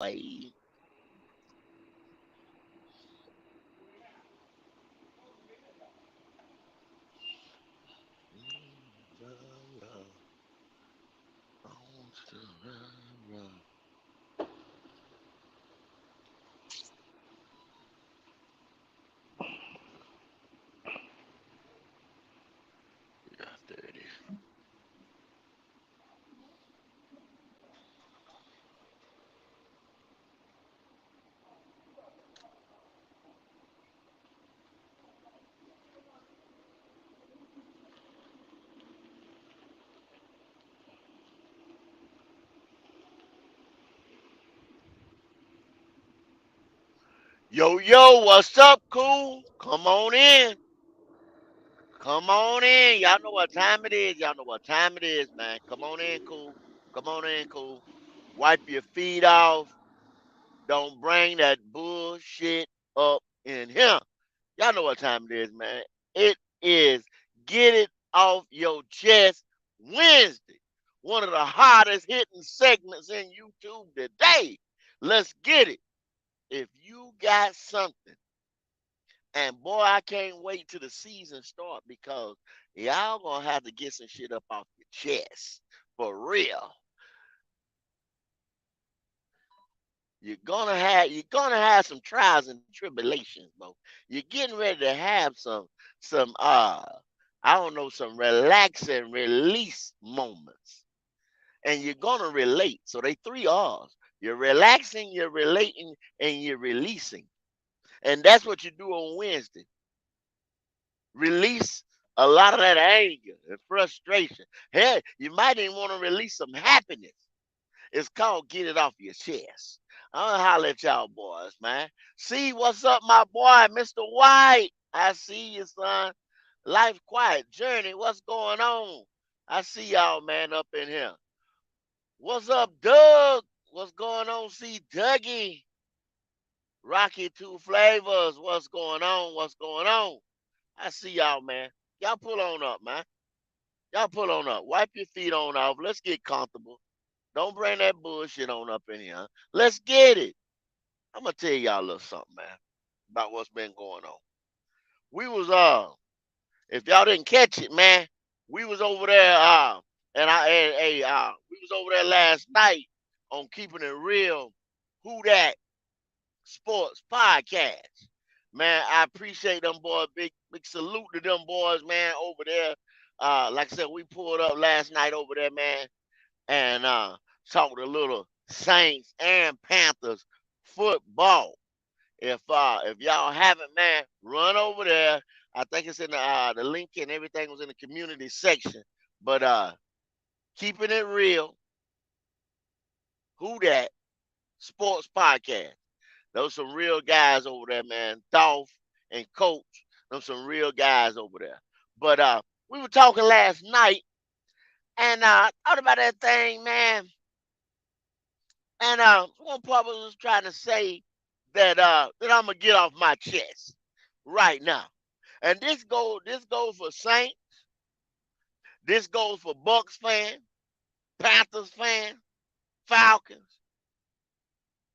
Way. Yeah, 30. Yo, yo, what's up, cool? Come on in. Come on in. Y'all know what time it is. Y'all know what time it is, man. Come on in, cool. Come on in, cool. Wipe your feet off. Don't bring that bullshit up in here. Y'all know what time it is, man. It is Get It Off Your Chest Wednesday. One of the hottest hitting segments in YouTube today. Let's get it. If you got something, and boy, I can't wait till the season start because y'all gonna have to get some shit up off your chest. For real. You're gonna have some trials and tribulations, bro. You're getting ready to have some I don't know, some relaxing release moments. And you're gonna relate. So they three R's. You're relaxing, you're relating, and you're releasing. And that's what you do on Wednesday. Release a lot of that anger and frustration. Hey, you might even want to release some happiness. It's called Get It Off Your Chest. I'm gonna holler at y'all boys, man. See what's up, my boy, Mr. White. I see you, son. Life Quiet Journey. What's going on? I see y'all, man, up in here. What's up, Doug? What's going on? See Dougie. Rocky Two Flavors. What's going on? What's going on? I see y'all, man. Y'all pull on up, man. Y'all pull on up. Wipe your feet on off. Let's get comfortable. Don't bring that bullshit on up in here. Let's get it. I'm gonna tell y'all a little something, man, about what's been going on. We was if y'all didn't catch it, man, we was over there we was over there last night on Keeping It Real, Who That Sports Podcast. Man, I appreciate them boys. Big salute to them boys, man, over there. Like I said, we pulled up last night over there, man, and talked a little Saints and Panthers football. If y'all haven't, man, run over there. I think it's in the link and everything was in the community section. But keeping it real, who that sports podcast. Those some real guys over there, man. Dolph and Coach. Those some real guys over there. But we were talking last night and thought about that thing, man. And one part was trying to say that I'm gonna get off my chest right now. And this goes for Saints, this goes for Bucks fan, Panthers fan, Falcons,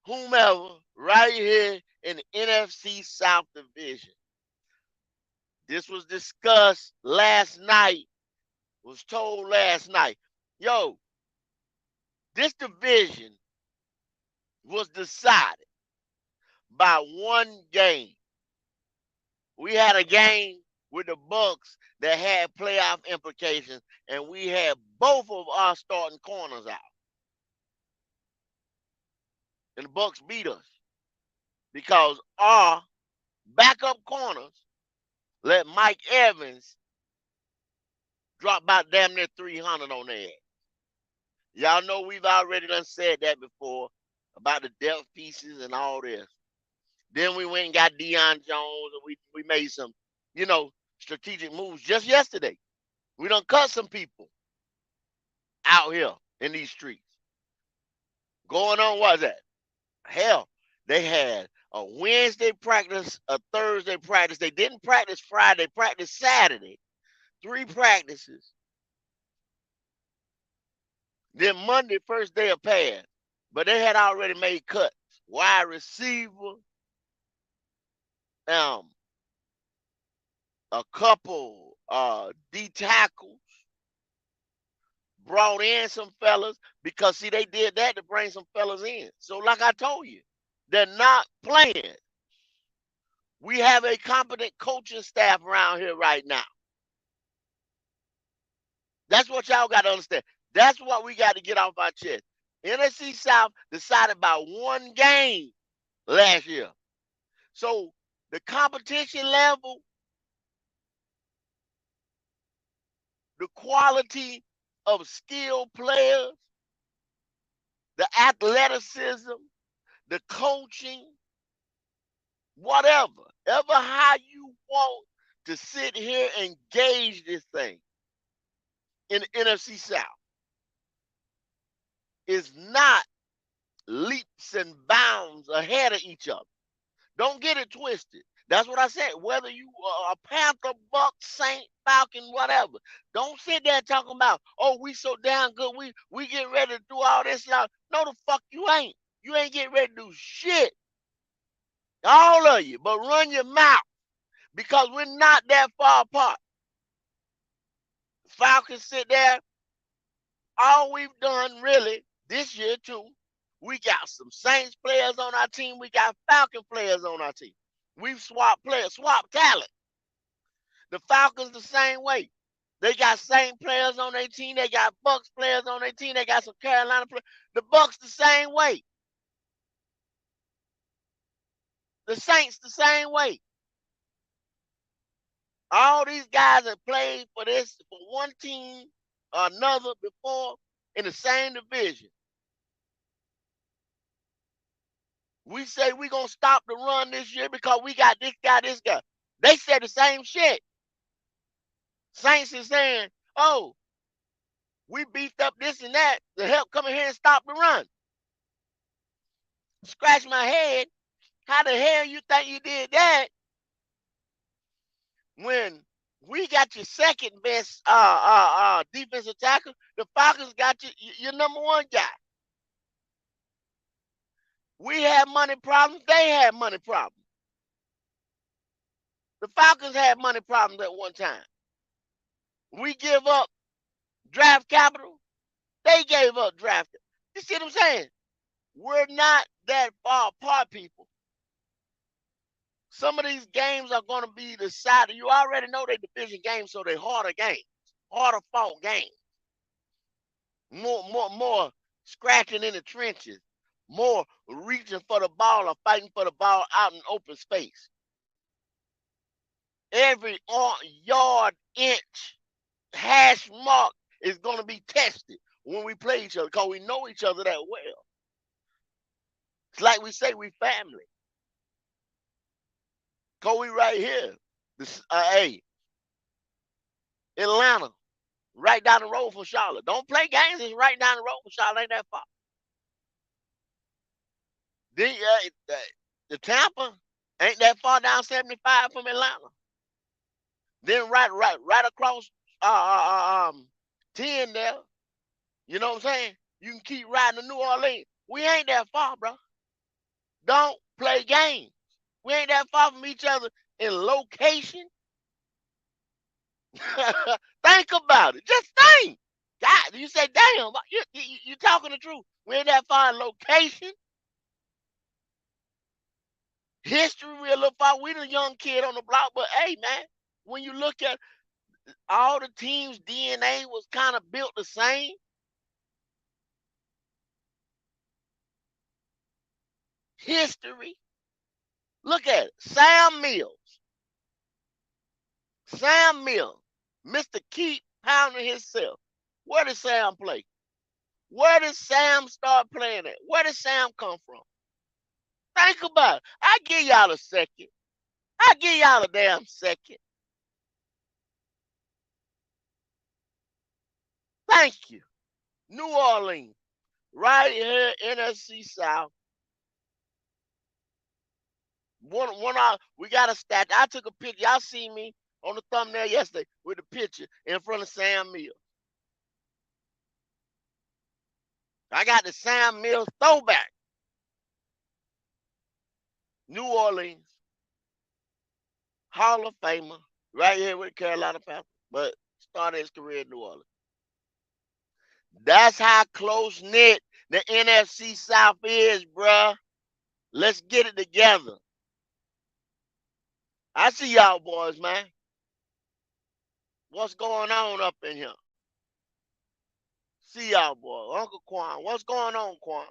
whomever, right here in the NFC South division. This was discussed last night, was told last night. Yo, this division was decided by one game. We had a game with the Bucks that had playoff implications, and we had both of our starting corners out. And the Bucks beat us because our backup corners let Mike Evans drop about damn near 300 on their ass. Y'all know we've already done said that before about the depth pieces and all this. Then we went and got Deion Jones, and we made some, strategic moves just yesterday. We done cut some people out here in these streets. Going on, what is that? Hell, they had a Wednesday practice, a Thursday practice. They didn't practice Friday, practiced Saturday. 3 practices. Then Monday, first day of pads. but they had already made cuts. Wide receiver, a couple D tackles, brought in some fellas because see they did that to bring some fellas in. So like I told you, they're not playing. We have a competent coaching staff around here right now. That's what y'all got to understand. That's what we got to get off our chest. NFC South decided by one game last year. So the competition level, the quality of skilled players, the athleticism, the coaching, whatever, ever how you want to sit here and gauge this thing in the NFC South is not leaps and bounds ahead of each other. Don't get it twisted. That's what I said. Whether you are a Panther, Buck, Saint, Falcon, whatever. Don't sit there talking about, oh, we so damn good. We get ready to do all this. Y'all. No, the fuck you ain't. You ain't getting ready to do shit. All of you. But run your mouth. Because we're not that far apart. Falcons sit there. All we've done really this year too, we got some Saints players on our team. We got Falcon players on our team. We've swapped players, swapped talent. The Falcons the same way. They got Saint players on their team. They got Bucks players on their team. They got some Carolina players. The Bucks the same way. The Saints the same way. All these guys have played for one team or another before in the same division. We say we're going to stop the run this year because we got this guy, this guy. They said the same shit. Saints is saying, oh, we beefed up this and that to help come in here and stop the run. Scratch my head. How the hell you think you did that when we got your second best defensive tackle? The Falcons got your number one guy. We had money problems. They had money problems. The Falcons had money problems at one time. We give up draft capital. They gave up draft capital. You see what I'm saying? We're not that far apart, people. Some of these games are going to be decided. You already know they're division games, so they're harder games, harder fought games. More scratching in the trenches, more reaching for the ball or fighting for the ball out in open space. Every yard, inch, hash mark is going to be tested when we play each other because we know each other that well. It's like we say we family. Because we right here. Hey, Atlanta, right down the road from Charlotte. Don't play games. It's right down the road from Charlotte. Ain't that far. The Tampa ain't that far down 75 from Atlanta. Then right across 10 there. You know what I'm saying? You can keep riding to New Orleans. We ain't that far, bro. Don't play games. We ain't that far from each other in location. Think about it. Just think. God, you say, damn, you talking the truth. We ain't that far in location. History, we a little far. We the young kid on the block, but hey, man, when you look at all the teams' DNA was kind of built the same. History. Look at it. Sam Mills. Sam Mills. Mr. Keep pounding himself. Where did Sam play? Where did Sam start playing at? Where did Sam come from? Think about it. I give y'all a second. I give y'all a damn second. Thank you. New Orleans. Right here, NFC South. We got a stat. I took a picture. Y'all see me on the thumbnail yesterday with the picture in front of Sam Mills. I got the Sam Mills throwback. New Orleans, Hall of Famer, right here with Carolina Panthers, but started his career in New Orleans. That's how close knit the NFC South is, bruh. Let's get it together. I see y'all boys, man. What's going on up in here? See y'all boys. Uncle Quan, what's going on, Quan?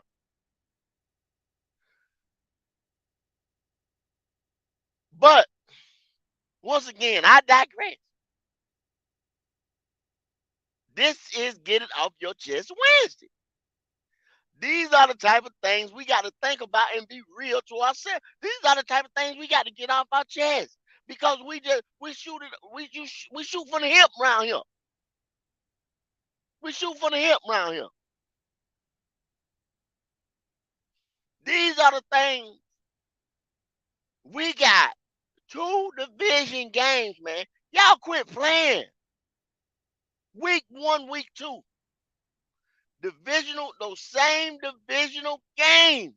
But once again, I digress. This is Get It Off Your Chest Wednesday. These are the type of things we got to think about and be real to ourselves. These are the type of things we got to get off our chest because we shoot from the hip around here. We shoot from the hip around here. These are the things we got. 2 division games, man. Y'all quit playing. Week 1, week 2. Divisional, those same divisional games.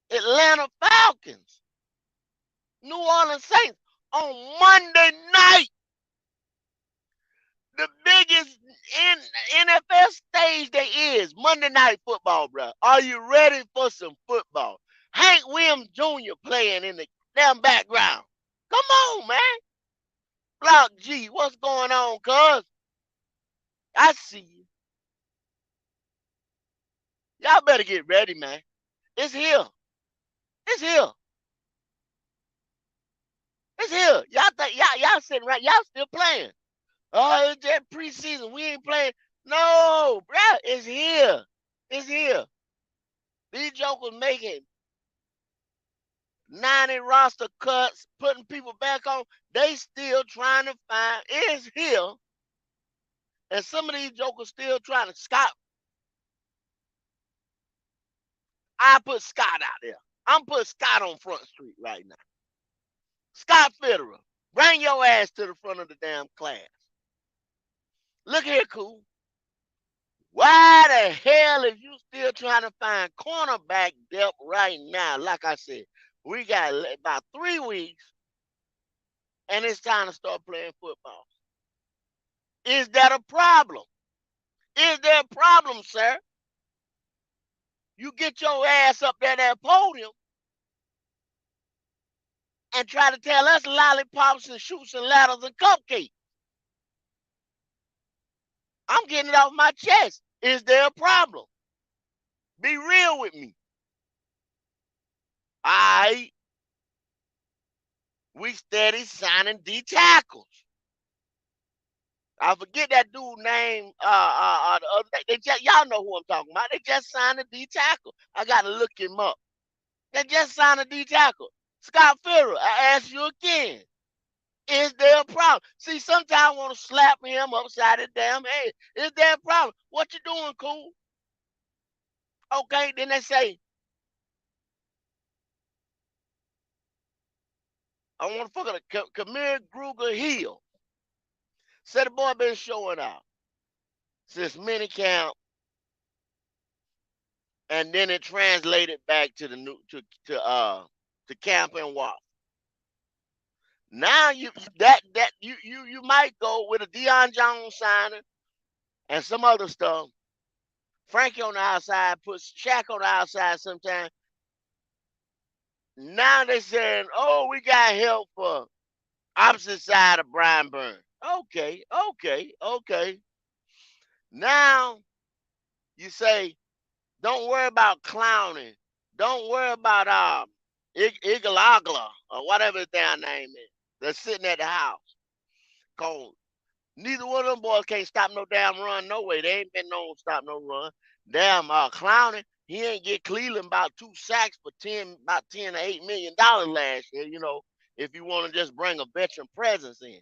Atlanta Falcons, New Orleans Saints on Monday night. The biggest NFL stage there is Monday Night Football, bro. Are you ready for some football? Hank Williams Jr. playing in the damn background. Come on, man. Block G, what's going on, cuz? I see you. Y'all better get ready, man. It's here. It's here. It's here. Y'all think y'all sitting right, y'all still playing. Oh, it's that preseason. We ain't playing. No, bruh, it's here. It's here. These jokers making 90 roster cuts, putting people back on. They still trying to find it's here. And some of these jokers still trying to Scott. I put Scott out there. I'm putting Scott on Front Street right now. Scott Federer, bring your ass to the front of the damn class. Look here, cool. Why the hell is you still trying to find cornerback depth right now? Like I said, we got about 3 weeks, and it's time to start playing football. Is that a problem? Is there a problem, sir? You get your ass up there at that podium and try to tell us lollipops and shoots and ladders and cupcakes. I'm getting it off my chest. Is there a problem? Be real with me. We steady signing D tackles. I forget that dude name. The other day. Y'all know who I'm talking about. They just signed a D tackle. I gotta look him up. They just signed a D tackle. Scott Federer. I ask you again. Is there a problem? See, sometimes I want to slap him upside his damn head. Is there a problem? What you doing, cool? Okay, then they say, I want to fuck it. Kamir Gruger Hill. Said the boy been showing out since minicamp, and then it translated back to the new to camp and walk. Now you might go with a Deion Jones signing and some other stuff. Frankie on the outside, puts Shaq on the outside sometimes. Now they saying, oh, we got help for opposite side of Brian Burns. Okay. Now you say, don't worry about clowning. Don't worry about Igalagla or whatever his damn name is. That's sitting at the house. Cause neither one of them boys can't stop no damn run no way. They ain't been known to stop no run. Damn clowning. He ain't get Cleveland about 2 sacks for about $10 to $8 million last year, if you want to just bring a veteran presence in.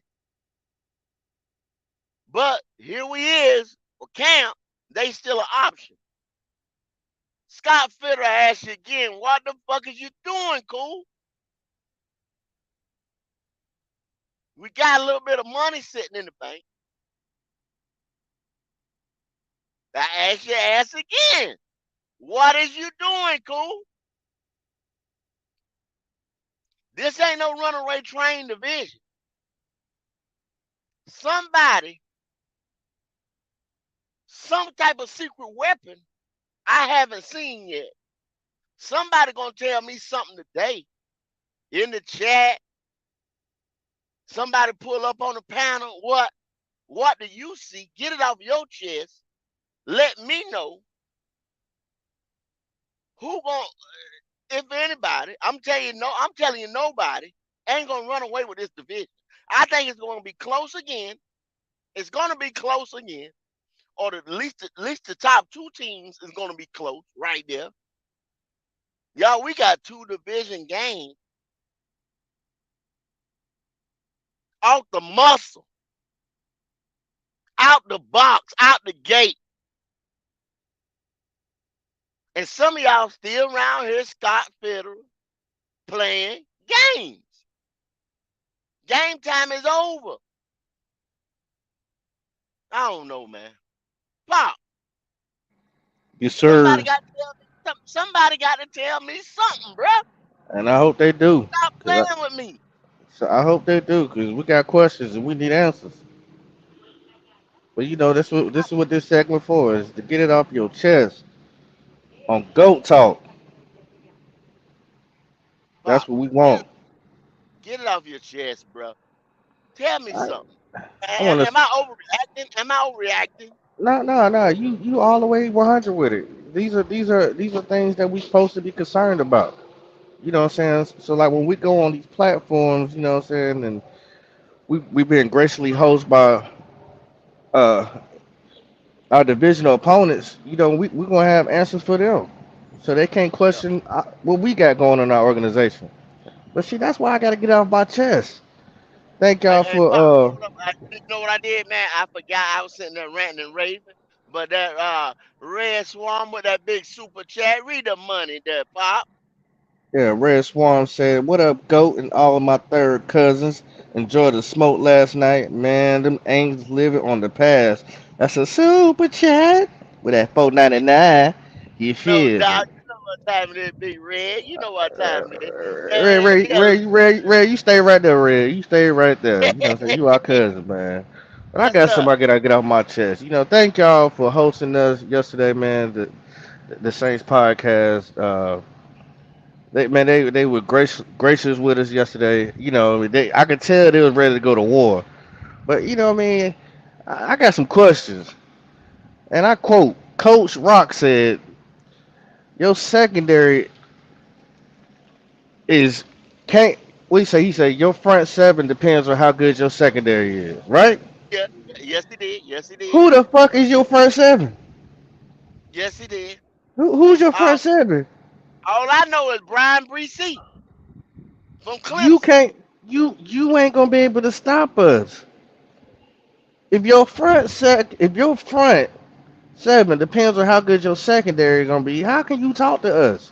But here we is for camp, they still an option. Scott Federer asks you again, what the fuck is you doing, cool? We got a little bit of money sitting in the bank. I ask your ass again. What is you doing, cool? This ain't no runaway train division. Somebody, some type of secret weapon I haven't seen yet. Somebody gonna tell me something today in the chat. Somebody pull up on the panel. What do you see? Get it off your chest. Let me know who gonna, if anybody. I'm telling you, nobody ain't gonna run away with this division. I think it's gonna be close again. It's gonna be close again, or at least the top two teams is gonna be close right there. Y'all, we got two division games out the muscle, out the box, out the gate. And some of y'all still around here, Scott Federer, playing games. Game time is over. I don't know, man. Pop, Yes, somebody sir. got to tell me something. Somebody got to tell me something, bruh. And I hope they do. Stop Cause playing with me. I hope they do, because we got questions and we need answers. But this is what this segment for, is to get it off your chest on GOAT talk. That's Pop, what we get want. get it off your chest, bruh. Tell me I, something. I want Am to. I overreacting? Am I overreacting? No, no, no. You all the way 100 with it. These are things that we supposed to be concerned about. You know what I'm saying? So like when we go on these platforms, you know what I'm saying, and we've been graciously hosted by uh our divisional opponents. We're gonna have answers for them, so they can't Yeah. question what we got going on in our organization. But see, that's why I got to get off my chest. Thank Hey, y'all hey, Pop, for you know what I did, man? I forgot I was sitting there ranting and raving. But that Red Swarm with that big super chat, read the money there, Pop. yeah. Red Swarm said, "What up, Goat and all of my third cousins? Enjoyed the smoke last night, man. Them angels living on the past. That's a super chat with that 4.99. You No feel me?" doubt. You know what time it is, Big Red. You know what Uh, time it is. Yeah, Ray, you stay right there, Ray. You stay right there. You know what I'm saying? You our cousin, man. But I yes, got sir. something I gotta get off my chest. Thank y'all for hosting us yesterday, man. The Saints podcast. They were gracious with us yesterday. I could tell they was ready to go to war. But what I mean, I got some questions, and I quote Coach Rock said, "Your secondary is can't." What he say? He said your front seven depends on how good your secondary is, right? Yeah, yes, he did. Yes, he did. Who the fuck is your front seven? Yes, he did. Who's your Uh, front seven? all I know is Brian Bresee from You Clemson. can't. You ain't gonna be able to stop us. If your front seven depends on how good your secondary is gonna be, how can you talk to us?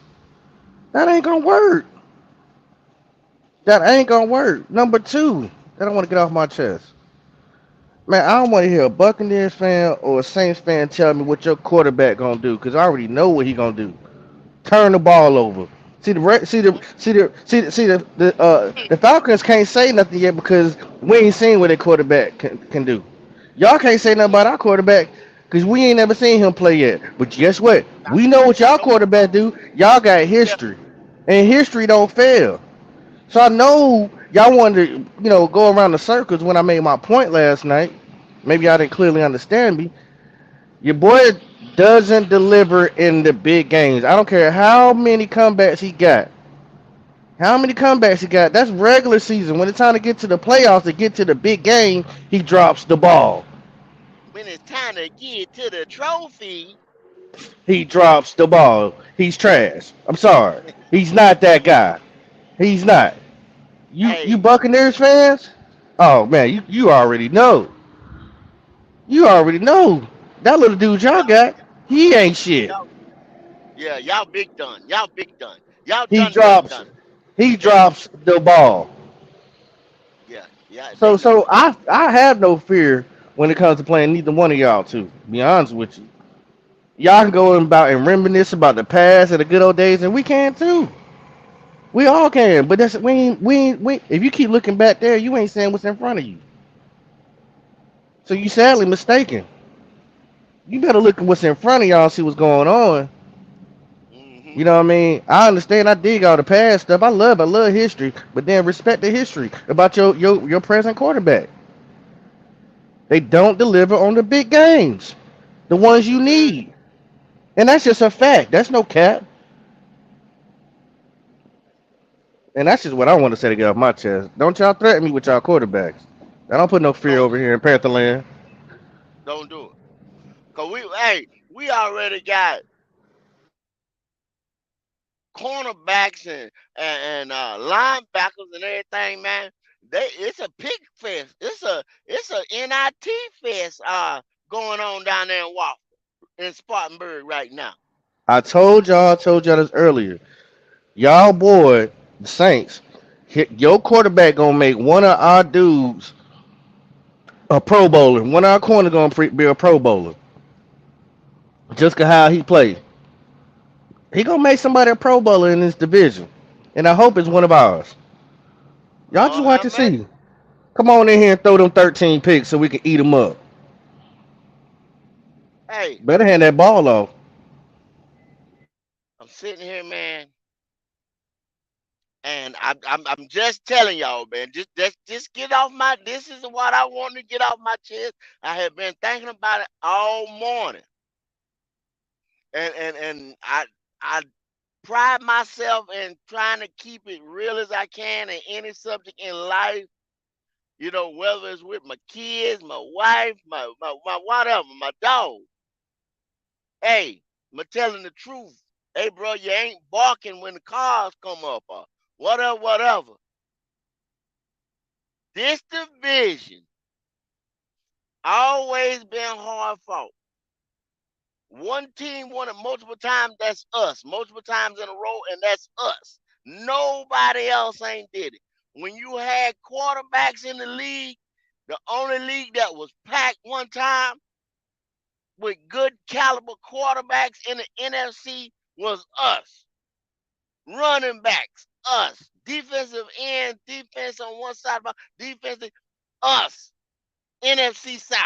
That ain't gonna work. That ain't gonna work. Number two, that I want to get off my chest. Man, I don't want to hear a Buccaneers fan or a Saints fan tell me what your quarterback gonna do, cause I already know what he gonna do. Turn the ball over. See the re- see the Falcons can't say nothing yet because we ain't seen what their quarterback can do. Y'all can't say nothing about our quarterback because we ain't never seen him play yet. But guess what? We know what y'all Nope. quarterback do. Y'all got Yeah, history, and history don't fail. So I know y'all wanted to, go around the circles when I made my point last night. Maybe y'all didn't clearly understand me. Your boy doesn't deliver in the big games. I don't care how many comebacks he got. How many comebacks he got? That's regular season. When it's time to get to the playoffs, to get to the big game, he drops the ball. when it's time to get to the trophy, He drops the ball. He's trash. I'm sorry. He's not that guy. He's not. You hey, Buccaneers fans? Oh man, you already know. You already know. That little dude y'all y'all, got, he ain't shit. y'all, yeah, y'all big done. Y'all big done. Y'all He done drops done. he Yeah, drops the ball. yeah, yeah. They So know I have no fear when it comes to playing neither one of y'all two. To be honest with you. Y'all can go about and reminisce about the past and the good old days, and we can too. We all can, but that's we. If you keep looking back there, you ain't saying what's in front of you. So you sadly mistaken. You better look at what's in front of y'all and see what's going on. Mm-hmm. You know what I mean? I understand. I dig all the past stuff. I love history, but then respect the history about your present quarterback. They don't deliver on the big games, the ones you Mm-hmm. need, and that's just a fact. That's no cap, and that's just what I want to say to get off my chest. Don't y'all threaten me with y'all quarterbacks. I don't put no fear Don't over do here in Pantherland. don't do it. Cause we already got cornerbacks and linebackers and everything, man. It's a pig fest. It's a NIT fest going on down there in Waffle in Spartanburg right now. I told y'all this earlier. Y'all boy, the Saints, your quarterback gonna make one of our dudes a Pro Bowler. One of our corners gonna be a Pro Bowler. Just cause how he play, he gonna make somebody a Pro Bowler in this division, and I hope it's one of ours. Y'all just Lord watch have to mercy. see. Come on in here and throw them 13 picks so we can eat them up. Hey, Better hand that ball off. I'm sitting here, man, and I'm just telling y'all, man. Just get off my. This is what I want to get off my chest. I have been thinking about it all morning, and I pride myself in trying to keep it real as I can in any subject in life. You know, whether it's with my kids, my wife, my whatever, my dog. Hey, I'm telling the truth. Hey, bro, you ain't barking when the cars come up or whatever, whatever. This division always been hard fought. One team won it multiple times, that's us. Multiple times in a row, and that's us. Nobody else ain't did it. When you had quarterbacks in the league, the only league that was packed one time with good caliber quarterbacks in the NFC was us. Running backs, us. Defensive end, defense on one side of our defensive, us. NFC South.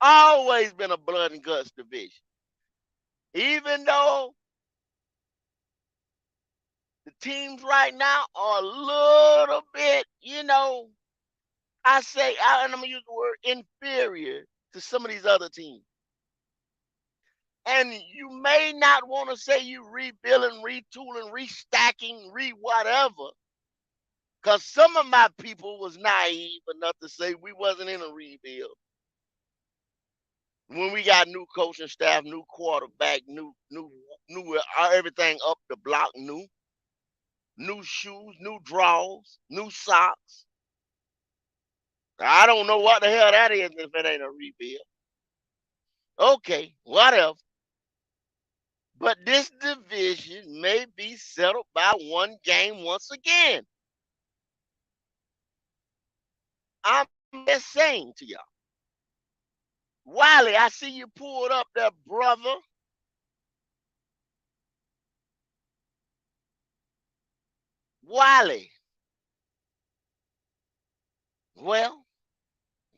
Always been a blood and guts division. Even though the teams right now are a little bit, and I'm gonna use the word inferior to some of these other teams. And you may not want to say you rebuilding, retooling, restacking, whatever, because some of my people was naive enough to say we wasn't in a rebuild. When we got new coaching staff, new quarterback, new everything up the block, new shoes, new drawers, new socks. I don't know what the hell that is if it ain't a rebuild. Okay, whatever. But this division may be settled by one game once again. I'm just saying to y'all. Wiley, I see you pulled up there, brother. Wiley. Well,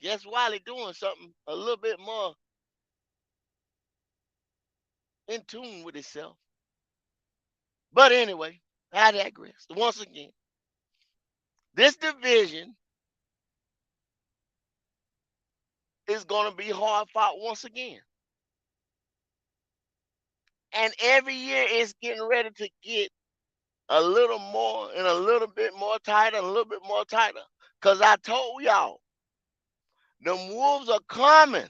guess Wiley doing something a little bit more in tune with himself. But anyway, I digress. Once again, this division is going to be hard fought once again. And every year it's getting ready to get a little more and a little bit more tighter, and a little bit more tighter. Because I told y'all, the Wolves are coming.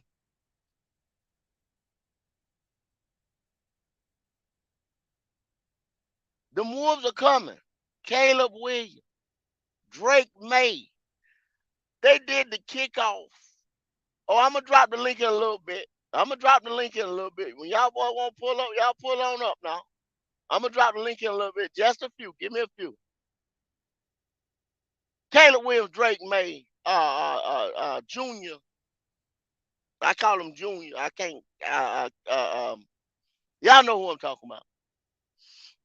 The Wolves are coming. Caleb Williams, Drake May. They did the kickoff. Oh, I'm going to drop the link in a little bit. I'm going to drop the link in a little bit. When y'all boy want to pull up, y'all pull on up now. I'm going to drop the link in a little bit. Just a few. Give me a few. Caleb Williams, Drake May, Jr., I call them junior. I can't. Y'all know who I'm talking about.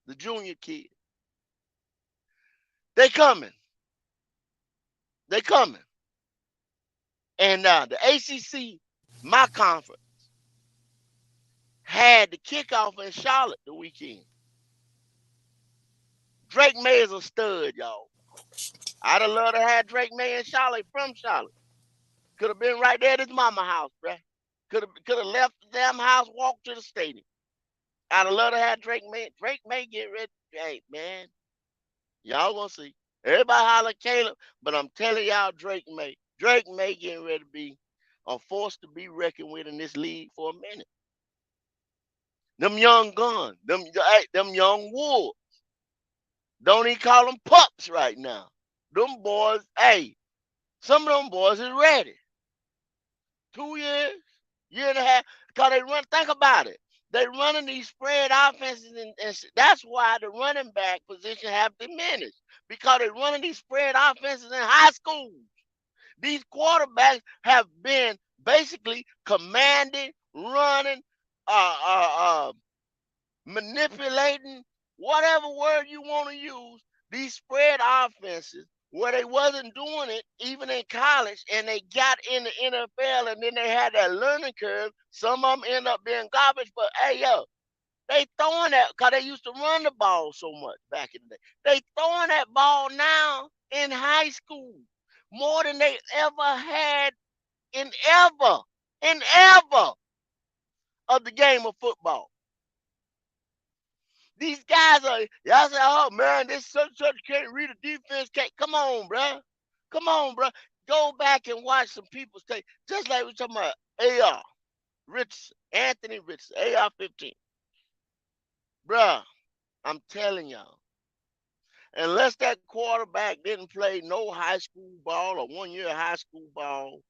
The junior kid. They coming. They coming. And the ACC, my conference, had the kickoff in Charlotte the weekend. Drake May is a stud, y'all. I'd have loved to have Drake May in Charlotte from Charlotte. Could have been right there at his mama house, bruh. Could have left the damn house, walked to the stadium. I'd have loved to have Drake May. Drake May get ready. Hey, man, y'all gonna see. Everybody holler Caleb, but I'm telling y'all, Drake May. Drake May getting ready to be a force to be reckoned with in this league for a minute. Them young guns, them young wolves. Don't even call them pups right now. Them boys, hey, some of them boys is ready. 2 years, year and a half, because they run. Think about it. They running these spread offenses, and that's why the running back position have diminished because they running these spread offenses in high school. These quarterbacks have been basically commanding, running, uh, uh, uh, manipulating, whatever word you want to use, these spread offenses where they wasn't doing it even in college and they got in the NFL and then they had that learning curve. Some of them end up being garbage, but hey, yo, they throwing that because they used to run the ball so much back in the day. They throwing that ball now in high school more than they ever had in ever of the game of football. These guys are, y'all say, oh man, this such can't read a defense. Can't. Come on, bruh. Come on, bruh. Go back and watch some people say, just like we talking about AR, Richardson, Anthony Richardson, AR 15. Bruh, I'm telling y'all, unless that quarterback didn't play no high school ball or 1 year high school ball,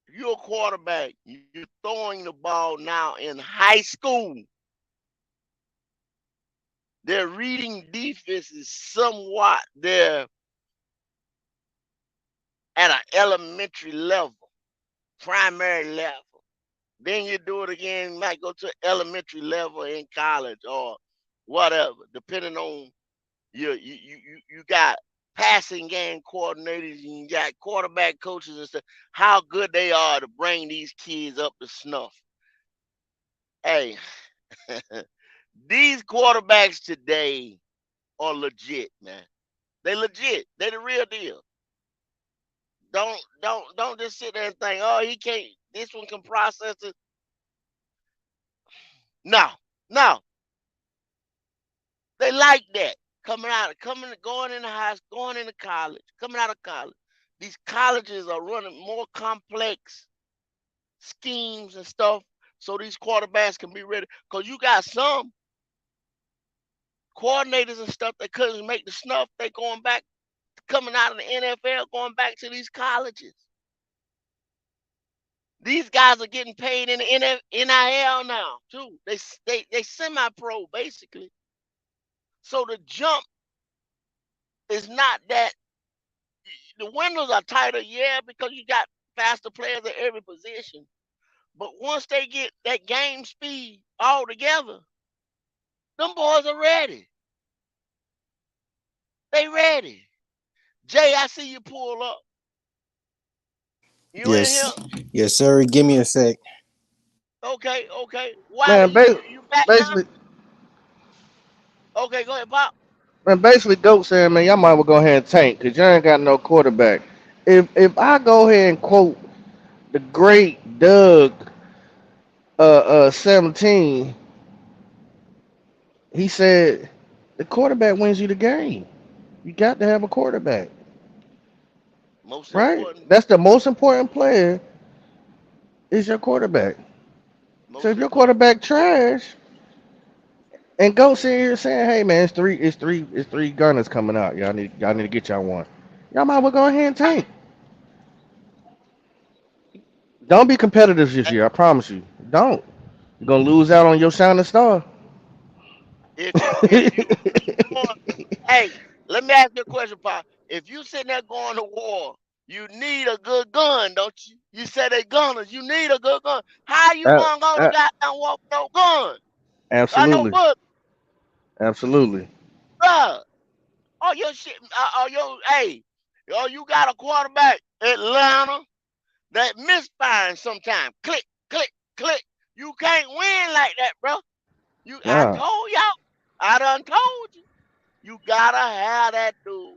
if you're a quarterback, you're throwing the ball now in high school. Their reading defense is somewhat there at an elementary level, primary level. Then you do it again, you might go to elementary level in college or whatever, depending on you got passing game coordinators and you got quarterback coaches and stuff, how good they are to bring these kids up to snuff. Hey, these quarterbacks today are legit, man. They legit. They the real deal. Don't just sit there and think, oh, he can't. This one can process it. No, no, they like that. Going into high school, going into college, coming out of college. These colleges are running more complex schemes and stuff, so these quarterbacks can be ready. Cause you got some coordinators and stuff that couldn't make the snuff. They going back, coming out of the NFL, going back to these colleges. These guys are getting paid in the NIL now too. They semi-pro basically. So the jump is not that the windows are tighter, yeah, because you got faster players at every position. But once they get that game speed all together, them boys are ready. They ready. Jay, I see you pull up. You in here? Yes, yes, sir. Give me a sec. Okay, okay. Wiley, Man, you back now? basically, Okay, go ahead, Pop. Goat saying, man, y'all might well go ahead and tank because y'all ain't got no quarterback. If I go ahead and quote the great Doug 17, he said the quarterback wins you the game. You got to have a quarterback, Most right? important, That's the most important player is your quarterback. So most if your important. quarterback trash and go sit here saying, hey man, it's three gunners coming out. Y'all need to get y'all one. Y'all might well go ahead and tank. Don't be competitive this year. I promise you. Don't. You're gonna lose out on your shining star. If you going, hey, let me ask you a question, Pop. If you sitting there going to war You need a good gun, don't you? You say they gunners. You need a good gun. How you Uh, gonna go to uh, goddamn walk with no gun? I know absolutely, what, absolutely. bruh. Oh, your shit. Oh, your hey. Oh, you got a quarterback, Atlanta, that misfiring sometimes. Click, click, click. You can't win like that, bro. I Nah, told y'all. I done told you. You gotta have that dude.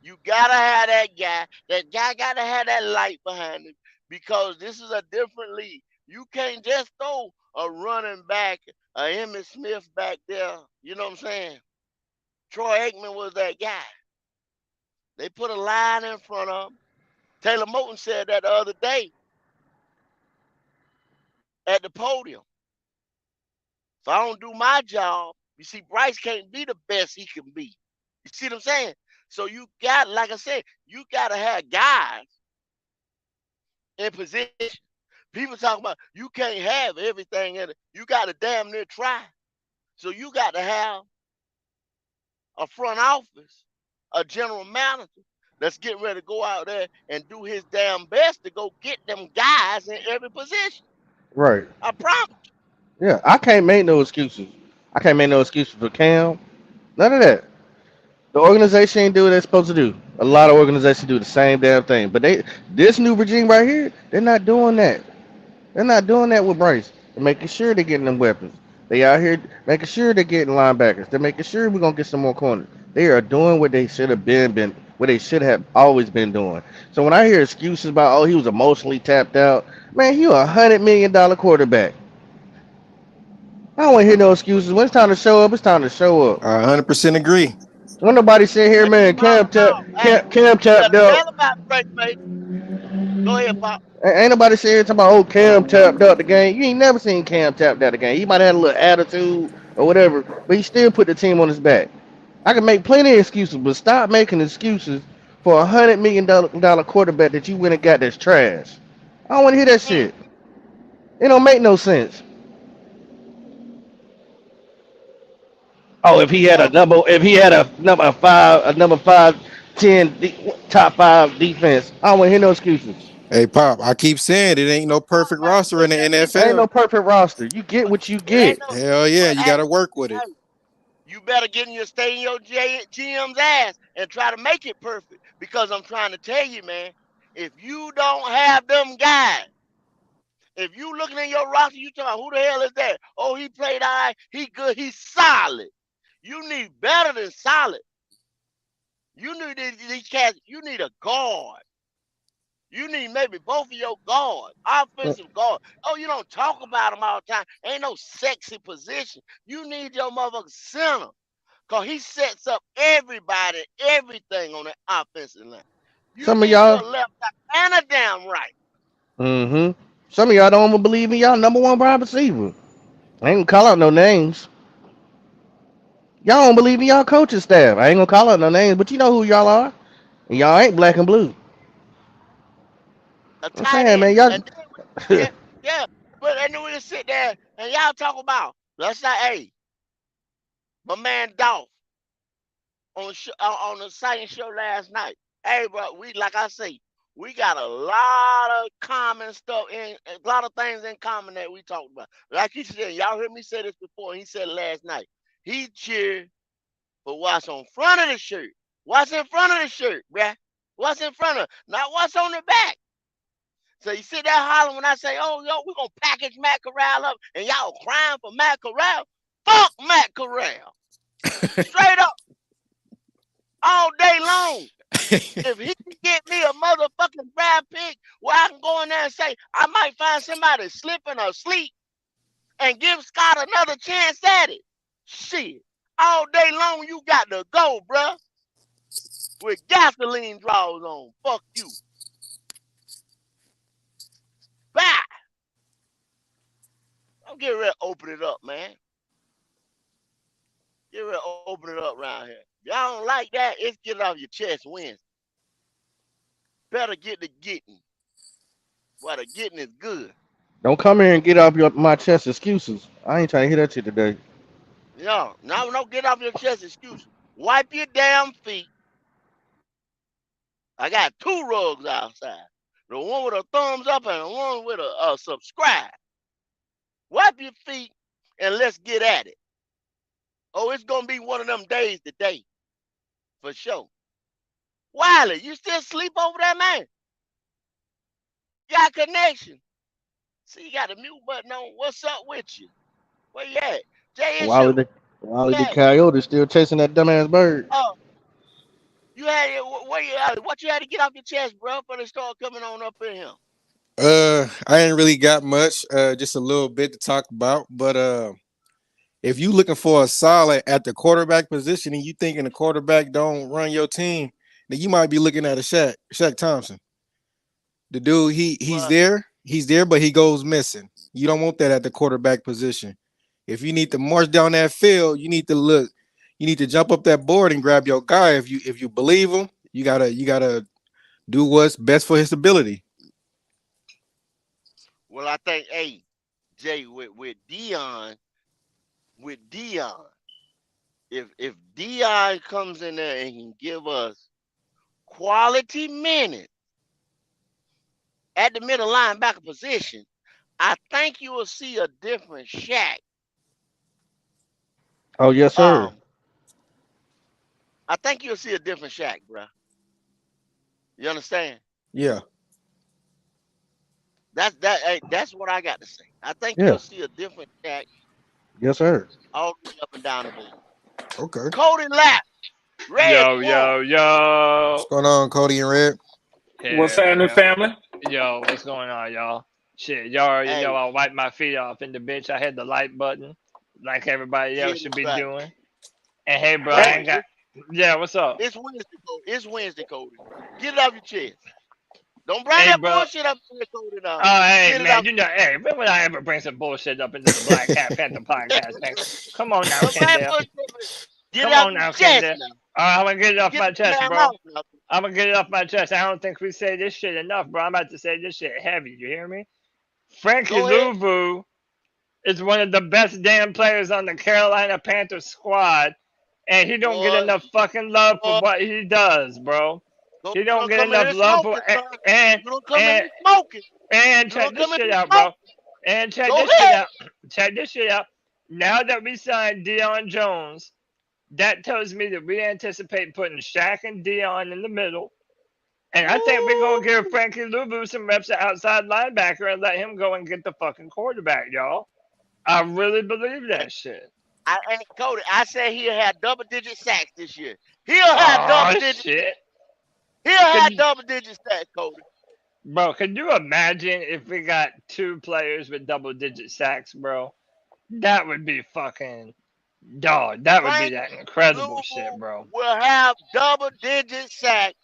You gotta have that guy. That guy gotta have that light behind him because this is a different league. You can't just throw a running back, a Emmitt Smith back there. You know what I'm saying? Troy Aikman was that guy. They put a line in front of him. Taylor Moton said that the other day at the podium. If I don't do my job, you see, Bryce can't be the best he can be. You see what I'm saying? So you got, like I said, you got to have guys in position. People talk about you can't have everything in it. You got to damn near try. So you got to have a front office, a general manager that's getting ready to go out there and do his damn best to go get them guys in every position. right. I promise. Yeah, I can't make no excuses. I can't make no excuses for Cam. None of that. The organization ain't do what they're supposed to do. A lot of organizations do the same damn thing, but this new regime right here, they're not doing that. They're not doing that with Bryce. They're making sure they're getting them weapons. They out here making sure they're getting linebackers. They're making sure we're gonna get some more corners. They are doing what they should have been what they should have always been doing. So when I hear excuses about he was emotionally tapped out, man, you $100 million quarterback. I don't want to hear no excuses. When it's time to show up, it's time to show up. I 100% agree. When nobody sit here, Hey, man, Pop, no, hey, Cam you better tapped tell out. about Bryce, mate. Go ahead, Pop. Ain't nobody sitting here talking about, oh, Cam tapped out the game. You ain't never seen Cam tapped out the game. He might have had a little attitude or whatever, but he still put the team on his back. I can make plenty of excuses, but stop making excuses for $100 million quarterback that you went and got that's trash. I don't want to hear that Mm, shit. It don't make no sense. Oh, yeah, if he had a number five, 10, top five defense, I don't want to hear no excuses. Hey, Pop, I keep saying it ain't no no, perfect roster but in the Ain't no NFL. perfect roster. You get but what you it ain't get. no. Hell yeah, But you got hey, to work with it. hey, you better get in your stay in your GM's ass and try to make it perfect. Because I'm trying to tell you, man, if you don't have them guys, if you looking in your roster, you talking, who the hell is that? Oh, he played all right. He good. He's solid. You need better than solid. You need these cats. You need a guard. You need maybe both of your guards, offensive guard. Oh, you don't talk about them all the time. Ain't no sexy position. You need your motherfucking center. Because he sets up everybody, everything on the offensive line. You Some of need y'all, your left and a damn right. mm-hmm. Some of y'all don't even believe in y'all number one wide receiver. I ain't gonna call out no names. Y'all don't believe in y'all coaching staff. I ain't gonna call out no names, but you know who y'all are. And y'all ain't black and blue. A I'm tight saying, end. man, y'all. And then, yeah, yeah. But and then we just sit there and y'all talk about, let's say, hey, my man Dolph on the same show last night. Hey, bro, we like I say, we got a lot of common stuff in a lot of things in common that we talked about. Like he said, y'all heard me say this before. He said it last night. He cheered for what's on front of the shirt. What's in front of the shirt, bruh? What's in front of, not what's on the back. So you sit there hollering when I say, oh, yo, we're going to package Matt Corral up and y'all crying for Matt Corral. Fuck Matt Corral. Straight up all day long. If he can get me a motherfucking draft pick where I can go in there and say, I might find somebody slipping or asleep and give Scott another chance at it. Shit. All day long, you got to go, bruh, with gasoline draws on. Fuck you. Bye. I'm getting ready to open it up, man. Get ready to open it up around here. Y'all don't like that? It's get it off your chest Wednesday. Better get the getting. Well, the getting is good. Don't come here and get off my chest excuses. I ain't trying to hear that shit today. No, now don't get off your chest excuses. Wipe your damn feet. I got 2 rugs outside. The one with a thumbs up and the one with a subscribe. Wipe your feet and let's get at it. Oh, it's gonna be one of them days today, for sure. Wiley, you still sleep over there, man? You got connection. See, you got the mute button on. What's up with you? Where you at? Wally JSU, the where Wally you the at? coyote still chasing that dumbass bird. Oh, you had where you at? What you had to get off your chest, bro, before they start coming on up in here? I ain't really got much, just a little bit to talk about. But if you looking for a solid at the quarterback position and you thinking the quarterback don't run your team, then you might be looking at a Shaq Thompson. The dude, Well, he's there, but he goes missing. You don't want that at the quarterback position. If you need to march down that field, you need to look. You need to jump up that board and grab your guy. If you believe him, you gotta do what's best for his ability. well, I think, hey, Jay, with Dion, if Dion comes in there and can give us quality minutes at the middle linebacker position, I think you will see a different Shaq. Oh yes, sir. Um, I think you'll see a different Shaq, bro. You understand? Yeah. That's what I got to say. I think Yeah. you'll see a different Shaq Yes, sir. all the way up and down the board. Okay. Cody Lapp, Red Yo, Swan. yo, yo. What's going on, Cody and Red? Yeah, What's happening, yeah. family? Yo, what's going on, y'all? Shit, y'all already know Hey, I wiped my feet off in the bench. I had the like button, like everybody yeah, else should that's be right. doing. And hey, bro, I Cody, ain't got. Yeah, what's up? it's Wednesday, Cody. It's Wednesday, Cody. Get it off your chest. Don't bring Hey, that bro. bullshit up here, Cody. Now, Oh, hey, get it man, off. you know, hey, when would I ever bring some bullshit up into the Black Cat Panther podcast, man? Come on now, Don't bring that Kendall. bullshit up here. Get it Come off on your now, chest Kendall. now. All right, I'm gonna get it off Get my the chest, damn bro. off now. I'm gonna get it off my chest. I don't think we say this shit enough, bro. I'm about to say this shit heavy. You hear me? Frankie Go ahead. Louvu is one of the best damn players on the Carolina Panthers squad, and he don't get Boy, enough fucking love for boy, what he does, bro. don't, He you don't don't get come in enough here love for smoking, son. and You don't come in and here smoking. and You check don't this come in shit here out, bro. smoking. And check Go this shit ahead. out. Check this shit out. Now that we signed Deion Jones, that tells me that we anticipate putting Shaq and Deion in the middle. And I think we're gonna give Woo. Frankie Louvu some reps at outside linebacker and let him go and get the fucking quarterback, y'all. I really believe that shit. I ain't Cody. I said he'll have double-digit sacks this year. He'll have Oh double-digit. shit! He'll have Could double-digit sacks, Cody. bro? Could you imagine if we got 2 players with double-digit sacks, bro? That would be fucking dog. That would be Frank that incredible shit, Louisville bro. will have double-digit sacks,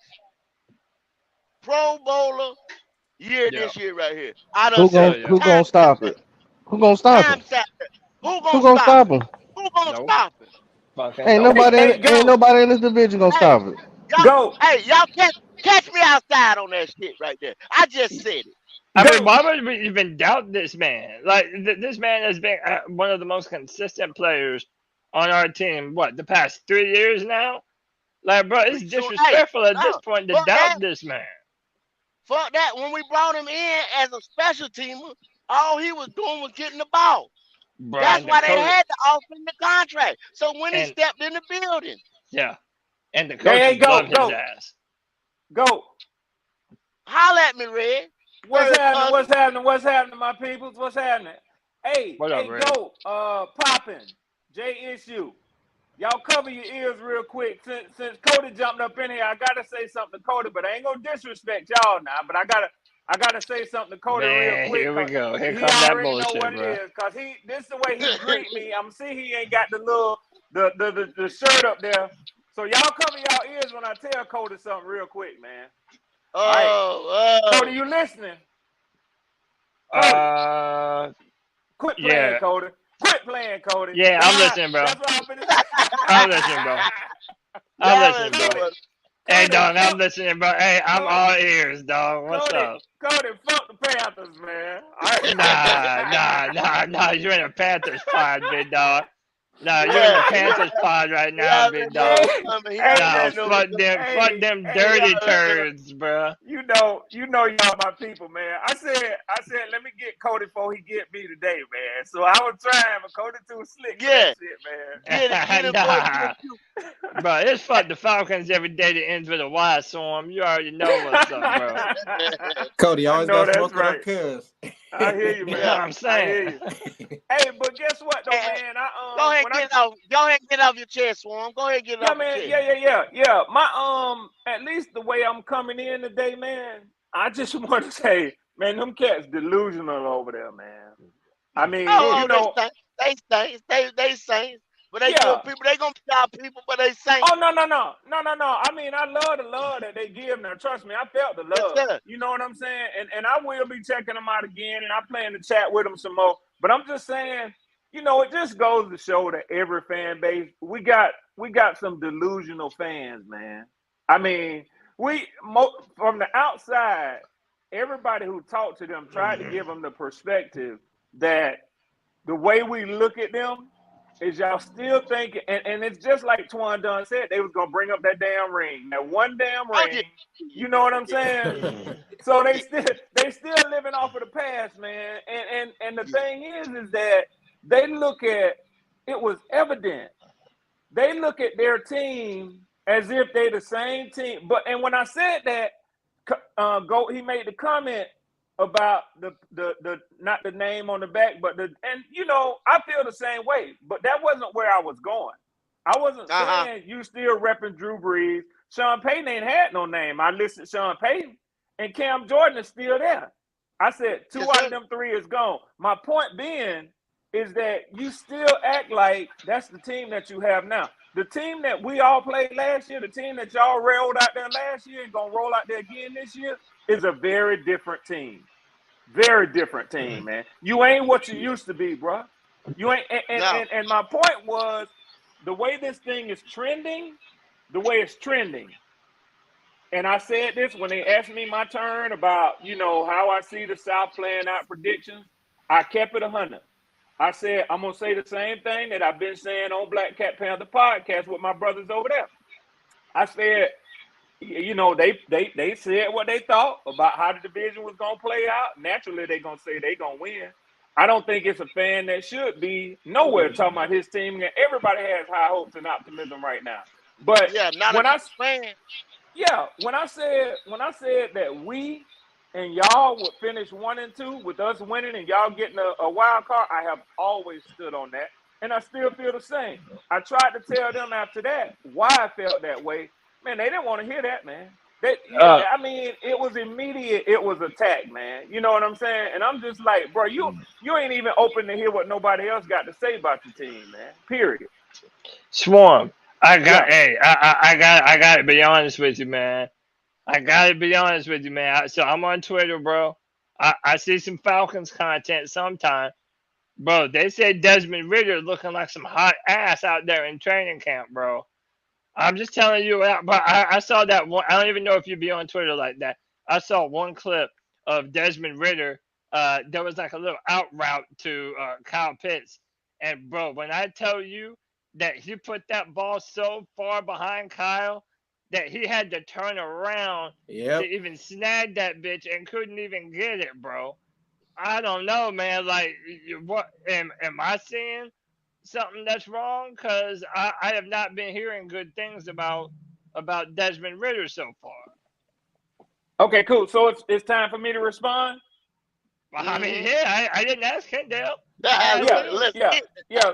Pro Bowler year Yeah, this year right here. I done Who yeah, gon' said who yeah. time gonna stop it? Who gonna stop him? time sat there. Who Who gonna gonna stop stop him? him? Who gonna Nope. stop him? Fucking Ain't nope. Hey, nobody hey, ain't go, nobody in this division gonna Hey, stop it. y'all, go, hey, y'all catch me outside on that shit right there. I just said it. I mean, go. why would we even doubt this man? Like, this man has been one of the most consistent players on our team. What, the past 3 years now? Like, bro, it's So hey, disrespectful at this no, point to fuck that. doubt this man. Fuck that. When we brought him in as a special teamer, all he was doing was getting the ball. Bro, That's and the why they coach, had to offer him the contract. So when he and stepped in the building, yeah, and the Hey, hey, coaches go, love his go, ass. go. holla at me, Red. What's Word happening? puzzle. What's happening? What's happening, my peoples? What's happening? Hey, What up, hey, Red? go. Popping. J issue. Y'all cover your ears real quick. Since Cody jumped up in here, I gotta say something to Cody, but I ain't gonna disrespect y'all now. But I gotta say something to Cody real Man, quick, here we cause go. Here he come that already know bullshit, what it bro. is. Cause this is the way he greet me. I'm see he ain't got the little the shirt up there. So y'all cover y'all ears when I tell Cody something real quick, man. All right, Cody, Oh, you listening? Cody, Uh, quit playing, yeah, Cody. Quit playing, Cody. yeah, I'm Nah, listening, bro. that's what I'm finna say. I'm listening, bro. I'm y'all listening, ain't know bro. Cody, what. Hey, Cody, dog, I'm fuck, listening, bro. Hey, I'm Cody, all ears, dog. What's Cody, up? Cody, fuck the Panthers, man. All right. Nah. You're in a Panthers pod, big dog. Nah, you in the Yeah, Panthers pod right he now, big already know dog. what's Hey, coming. He hey, already Nah, man, know what's coming. fuck hey, them hey, He dirty already know. turds, bruh. y'all my people, man. I said, let me get Cody before he get me today, man. So I was trying, but Cody too slick for that Yeah, shit, man. get it, boy, get Nah, you. bro, it's fuck the Falcons every day that ends with a Y swarm. You already know what's up, bro. Cody I always know got that's smoke with them right. cuz. I hear you, You know what man. Yeah. I'm I hear saying? you. Hey, but guess what though, Hey, man? go ahead When and I get it off. Go ahead and get it off your chest, Swarm. Go ahead and get it yeah, off your man, chest. yeah. My at least the way I'm coming in today, man. I just want to say, man, them cats delusional over there, man. I mean, Oh, they stink. They stink. They saints. But they yeah. good people. They gonna be our people, but they saints. Oh no. I mean, I love the love that they give. Now, trust me, I felt the Yes, love. sir. You know what I'm saying? And I will be checking them out again, and I plan to chat with them some more. But I'm just saying, it just goes to show that every fan base we got some delusional fans, man. I mean, from the outside, everybody who talked to them tried to give them the perspective that the way we look at them is y'all still thinking, and it's just like Twan Dunn said, they was gonna bring up that damn ring, that one damn Oh yeah. ring. You know what I'm Yeah. saying? So they still living off of the past, man. And the Yeah. thing is that they look at it was evident. They look at their team as if they the same team. And when I said that, he made the comment about the not the name on the back, but I feel the same way. But that wasn't where I was going. I wasn't Uh-huh. saying you still repping Drew Brees. Sean Payton ain't had no name. I listed Sean Payton, and Cam Jordan is still there. I said two Yes, out of sir. them three is gone. My point being is that you still act like that's the team that you have now. The team that we all played last year, the team that y'all rolled out there last year and gonna roll out there again this year, is a very different team. Very different team, man. You ain't what you used to be, bro. You ain't. And, No. and, and my point was the way this thing is trending, the way it's trending. And I said this when they asked me my turn about, how I see the South playing out predictions. I kept it 100. I said, I'm going to say the same thing that I've been saying on Black Cat Panther podcast with my brothers over there. I said, they said what they thought about how the division was going to play out. Naturally, they're going to say they're going to win. I don't think it's a fan that should be nowhere talking about his team. Everybody has high hopes and optimism right now. But Yeah, not a when I fan. when I said that we and y'all would finish 1-2 with us winning and y'all getting a wild card, I have always stood on that, and I still feel the same. I tried to tell them after that why I felt that way. Man, they didn't want to hear that, man. Uh, I mean, it was immediate. It was attack, man. You know what I'm saying? And I'm just like, bro, you ain't even open to hear what nobody else got to say about your team, man. Period. Swarm. Yeah. Hey, I got to be honest with you, man. I gotta be honest with you, man. So I'm on Twitter, bro. I see some Falcons content sometime. Bro, they said Desmond Ritter looking like some hot ass out there in training camp, bro. I'm just telling you, but I saw that one. I don't even know if you'd be on Twitter like that. I saw one clip of Desmond Ritter. There was like a little out route to Kyle Pitts. And, bro, when I tell you that he put that ball so far behind Kyle that he had to turn around to Yep. even snag that bitch and couldn't even get it, bro. I don't know, man. Like, what am I seeing something that's wrong? Because I have not been hearing good things about Desmond Ritter so far. Okay, cool. So it's time for me to respond. I mean, Mm-hmm. yeah, I didn't ask Kendall. I asked Yeah, you. Let's yeah, get yeah.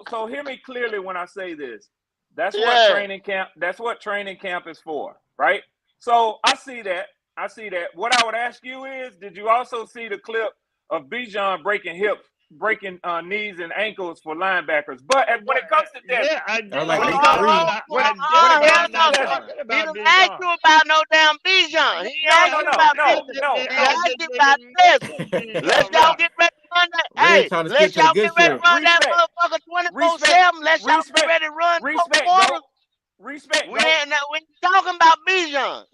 So hear me clearly when I say this. That's what yeah. training camp. That's what training camp is for, right? So I see that. I see that. What I would ask you is, did you also see the clip of Bijan breaking knees and ankles for linebackers? But when What? it comes to Yeah, Desmond, I I was did like when see it week that, comes but three. when it when it but Hell comes I'm to not no. Desmond, talking He about didn't ask Bijan. you about no damn Bijan. He no, ain't no, asked you no, about no, Bijan. no, He no. asked you about Didn't Desmond. mention Let's Bijan, y'all Yeah, bro. get ready to run that. Really Hey, trying to skip let's to the y'all good get ready to shit. run that respect, motherfucker respect, 24/7. Let's y'all get respect, ready to run four respect, quarters. go, respect, We go, ain't we ain't talking about Bijan.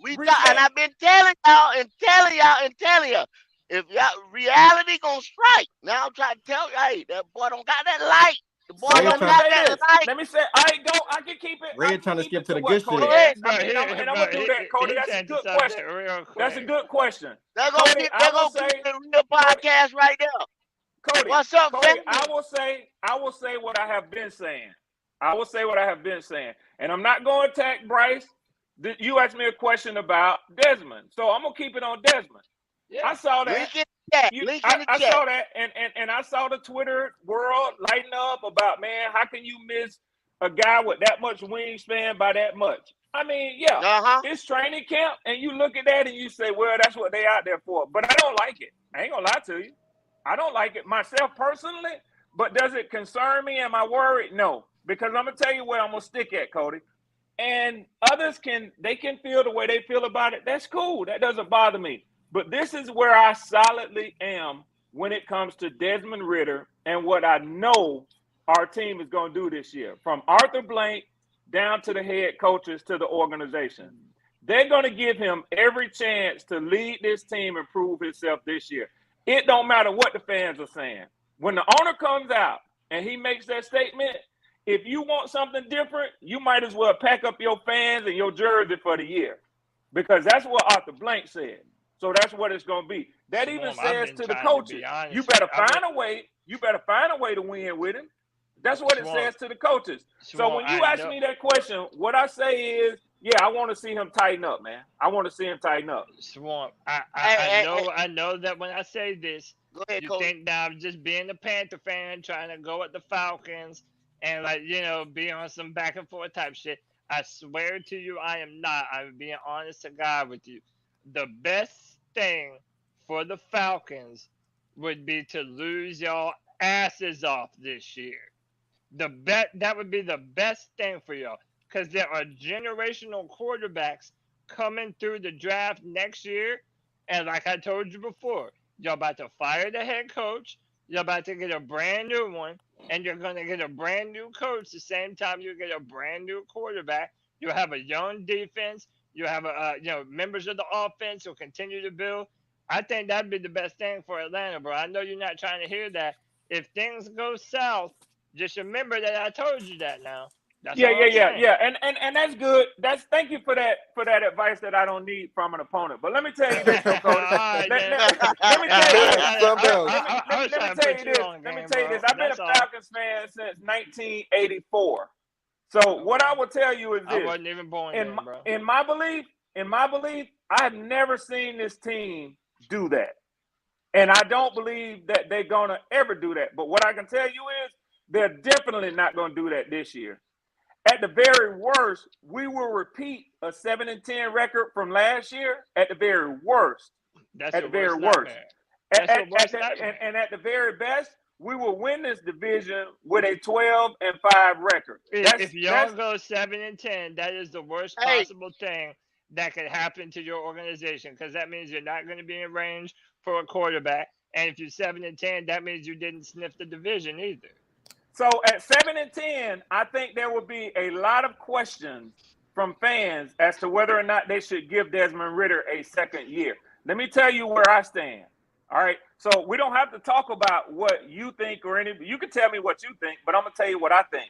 And respect. I've been telling y'all and telling y'all and telling y'all. If y'all reality gonna strike, now I'm trying to tell you, hey, that boy don't got that light. The Boy, Ray don't trying got to that light. Let me say, I go. I can keep it. I Ray can trying to keep skip it to to the what good Cody shit. Go ahead. asked. Bro, And I'm gonna do that, Cody. he That's a changed the good question. subject real That's a quick. good question, They're gonna Cody. keep I they're will gonna keep say, the real Cody, podcast right there. Cody, What's up, Cody. family? I will say what I have been saying. I will say what I have been saying, and I'm not going to attack Bryce. You asked me a question about Desmond, so I'm gonna keep it on Desmond. Yeah. I saw that. Link in the chat. Link in the I chat. saw that, and I saw the Twitter world lighten up about, man, how can you miss a guy with that much wingspan by that much? I mean, yeah, Uh-huh. it's training camp, and you look at that and you say, well, that's what they out there for. But I don't like it. I ain't gonna lie to you. I don't like it myself personally. But does it concern me? Am I worried? No, because I'm gonna tell you where I'm gonna stick at, Cody. And others can feel the way they feel about it. That's cool. That doesn't bother me. But this is where I solidly am when it comes to Desmond Ridder and what I know our team is going to do this year, from Arthur Blank down to the head coaches to the organization. They're going to give him every chance to lead this team and prove himself this year. It don't matter what the fans are saying. When the owner comes out and he makes that statement, if you want something different, you might as well pack up your fans and your jersey for the year, because that's what Arthur Blank said. So that's what it's going to be. That even says to the coaches, you better find a way. You better find a way to win with him. That's what it says to the coaches. So when you ask me that question, what I say is, yeah, I want to see him tighten up, man. I want to see him tighten up. Swamp, Hey, I know that when I say this, go ahead, you Cody. think that I'm just being a Panther fan trying to go at the Falcons and, like, be on some back and forth type shit. I swear to you, I am not. I'm being honest to God with you. The best thing for the Falcons would be to lose y'all asses off this year. That would be the best thing for y'all, because there are generational quarterbacks coming through the draft next year, and like I told you before, you're about to fire the head coach, you're about to get a brand new one, and you're gonna get a brand new coach the same time you get a brand new quarterback. You'll have a young defense. You'll have members of the offense who'll continue to build. I think that'd be the best thing for Atlanta, bro. I know you're not trying to hear that. If things go south, just remember that I told you that now. That's all I'm saying. Yeah. And that's good. Thank you for that advice that I don't need from an opponent. But let me tell you this, though, Cody. All right, then. Let me tell you this. Something else. I was Let me trying to tell put you you this. on Let me game, tell you bro. this. I've been a That's all. Falcons fan since 1984. So what I will tell you is I this: wasn't even born then, bro. in my belief, I have never seen this team do that, and I don't believe that they're gonna ever do that. But what I can tell you is they're definitely not gonna do that this year. At the very worst, we will repeat a 7-10 record from last year. At the very worst. That's At your the very worst worst. nightmare. That's your worst And, nightmare. and at the very best, we will win this division with a 12-5 record. If y'all go 7-10, that is the worst Hey, possible thing that could happen to your organization, because that means you're not going to be in range for a quarterback. And if you're 7-10, that means you didn't sniff the division either. So at 7-10, I think there will be a lot of questions from fans as to whether or not they should give Desmond Ridder a second year. Let me tell you where I stand. All right. So we don't have to talk about what you think or any. You can tell me what you think, but I'm gonna tell you what I think.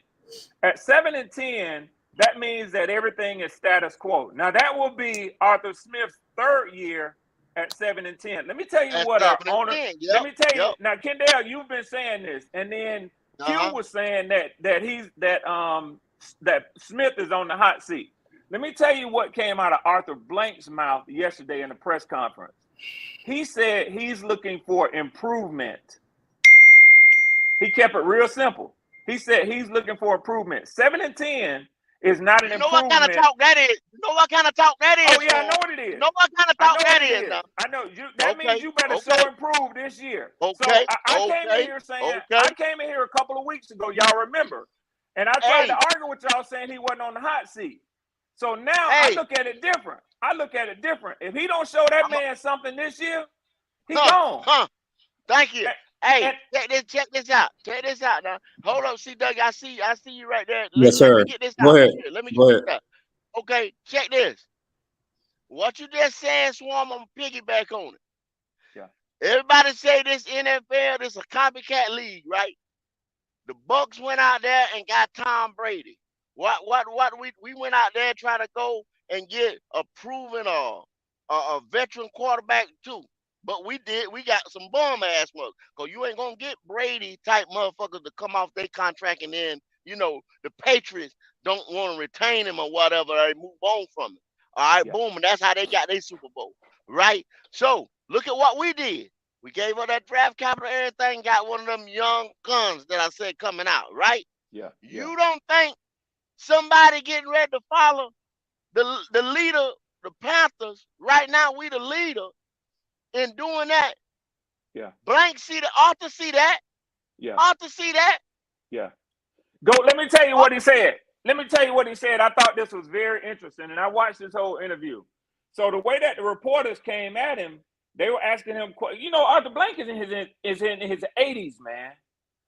At 7-10, that means that everything is status quo. Now that will be Arthur Smith's third year at 7-10. Let me tell you that's what our 7 and owner. 10. Let Yep. me tell you Yep. now, Kendall. You've been saying this, and then Q Uh-huh. was saying that Smith is on the hot seat. Let me tell you what came out of Arthur Blank's mouth yesterday in the press conference. He said he's looking for improvement. He kept it real simple. He said he's looking for improvement. 7-10 is not an You know what kind of improvement. talk that is? You know what kind of talk that is? Oh yeah, I know what it is. You know what kind of I talk know that what it is is. now? I know you. That means you better Okay. show improve this year. So Okay. I came in here saying I came in here a couple of weeks ago. Y'all remember? And I tried to argue with y'all saying he wasn't on the hot seat. So now I look at it different. If he don't show that man something this year, he gone. Thank you. Hey, check this out. Check this out now. Hold up, see Doug. I see you right there. Yes, Let me sir. get this Go out. ahead. Let me get Go this ahead. out. Okay, check this. What you just said, Swarm, I'm piggyback on it. Yeah. Everybody say this NFL, this is a copycat league, right? The Bucks went out there and got Tom Brady. What we went out there trying to go and get a proven a veteran quarterback too. But we got some bum ass mother. Cause you ain't gonna get Brady type motherfuckers to come off their contract and then, the Patriots don't want to retain him or whatever, they move on from it. All right, Yeah. boom, and that's how they got their Super Bowl. Right? So look at what we did. We gave up that draft capital, everything, got one of them young guns that I said coming out, right? Yeah. You don't think somebody getting ready to follow the leader, the Panthers, right now we the leader in doing that. Yeah. Blank ought to see that. Yeah. Ought to see that. Yeah. Let me tell you what he said. I thought this was very interesting, and I watched this whole interview. So the way that the reporters came at him, they were asking him, Arthur Blank is in his 80s, man.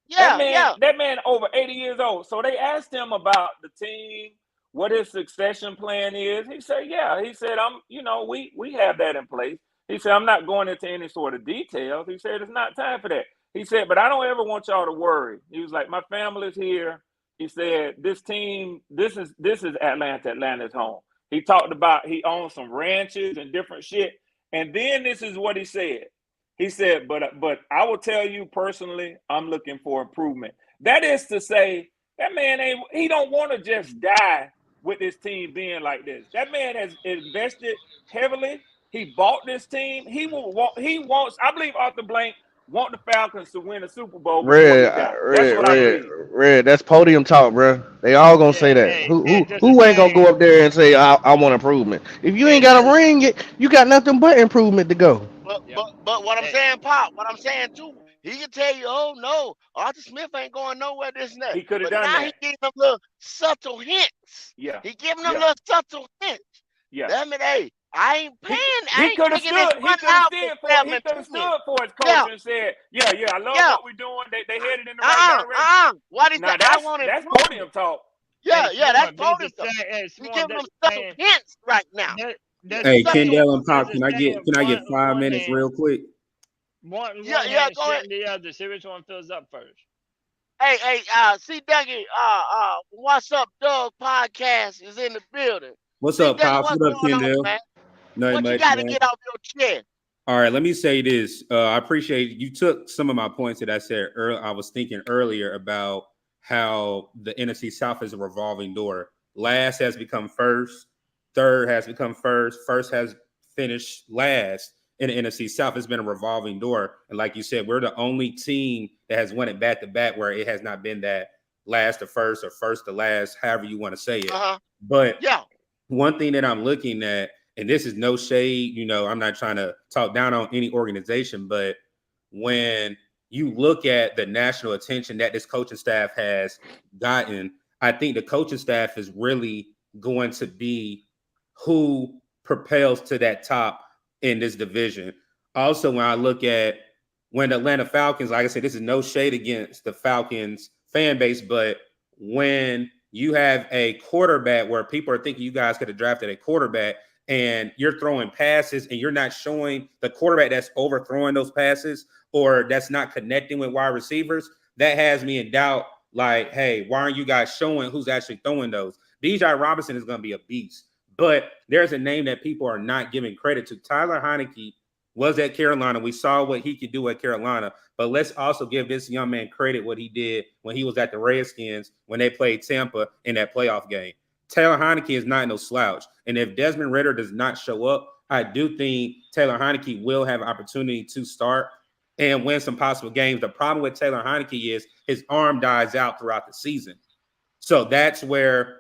Yeah. That man over 80 years old. So they asked him about the team, what his succession plan is. He said, yeah. He said, we have that in place. He said, I'm not going into any sort of details. He said, it's not time for that. He said, but I don't ever want y'all to worry. He was like, my family's here. He said, this team, this is Atlanta. Atlanta's home. He talked about he owns some ranches and different shit. And then this is what he said. He said, but I will tell you personally, I'm looking for improvement. That is to say, that man he don't want to just die with this team being like this. That man has invested heavily. He bought this team. He wants, I believe Arthur Blank want the Falcons to win a Super Bowl before he dies. That's what I believe. Red. That's podium talk, bro. They all gonna say that. And just the Who ain't gonna same. go up there and say I want improvement? If you ain't And got a ring, you got nothing but improvement to go. But yeah. but but what I'm And, saying, Pop, what I'm saying too, he can tell you, oh no, Arthur Smith ain't going nowhere, this and that. He could have But done now he that. giving them little subtle hints. Yeah. He giving them Yeah. little subtle hints. Yeah. Damn it, hey, I ain't paying, I He ain't could have taking this stood. He money could have out stood for for. He seven could have ten. stood for his coach Yeah, and said, "Yeah, I love yeah. what we're doing. They headed in the right direction." What he Now said, I want that's improvement. podium talk. Yeah, it's that's smart, but podium it's the stuff. same. It's He smart. giving them That's the subtle same. hints right now. That's the Hey, same. Kendall and That's Pop, the can I get same. can I get One 5 minutes hand. real quick? One Yeah, hand go ahead. shitting the other. See which one fills up first. Hey, see Dougie, what's up, Doug podcast is in the building. What's See up, Dougie, Pops? what's What up, going on, Kendall? man? Nothing What you much, got to man. get off your chest? All right, let me say this. I appreciate you took some of my points that I said earlier. I was thinking earlier about how the NFC South is a revolving door. Last has become first, third has become first has finished last in the NFC South. It's been a revolving door. And like you said, we're the only team that has won it back to back where it has not been that last to first or first to last, however you want to say it. But Yeah. one thing that I'm looking at, and this is no shade, I'm not trying to talk down on any organization, but when you look at the national attention that this coaching staff has gotten, I think the coaching staff is really going to be who propels to that top in this division. Also, when I look at when the Atlanta Falcons, like I said, this is no shade against the Falcons fan base, but when you have a quarterback where people are thinking you guys could have drafted a quarterback and you're throwing passes and you're not showing the quarterback that's overthrowing those passes or that's not connecting with wide receivers, that has me in doubt. Like, hey, why aren't you guys showing who's actually throwing those? Bijan Robinson is going to be a beast, but there's a name that people are not giving credit to. Tyler Heineke was at Carolina. We saw what he could do at Carolina, but let's also give this young man credit what he did when he was at the Redskins when they played Tampa in that playoff game. Taylor Heineke is not no slouch. And if Desmond Ridder does not show up, I do think Taylor Heineke will have an opportunity to start and win some possible games. The problem with Taylor Heineke is his arm dies out throughout the season. So that's where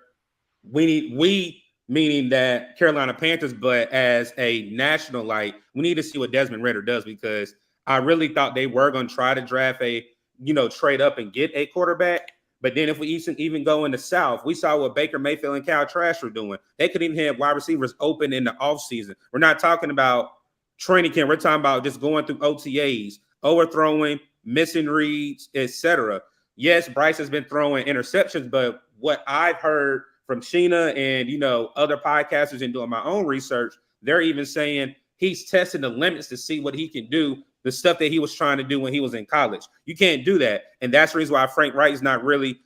we meaning that Carolina Panthers, but as a national light, we need to see what Desmond Ridder does, because I really thought they were going to try to draft trade up and get a quarterback. But then if we even go in the South, we saw what Baker Mayfield and Kyle Trask were doing. They couldn't even have wide receivers open in the offseason. We're not talking about training camp. We're talking about just going through OTAs, overthrowing, missing reads, etc. Yes, Bryce has been throwing interceptions, but what I've heard from Sheena and, other podcasters and doing my own research, they're even saying he's testing the limits to see what he can do the stuff that he was trying to do when he was in college. You can't do that. And that's the reason why Frank Wright is not really,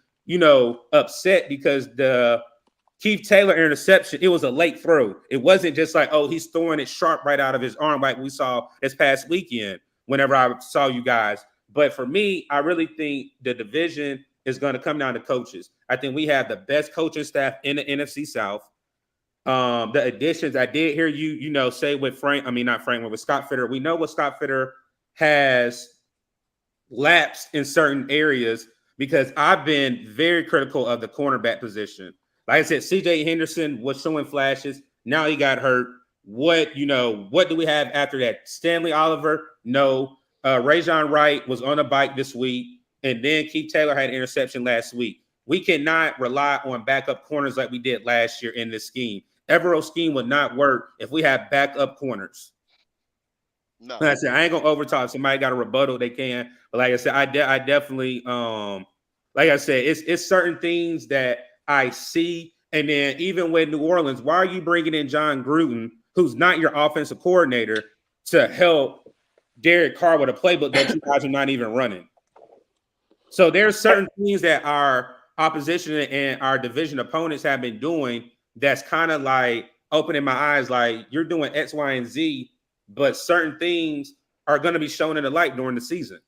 upset, because the Keith Taylor interception, it was a late throw. It wasn't just like, oh, he's throwing it sharp right out of his arm like we saw this past weekend whenever I saw you guys. But for me, I really think the division is going to come down to coaches. I think we have the best coaching staff in the NFC South. The additions, I did hear you, say with with Scott Fitter. We know what Scott Fitter has lapsed in certain areas, because I've been very critical of the cornerback position. Like I said, CJ Henderson was showing flashes. Now he got hurt. What do we have after that? Stanley Oliver? No. Rajon Wright was on a bike this week. And then Keith Taylor had an interception last week. We cannot rely on backup corners like we did last year in this scheme. Evero's scheme would not work if we have backup corners. No. Like I said, I ain't gonna overtalk. Somebody got a rebuttal, they can. But like I said, I definitely like I said, it's certain things that I see. And then even with New Orleans, why are you bringing in John Gruden, who's not your offensive coordinator, to help Derek Carr with a playbook that you guys are not even running? So there's certain things that our opposition and our division opponents have been doing that's kind of like opening my eyes, like you're doing X, Y, and Z, but certain things are going to be shown in the light during the season.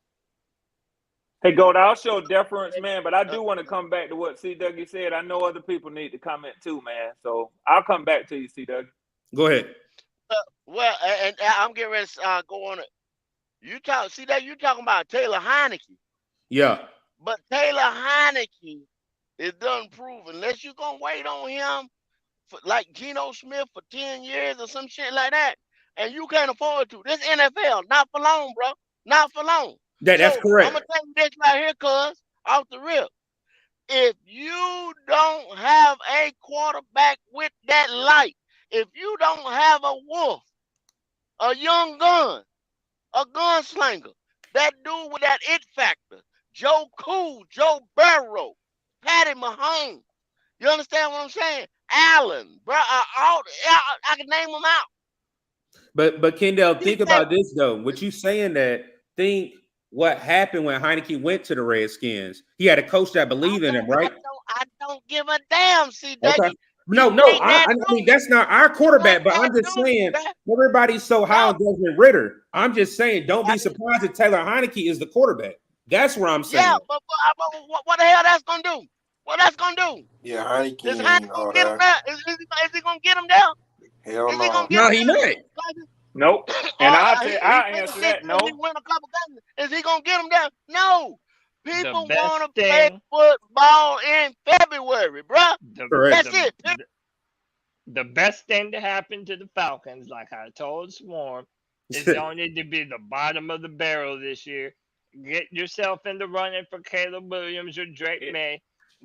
Hey, Gold, I'll show deference, man, but I do want to come back to what C. Dougie said. I know other people need to comment too, man. So I'll come back to you, C. Dougie. Go ahead. Well, and I'm getting ready to go on it. You talking about Taylor Heineke. Yeah. But Taylor Heineke is done proven. Unless you're going to wait on him for, like Geno Smith for 10 years or some shit like that, and you can't afford to. This NFL, not for long, bro. Not for long. That's correct. I'm going to tell you this right here, cuz, off the rip. If you don't have a quarterback with that light, if you don't have a wolf, a young gun, a gunslinger, that dude with that it factor, Joe Cool, Joe Burrow, Patty Mahomes, you understand what I'm saying? Allen, bro, I can name them out. But Kendall, think about this though. What you saying that? Think what happened when Heineke went to the Redskins. He had a coach that believed in him, right? I don't give a damn, see, okay. No, I mean that's not our quarterback, but I'm just saying everybody's so high on Desmond Ritter. I'm just saying don't be surprised if Taylor Heineke is the quarterback. That's what I'm saying. Yeah, but what the hell that's gonna do? What that's gonna do? Yeah, Heineke. Is Heineke gonna get him there? Is he gonna get him there? Hell no. No, he not. Nope. And I'll answer that. No. He win a couple games. Is he gonna get him there? No. People want to play football in February, bro. That's it. The best thing to happen to the Falcons, like I told Swarm, is they don't need to be the bottom of the barrel this year. Get yourself in the running for Caleb Williams or Drake May.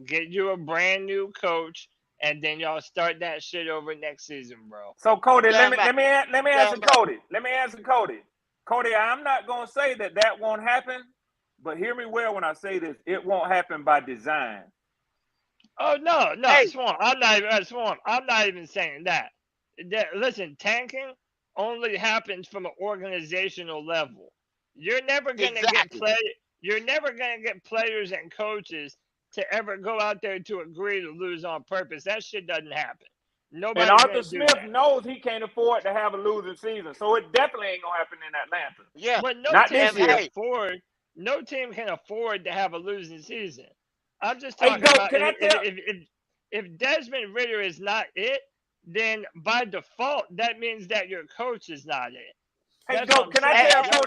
Get you a brand new coach, and then y'all start that shit over next season, bro. So Cody, let me answer Cody. Let me answer Cody. Cody, I'm not gonna say that won't happen, but hear me well when I say this. It won't happen by design. Oh no, hey. Swarm. I'm not even saying that. Listen, tanking only happens from an organizational level. You're never gonna get players and coaches to ever go out there to agree to lose on purpose. That shit doesn't happen. Nobody. And Arthur Smith knows he can't afford to have a losing season, so it definitely ain't gonna happen in Atlanta. Yeah, but no team can afford to have a losing season. I'm just talking about if Desmond Ritter is not it, then by default that means that your coach is not it. Hey, go. Can I tell you know what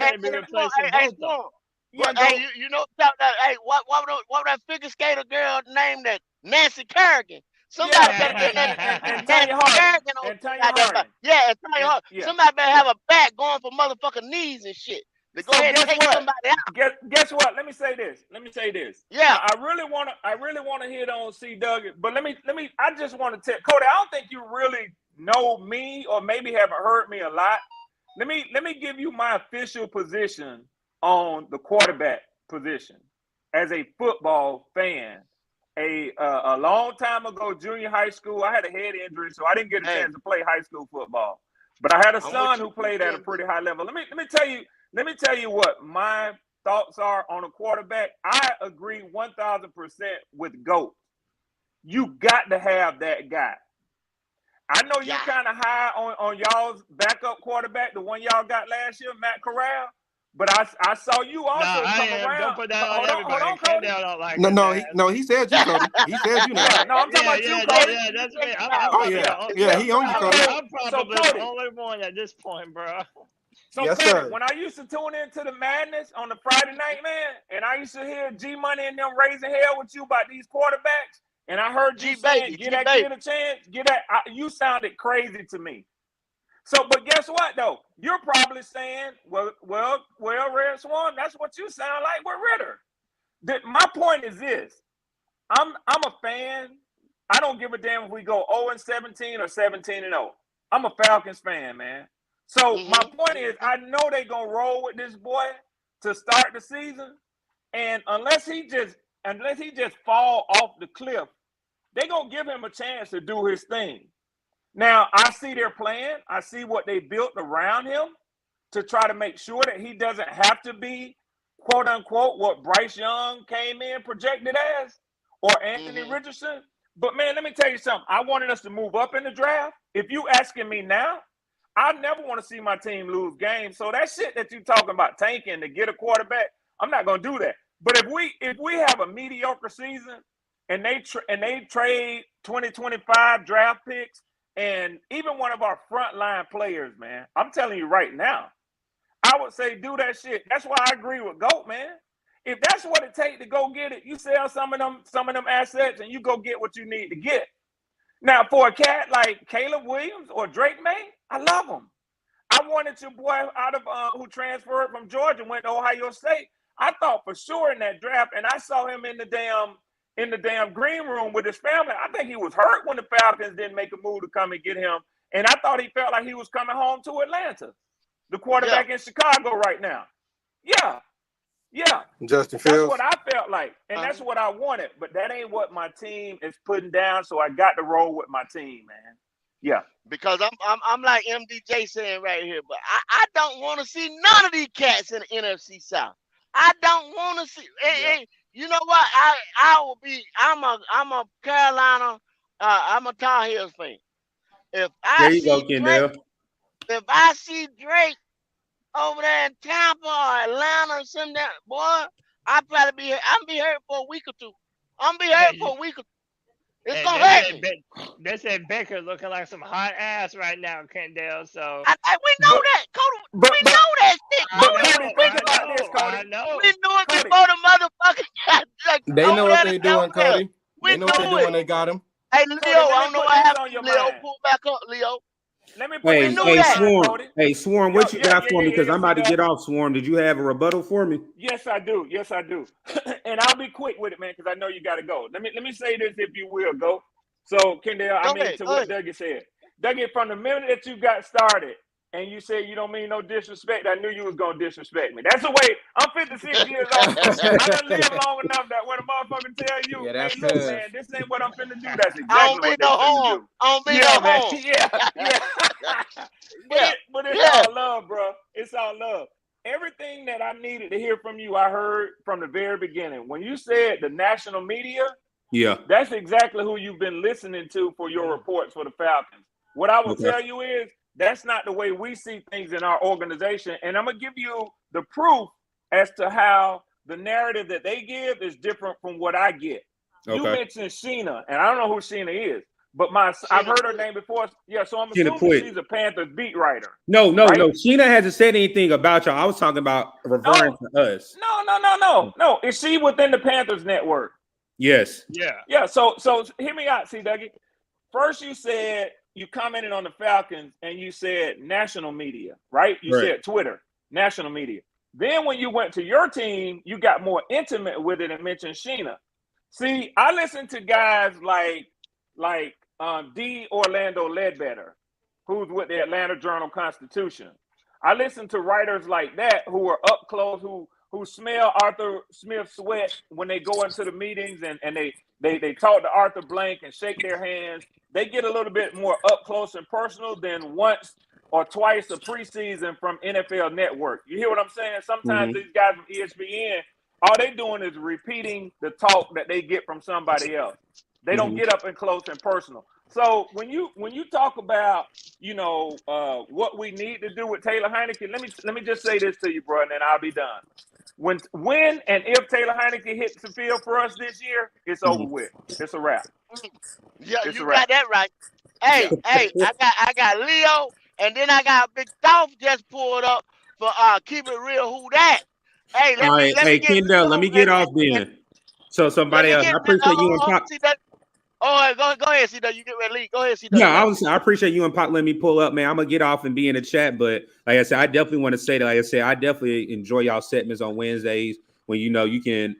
that figure skater girl named that Nancy Kerrigan? Somebody and Tanya Harding. Yeah, and Tanya Harding. Yeah. Somebody better have a bat going for motherfucking knees and shit. To go ahead and take somebody out. Guess what? Let me say this. Yeah, I really wanna hit on C. Doug, but let me. I just want to tell Cody. I don't think you really know me, or maybe haven't heard me a lot. Let me give you my official position on the quarterback position as a football fan. A long time ago, junior high school, I had a head injury, so I didn't get a chance to play high school football. But I had a son who played at a pretty high level. Let me tell you, Let me tell you what my thoughts are on a quarterback. I agree 1,000% with GOAT. You got to have that guy. I know you're Yeah. kind of high on y'all's backup quarterback, the one y'all got last year, Matt Corral. But I saw you No, also I come am. Don't around. put that on Hold everybody. on, Cody. Kendall don't like No, his no, ass. he said you, Cody. He said you now. Yeah, no, I'm talking Yeah, about you, yeah, Cody. that's me. I'm Oh probably yeah, the only. yeah, he on you, Cody. I'm So probably Cody, the only one at this point, bro. So Yes, Cody, sir. when I used to tune into the madness on the Friday night, man, and I used to hear G Money and them raising hell with you about these quarterbacks, and I heard you saying, "Get that kid a chance," you sounded crazy to me. So, but guess what though? You're probably saying, "Well, Red Swan, that's what you sound like with Ritter." My point is this: I'm a fan. I don't give a damn if we go 0-17 or 17-0. I'm a Falcons fan, man. So my point is, I know they're gonna roll with this boy to start the season, and unless he just fall off the cliff, they're gonna give him a chance to do his thing. Now I see their plan. I see what they built around him to try to make sure that he doesn't have to be quote unquote what Bryce Young came in projected as or Anthony Richardson. But man, let me tell you something. I wanted us to move up in the draft. If you asking me now, I never want to see my team lose games. So that shit that you talking about tanking to get a quarterback, I'm not gonna do that. But if we have a mediocre season and they trade 2025 draft picks and even one of our frontline players, man, I'm telling you right now, I would say do that shit. That's why I agree with GOAT, man. If that's what it takes to go get it, you sell some of them assets and you go get what you need to get. Now, for a cat like Caleb Williams or Drake May, I love him. I wanted your boy out of who transferred from Georgia and went to Ohio State. I thought for sure in that draft, and I saw him in the damn green room with his family. I think he was hurt when the Falcons didn't make a move to come and get him, and I thought he felt like he was coming home to Atlanta, the quarterback in Chicago right now. Yeah. Justin That's Fields. what I felt like, and that's what I wanted. But that ain't what my team is putting down. So I got to roll with my team, man. Yeah. Because I'm like MDJ saying right here, but I don't want to see none of these cats in the NFC South. I don't want to see. And you know what? I will be. I'm a Carolina. I'm a Tar Heels fan. If There I you go, see Drake, Kendall. if I see Drake over there in Tampa or Atlanta or something, boy, I'll probably be. I'm be hurt for a week or two. I'm be hurt for a week or two. It's Hey, gonna hurt me. they said Baker looking like some hot ass right now, Kendall. So We know that, Cody. We know that shit, But Cody. Cody, think about this, Cody. I know. We knew it Cody. before the motherfucker got like, They know over what there. they doing, Cody. We They know what they knew doing. it. They got him. Hey, Cody, Leo, let I me don't know put what this happened on to your Leo. mind. Pull back up, Leo. Let me put Hey, this on knew your that. mind, Swarm. Cody. Hey, Swarm, what you got for me? Because I'm about to get off, Swarm. Did you have a rebuttal for me? Yes, I do. And I'll be quick with it, man, because I know you got to go. Let me say this, if you will, go. So, Kendall, Go ahead. what Dougie said. Dougie, from the minute that you got started and you said you don't mean no disrespect, I knew you was going to disrespect me. That's the way. I'm 56 years old. I done lived long enough that when a motherfucker tell you, Yeah, hey, that's look, cuz. man, this ain't what I'm finna do, that's I don't exactly mean what they no finna harm. do. I don't mean Yeah, no man. harm. But Yeah. it's Yeah. all love, bro. It's all love. Everything that I needed to hear from you, I heard from the very beginning. When you said the national media, Yeah. that's exactly who you've been listening to for your reports for the Falcons. What I will tell you is that's not the way we see things in our organization. And I'm going to give you the proof as to how the narrative that they give is different from what I get. You mentioned Sheena, and I don't know who Sheena is, but I've heard her name before. Yeah, so I'm assuming she's a Panthers beat writer. No. Right? Sheena hasn't said anything about y'all. I was talking about referring to us. No. Is she within the Panthers network? Yes. Yeah. So hear me out, see, Dougie. First, you said you commented on the Falcons and you said national media, right? You said Twitter, national media. Then when you went to your team, you got more intimate with it and mentioned Sheena. See, I listen to guys like D. Orlando Ledbetter, who's with the Atlanta Journal-Constitution. I listen to writers like that who are up close, who smell Arthur Smith sweat when they go into the meetings and they talk to Arthur Blank and shake their hands. They get a little bit more up close and personal than once or twice a preseason from NFL Network. You hear what I'm saying? Sometimes these guys from ESPN, all they doing is repeating the talk that they get from somebody else. They don't get up and close and personal. So when you talk about what we need to do with Taylor Heineke, let me just say this to you, bro, and then I'll be done. When and if Taylor Heineke hits the field for us this year, it's over with. It's a wrap. Yeah, It's a you wrap. got that right. Hey, Yeah. hey, I got Leo, and then I got Big Dolph just pulled up for keep it real. Who that? Hey, All right, let me hey get Kendall, let Leo me get off and then. So let somebody me else. get I appreciate you and Pop. see that. Oh, go ahead, CW. You get ready to leave. Go ahead, Yeah, CW. I appreciate you and Pop letting me pull up, man. I'm gonna get off and be in the chat, but like I said, I definitely want to say that. Like I said, I definitely enjoy y'all segments on Wednesdays when you can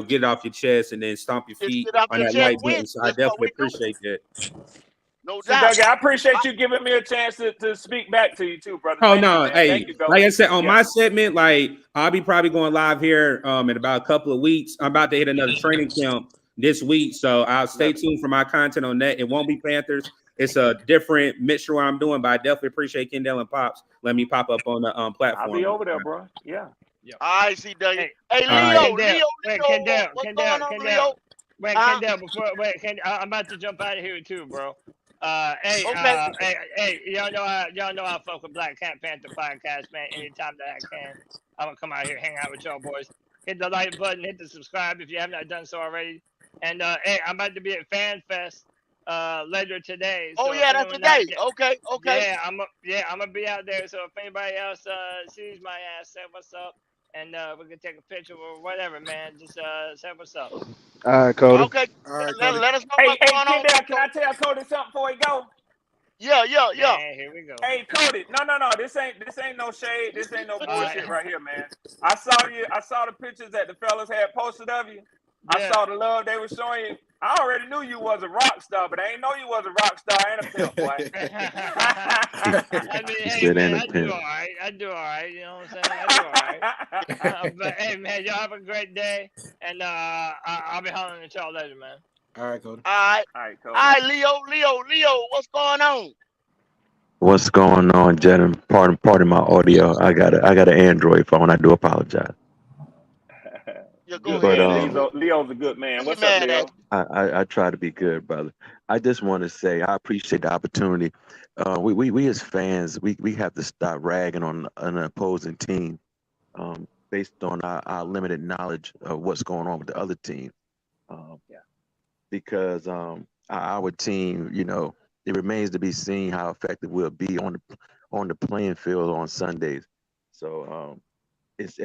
get it off your chest and then stomp your Just feet get off on your that chest like win. button. So I That's what definitely we do. appreciate that. No See, doubt. Dougie, I appreciate you giving me a chance to speak back to you too, brother. Oh Thank you, no, man. hey, Thank you, Go. like I said on Yeah. my segment, like I'll be probably going live here in about a couple of weeks. I'm about to hit another training camp this week, so I'll stay tuned for my content on that. It won't be Panthers. It's a different mixture what I'm doing, but I definitely appreciate Kendall and Pops. Let me pop up on the I'll platform. be over there, bro. Yeah. I see, CW. Hey, Hey, All right. Leo, what's going on, Leo? Kendall, I'm about to jump out of here too, bro. Okay. Y'all know I fuck with Black Cat Panther podcast, man. Anytime that I can, I'm gonna come out here, hang out with y'all boys. Hit the like button, hit the subscribe if you have not done so already. And hey, I'm about to be at Fan Fest later today. Oh So if yeah, that's anyone out today. there, Okay. I'm gonna be out there. So if anybody else sees my ass, say what's up, and we can take a picture or whatever, man. Just say what's up. All right, Cody. Okay. All right, Let, Cody. let us know Hey, what's going on. Kendall, can I tell Cody something before he go? Yeah. Man, here we go. Hey, Cody, no. This ain't no shade. This ain't no bullshit Alright. right here, man. I saw the pictures that the fellas had posted of you. I Yeah. saw the love they were showing you. I already knew you was a rock star, but I ain't know you was a rock star and a pimp, boy. I mean, He hey said, and man, a I do pimp. all right. I do all right. You know what I'm saying? I do all right. But hey man, y'all have a great day, and I'll be hollering at y'all later, man. All right, Cody. All right. All right, Cody. All right, Leo, what's going on? What's going on, Jedden? Pardon my audio. I got an Android phone. I do apologize. Yeah, go Good But ahead, man. Leo. Leo's a good man. We ain't What's up, mad at Leo? you. I try to be good, brother. I just want to say I appreciate the opportunity. We as fans, we have to stop ragging on an opposing team based on our limited knowledge of what's going on with the other team. Um, Yeah. because our team, it remains to be seen how effective we'll be on the playing field on Sundays. So it's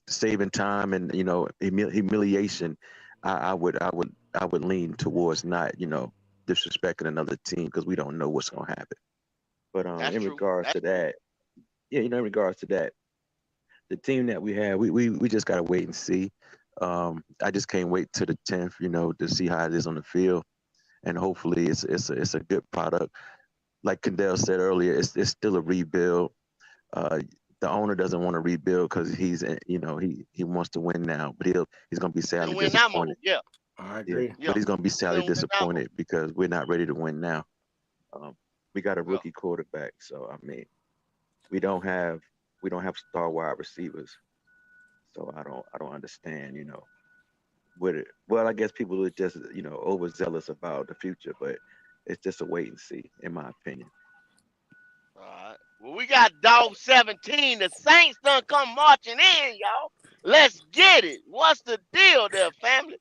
saving time and humiliation. I would lean towards not disrespecting another team because we don't know what's gonna happen. But That's in true. regards That's to true. that, yeah, in regards to that, the team that we have, we just gotta wait and see. I just can't wait to the 10th, to see how it is on the field, and hopefully it's a good product. Like Kendall said earlier, it's still a rebuild. Uh, the owner doesn't want to rebuild because he wants to win now, but he's gonna be He's sadly in win now mode. disappointed. Yeah. I Yeah, agree. but Yeah. he's gonna be He's sadly in win now mode. disappointed because we're not ready to win now. We got a Yeah. rookie quarterback, so I mean, we don't have we don't have star wide receivers. So I don't understand, with it. Well, I guess people are just overzealous about the future, but it's just a wait and see, in my opinion. All right. Well, we got Dog 17. The Saints done come marching in, y'all. Let's get it. What's the deal there, family?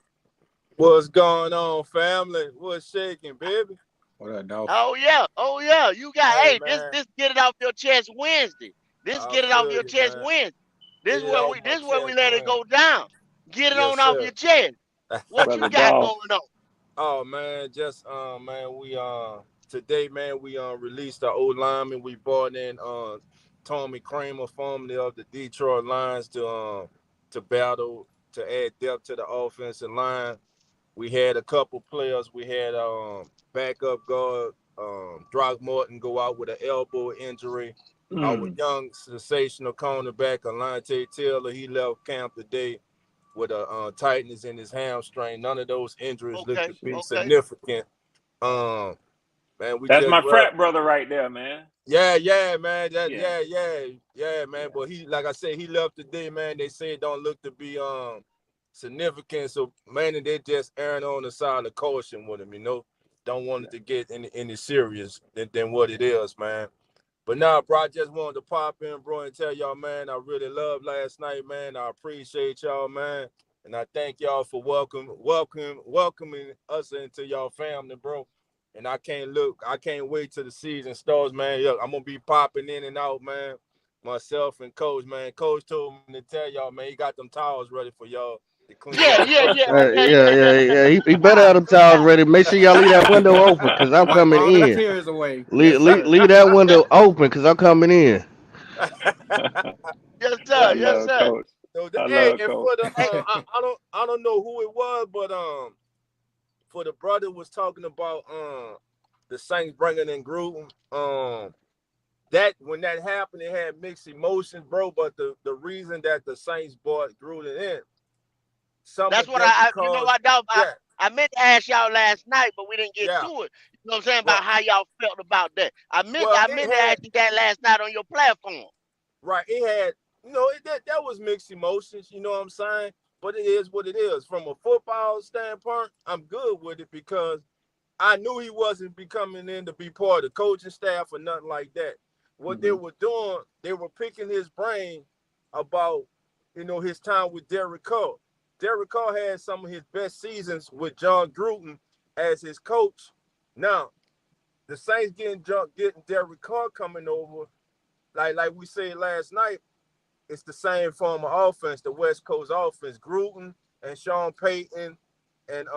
What's going on, family? What's shaking, baby? What up, Dolph? Oh yeah. You got Hey, this man, get it off your chest Wednesday. This I get it off feel your you, chest man. Wednesday. Get it off my This where we chest, let it man. go down. Get it Yes, on off sir. your chest. What you Brother got Dolph. going on? Oh man, just man, we today, man, we released our old lineman. We brought in Tommy Kramer, formerly of the Detroit Lions, to battle to add depth to the offensive line. We had a couple players. We had backup guard Throckmorton go out with an elbow injury. Our young sensational cornerback Alante Taylor, he left camp today with a tightness in his hamstring. None of those injuries look Okay. to be Okay. significant. Um, Man, we That's just my frat brother right there, man. Yeah, man. Yeah. Man. But he, like I said, he left today, man. They say it don't look to be significant. So man, they just erring on the side of caution with him, Don't want it to get any serious than what it is, man. But now, bro, I just wanted to pop in, bro, and tell y'all, man, I really loved last night, man. I appreciate y'all, man. And I thank y'all for welcoming us into y'all family, bro. And I can't wait till the season starts, man. Yeah, I'm gonna be popping in and out, man. Myself and Coach, man. Coach told me to tell y'all, man, he got them towels ready for y'all to clean Yeah, y'all yeah, butt. yeah, yeah, yeah, Yeah. He better have them towels ready. Make sure y'all leave that window open, cause I'm Wipe coming all the in. tears away. Yes, sir. Leave that window open, cause I'm coming in. yes, I sir, yes, love sir. Coach. I Hey, love and Coach. for the Hey, I don't know who it was, but for the brother was talking about the Saints bringing in Gruden. That when that happened, it had mixed emotions, bro. But the reason that the Saints bought Gruden in, some that's of what them you know because what, dog? yeah, I meant to ask y'all last night, but we didn't get yeah. to it. You know what I'm saying Well, about how y'all felt about that. well, I it meant to had ask you that last night on your platform. right. It had that was mixed emotions. You know what I'm saying? But it is what it is. From a football standpoint, I'm good with it because I knew he wasn't becoming in to be part of the coaching staff or nothing like that. What they Mm-hmm. were doing, they were picking his brain about, his time with Derek Carr. Derek Carr had some of his best seasons with John Gruden as his coach. Now, the Saints getting Derek Carr coming over, like we said last night, it's the same form of offense, the West Coast offense. Gruden and Sean Payton and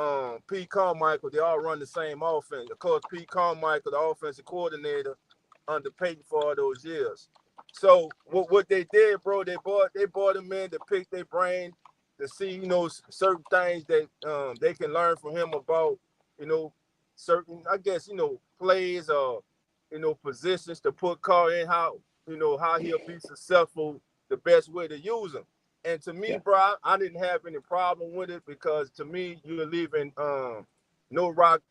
Pete Carmichael, they all run the same offense. Of course, Pete Carmichael, the offensive coordinator under Payton for all those years. So what they did, bro, they brought him in to pick their brain to see, certain things that they can learn from him about, you know, certain, I guess, plays or, positions to put Carr in, how he'll be successful, the best way to use him. And to me, Yeah. bro, I didn't have any problem with it because to me, you're leaving no rock,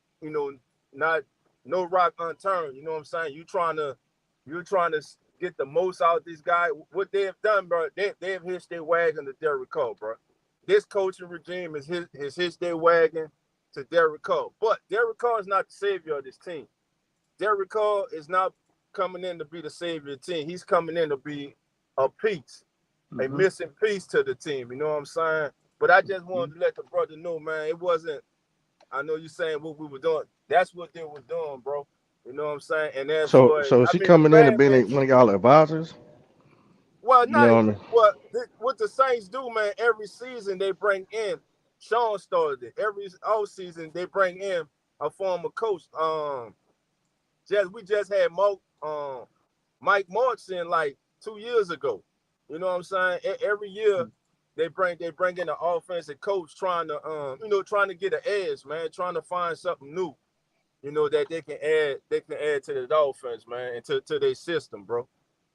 not no rock unturned. You know what I'm saying? You're trying to get the most out of this guy. What they have done, bro, they've hitched their wagon to Derek Carr, bro. This coaching regime is hitched their wagon to Derek Carr. But Derek Carr is not the savior of this team. Derek Carr is not coming in to be the savior of the team. He's coming in to be a piece, a Mm-hmm. missing piece to the team. You know what I'm saying? But I just Mm-hmm. wanted to let the brother know, man, it wasn't, I know you saying what we were doing. That's what they were doing, bro. You know what I'm saying? And as So for, so is I he mean, the coming in and bad being mention, one of y'all advisors? well, You not know. what the Saints do, man. Every season they bring in. Sean started it. Every off season they bring in a former coach. We just had Mike Marks in like 2 years ago. You know what I'm saying? Every year they bring in an offensive coach trying to get an edge, man, trying to find something new, that they can add to the offense, man, and to their system, bro.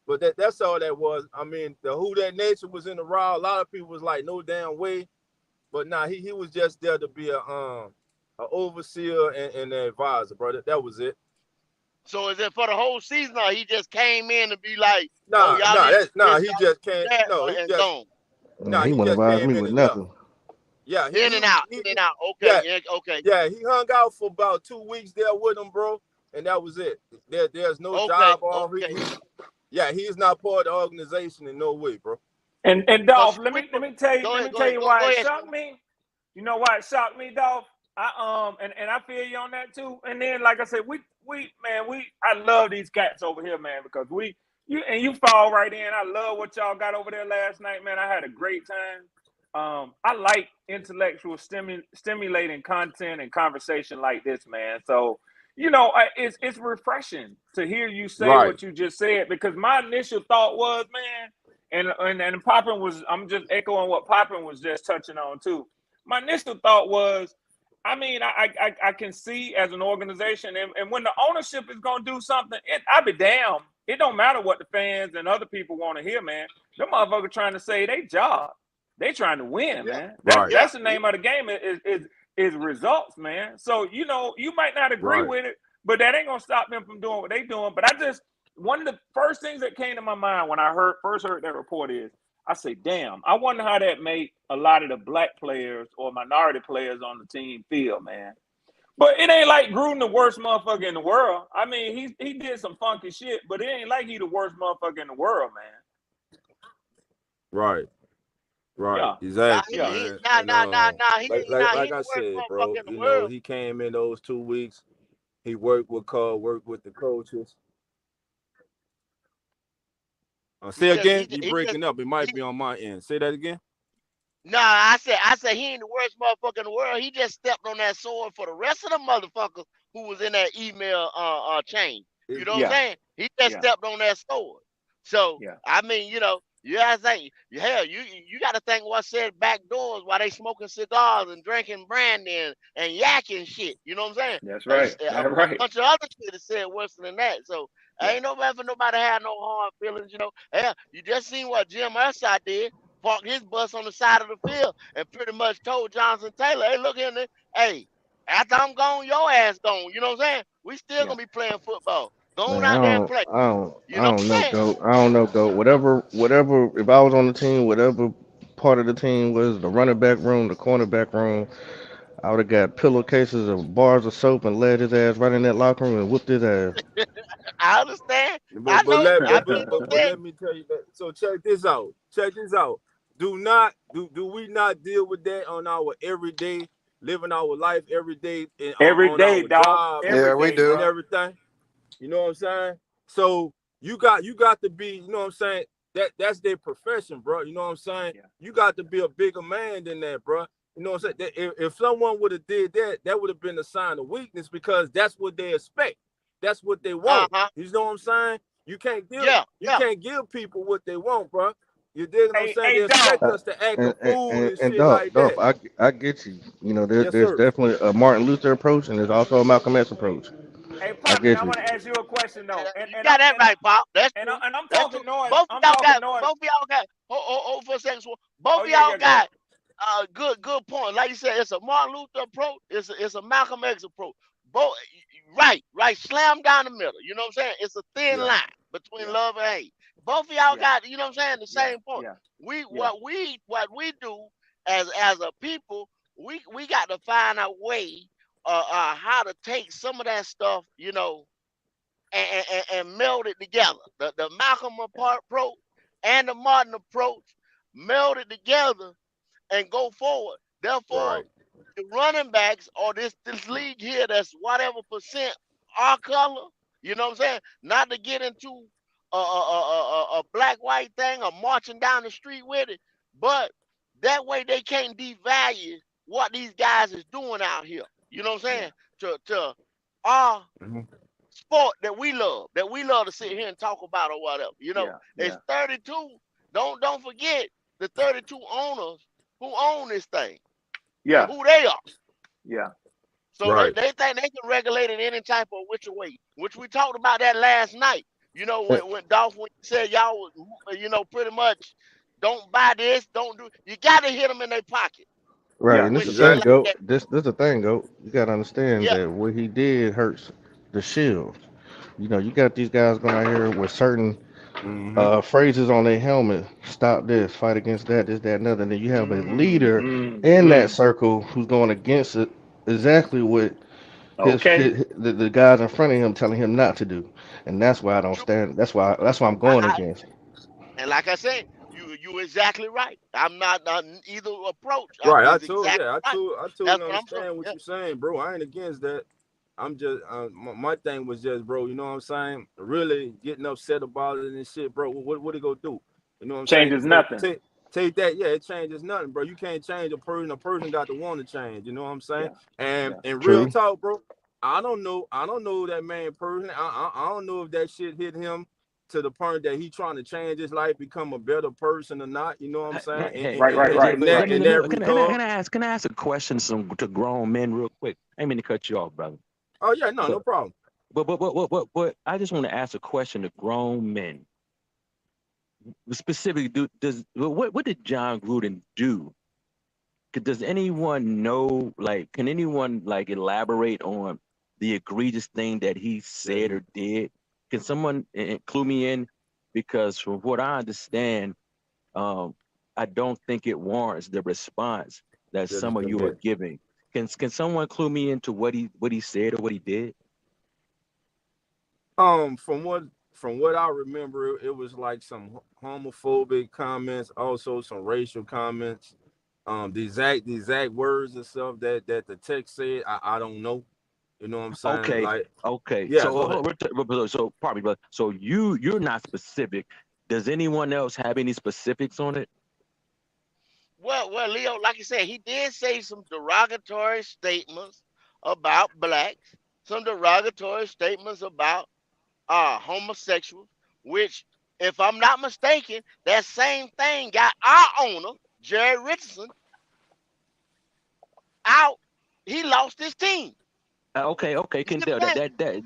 But that's all that was. I mean, the who that nature was in the raw. A lot of people was like, no damn way. But nah, he was just there to be a overseer and an advisor, brother. That was it. So is it for the whole season, or he just came in to be like, "Oh, Nah, y'all nah, need to that's do this, nah. He y'all need just to do can't. that," No, and gone He he wouldn't just advise came me in with and left. nothing. Yeah, in and out, in and out. Okay, yeah, yeah, okay, yeah. He hung out for about 2 weeks there with him, bro, and that was it. There's no okay, job off. okay. He's not part of the organization in no way, bro. And But Dolph, let switch. me let me tell you Go let ahead, me go tell ahead, you why go it ahead. shocked me. You know why it shocked me, Dolph? And I feel you on that too. And then, like I said, I love these cats over here, man, because you fall right in. I love what y'all got over there last night, man. I had a great time. I like intellectual stimulating content and conversation like this, man. So it's refreshing to hear you say Right. what you just said, because my initial thought was, man, and Poppin was, I'm just echoing what Poppin was just touching on too. My initial thought was, I mean, I can see as an organization, and when the ownership is gonna do something, I be damn. It don't matter what the fans and other people want to hear, man. Them motherfuckers trying to say they job. They trying to win, Yeah, man. Right. That's the name of the game is results, man. So you might not agree Right. with it, but that ain't gonna stop them from doing what they doing. But one of the first things that came to my mind when I first heard that report is, I say, damn, I wonder how that made a lot of the black players or minority players on the team feel, man. But it ain't like Gruden the worst motherfucker in the world. I mean, he did some funky shit, but it ain't like he the worst motherfucker in the world, man. Right. Yeah. Exactly, Yeah. man. Nah, And nah, nah, nah. He like ain't I the worst said, bro, motherfucker in the world. he came in those 2 weeks. He worked with Carl, worked with the coaches. Say again, you He just breaking up. It might he be on my end. Say that again. Nah, I said he ain't the worst motherfucker in the world. He just stepped on that sword for the rest of the motherfuckers who was in that email chain. You know what I'm Yeah. saying? He just Yeah. stepped on that sword. So Yeah. I mean, you gotta think, hell, you gotta think what said back doors while they smoking cigars and drinking brandy and yakking shit. You know what I'm saying? That's right. A That's right. bunch of other shit is said worse than that. So Yeah. ain't nobody for nobody have no hard feelings. Hell, you just seen what Jim Irsay did. Parked his bus on the side of the field and pretty much told Jonathan Taylor, hey, look here, hey, after I'm gone, your ass gone. You know what I'm saying? We still Yeah. gonna be playing football. Go on Man, out there and play. You I know don't what know, I'm saying? Goat. I don't know, Goat. Whatever. If I was on the team, whatever part of the team was the running back room, the cornerback room, I would have got pillowcases of bars of soap and led his ass right in that locker room and whooped his ass. I understand. But I but know. let I but mean, but, but, but let me tell you that. So check this out. Check this out. Do we not deal with that on our everyday living our life every day Every on day, our dog. jobs Every Yeah, we day, and do. bro. everything? You know what I'm saying? So you got to be, you know what I'm saying? That's their profession, bro. You know what I'm saying? Yeah. You got to be a bigger man than that, bro. You know what I'm saying? If someone would have did that, that would have been a sign of weakness because that's what they expect. That's what they want. uh-huh. You know what I'm saying? You can't give Yeah, you yeah. can't give people what they want, bro. You dig what I'm saying? Hey, They dog. expect Uh, us to act a and fool and, and and shit Dolph, like Dolph, that. I get you. Yes, There's sir. definitely a Martin Luther approach and there's also a Malcolm X approach. Hey, I Poppin, get I you. want to ask you a question though, You got that right, Pop. That's true. and I'm That's true. talking noise. Both of I'm y'all talking got. noise. Both of y'all got. Hold for a second. Both Oh of yeah, y'all yeah. Go ahead. got good point. Like you said, it's a Martin Luther approach. It's a Malcolm X approach. Both right. Slam down the middle. You know what I'm saying? It's a thin Yeah. line between Yeah. love and hate. Both of y'all Yeah. got, you know what I'm saying, the Yeah. same point. Yeah. We Yeah. what we do as a people, we got to find a way how to take some of that stuff, and meld it together. The Malcolm approach and the Martin approach meld it together and go forward. Therefore, Right. the running backs or this league here that's whatever percent our color, you know what I'm saying? Not to get into a black white thing or marching down the street with it, but that way they can't devalue what these guys is doing out here. You know what I'm Yeah. saying? To our Mhm. sport that we love to sit here and talk about or whatever. Yeah. It's Yeah. 32. Don't forget the 32 owners who own this thing and Yeah. who they are. Yeah. So they, Right. they think they can regulate it any type of which way, which we talked about that last night. When Dolph when he said y'all was, pretty much don't buy this, don't do. You got to hit them in their pocket Right, Yeah. and with this the shit thing, like Exactly. Goat. that. This the thing, Goat. You gotta understand Yeah, that what he did hurts the shield. You got these guys going out here with certain Mm-hmm. phrases on their helmet. Stop this, fight against that, this, that, and other. And then you have a leader in that Mm-hmm. circle who's going against it, exactly what Okay. the guys in front of him telling him not to do. And that's why I don't true. stand. That's why I'm I, going I, against. and like I said, you exactly right. I'm not either approach Right. is exactly right. I totally That's what I'm saying. understand what Yeah. you're saying, bro. I ain't against that. I'm just my thing was just, bro, you know what I'm saying? Really getting upset about it and shit, bro. What it gonna do? You know what I'm saying? Changes nothing. Take that, yeah, it changes nothing, bro. You can't change a person. A person got to want to change. You know what I'm saying? Yeah. And Yeah. in real True. talk, bro, I don't know that man personally. I don't know if that shit hit him to the point that he trying to change his life, become a better person or not. You know what I'm saying? Right. Right. Right. Right. In that regard. Can I ask a question to grown men real quick? I ain't mean to cut you off, brother. Oh yeah, no, no But problem. but I just want to ask a question to grown men. Specifically, what did John Gruden do? Does anyone know? Like, can anyone like elaborate on the egregious thing that he said or did? Can someone include me in? Because from what I understand, um, I don't think it warrants the response that That has some of been you are given. giving. Can someone clue me into what he said or what he did? From what I remember, it was like some homophobic comments, also some racial comments. The exact words and stuff that the text said, I don't know. You know what I'm saying? Okay, Like, okay. yeah, So go ahead. so pardon me, but so you're not specific. Does anyone else have any specifics on it? Well, Leo, like I said, he did say some derogatory statements about blacks, some derogatory statements about homosexuals, which, if I'm not mistaken, that same thing got our owner, Jerry Richardson, out. He lost his team. Okay, You see Kendall. what I'm saying?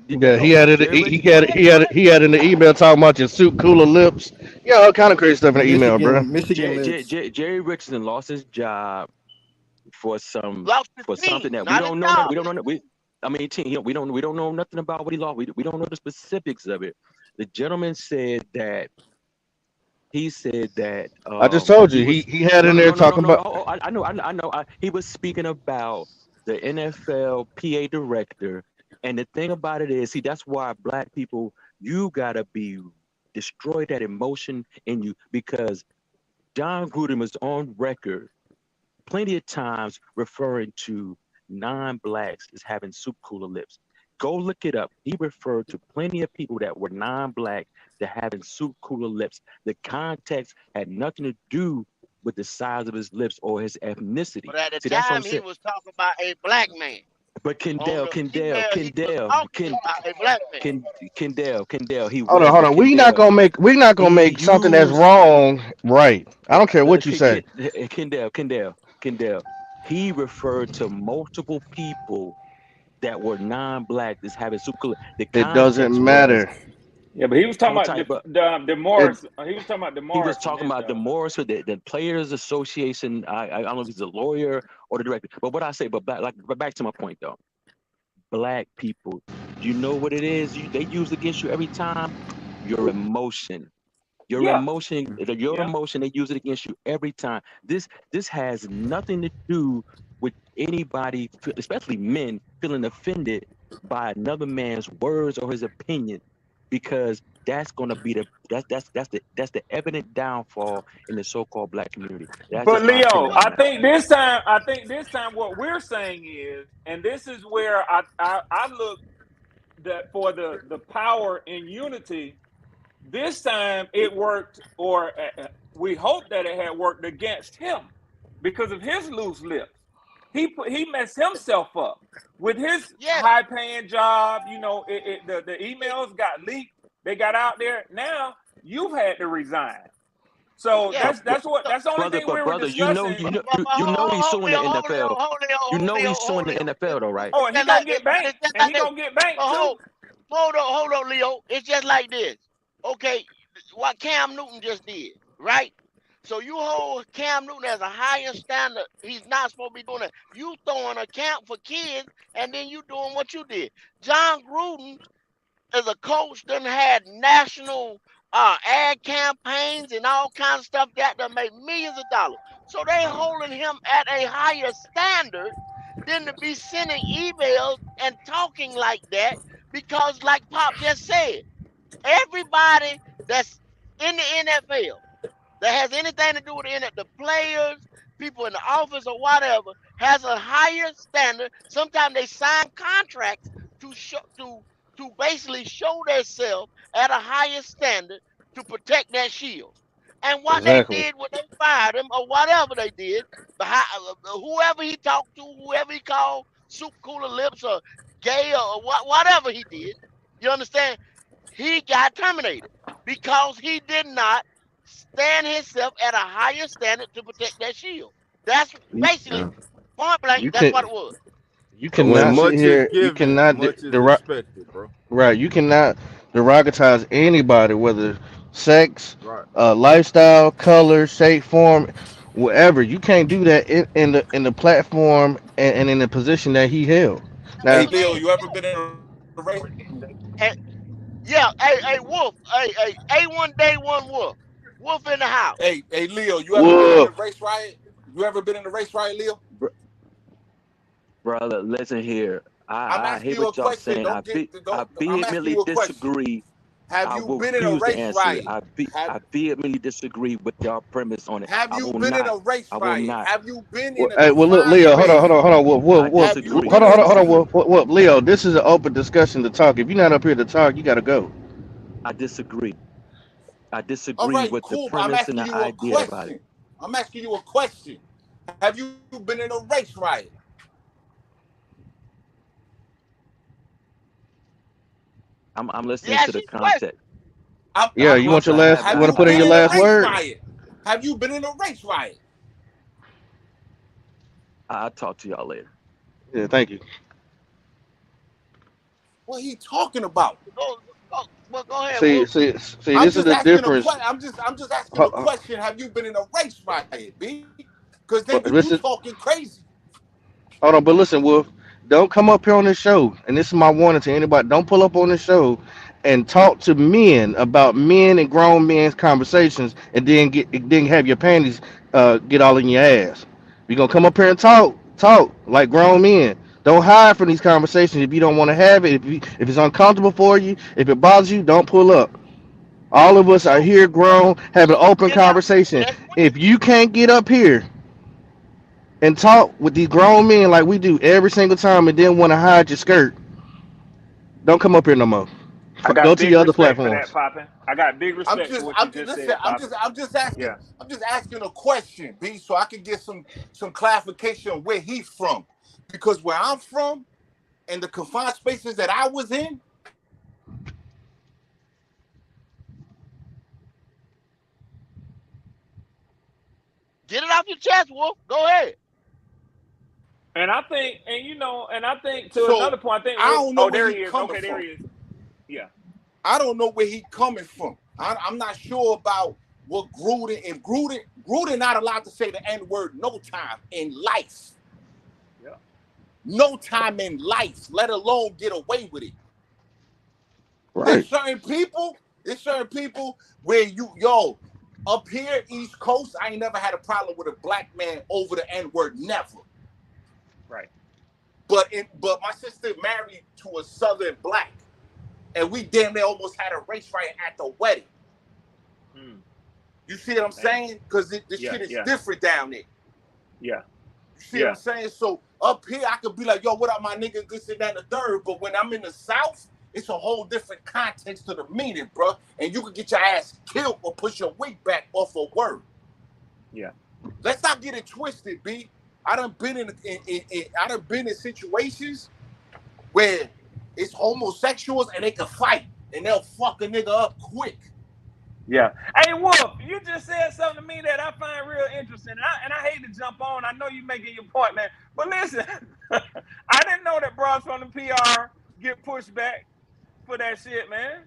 Yeah, he No, had it. Jerry Go Richardson. ahead, go ahead. He had in the email talking about your suit cooler lips. Yeah, all kind of crazy stuff in the email, bro. Michigan lips. Jerry Richardson lost his job for Lost his something team, that we not his don't know. job. We don't His know. team. I mean, we don't know nothing about what he lost. We don't know the specifics of it. The gentleman said that I just told he you was he had no in no there no no no talking no. about. I know. He was speaking about the NFL PA director, and the thing about it is, see, that's why black people, you gotta be destroy that emotion in you, because John Gruden was on record plenty of times referring to non-blacks as having soup cooler lips. Go look it up. He referred to plenty of people that were non-black to having soup cooler lips. The context had nothing to do with the size of his lips or his ethnicity. But at the See, that's what I'm time, he saying. was talking about a black man. But On the email, he was talking about a black man. Kendall, he Hold wasn't on. Kendall. We're not gonna He make something that's used wrong right. I don't care what you say. Kendall. He referred to multiple people that were non-black as having super. The It doesn't context was, matter. Yeah, but he was talking hold about tight, but the It Morris. He was talking about the he was Morrison talking and about the Morris, the Players Association. I don't know if he's a lawyer or the director, but what I say, but back to my point though. Black people, you know what it is? They use against you every time your emotion. yeah, Your yeah. emotion, they use it against you every time. This has nothing to do with anybody, especially men, feeling offended by another man's words or his opinion, because that's gonna be that's the evident downfall in the so-called black community. That's But just my Leo, opinion on that. I think this time, what we're saying is, and this is where I look that for the power in unity. This time it worked, or we hope that it had worked against him because of his loose lips. He messed himself up with his Yes, high paying job. You know, the emails got leaked. They got out there. Now you've had to resign. So yes. But, that's the only brother, thing we were brother, discussing. you know he's Hold suing the Leo, hold Leo, NFL. hold Leo, You hold know Leo, he's suing hold the Leo. NFL though, right? Oh, It's and he just gonna like get banked, it's just and like he this. gonna get banked But too. hold on, Leo. It's just like this. Okay, what Cam Newton just did, right? So you hold Cam Newton as a higher standard. He's not supposed to be doing that. You throwing a camp for kids, and then you doing what you did. John Gruden, as a coach, done had national ad campaigns and all kinds of stuff that make millions of dollars. So they holding him at a higher standard than to be sending emails and talking like that, because like Pop just said, everybody that's in the NFL that has anything to do with the players, people in the office or whatever, has a higher standard. Sometimes they sign contracts to show to basically show themselves at a higher standard to protect that shield. And what they exactly. did when they fired him or whatever they did, whoever he talked to, whoever he called soup cooler lips or gay or whatever he did, you understand? He got terminated because he did not stand himself at a higher standard to protect that shield. That's You, basically point blank. you That's can what it was. you So when cannot sit much is here. You given, cannot much is expected, bro. right. You cannot derogatize anybody, whether sex, Right. lifestyle, color, shape, form, whatever. You can't do that in the platform and in the position that he held. Hey, Now, Leo, Lynn. you ever been in a race? Hey, yeah. Hey, Wolf. Hey, A1 Day One Wolf. Wolf in the house. Hey, Leo, you ever been in a Wolf. race riot? You ever been in a race riot, Leo? Br- brother, listen here. I'm I asking hear you a what y'all question. saying. I I'm asking vehemently you a question. disagree. Have I you will been in a refuse to race answer it. riot? Have I vehemently disagree with y'all premise on it. Have I you will been in not. a race I will riot? not. Have you been Well, in a hey, well, look, defined Leo, race? hold on, I Wolf, Have you disagree. hold been on, in hold on, two? Wolf, Leo, this is an open discussion to talk. If you're not up here to talk, you gotta go. I disagree. I All disagree right, with the cool. But I'm premise and asking the you a idea about it. question. I'm asking you a question. Have you been in a race riot? I'm He listening to asked the you a question. context. Yeah, you want your last? You Have want to you put in been your in a last race word? riot? Have you been in a race riot? I'll talk to y'all later. Yeah, thank you. What are you talking about? Go ahead, See, Wolf. see, see. I'm This is just the asking a difference. question. I'm just asking a question. Have you been in a race riot, B? Because then you Listen, talking crazy. hold on, but listen, Wolf. Don't come up here on this show, and this is my warning to anybody. Don't pull up on this show and talk to men about men and grown men's conversations, and then have your panties get all in your ass. You're gonna come up here and talk like grown men. Don't hide from these conversations if you don't want to have it. If it's uncomfortable for you, if it bothers you, don't pull up. All of us are So here, grown, having an open get out conversation. that If question. you can't get up here and talk with these grown men like we do every single time, and then want to hide your skirt, don't come up here no more. I Go got to big your other respect for that, platforms. Poppin. I got big respect for what you just Listen, said, Poppin. Yeah. I'm just asking a question, B, so I can get some clarification on where he's from. Because where I'm from and the confined spaces that I was in, Get it off your chest, Wolf. Go ahead. And I think, and I think to so another point, I think I Wolf. don't know Oh, where there he he is. coming Okay, there from. he is. Yeah. I don't know where he coming from. I'm not sure about what Gruden. If Gruden not allowed to say the N-word no time in life. Yeah. No time in life, let alone get away with it. Right. There's certain people where up here, East Coast, I ain't never had a problem with a black man over the N-word, never. Right. But my sister married to a Southern black, and we damn near almost had a race riot at the wedding. You see what I'm saying? Because the shit is different down there. Yeah. You see what I'm saying? So up here, I could be like, yo, what up, my nigga? This and that and the third. But when I'm in the South, it's a whole different context to the meaning, bro. And you could get your ass killed or push your wig back off a word. Yeah. Let's not get it twisted, B. I done been in situations where it's homosexuals and they can fight and they'll fuck a nigga up quick. Yeah. Hey, Wolf, you just said something to me that I find real interesting. And I hate to jump on. I know you're making your point, man. But listen, I didn't know that bros from the PR get pushed back for that shit, man.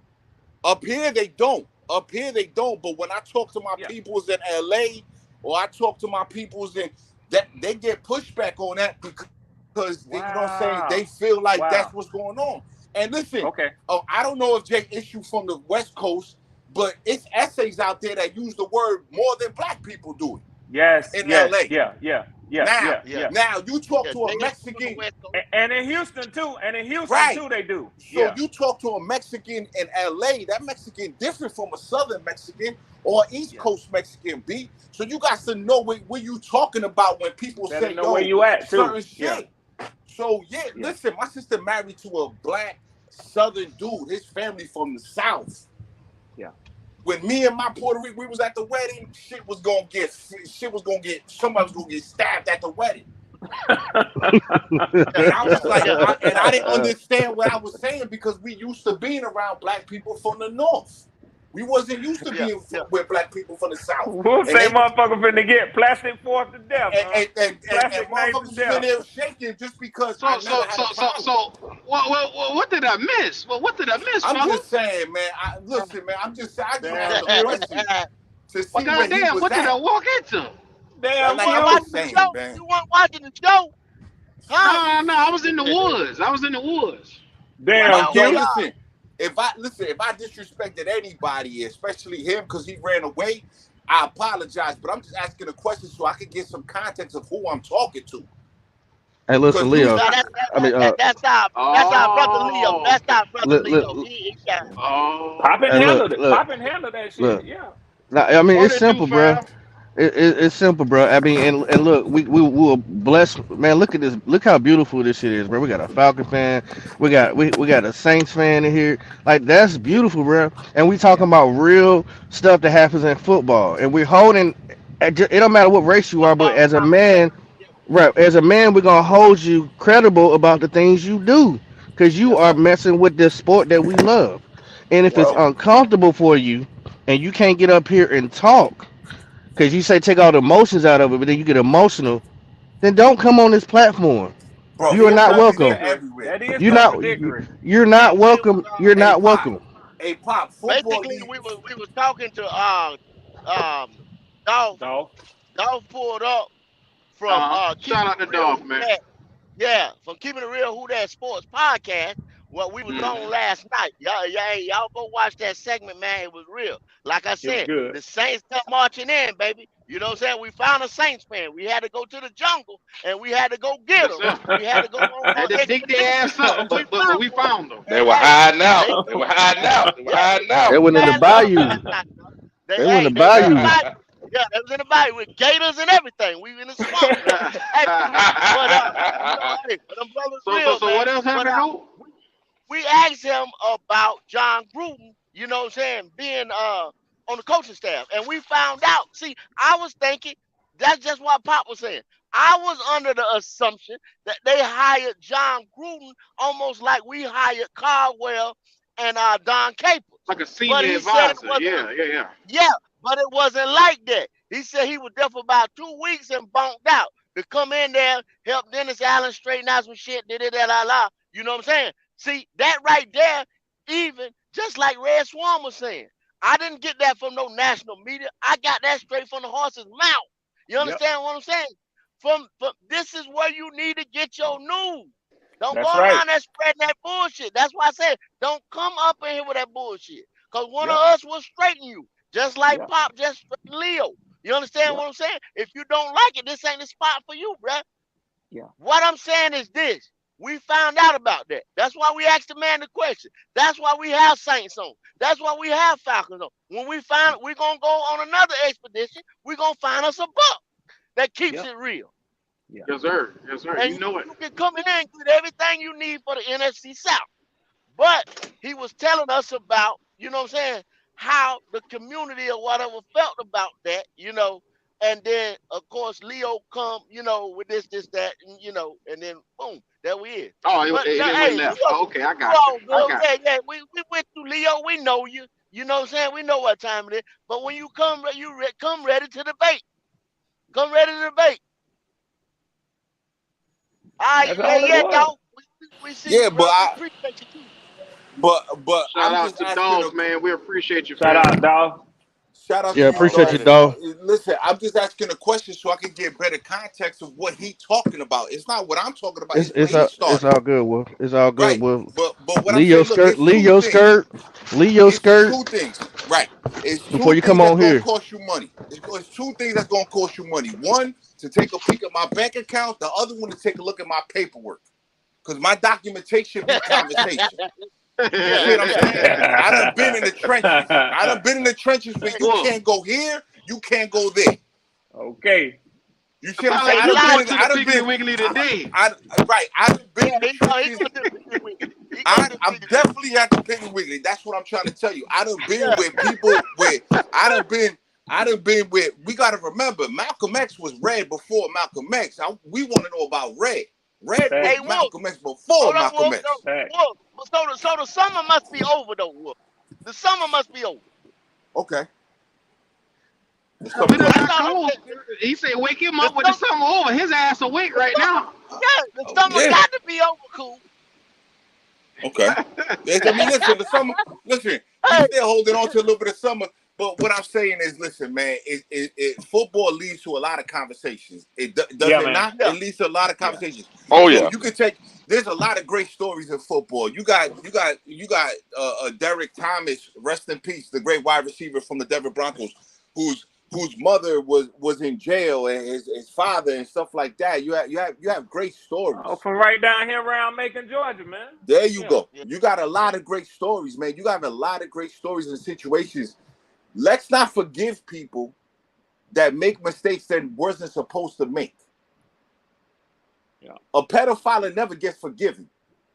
Up here, they don't. But when I talk to my peoples in LA or I talk to my peoples in that, they get pushback on that because they, you know what I'm saying, they feel like that's what's going on. And listen, I don't know if Jay Issue from the West Coast, but it's essays out there that use the word more than black people do it. Yes. In LA. Yeah. Now you talk to a Mexican, and in Houston too. And in Houston too, they do. So you talk to a Mexican in LA, that Mexican different from a Southern Mexican or East Coast Mexican, B. So you got to know what you talking about when people say, know where you at too. Certain shit. So listen, my sister married to a black Southern dude. His family from the South. Yeah. When me and my Puerto Rican, we was at the wedding, somebody was gonna get stabbed at the wedding. And I was like, I didn't understand what I was saying because we used to being around black people from the North. We wasn't used to being with black people from the South. We'll say motherfucker finna get plastic forced to death, and motherfuckers was in there shaking just because I never had a problem. So what did I miss? Well, what did I miss, I'm fella? just saying, man. Listen, man. I just asked a question to see where he was what at. did I walk into? Damn, like I was saying, man. You weren't watching the show. Huh? No, I was in the woods. I was in the woods. Damn, Well, Yo, we Q. are. listen. If I disrespected anybody, especially him, because he ran away, I apologize. But I'm just asking a question so I can get some context of who I'm talking to. Hey, listen, Because you was Leo. No, not. I mean, that's our brother Leo. Oh, That's okay. our brother look, Leo. look, He got it. Oh, Poppin hey, okay. look, handled it. look, Poppin handled that shit. look. Yeah. Now, I mean, What it's it do, simple, bro. fam? It's simple, bro. I mean, and look, we were blessed, man. Look at this. Look how beautiful this shit is, bro. We got a Falcon fan. We got a Saints fan in here. Like that's beautiful, bro. And we talking about real stuff that happens in football, and we're holding. It don't matter what race you are, but Football as a man, conversation. Yeah. right? As a man, we're gonna hold you credible about the things you do, because you Yes, are sir. messing with this sport that we love. And if it's Well, uncomfortable for you, and you can't get up here and talk because you say take all the emotions out of it, but then you get emotional. Then don't come on this platform. bro, You are Yeah, not emotions welcome. are contradictory. everywhere. That is You're not. contradictory. You're We not we was welcome. You're Hey, not Pop. welcome. Hey, Pop. Football basically league. we was talking to um Dolph. Dog. Dolph pulled up from Shout keeping out it to real. Dolph, Who man. that? Yeah, from keeping it real. Who that sports podcast? Well, we was on Hmm. last night. Y'all go watch that segment, man. It was real. Like I It was said, good. the Saints come marching in, baby. You know what I'm saying? We found a Saints fan. We had to go to the jungle and we had to go get Yes, them. sir. We had to go on Had to an dig their expedition, ass up, and we but found we one. found them. And They were hey, hiding they out. They were hiding out. They were yeah, hiding They out. went in the man up bayou. last night. They went in the They was in the bayou. bayou. Yeah, they was in the bayou with gators and everything. We in the swamp. Hey, but hey, but them brothers real, So man. what else But happened, though? we asked him about John Gruden, you know what I'm saying, being on the coaching staff. And we found out. See, I was thinking that's just what Pop was saying. I was under the assumption that they hired John Gruden almost like we hired Caldwell and Don Capers. Like a But senior he said it advisor. wasn't. Yeah. Yeah, but it wasn't like that. He said he was there for about 2 weeks and bonked out to come in there, help Dennis Allen straighten out some shit, da. You know what I'm saying? See, that right there, even just like Red Swan was saying, I didn't get that from no national media. I got that straight from the horse's mouth. You Yep. understand what I'm saying? From this is where you need to get your news. Don't go That's right. around there spreading that bullshit. That's why I said don't come up in here with that bullshit. Cause one of Yep. us will straighten you. Just like Yep. Pop just straightened Leo. You understand Yep. what I'm saying? If you don't like it, this ain't the spot for you, bruh. Yeah. What I'm saying is this. We found out about that. That's why we asked the man the question. That's why we have Saints on. That's why we have Falcons on. When we find we're gonna go on another expedition, we're gonna find us a buck that keeps Yep. it real. Yeah. Yes, sir. Yes, sir. And You know it. you can come in and get everything you need for the NFC South. But he was telling us about, you know what I'm saying, how the community or whatever felt about that, you know. And then, of course, Leo come, you know, with this, that, and, you know, and then boom, there we is. Oh, But it now, went hey, left. Leo, Oh, okay, I you got you. all I good. got Yeah, we went through Leo. We know you. You know what I'm saying? We know what time it is. But when you come, come ready to debate. Come ready to debate. All right, That's you there all it yet, was. dog? We see you, Yeah, bro. We appreciate you too. but Shout I'm out just to asking Dolph, a man. We appreciate you, Shout fam. out, dog. shout out Yeah, to you, appreciate Dolph. you, Appreciate it. dog. Listen, I'm just asking a question so I can get better context of what he talking about. It's not what I'm talking about. It's where he It's started. all good, Will. It's all good, Right. Will. But what I'm saying, look, Leo it's skirt. two things. Right. It's Before two you things come that's on gonna here, cost you money. It's two things that's gonna cost you money. One, to take a peek at my bank account. The other one to take a look at my paperwork. Because my documentation be conversation. You Yeah, see what I'm yeah. saying? I done been in the trenches. I done been in the trenches where Hey, you Well, can't go here, you can't go there. Okay. You I see what I'm sound saying? like hey, I you done been Lyle, going in, to the I done Piggly been, Wiggly today. right. I done been yeah, in the he trenches. gonna do Piggly Wiggly. He gonna do I'm Piggly Wiggly. definitely at the Piggly Wiggly. That's what I'm trying to tell you. I done been Yeah. with people where I done been with. We gotta remember, Malcolm X was red before Malcolm X. We want to know about red. Red was Hey, Facts. Wolf. Malcolm X before Hold up, Malcolm Wolf. No, X. Facts. Wolf. So the summer must be over though, Wolf. The summer must be over. Okay, the We summer done must That's be. got all I'm cold. saying. He said, wake him The up with the summer, summer over. His ass awake the right summer, now. yeah, the Oh summer yeah. got to be over, cool. Okay. Yes, I mean, listen, the summer. Listen, we Hey, still holding on to a little bit of summer. But what I'm saying is, listen, man, football leads to a lot of conversations. Does Yeah, it man. not? Yeah. It leads to a lot of conversations. Oh So yeah. you could take. There's a lot of great stories in football. You got Derek Thomas, rest in peace, the great wide receiver from the Denver Broncos, whose mother was in jail, and his father and stuff like that. You have great stories. Oh, from right down here around Macon, Georgia, man. There you Yeah. go. Yeah. You got a lot of great stories, man. You got a lot of great stories and situations. Let's not forgive people that make mistakes that wasn't supposed to make. Yeah. A pedophile never gets forgiven.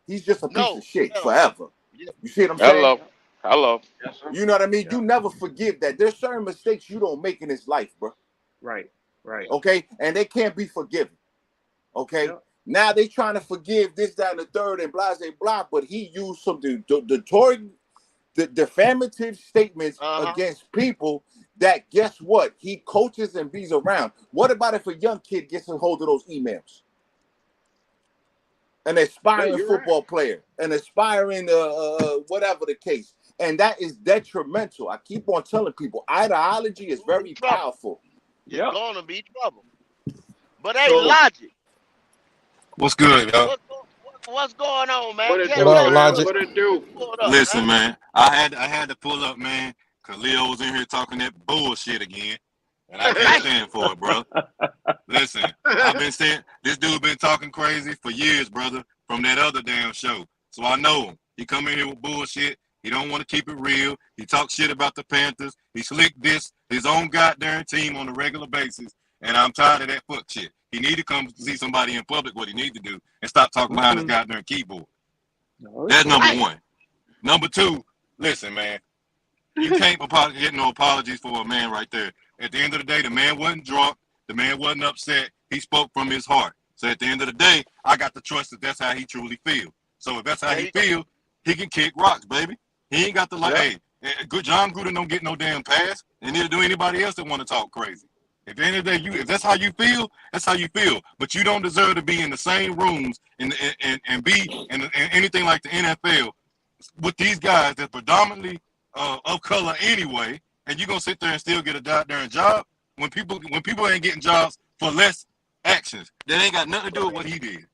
He's just a piece No. of shit No. forever. Yeah. You see what I'm saying? Hello. Hello. Yes, sir. You know what I mean? Yeah. You never forgive that. There's certain mistakes you don't make in this life, bro. Right. Right. Okay? And they can't be forgiven. Okay? Yeah. Now they trying to forgive this, that, and the third, and blah, blah, blah, but he used some defamative statements against people that, guess what? He coaches and bees around. What about if a young kid gets a hold of those emails? An aspiring football player, an aspiring whatever the case. And that is detrimental. I keep on telling people, ideology is very powerful. It's gonna be trouble. But hey, So- Logic, What's good, yo? what's going on, man? What it Tell do, me up, how man? Logic? What it do? pulled up, Listen, man, I had to pull up, man, because Leo was in here talking that bullshit again. And I can't stand for it, bro. Listen, I've been saying this dude been talking crazy for years, brother, from that other damn show. So I know him. He come in here with bullshit. He don't want to keep it real. He talks shit about the Panthers. He slick this his own goddamn team on a regular basis. And I'm tired of that fuck shit. He need to come see somebody in public what he need to do and stop talking behind his goddamn keyboard. That's number one. Number two, listen, man. You can't get no apologies for a man right there. At the end of the day, the man wasn't drunk. The man wasn't upset. He spoke from his heart. So at the end of the day, I got to trust that that's how he truly feels. So if that's how he feels, he can kick rocks, baby. He ain't got to hey, good John Gruden don't get no damn pass, and neither do anybody else that want to talk crazy. At the end of the day, if that's how you feel, that's how you feel. But you don't deserve to be in the same rooms and be in anything like the NFL with these guys that predominantly of color anyway, and you're gonna sit there and still get a goddamn job when people ain't getting jobs for less actions. That ain't got nothing to do with what he did.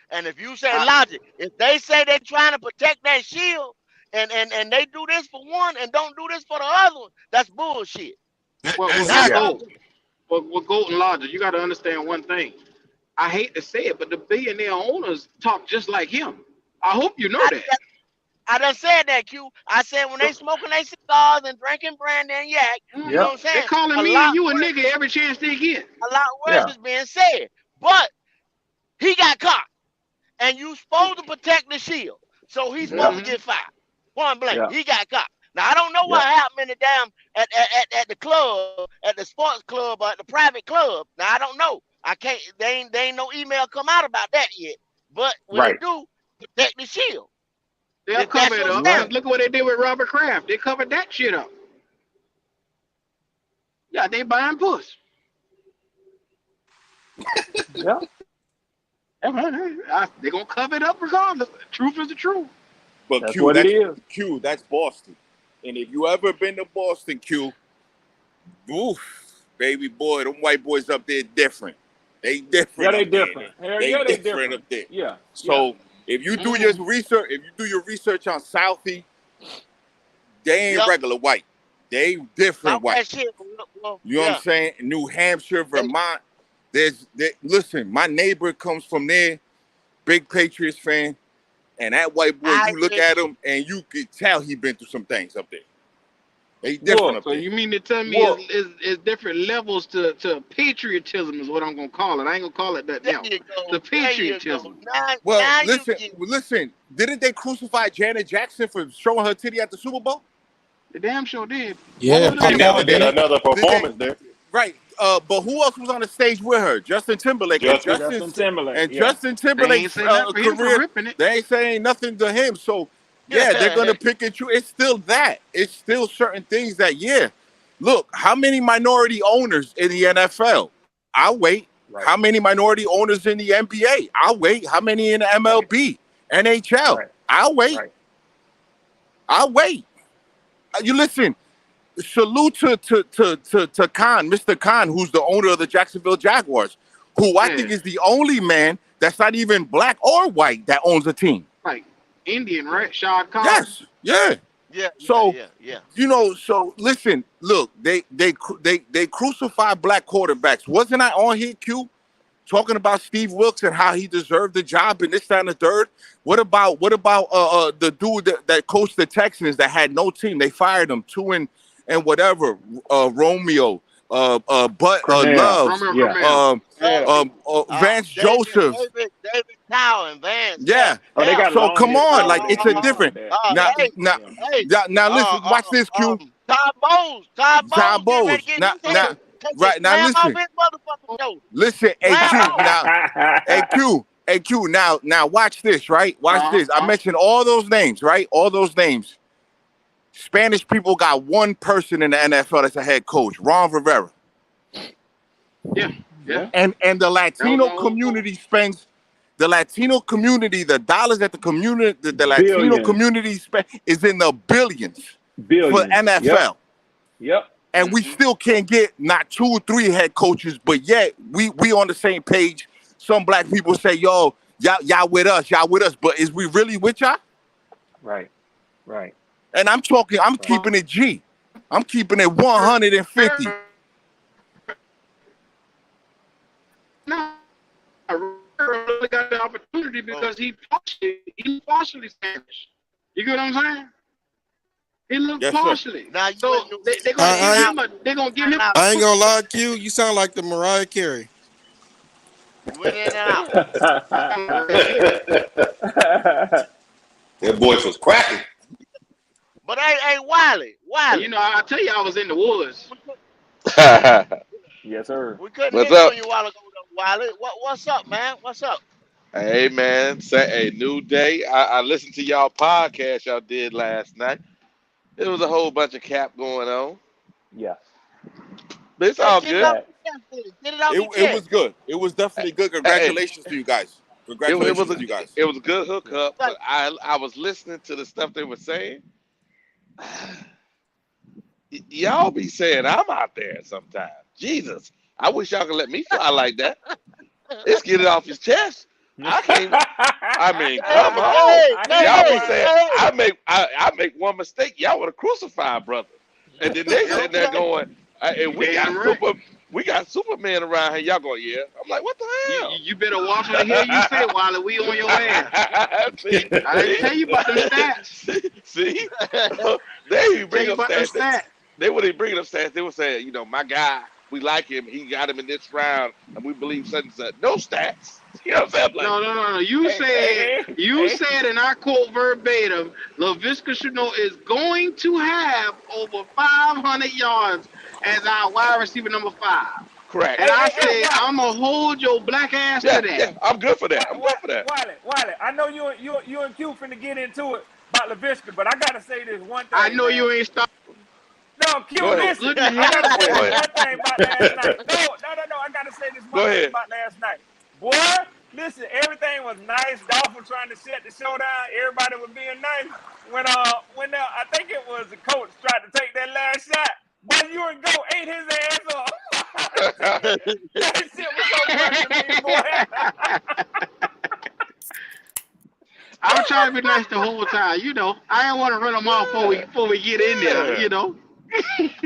And if you say Logic, if they say they're trying to protect that shield and they do this for one and don't do this for the other one, that's bullshit. Exactly. With GOAT and Logic, you got to understand one thing. I hate to say it, but the billionaire owners talk just like him. I hope you know that. I done said that, Q. I said when they smoking their cigars and drinking brandy and yak, you know what I'm saying? They're calling me and you a nigga every chance they get. A lot worse is being said. But he got caught. And you supposed to protect the shield. So he's supposed to get fired. Point blank. He got caught. Now I don't know what happened in the damn at the club, at the sports club or at the private club. Now I don't know. I can't they ain't no email come out about that yet. But when they do, protect the shield. They'll cover it up. Look at what they did with Robert Kraft. They covered that shit up. Yeah, they buying puss. They're gonna cover it up regardless. The truth is the truth. But that's Q, what it is. Q, that's Boston. And if you ever been to Boston, Q, oof, baby boy, them white boys up there different. They different. Yeah, they different. Hell yeah, they different up there. Yeah. So if you do your research, on Southie, they ain't regular white. They different white. You know what I'm saying? New Hampshire, Vermont. Listen, my neighbor comes from there, big Patriots fan, and that white boy, you look at him and you could tell he been through some things up there. They different up there. So you mean to tell me it's different levels to patriotism is what I'm gonna call it. I ain't gonna call it that now. The patriotism. Well, listen. Didn't they crucify Janet Jackson for showing her titty at the Super Bowl? The damn show did. Yeah, they never did another performance there. Right. But who else was on the stage with her? Justin Timberlake. Justin Timberlake. And Justin Timberlake's career, they ain't saying nothing to him. So, they're going to pick and choose. It's still that. It's still certain things that, look, how many minority owners in the NFL? I'll wait. Right. How many minority owners in the NBA? I'll wait. How many in the MLB, NHL? Right. I'll wait. I'll wait. You listen. salute to Khan, Mr. Khan, who's the owner of the Jacksonville Jaguars, who I think is the only man that's not even black or white that owns a team. Like Indian, right? Shah Khan. Yes, yeah. Yeah. So yeah. you know, so listen, look, they crucify black quarterbacks. Wasn't I on here, Q, talking about Steve Wilkes and how he deserved the job and this, that, and the third? What about the dude that coached the Texans that had no team? They fired him, and whatever, Romeo, Love, Vance Joseph. David Cow and Vance. Yeah. Oh, they got so long come hair. on, like it's a different. Now listen, watch this, Q. Todd Bowles. Now listen. Listen, hey Q. Now watch this, right? Watch this. I mentioned all those names, right? All those names. Spanish people got one person in the NFL that's a head coach, Ron Rivera. Yeah. And the Latino community spends the dollars that the Latino community spend is in the billions. For NFL. Yep. And we still can't get not 2 or 3 head coaches, but yet we on the same page. Some black people say, yo, y'all with us, but is we really with y'all? Right. And I'm keeping it G. I'm keeping it 150. No, I really got the opportunity because he's partially Spanish. You get what I'm saying? He looked partially. Now so they're gonna give him. I ain't gonna lie, Q. You sound like the Mariah Carey. Went in and out. That voice was cracking. But hey, Wiley. You know, I tell you, I was in the woods. Yes, sir. We couldn't hear you a while ago, Wiley. What's up, man? What's up? Hey, man. Say, new day. I listened to y'all podcast y'all did last night. There was a whole bunch of cap going on. Yeah. But it's all good. It was good. It was definitely good. Congratulations to you guys. Congratulations to you guys. It was a good hookup, but I was listening to the stuff they were saying. Y'all be saying I'm out there sometimes. Jesus, I wish y'all could let me fly like that. Let's get it off his chest. I can't. I mean, come on. Y'all be saying I make one mistake. Y'all would have crucified brother. And then they sitting there going, and we got Superman around here. Y'all going, yeah. I'm like, what the hell? You better watch what the hell you say while we on your ass. I didn't tell you about them stats. See? They bring up stats. They wouldn't bring up stats. They would say, you know, my guy, we like him. He got him in this round, and we believe such and such. No stats. You know what I'm saying? Like, no. You said, and I quote verbatim, Laviska Shenault is going to have over 500 yards as our wide receiver number 5. Correct. And I said, I'm going to hold your black ass to that. Yeah, I'm good for that. Wiley, I know you and Q finna get into it about Laviska, but I got to say this one thing. I know you ain't stopped. No, Q, listen. I got to say this one thing about last night. No. I got to say this one thing about last night. Boy, listen, everything was nice. Dolph was trying to shut the show down. Everybody was being nice. When I think it was the coach tried to take that last shot, but you and Go ate his ass up. That shit was so funny to me, boy. I was trying to be nice the whole time, you know. I didn't want to run them off before we get in there, you know.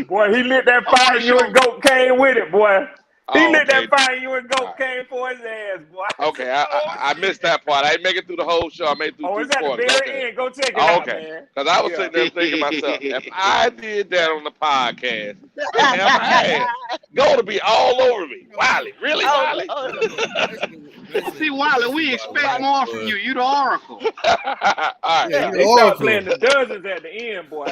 Boy, he lit that fire. You and Goat came with it, boy. He lit that fire. You and Goat came for his ass, boy. Okay, I missed that part. I didn't make it through the whole show. I made it through 2 it's at quarters. the very end. Go check it out, man. Because I was sitting there thinking to myself, if I did that on the podcast, my ass going to be all over me. Wiley, really, Wiley? See, Wiley, we expect more from you. You the oracle. All right. They start playing the dozens at the end, boy.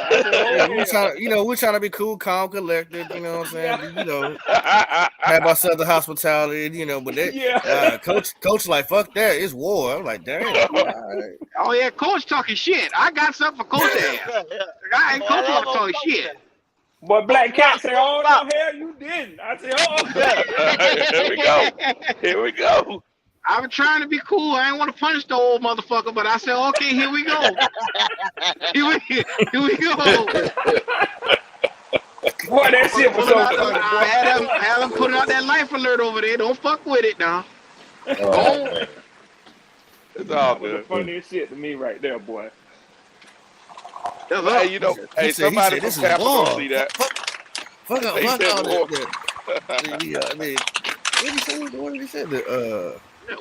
We're trying to be cool, calm, collected. You know what I'm saying? You know, have ourselves the hospitality. You know, but that coach like fuck that. It's war. I'm like, damn. Right. Oh yeah, coach talking shit. I got something for coach ass. I ain't coach talking shit. Boy, Black Cat said, "Oh no, hell you didn't." I said, "Oh, here we go." I was trying to be cool. I didn't want to punish the old motherfucker, but I said, "Okay, here we go. Here we go." Boy, that shit was Pulling so out funny, boy. Adam putting out that life alert over there. Don't fuck with it now. Go on. It's all That was the good. funniest shit to me right there, boy. That's But, hey, up. you know, He hey, said somebody from this is Tampa gonna war. see that. Fuck He said all the war. what did he say? What did he say? He War.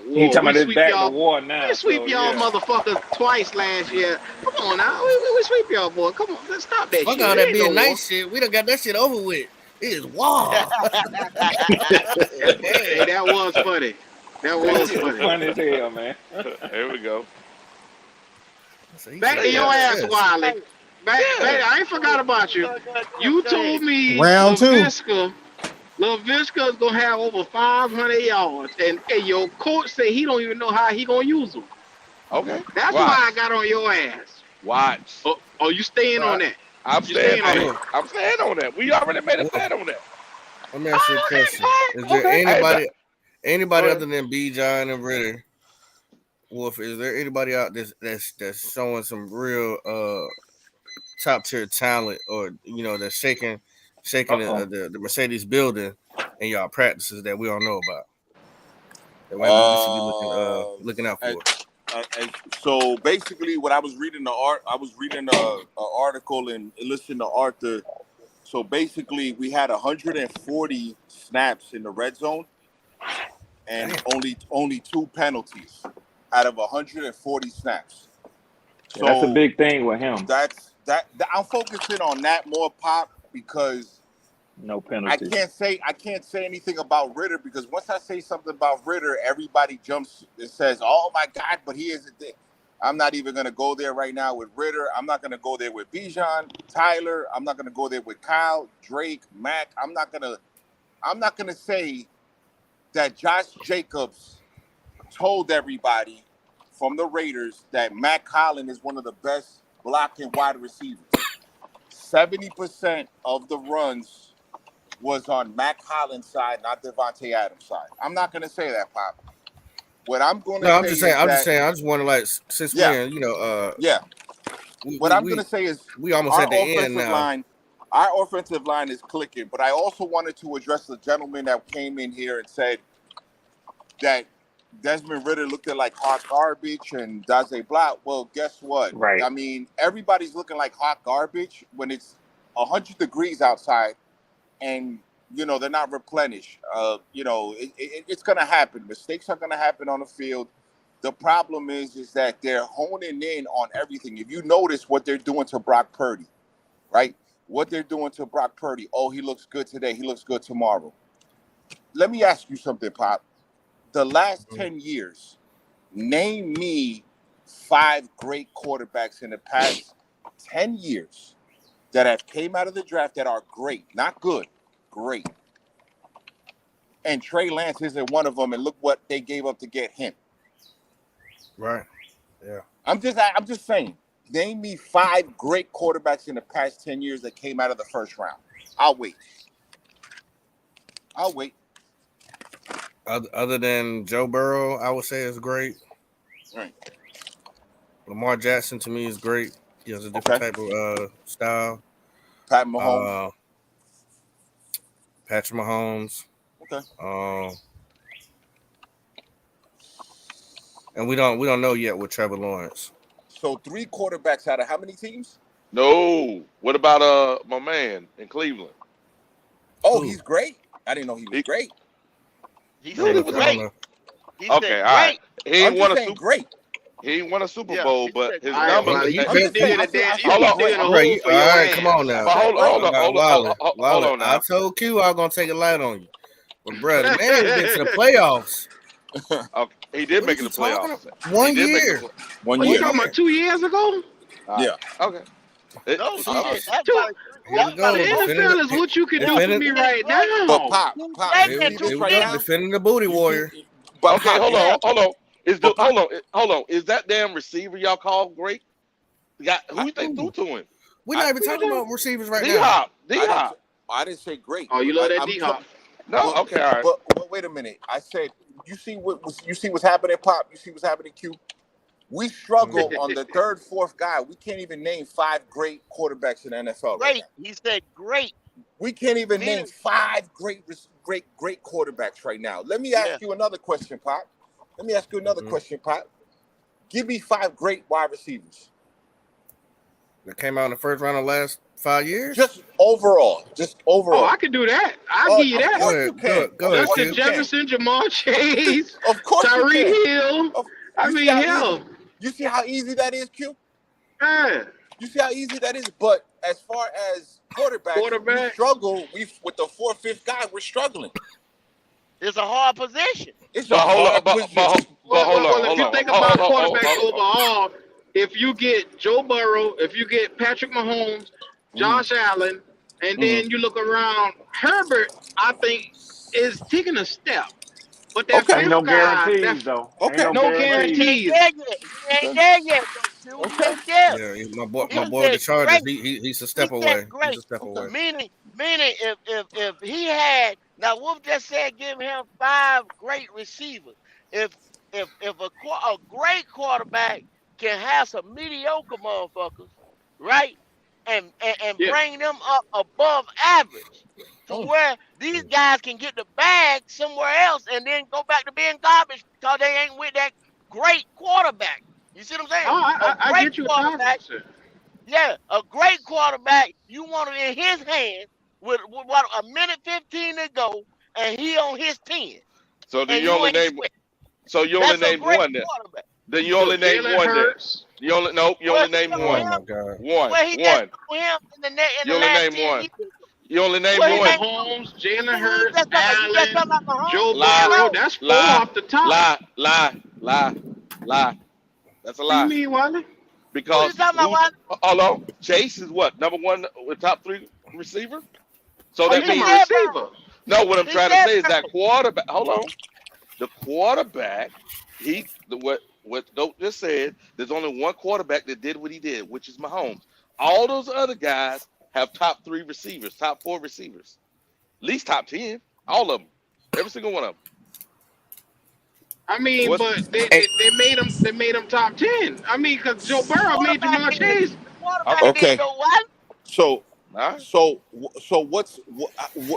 talking We about this sweep back to y'all. war We now, sweep so y'all yeah. motherfuckers twice last year. Come on now. We sweep y'all, boy. Come on. Let's stop that fuck shit. all It that ain't being no war. nice shit. We done got that shit over with. It is war. Hey, that was funny. That That was shit was funny. funny as hell, man. Here we go. Back to your ass, Wiley. Back, I ain't forgot about you. You told me Round two. LaVisca's gonna have over 500 yards, and your coach said he don't even know how he gonna use them. Okay. That's Watch. why I got on your ass. Watch. Oh, you staying on that? I'm You staying staying on on that? it. I'm staying on that. We already made a bet on that. Let me ask you a question. Is there anybody other than B. John and Ritter, Wolf? Is there anybody out that's showing some real top tier talent, or that's shaking the Mercedes building in y'all practices that we don't know about? That maybe we should be looking out for. So basically, what I was reading I was reading a article and listening to Arthur. So basically, we had 140 snaps in the red zone, and only 2 penalties out of 140 snaps. So that's a big thing with him. That I'm focusing on that more, Pop, because no penalties. I can't say anything about Ritter, because once I say something about Ritter, everybody jumps and says, "Oh my God!" But he isn't there. I'm not even going to go there right now with Ritter. I'm not going to go there with Bijan, Tyler. I'm not going to go there with Kyle, Drake, Mac. I'm not going to say that Josh Jacobs told everybody from the Raiders that Matt Collin is one of the best blocking wide receivers. 70% of the runs was on Matt Collins' side, not Devontae Adams' side. I'm not going to say that, Pop. What I'm going to say I'm just saying. I just want to since we're What I'm going to say is we almost at the end now. Our offensive line is clicking, but I also wanted to address the gentleman that came in here and said that Desmond Ritter looked at like hot garbage and Daze Blatt. Well, guess what? Right. I mean, everybody's looking like hot garbage when it's 100 degrees outside and, they're not replenished. It's going to happen. Mistakes are going to happen on the field. The problem is that they're honing in on everything. If you notice what they're doing to Brock Purdy, right? What they're doing to Brock Purdy. Oh, he looks good today. He looks good tomorrow. Let me ask you something, Pop. The last 10 years, name me 5 great quarterbacks in the past 10 years that have came out of the draft that are great, not good, great. And Trey Lance isn't one of them, and look what they gave up to get him. Right. Yeah. I'm just saying, name me 5 great quarterbacks in the past 10 years that came out of the first round. I'll wait. Other than Joe Burrow, I would say is great. Right. Lamar Jackson to me is great. He has a different type of style. Pat Mahomes. Patrick Mahomes. Okay. And we don't know yet with Trevor Lawrence. So 3 quarterbacks out of how many teams? No. What about my man in Cleveland? Oh, he's great. I didn't know he was great. He said great. He said okay, all right. He ain't won a Super Bowl. Great. He ain't won a Super Bowl, but his All numbers. right, Hold come on now. Hold on now. I told Q I was gonna take a light on you, but bro, the man has been to the playoffs. Okay, he did make it to the playoffs. 1 year. 1 year. year. You talking about 2 years ago? Yeah. Okay. The NFL is what you can do for me right now. But Pop, defending the booty warrior. Okay, hold on. Hold on. Is that damn receiver y'all call great? Who you think threw to him? We're not even talking about receivers right now. D-Hop. I didn't say great. Oh, you love that D-Hop? No, okay, all right. But wait a minute. I said you see what's happening, Pop. You see what's happening, Q. We struggle on the 3rd, 4th guy. We can't even name 5 great quarterbacks in the NFL. Great. He said great. We can't even name 5 great quarterbacks right now. Let me ask you another question, Pop. Give me 5 great wide receivers that came out in the first round of the last 5 years. Just overall. Oh, I can do that. I'll give you that. Of course you can. Go ahead, Justin Jefferson, Jamal Chase, of course Tyreek Hill. I mean, hell. You see how easy that is, Q? Yeah. You see how easy that is? But as far as quarterbacks, we struggle. With the 4th, 5th guy, we're struggling. It's a hard position. It's a hard position. If you think about quarterbacks overall, if you get Joe Burrow, if you get Patrick Mahomes, Josh Allen, and then you look around, Herbert, I think, is taking a step. But that ain't no guarantees, though. Okay, no guarantees. He ain't there yet. Okay. Yeah, my boy, the Chargers, he's a step away. He's a step away. Meaning, if he had, now Wolf just said, give him 5 great receivers. If a great quarterback can have some mediocre motherfuckers, right, and bring them up above average, to where these guys can get the bag somewhere else and then go back to being garbage because they ain't with that great quarterback. You see what I'm saying? I get you quarterback. Yeah, a great quarterback, you want it in his hands with what, a minute 15 to go, and he on his 10. So you only name one then. Then you only name one there. You only name one. Oh my God. One. You only name one. You only name one. Mahomes, Jalen Hurts, Allen, Joe Burrow. That's 4 off the top. Lie. That's a lie. What do you mean, Wally? Because Chase is what, number 1 with top 3 receiver? So that means receiver. No, what I'm trying to say is that quarterback. Hold on. The quarterback, what Dope just said, there's only one quarterback that did what he did, which is Mahomes. All those other guys have top 3 receivers, top 4 receivers, at least top 10, all of them, every single one of them. I mean, but they made him top 10. I mean, because Joe Burrow made Jamal Chase. Okay. So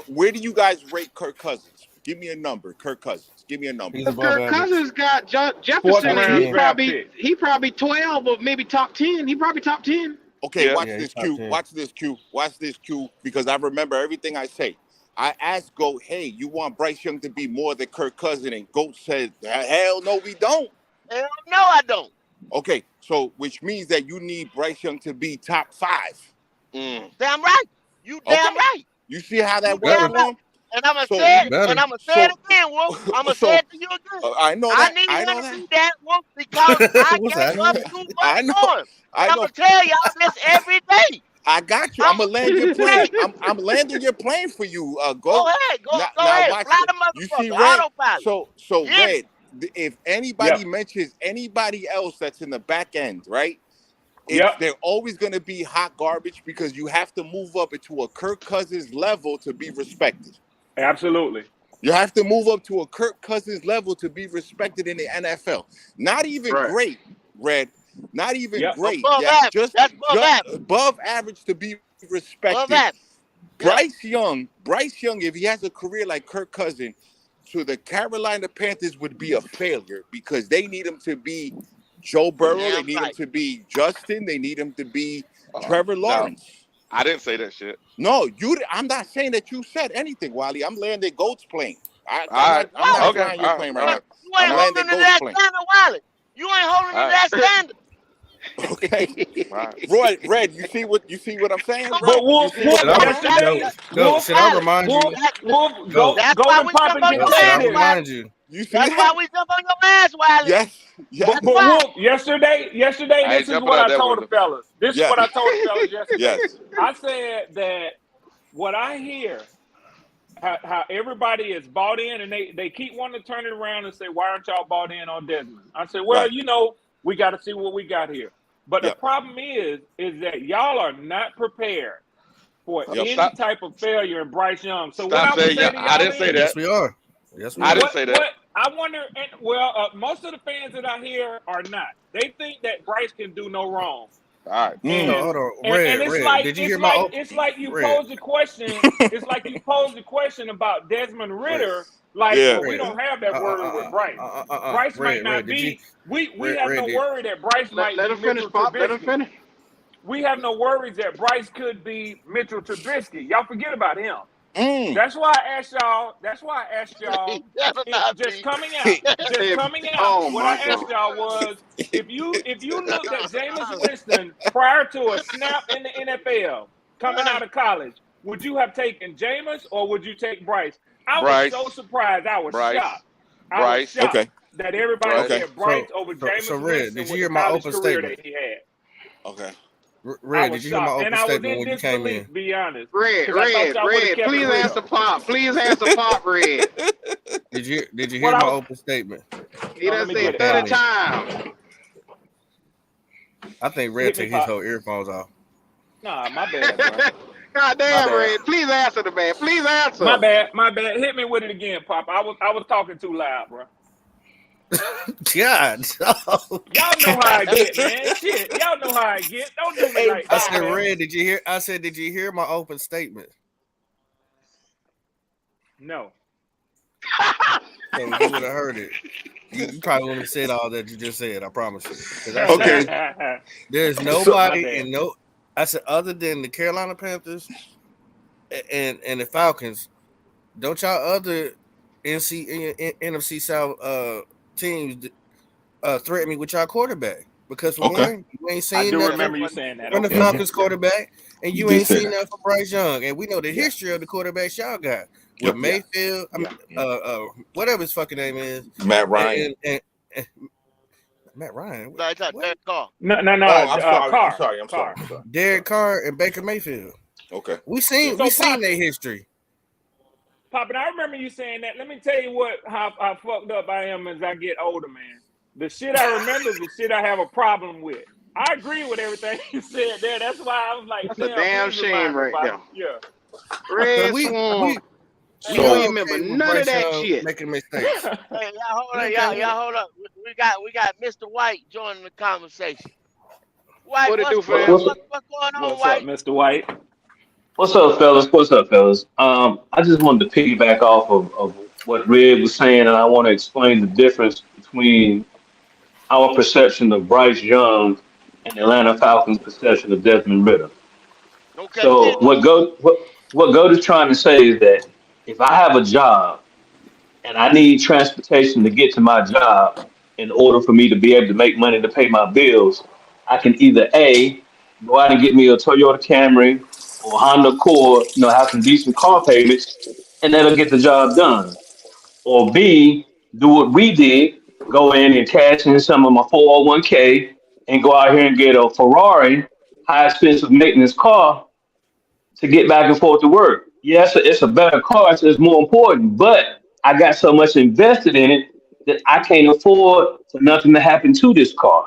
where do you guys rate Kirk Cousins? Give me a number, Kirk Cousins. Give me a number. Kirk Cousins got Jefferson, and he probably 12 or maybe top 10. He probably top 10. Okay, watch this, Q, because I remember everything I say. I asked Goat, hey, you want Bryce Young to be more than Kirk Cousins? And Goat said, hell no, we don't. Hell no, I don't. Okay, so which means that you need Bryce Young to be top 5. Damn right. You damn right. You see how that works for him? And I'm going to say it again, Wolf. I'm going to say it to you again. I know that. I need you to see that, Wolf, because I gave up too much for him. I'm going to tell y'all this every day. I got you. I'm gonna land your plane. I'm landing your plane for you. Go ahead. Go ahead. Fly the motherfucker. You see, Red. So Red. If anybody mentions anybody else that's in the back end, right? They're always gonna be hot garbage because you have to move up into a Kirk Cousins level to be respected. Absolutely. You have to move up to a Kirk Cousins level to be respected in the NFL. Not even great, Red. Not even great. Just above average to be respected. Bryce Young, if he has a career like Kirk Cousins, to the Carolina Panthers would be a failure because they need him to be Joe Burrow. They need him to be Justin. They need him to be Trevor Lawrence. No, I didn't say that shit. No, I'm not saying that you said anything, Wally. I'm landing Goat's plane. I'm not flying your plane right now. You ain't holding to that standard, Wally. You ain't holding to that standard. Okay, Red. You see what I'm saying? But Wolf, should I remind you? That's why we jump on your ass, Wally. That's why we jump on your ass, Wally. Yes. But Wolf, yesterday, this is what I told the fellas. This is what I told the fellas yesterday. Yes. I said that what I hear, how everybody is bought in, and they keep wanting to turn it around and say, why aren't y'all bought in on Desmond? I said, well, we got to see what we got here. But the problem is that y'all are not prepared for any type of failure in Bryce Young. So I didn't say that. Yes, we are. Yes, I didn't say that. What I wonder, most of the fans that I hear are not. They think that Bryce can do no wrong. All right. And, So hold on, and it's like Did you hear my it's like you posed the question. It's like you posed the question about Desmond Ritter. Like, well, we don't have that worry with Bryce. Bryce might not be. We have no worry that Bryce might be Mitchell Trubisky. Let him finish. We have no worries that Bryce could be Mitchell Trubisky. Y'all forget about him. That's why I asked y'all. Just coming out. What I asked y'all was, if you looked at Jameis Winston prior to a snap in the NFL coming out of college, would you have taken Jameis or would you take Bryce? I was so surprised. I was shocked. I was shocked that everybody said Bryce over Jameis Winston. Did you hear my open statement? That he had. Okay. Red, did you hear my open statement when you came in? Be honest. Red, please answer Pop. Please answer Pop, Red. Did you hear my open statement? He done said 30 times. I think Red took his whole earphones off. Nah, my bad, bro. God damn, Red. Please answer the man. Please answer. My bad. Hit me with it again, Pop. I was talking too loud, bro. God. Y'all know how I get, man. Shit. Y'all know how I get. Don't do me like that. I said, Red, did you hear? I said, did you hear my open statement? No. So you would have heard it. You probably wouldn't have said all that you just said. I promise you. Okay. There's nobody I said, other than the Carolina Panthers and the Falcons, don't y'all other NFC South teams threaten me with y'all quarterback? Because for one, you ain't seen I do remember you saying that. From the Falcons quarterback, and you ain't seen that from Bryce Young. And we know the history of the quarterbacks y'all got with Mayfield, whatever his fucking name is, Matt Ryan. And Matt Ryan. No, it's not Derek Carr. No. I'm sorry. Derek Carr and Baker Mayfield. Okay. We seen their history. Pop, and I remember you saying that. Let me tell you how fucked up I am as I get older, man. The shit I remember is the shit I have a problem with. I agree with everything you said there. That's why I was like, that's a damn shame right now. Yeah. Red Swan. We don't remember none of that shit. Making mistakes. Hey, y'all hold up. We got Mr. White joining the conversation. White, what's going on, White? Up, Mr. White? What's up, fellas? I just wanted to piggyback off of what Red was saying, and I want to explain the difference between our perception of Bryce Young and the Atlanta Falcons' perception of Desmond Ritter. Okay. So what G.O.A.T is trying to say is that if I have a job and I need transportation to get to my job in order for me to be able to make money to pay my bills, I can either A, go out and get me a Toyota Camry or Honda Accord, have some decent car payments, and that'll get the job done. Or B, do what we did, go in and cash in some of my 401k and go out here and get a Ferrari, high expensive maintenance car to get back and forth to work. Yes, it's a better car, so it's more important, but I got so much invested in it that I can't afford for nothing to happen to this car.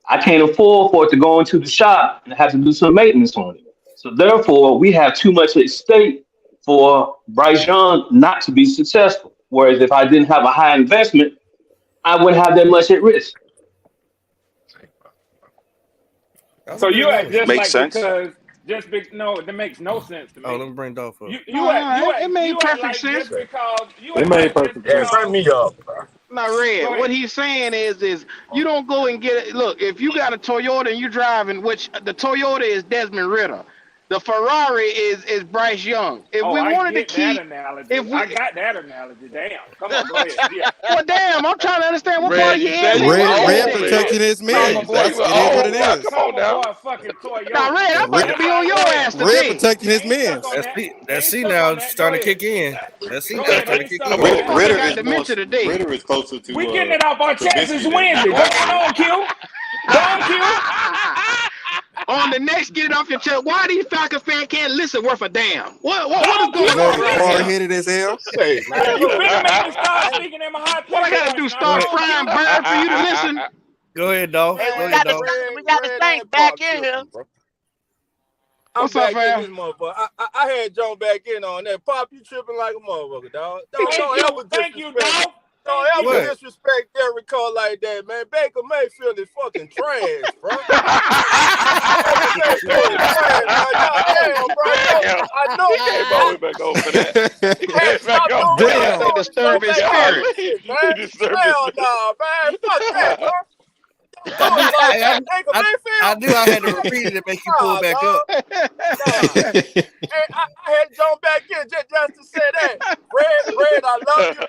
I can't afford for it to go into the shop and have to do some maintenance on it. So therefore, we have too much at stake for Bryce Young not to be successful. Whereas if I didn't have a high investment, I wouldn't have that much at risk. So you act just makes like sense. because no, that makes no sense to me. Oh, let me bring Dolph up. It made perfect sense. It made perfect sense. Bring me up. Now, Red, what he's saying is you don't go and get it. Look, if you got a Toyota and you're driving, which the Toyota is Desmond Ritter, the Ferrari is Bryce Young. If we wanted to keep, I got that analogy. Damn, come on, go ahead. Yeah. Well, damn, I'm trying to understand what part of your answer. Red protecting his man. It is what it is. Come on now. Now, Red, I'm about to be on your ass today. Red protecting his man. That's C now starting to kick in. That's C now starting to kick in. Ritter is closer to. We getting it off our chests. It's Wednesday. What's going on, Q? Go on, Q. On the next, get it off your chest. Why these Falcons fans can't listen worth a damn? What is going on? Hard-headed as hell. You finna make me start speaking in my high pitch. What I gotta do? Start frying bird for you to listen? Go ahead, Dolph. Hey, we got the thing back in here. What's up, fam? I had Joe back in on that. Pop, you tripping like a motherfucker, dog. Thank you, dog. Don't ever disrespect Derek Carr like that, man. Baker Mayfield is fucking trash, bro. I know He can't roll it back over for that. He Hey, can't back stop over doing for what Damn. you that. They doing and go disturb his back in spirit. this Golly, shit, he man. disturbed Hell no, man. Fuck that, bro. I Talk knew, like I, that. Nigga, I, I Mayfield. knew I had to repeat it to make you pull Nah, back up. dog. Nah. Hey, I had to jump back in just to say that. Red, I love you.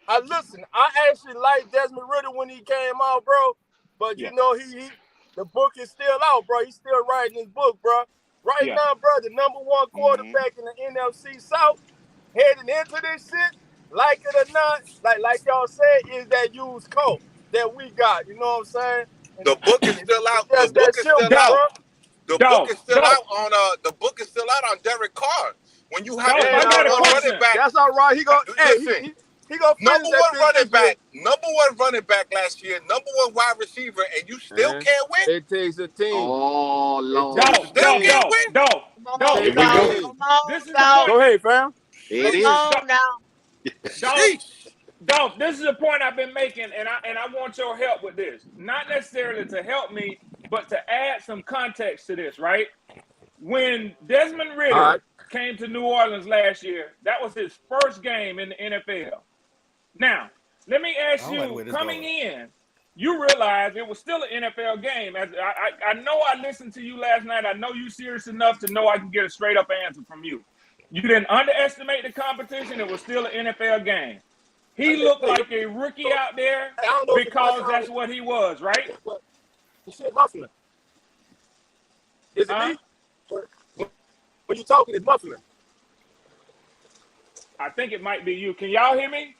I listen. I actually liked Desmond Ritter when he came out, bro. But you know, he the book is still out, bro. He's still writing his book, bro. Right now, bro, the number one quarterback in the NFC South heading into this shit, like it or not, like y'all said, is that used coat that we got. You know what I'm saying? And The book is still out. The just that book is still simple, out. bro. The book is still out on the book is still out on Derek Carr. When you have the Hey, number nah, one running back, that's all right. He go, listen. he gonna Number finish that one bitch running this year. back, number one running back last year, number one wide receiver, and you still can't win. It takes a team. Oh Lord. Still can't win. Here we go. Come on, This is the dog. point. Go ahead, fam. It Come is. on now. Dog, this is a point I've been making, and I want your help with this. Not necessarily to help me, but to add some context to this, right? When Desmond Ritter came to New Orleans last year, that was his first game in the NFL. Now, let me ask you, coming in, you realize it was still an NFL game. As I know I listened to you last night. I know you serious enough to know I can get a straight up answer from you. You didn't underestimate the competition. It was still an NFL game. He looked like a rookie out there because that's what he was, right? The shit muffling. Is it me? When you talking, it's muffling. I think it might be you. Can y'all hear me?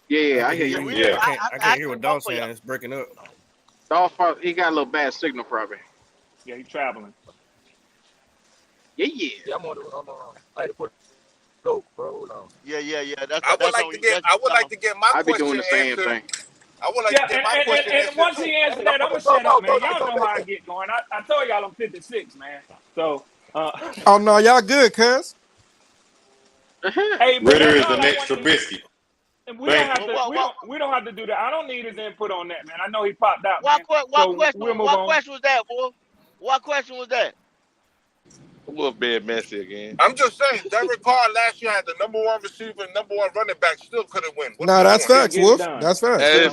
Yeah, I hear you. Yeah, I can't hear what Dawg saying. It's breaking up. He got a little bad signal probably. Yeah, he's traveling. Yeah. I'm on. I had to put go, bro. Hold on. Yeah. I would like to get my I be question doing the same answered. thing. I would like to get my question answered. And once he answered that, I'm gonna shut up, man. Y'all know how I get going. I told y'all I'm 56, man. So Oh no, y'all good, cuz. Hey, Ritter is the next Trubisky. We don't have to do that. I don't need his input on that, man. I know he popped out. What question was that, boy? What question was that? Wolf being messy again. I'm just saying, Derek Carr last year had the number one receiver and number one running back, still couldn't win. No, that's facts, Wolf. That's facts. Hey,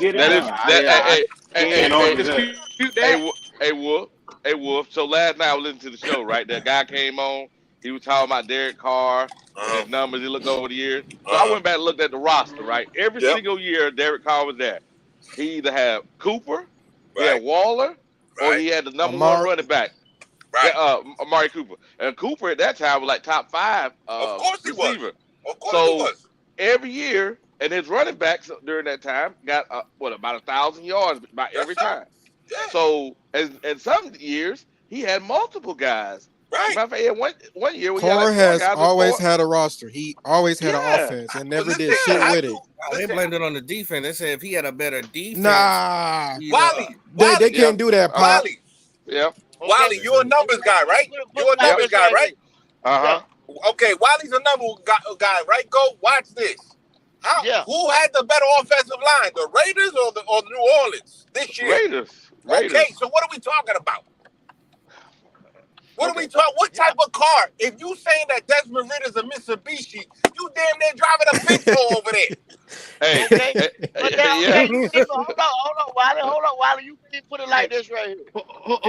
Wolf. So last night I was listening to the show, right? That guy came on. He was talking about Derek Carr and his numbers. He looked over the years. So I went back and looked at the roster, right? Every single year Derek Carr was there. He either had Cooper, he had Waller, or he had the number one running back. Right. Amari Cooper. And Cooper at that time was like top 5 of course receiver. He was. Of course so he was. Every year, and his running backs during that time got about 1,000 yards about every time. Yeah. So and some years he had multiple guys. Right. Matter of fact, he had one year where Carr he had has always had a roster. He always had an offense and never did shit with it. They blamed it on the defense. They said if he had a better defense, nah, Wally, they can't do that, Pop. Wally, you're a numbers guy, right? You're a numbers guy, right? Okay, Wally's a numbers guy, right? Go watch this. Who had the better offensive line, the Raiders or the New Orleans this year? Raiders. Okay, so what are we talking about? What type of car? If you saying that Desmond Ritter's a Mitsubishi, you damn near driving a Pinto over there. Hold on, Wally. You can't put it like this right here. Hold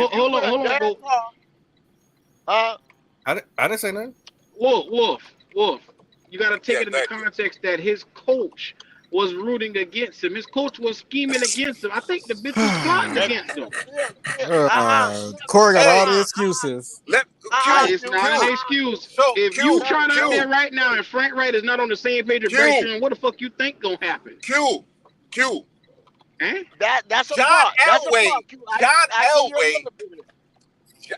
on. I didn't say nothing. Wolf. You got to take it in the context that his coach was rooting against him. His coach was scheming against him. I think the bitch was plotting against him. Corey got all the excuses. It's not an excuse. So, if you trying out there right now and Frank Wright is not on the same page with Bertrand, what the fuck you think gonna happen? Q. That's a John part. Elway.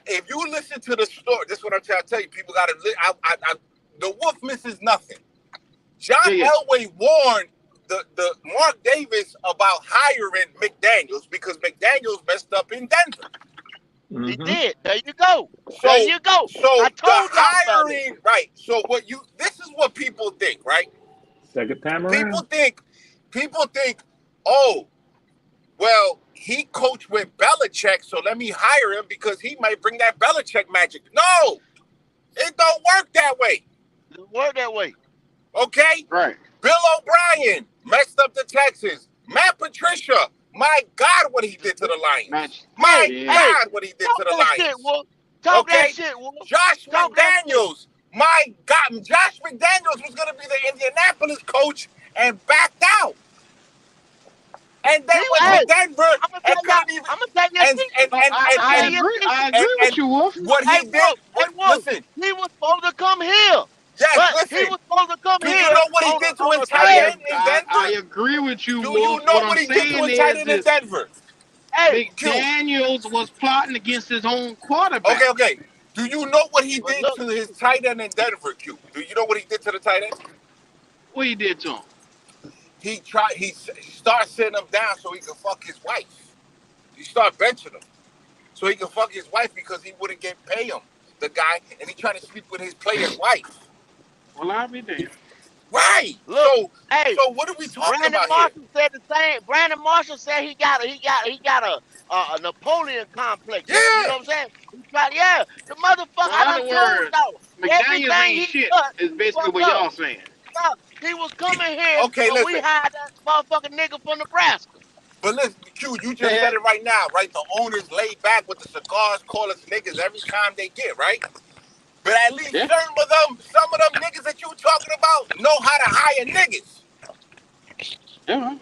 If you listen to the story, this is what I'm trying to tell you. People got to. The Wolf misses nothing. John Elway warned the Mark Davis about hiring McDaniels because McDaniels messed up in Denver. Mm-hmm. He did. There you go. So I told the hiring, right? So this is what people think, right? Second time around. People think, oh, well, he coached with Belichick, so let me hire him because he might bring that Belichick magic. No, It don't work that way. It don't work that way. Okay? Right. Bill O'Brien messed up the Texans. Matt Patricia, my God, what he did to the Lions. My God, what he did to the Lions. Talk that shit, Wolf. Josh McDaniels, my God, Josh McDaniels was going to be the Indianapolis coach and backed out. And then went to Denver and couldn't even. I agree with you, Wolf. What he did. Listen, he was supposed to come here. Yes, but listen. He was supposed to come do here. You know what he did to his tight end in Denver? I agree with you, Do Wolf. you know what he did to his tight end in Denver? Hey, McDaniels was plotting against his own quarterback. Okay. Do you know what he did to his tight end in Denver, Q? Do you know what he did to the tight end? What he did to him? He started sitting him down so he could fuck his wife. He started benching him so he could fuck his wife because he wouldn't pay him, the guy, and he trying to sleep with his player's wife. Well, I'll be damned. Right. Look, so what are we talking Brandon about Marshall here? said the same. Brandon Marshall said he got a Napoleon complex. Yeah. You know what I'm saying? The motherfucker. In other words, McDaniels ain't shit. Is basically what y'all saying. He was coming here. Okay, but listen. we had that motherfucking nigga from Nebraska. But listen, Q, you just said it right now, right? The owners laid back with the cigars, call us niggas every time they get, right? But at least some of them niggas that you talking about know how to hire niggas. Yeah.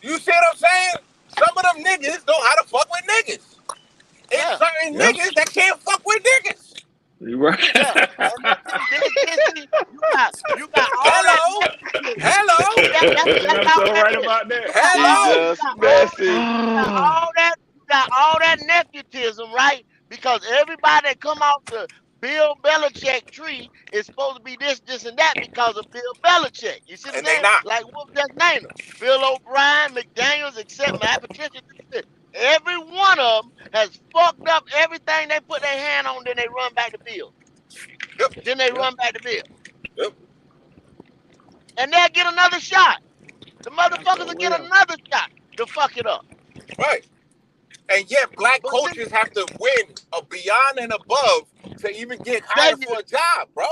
You see what I'm saying? Some of them niggas know how to fuck with niggas. It's certain niggas that can't fuck with niggas. You right. You got all Hello. I'm so right about that. Hello. You got all that nepotism, right? Because everybody that come out the Bill Belichick tree is supposed to be this, and that because of Bill Belichick. You see what I'm saying? Like Wolf just named them. Bill O'Brien, McDaniels, except Matt Patricia. Every one of them has fucked up everything they put their hand on, then they run back to Bill. Then they run back to Bill. And they'll get another shot. The motherfuckers will get another shot to fuck it up. Right. And yet black coaches have to win beyond and above to even get hired for a job, bro.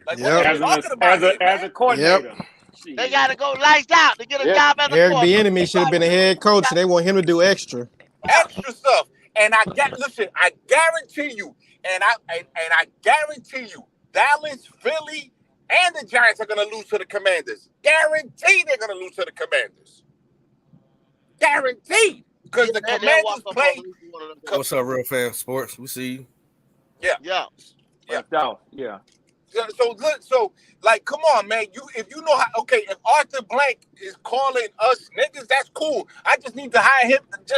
Like, what are you talking about as a coordinator. Yep. They got to go lights out to get a job as a Eric coordinator. Bieniemy should have been a head coach, and they want him to do extra stuff. And I guarantee you, and I guarantee you, Dallas, Philly, and the Giants are gonna lose to the Commanders. Guaranteed they're gonna lose to the Commanders. Guaranteed. Because the Commanders play. What's up, Real Fan Sports? We see you. Yeah. So, like, come on, man. If you know how, if Arthur Blank is calling us niggas, that's cool. I just need to hire him, to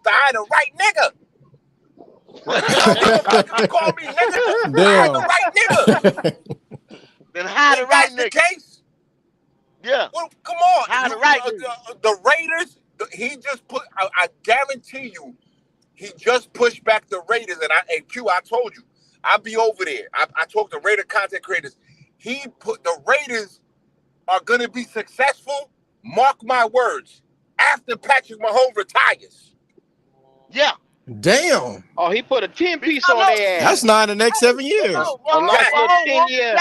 hire the right nigga. Call me nigga. Hire the right nigga. Then hire the right nigga. That's the case. Yeah. Well, come on. Hire the right nigga. The Raiders. He just put. I guarantee you, he just pushed back the Raiders. And Q, I told you, I'll be over there. I talked to Raider content creators. He put the Raiders are going to be successful. Mark my words. After Patrick Mahomes retires. Yeah. Damn. Oh, he put a 10-piece on their ass. That's not in the next 7 years. A nice little 10-year.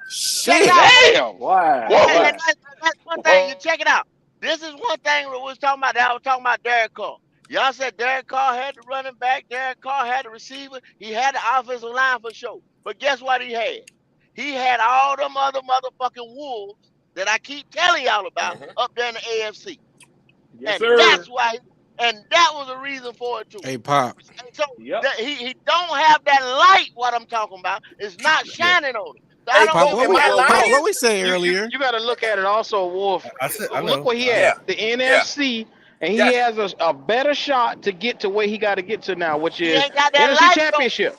Shit. Damn. Wow. That's one thing. You check it out. This is one thing we was talking about. I was talking about Derek Carr. Y'all said Derek Carr had the running back. Derek Carr had the receiver. He had the offensive line for sure. But guess what he had? He had all them other motherfucking wolves that I keep telling y'all about up there in the AFC. Yes, and sir. that's why. And that was a reason for it too. Hey, Pop. And so he don't have that light. What I'm talking about is not shining on him. So Hey, Pop, what we say earlier? You got to look at it also, Wolf. I know. Look where he at, the NFC, and he has a better shot to get to where he got to get to now, which is NFC Championship.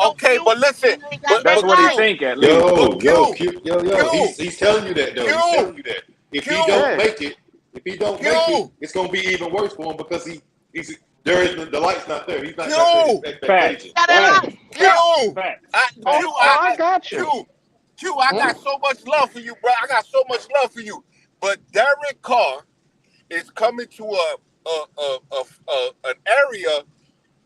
Okay, but listen. That's what he think at least. Yo, he's telling you that though. He's telling you that if he don't make it, it's gonna be even worse for him because he's the light's not there. He's not got the expectation. I got you. Q, I got so much love for you, bro. I got so much love for you. But Derek Carr is coming to an area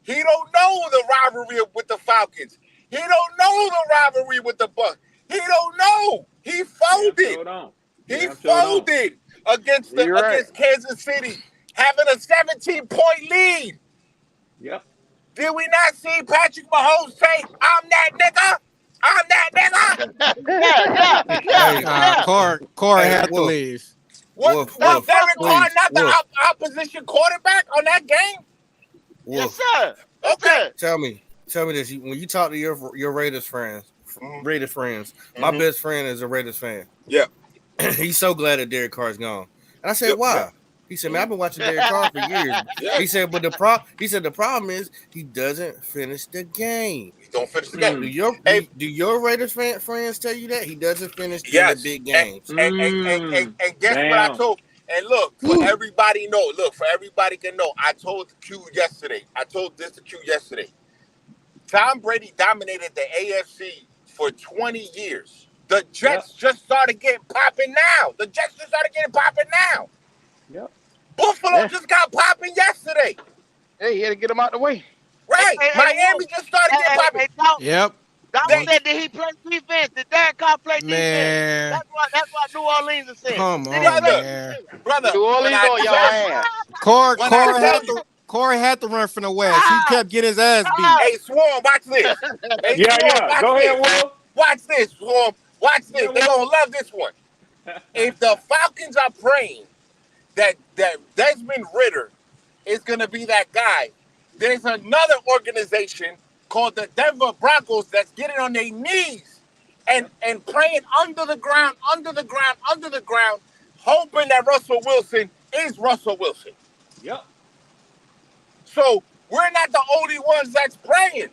he don't know the rivalry with the Falcons. He don't know the rivalry with the Bucs. He don't know. He folded. He folded against Kansas City, having a 17-point lead. Yep. Did we not see Patrick Mahomes say, "I'm that nigga"? I'm that nigga. Yeah. Corey had to leave. Was Derek Carr not the opposition quarterback on that game? Yes, sir. Okay. Tell me this. When you talk to your Raiders friends, my best friend is a Raiders fan. Yeah. He's so glad that Derek Carr's gone. And I said, why? Yeah. He said, man, I've been watching Derek Carr for years. He said, but the problem is he doesn't finish the game. He don't finish the game. Do your Raiders friends tell you that? He doesn't finish the big games. And guess what I told? And look, for everybody can know, I told Q yesterday. Tom Brady dominated the AFC for 20 years. The Jets just started getting popping now. Yep. Buffalo just got popping yesterday. Hey, he had to get him out the way. Right. Miami just started getting popping. Yep. Donald said, did he play defense? Did Derek Carr play defense? Man. That's what New Orleans is saying. Come on, man. Brother. New Orleans on your ass. Corey had to run from the West. He kept getting his ass beat. Hey, Swarm, watch this. Go ahead, Will. Watch this, Swarm. Watch this. They're going to love this one. If the Falcons are praying that Desmond Ridder is going to be that guy, there's another organization called the Denver Broncos that's getting on their knees and praying under the ground, hoping that Russell Wilson is Russell Wilson. Yep. So we're not the only ones that's praying.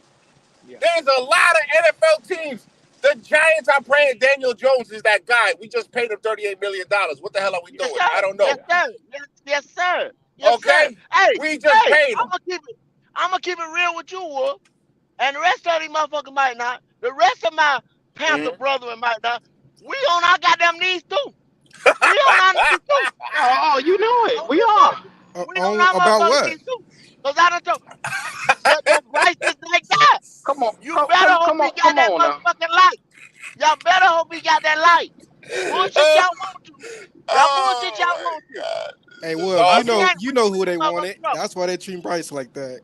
Yeah. There's a lot of NFL teams. The Giants are praying Daniel Jones is that guy. We just paid him $38 million. What the hell are we doing? I don't know. Yes, sir. Okay. Sir. Hey, we just paid him. I'm going to keep it real with you, Wolf. And the rest of these motherfuckers might not. The rest of my Panther brethren might not. We on our goddamn knees, too. We on our knees, too. Oh, you know it. We are. We on our about what? knees, too. Because I don't know. The price is like that. Come on. You better hope he got that motherfucking light. Y'all better hope he got that light. Bullshit y'all want to. Bullshit y'all want to. Hey, Will, you know who they wanted. That's why they treat Bryce like that.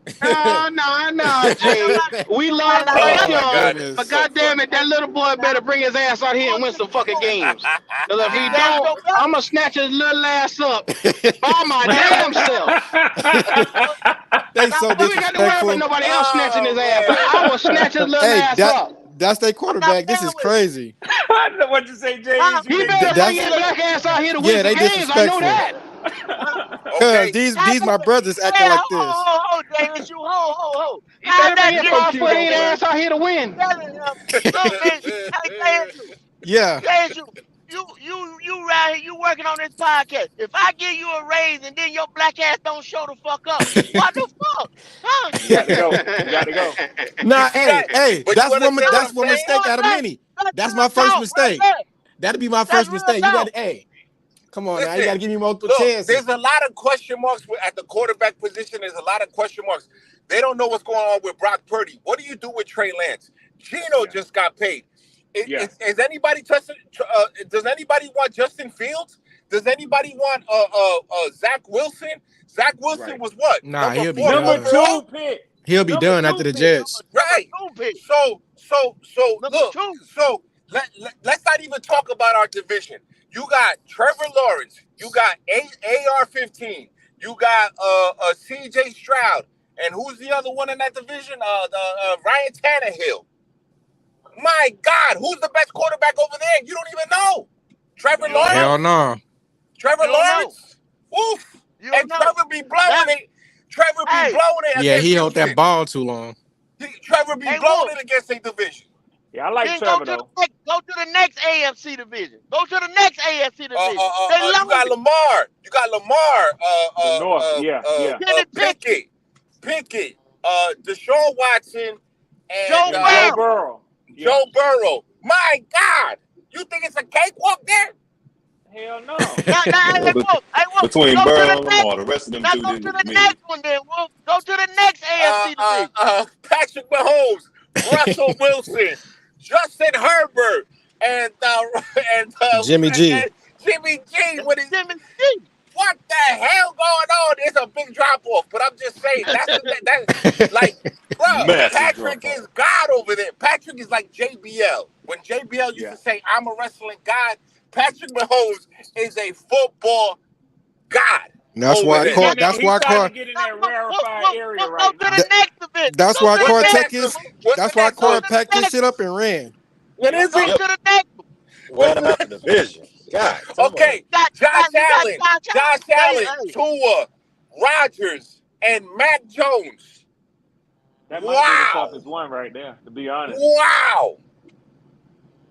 No, Jay. We love Bryce Young, but goddamn it, that little boy better bring his ass out here and win some fucking games. Because if he don't, I'm going to snatch his little ass up by my damn self. They so disrespectful. We got to worry about nobody else snatching his ass. I will snatch his little ass up. That's their quarterback. This is crazy. I know what you say, Jay. He better bring his black ass out here to win the games. I know that. Because these my brothers acting like this. Ho, Davis, you ho. He better bring his 5'8" ass out here to win. Yeah. You right here, you working on this podcast. If I give you a raise and then your black ass don't show the fuck up, what the fuck? Huh? You gotta go. Nah, hey, that's one mistake out of many. That's my first mistake. That'll be my first mistake. You gotta, come on now, you gotta give me multiple chances. There's a lot of question marks at the quarterback position. There's a lot of question marks. They don't know what's going on with Brock Purdy. What do you do with Trey Lance? Gino just got paid. Is anybody trusting? Does anybody want Justin Fields? Does anybody want Zach Wilson? Zach Wilson was what? Nah, he'll be number done. 2 pick. He'll be done after the Jets. Right. So look. So let's not even talk about our division. You got Trevor Lawrence. You got AR-15. You got CJ Stroud. And who's the other one in that division? Ryan Tannehill. My God, who's the best quarterback over there? You don't even know. Trevor Lawrence? Hell no. Trevor Lawrence? Oof. And Trevor be blowing it. Yeah, he held that ball too long. Trevor be blowing it against a division. Yeah, I like Trevor, though. Go to the next AFC division. Go to the next AFC division. You got Lamar. Pickett. Deshaun Watson. And Joe Burrow. Joe Burrow. My God. You think it's a cakewalk there? Hell no. Between Burrow and Lamar, the rest of them go to the next one then, Wolf. Go to the next AFC division. Patrick Mahomes. Russell Wilson, Justin Herbert, and Jimmy G. Jimmy G. With his, Jimmy G. what the hell going on? It's a big drop off, but I'm just saying that's like, bro, Patrick is God over there. Patrick is like JBL. When JBL used to say, "I'm a wrestling god," Patrick Mahomes is a football god. That's why I call. That's why I call. Get in that rarefied area right now. That's why I call Texas. That's why I call packed this shit up and ran. What is it? To the next. Winning out the division. God. Okay, Josh Allen, Tua, Rodgers, and Mac Jones. That might be the toughest one right there, to be honest. Wow.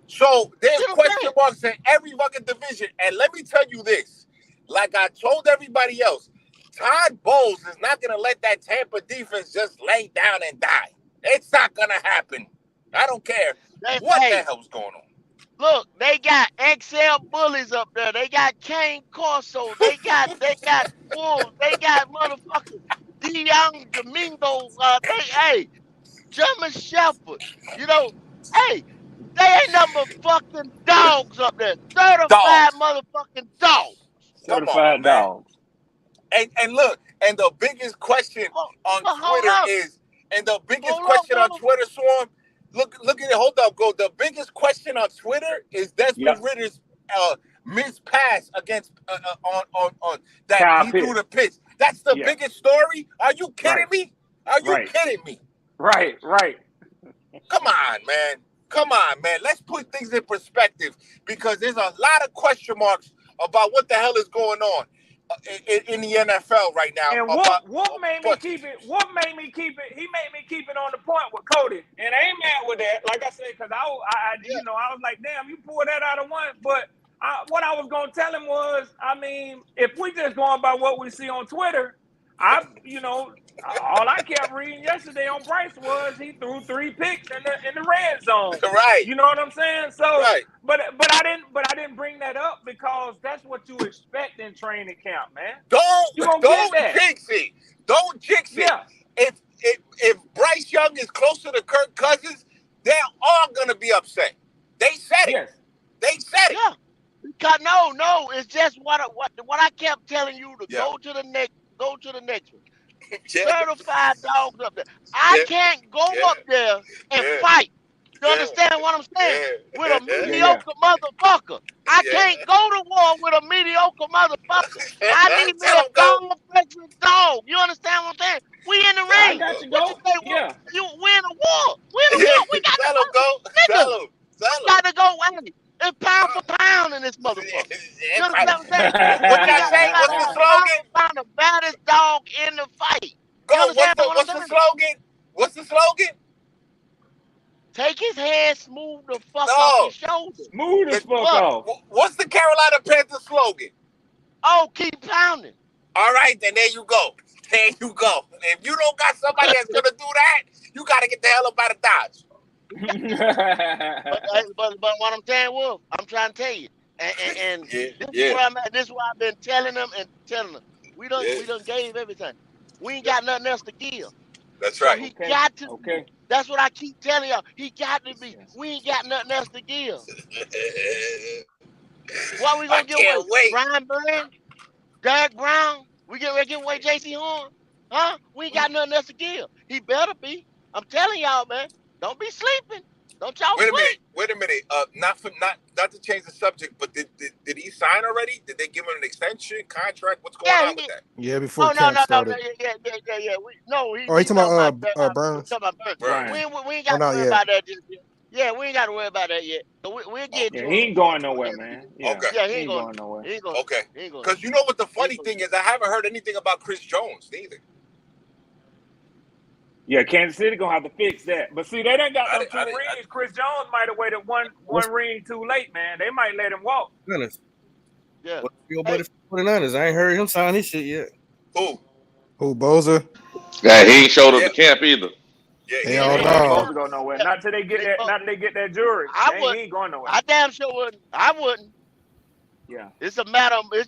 So there's question marks in every fucking division. And let me tell you this. Like I told everybody else, Todd Bowles is not going to let that Tampa defense just lay down and die. It's not going to happen. I don't care what the hell's going on. Look, they got XL Bullies up there. They got Kane Corso. They got Wolves. They got motherfucking Dion Domingo. German Shepherd. You know, hey, they ain't number fucking dogs up there. Certified motherfucking dogs. Certified dogs. And look, and the biggest question on Twitter is, Twitter, Swarm. Look at it. Hold up, go. The biggest question on Twitter is Desmond Ritter's missed pass against on that he threw the pitch. That's the biggest story. Are you kidding me? Are you kidding me? Right. Come on, man. Let's put things in perspective because there's a lot of question marks about what the hell is going on in the NFL right now. And what made me keep it? What made me keep it? He made me keep it on the point with Cody, and I ain't mad with that. Like I said, because I was like, damn, you pulled that out of one. But what I was gonna tell him was, I mean, if we just going by what we see on Twitter, all I kept reading yesterday on Bryce was he threw 3 picks in the red zone. Right. You know what I'm saying? So, but I didn't bring that up because that's what you expect in training camp, man. Don't jinx it. Don't jinx it. Yeah. If Bryce Young is closer to Kirk Cousins, they're all gonna be upset. They said it. Yes. They said it. Yeah. Because no, it's just what I kept telling you to go to the next one. Certified dogs up there. I can't go up there and fight. You understand what I'm saying? With a mediocre motherfucker. I can't go to war with a mediocre motherfucker. I need me a dog-flexing dog. You understand what I'm saying? We in the ring. I got you, go. Yeah. We in a war. We got to go. We got to go. It's pound for pound in this motherfucker. You understand what I'm saying? What y'all say? What's the slogan? Find the baddest dog in the fight. Go. What's the slogan? What's the slogan? Take his head, smooth the fuck off his shoulders. Smooth the fuck off. What's the Carolina Panthers slogan? Oh, keep pounding. All right, then there you go. There you go. If you don't got somebody that's gonna do that, you gotta get the hell up out of Dodge. but what I'm saying, Wolf, I'm trying to tell you, and this is where I'm at. This is why I've been telling them. We done gave everything. We ain't got nothing else to give. That's right. So he got to. Okay. That's what I keep telling y'all. He got to be. We ain't got nothing else to give. What we gonna give away? Brian Burns, Derek Brown. We get ready to give away J.C. Horn? Huh? We ain't got nothing else to give. He better be. I'm telling y'all, man. Don't be sleeping. Don't y'all sleep. Wait a minute. Not to change the subject, but did he sign already? Did they give him an extension contract? What's going on with that? Yeah, before camp started. Yeah. He talking about Burns. Right. We ain't got to worry about that just yet. Yeah, we ain't got to worry about that yet. So we'll get to he ain't going nowhere, man. Yeah. Okay. Yeah, he ain't going nowhere. Okay. Because you know what the funny thing is? I haven't heard anything about Chris Jones neither. Yeah, Kansas City gonna have to fix that. But see, they done got them 2 rings. Chris Jones might have waited one ring too late, man. They might let him walk. Goodness. Yeah. Your buddy 49ers. I ain't heard him sign his shit yet. Who? Boza? Yeah, he ain't showed up to camp either. Yeah, he ain't supposed to go nowhere. Not till they get that. Not till they get that jury. He ain't going nowhere. I damn sure wouldn't. I wouldn't. Yeah. It's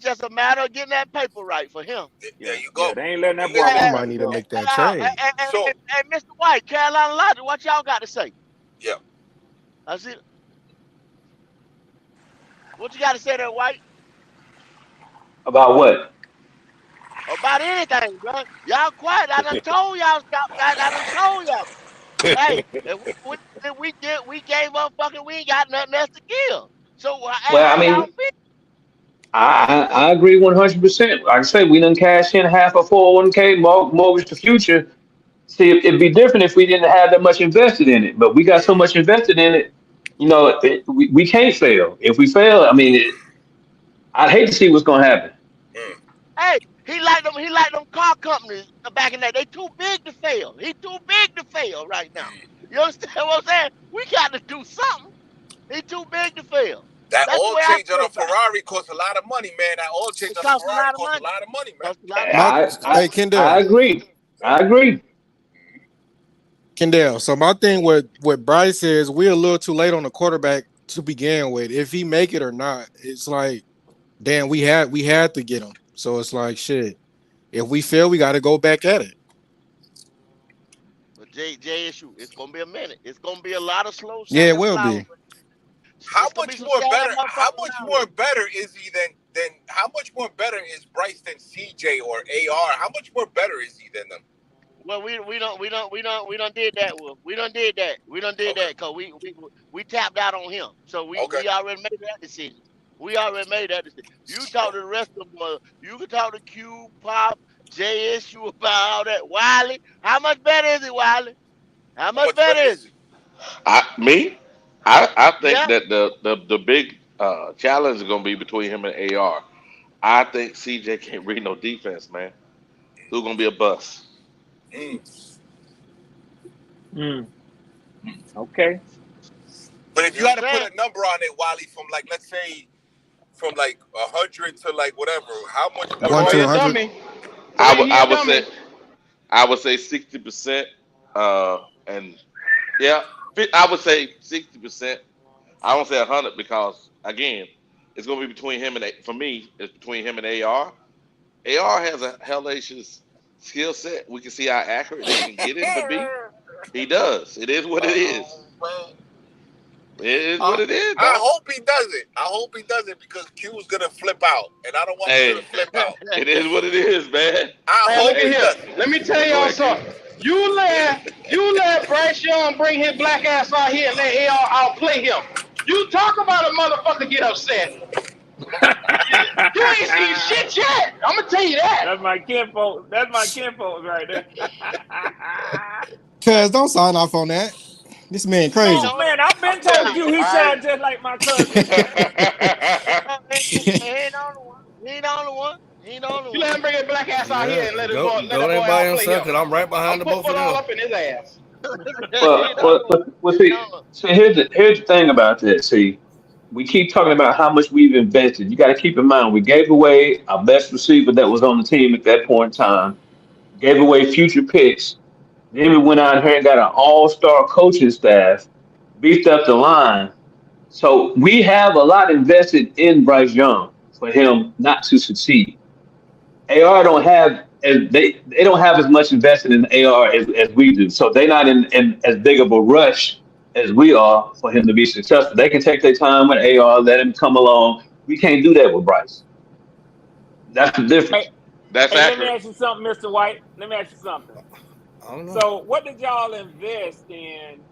just a matter of getting that paper right for him. There you go. Yeah, they ain't letting that And boy listen, He walk might like a need to dog. make that trade. so And Mr. White, Carolina Logic, what y'all got to say? yeah, I see. What you got to say there, White? About what? About anything, bro. Y'all quiet. I done told y'all, stop that. I done told y'all. Hey, if we gave up fucking, we ain't got nothing else to give. So hey, Well, how I y'all mean, feel? I agree 100%. Like I say, we done cash in half a 401k, mortgage the future. See, it'd be different if we didn't have that much invested in it, but we got so much invested in it. We can't fail. If we fail, I mean, I'd hate to see what's going to happen. Hey, he like them car companies back in that. They too big to fail. He too big to fail right now. You understand what I'm saying? We got to do something. He too big to fail. that That's the oil way I change on feel a about it. Ferrari costs a lot of money, man. That oil change It on a costs a Ferrari lot of costs a money. lot of money, man. Costs a lot of My money. I hey I Kendall. agree. I agree. Kendall. So my thing with Bryce is we're a little too late on the quarterback to begin with. If he make it or not, it's like, damn, we had to get him. So it's like shit. If we fail, we got to go back at it. But JSU, it's gonna be a minute. It's gonna be a lot of slow Yeah, it shiny will flowers. be. How It's gonna be much some more sad better? How motherfucking much more flowers. better is he than? How much more better is Bryce than CJ or AR? How much more better is he than them? Well, we don't did that. Well, we done did that Okay, because we tapped out on him. So we okay. we already made that decision. We already made that decision. You talk to the rest of them. You can talk to Q, Pop, JSU about all that. Wiley, how much better is it, Wiley? How How much much better better is is it? he? I think Yeah. that the big challenge is gonna be between him and AR. I think CJ can't read no defense, man. Who's gonna be a bust? Mm. Okay. But if You know you what had I'm to put saying? a number on it, Wally, from like let's say from like 100 to like whatever, how much more One better? to He a 100. dummy. I Say would he I a would say dummy. I would say 60%. And yeah, I would say 60%. I don't say 100 because again, it's gonna be between him and for me. It's between him and AR. AR has a hellacious skill set. We can see how accurate they can get him to be. He does. It is what it is. Oh man. It is I, what it is, I dog. hope he does it. I hope he does it because Q's gonna flip out, and I don't want Q to Hey, flip out. it is what it is, man. I Man, hope look at he Hey, does here. it. Let me tell go y'all ahead, Q. something. You let Bryce Young bring his black ass out here and let AR outplay him. You talk about a motherfucker get upset. You ain't seen shit yet. I'm gonna tell you that. That's my kinfolk. That's my kinfolk right there. Cuz don't sign off on that. This man You ain't the crazy. Oh only man, I've I'm been telling told you, you he, he All right. sound just like my cousin. he ain't the only one. He ain't the only one. He ain't the only You one. let him bring his black ass out here Yeah, and let his go boy let go that there boy by outplay himself him. because I'm right behind I'm the put both of foot all them. up in his ass. He Well, ain't the only well, one. well He ain't the see, only one. see, here's the thing about this. See, we keep talking about how much we've invested. You got to keep in mind we gave away our best receiver that was on the team at that point in time. Gave away future picks. Then we went out here and got an all-star coaching staff, beefed up the line. So we have a lot invested in Bryce Young for him not to succeed. AR don't have as they don't have as much invested in AR as we do. So they're not in as big of a rush as we are for him to be successful. They can take their time with AR, let him come along. We can't do that with Bryce. That's the Hey, difference. That's hey, let me accurate. ask you something, Mr. White. Let me ask you something. I don't know. So, what did y'all invest in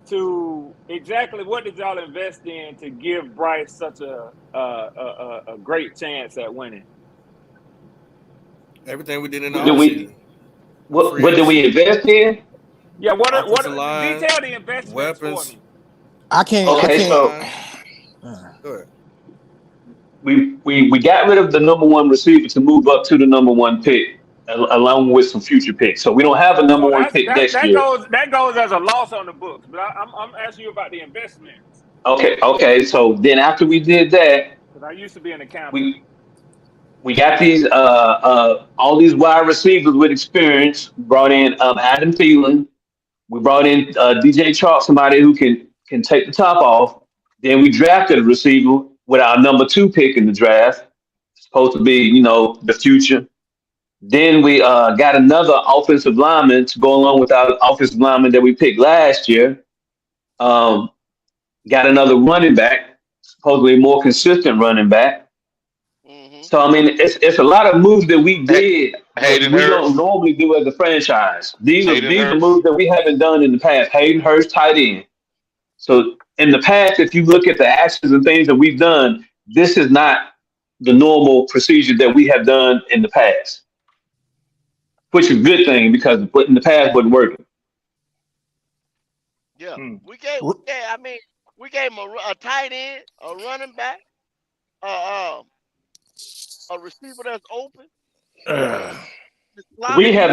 to exactly what did y'all invest in to give Bryce such a great chance at winning? Everything we did in the What do we offseason, what free do we agency, invest in? Yeah, offensive line, detail the investments for weapons, me? I can't. I Okay, offensive can't. so line. Go ahead. we got rid of the number one receiver to move up to the number one pick, along with some future picks. So we don't have a number So one pick next that year. goes as a loss on the books. But I'm asking you about the investments Okay. So then after we did that, because I used to be an accountant. we we got these all these wide receivers with experience. Brought in Adam Thielen. We brought in DJ Chalk, somebody who can take the top off. Then we drafted a receiver with our number 2 pick in the draft. Supposed to be, the future. Then we got another offensive lineman to go along with our offensive lineman that we picked last year. Got another running back, supposedly a more consistent running back. So I mean, it's a lot of moves that we did that we don't normally do as a franchise. These are moves that we haven't done in the past. Hayden Hurst, tight end. So in the past, if you look at the actions and things that we've done, this is not the normal procedure that we have done in the past, which is a good thing because in the past wasn't working. Yeah, we gave him a tight end, a running back, a receiver that's open. We have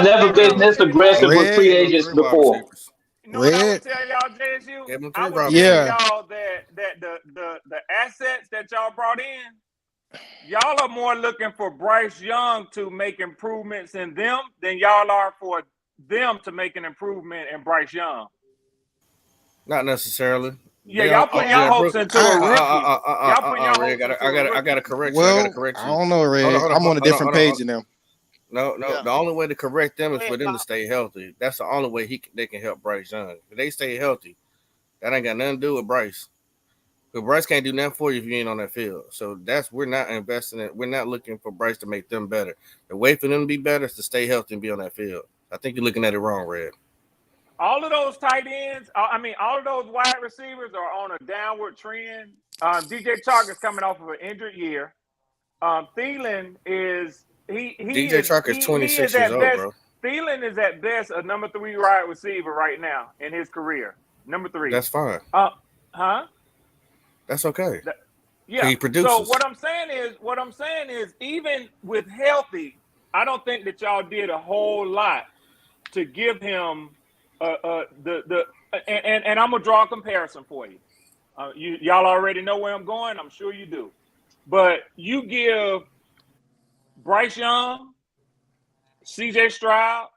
never been this aggressive with free agents before. You know what I would tell y'all, JSU? I would tell y'all that the assets that y'all brought in, y'all are more looking for Bryce Young to make improvements in them than y'all are for them to make an improvement in Bryce Young. Not necessarily. Yeah, y'all putting your hopes into a rookie. Y'all putting your hopes into a rookie. I gotta correct you. Well, I don't know, Red. I'm on a different page than them. No. The only way to correct them is for them to stay healthy. That's the only way they can help Bryce Young. If they stay healthy, that ain't got nothing to do with Bryce. Because Bryce can't do nothing for you if you ain't on that field. So we're not investing in. We're not looking for Bryce to make them better. The way for them to be better is to stay healthy and be on that field. I think you're looking at it wrong, Red. All of those tight ends, all of those wide receivers are on a downward trend. DJ Chark is coming off of an injured year. Thielen is DJ Chark is 26 years old, bro. Thielen is at best a number 3 wide receiver right now in his career. Number 3. That's fine. That's okay. Yeah. He produces. So what I'm saying is, even with healthy, I don't think that y'all did a whole lot to give him and I'm gonna draw a comparison for you. Y'all already know where I'm going. I'm sure you do. But you give Bryce Young, C.J. Stroud,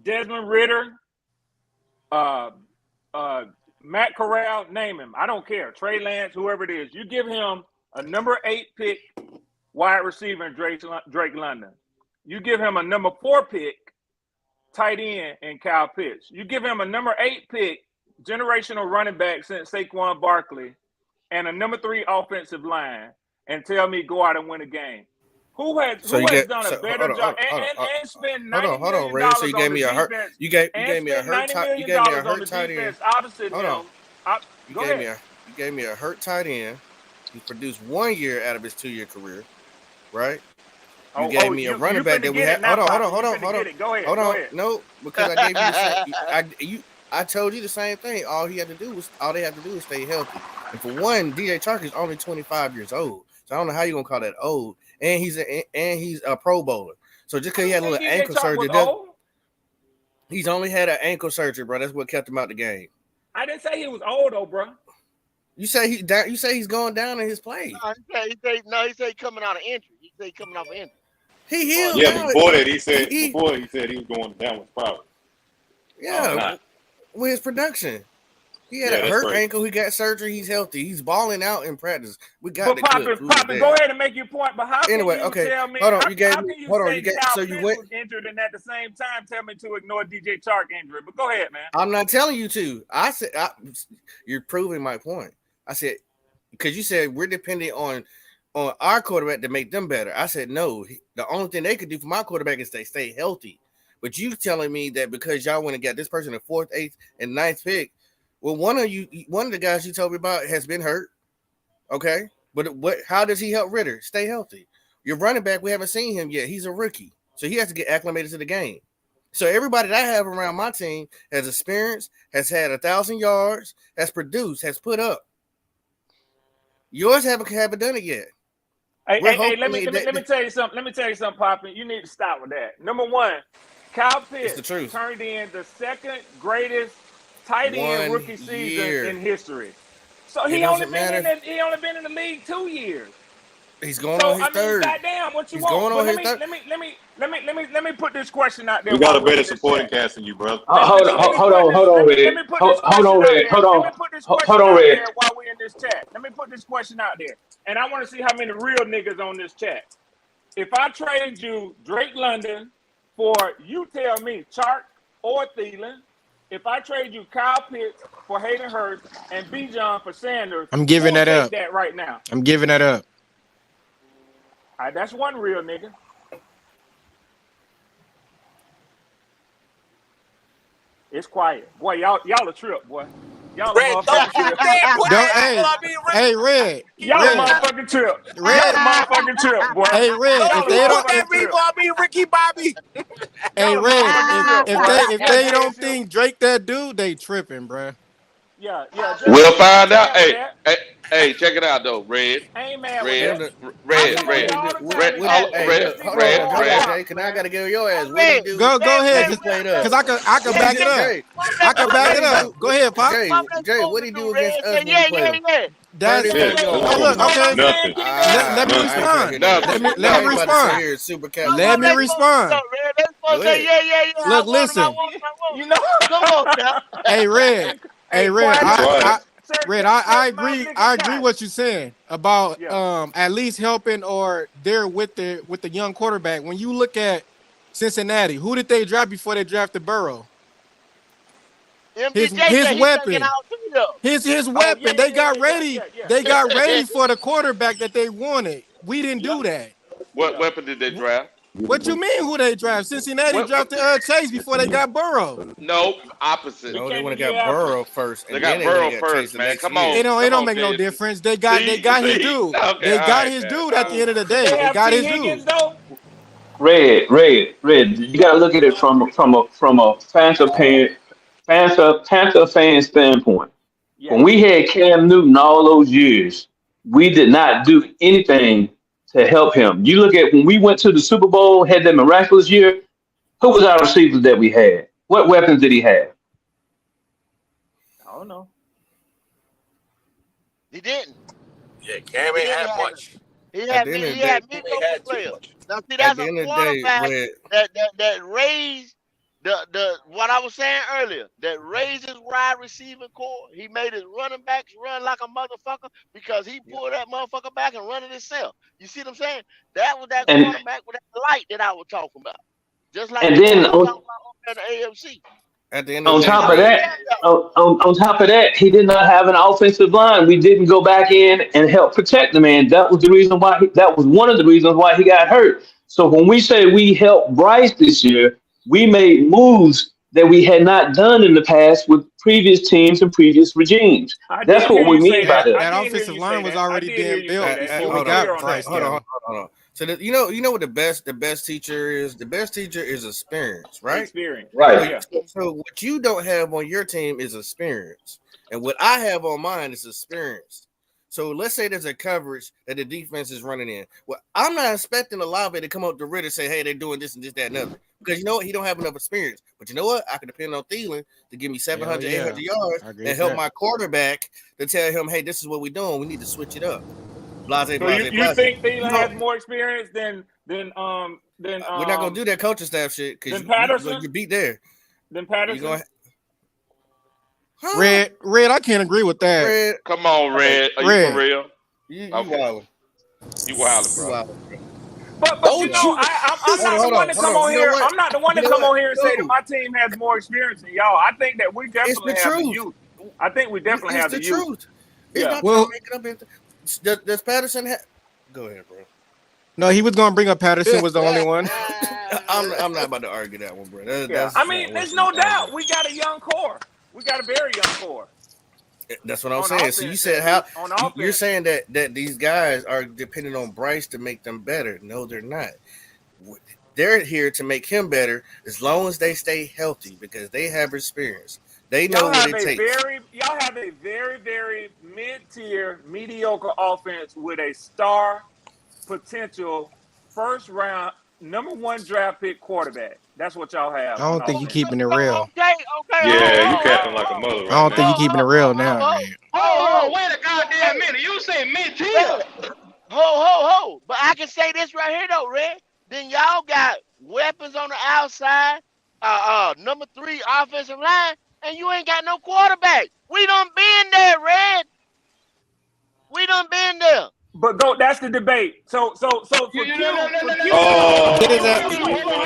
Desmond Ridder, Matt Corral, name him. I don't care. Trey Lance, whoever it is. You give him a number 8 pick wide receiver in Drake London. You give him a number 4 pick tight end in Kyle Pitts. You give him a number 8 pick generational running back since Saquon Barkley and a number 3 offensive line and tell me go out and win a game. Who has done a better job and spend $90 million Red. So you gave me a hurt. Defense, You gave me a hurt. You gave me a hurt tight end. You gave me a hurt tight end. He produced 1 year out of his 2-year career, right? You gave me a running back that we had. Hold on. Go ahead. No, because I gave you the same. I told you the same thing. All they had to do is stay healthy. And for one, DJ Chark is only 25 years old, so I don't know how you gonna call that old. And he's a Pro Bowler. So just because he had a little ankle surgery, he's only had an ankle surgery, bro. That's what kept him out the game. I didn't say he was old though, bro. You say he's going down in his play. He said coming out of injury. He said coming off of injury. He healed. Yeah, before that he said he was going down with problems. Yeah, with his production. He had a hurt ankle. He got surgery. He's healthy. He's balling out in practice. We got to Poppin, go ahead and make your point. But how can you tell me? Hold on. So you went injured and at the same time tell me to ignore DJ Chark injury. But go ahead, man. I'm not telling you to. I said you're proving my point. I said because you said we're dependent on our quarterback to make them better. I said no. The only thing they could do for my quarterback is they stay healthy. But you telling me that because y'all went and got this person at 4th, 8th, and 9th pick. Well, one of the guys you told me about has been hurt. Okay. But how does he help Ridder stay healthy? Your running back, we haven't seen him yet. He's a rookie. So he has to get acclimated to the game. So everybody that I have around my team has experience, has had 1,000 yards, has produced, has put up. Yours haven't done it yet. Hey, let me tell you something. Let me tell you something, Poppin. You need to stop with that. Number 1, Kyle Pitts turned in the 2nd greatest tight end rookie season in history. So he only been in the league 2 years. He's going on his third. Goddamn, what you He's want? Going on his third. Let me Let me put this question out there. We got While a we're better in this supporting chat. cast than you, brother. Let me put this question out there. Let me put this question out Red. there while we're in this chat. Let me put this question out there, and I want to see how many real niggas on this chat. If I trade you Drake London for, you tell me, Chark or Thielen, if I trade you Kyle Pitts for Hayden Hurst and Bijan for Sanders, I'm giving that take up. that right now. I'm giving that up. All right, that's one real nigga. It's quiet. Boy, y'all a trip, boy. Y'all a motherfucking trip. Hey, Red. Y'all a motherfucking trip. Y'all a motherfucking trip, boy. Hey, Red. Y'all If they don't, Ricky Bobby. hey, Red. If they Yeah, don't JSU. think Drake that dude, they tripping, bruh. Yeah. We'll find I out. ain't mad with that. Hey, check it out though, Red. I ain't mad with Red, that. I red, come on here red, all the red, time and all, Hey, red, look, hold red, on, red. Jay, because I got to get on your ass. What Man, he do Go when ahead, he played us? cause I could back it up. Jay, I could back what it he up. do? Go ahead, Pop. Jay, what he do against us when we Yeah, played him? yeah. 34 Yeah. Oh, yards. look, okay. Nothing. Let me I ain't trying to respond. hear none of Nothing, that. Let I me ain't about to sit respond. here and super cap Let me nobody. respond. They Go supposed to say, ahead. yeah. Look, listen. You know, Come on now. Hey, Red. Hey, Red. quiet as Right. Red. I certain mouth agree. nigga I agree got. what you're saying about Yeah. at least helping or there with the young quarterback. When you look at Cincinnati, who did they draft before they drafted Burrow? MDJ His said he taking weapon. out too though. His Oh yeah, weapon. They got ready. yeah. They got ready for the quarterback that they wanted. We didn't Yep. do that. What weapon did they draft? What you mean? Who they draft? Cincinnati What? drafted Chase before they got Burrow. No, opposite. He No, they came would the have year got after. Burrow first, They and then got they would have Burrow got Chase first, the man. next Come year. on, It come don't on, make no Jason. difference. They got See, his see. dude. Okay, They all got right, his man. dude All at the right. end of the Did day. they They have got T his dude. Higgins though? Red. You got to look at it from a Panther fan standpoint. When Yes. we had Cam Newton all those years, we did not do anything to help him. You look at when we went to the Super Bowl, had that miraculous year. Who was our receivers that we had? What weapons did he have? I don't know. He didn't. Yeah, Cam He ain't didn't had have it. much. At the end of He the day, had Cam ain't mediocre had too players. much. Now see, at that's the a end of the day, quarterback Red, that raised the what I was saying earlier. That raised his wide receiving core. He made his running backs run like a motherfucker because he pulled that motherfucker back and run it himself. You see what I'm saying? That was that And quarterback with that light that I was talking about. Just like and the one then I was talking about over in the AFC. at the end of on the day, And top I of was Red, that, telling y'all. on top of that, he did not have an offensive line. We didn't go back in and help protect the man. That was the reason why. That was one of the reasons why he got hurt. So when we say we helped Bryce this year, we made moves that we had not done in the past with previous teams and previous regimes. I That's did hear what we you say mean by that. that. I That did hear offensive you say line was that. I already did hear being you say built that. before You we were hold on, clear got on Bryce that. hold on, there. hold on. So you know what the best teacher is? The best teacher is experience, right? Experience. Right. Yeah. So what you don't have on your team is experience, and what I have on mine is experience. So let's say there's a coverage that the defense is running in. Well, I'm not expecting Olave to come up to Ritter and say, "Hey, they're doing this and this, that, and other," because you know what? He don't have enough experience. But you know what? I can depend on Thielen to give me Hell 700, yeah. 800 yards I agree and with help that. my quarterback to tell him, "Hey, this is what we're doing. We need to switch it up." Blase, So blase, you blase. think You Thielen know, has more experience than we're not gonna do that coaching staff shit because Patterson? you beat there. Than You Patterson? going, huh? Red, I can't agree with that. Red, Come on, okay, Red. Are you for Red. real? you Okay, wildin'. you wildin', You bro. wildin'. But You you Don't know, wildin'. you? I'm not the one to Hold come on. on You know here. what? I'm not the one You to know come what? on here and say that No, my team has more experience than y'all. I think that we it's the definitely have the truth. youth. I think we definitely It's have the the youth. truth. It's Yeah. not trying to Well, make it up. Does Patterson have? Go ahead, bro. no, he was gonna bring up Patterson was the only one. I'm not about to argue that one, bro. Yeah. That's I not mean, worth there's no arguing. doubt we got a young core. We got a very young core. That's what I'm On saying. So you offense, said at how least. On you're offense. saying that these guys are dependent on Bryce to make them better. No, they're not. They're here to make him better as long as they stay healthy because they have experience. They know what it takes. Y'all have a very, very mid-tier, mediocre offense with a star potential first round number one draft pick quarterback. That's what y'all have I on don't think you offense. keeping it real. Okay, Yeah, you capping like a mother I right don't think you now. keeping it real now, Red. Hold on, wait a goddamn minute. You say mid-tier. Ho. But I can say this right here though, Red. Then y'all got weapons on the outside, number 3 offensive line, and you ain't got no quarterback. We done been there, Red. We done been there. But go. That's the debate. So for Q.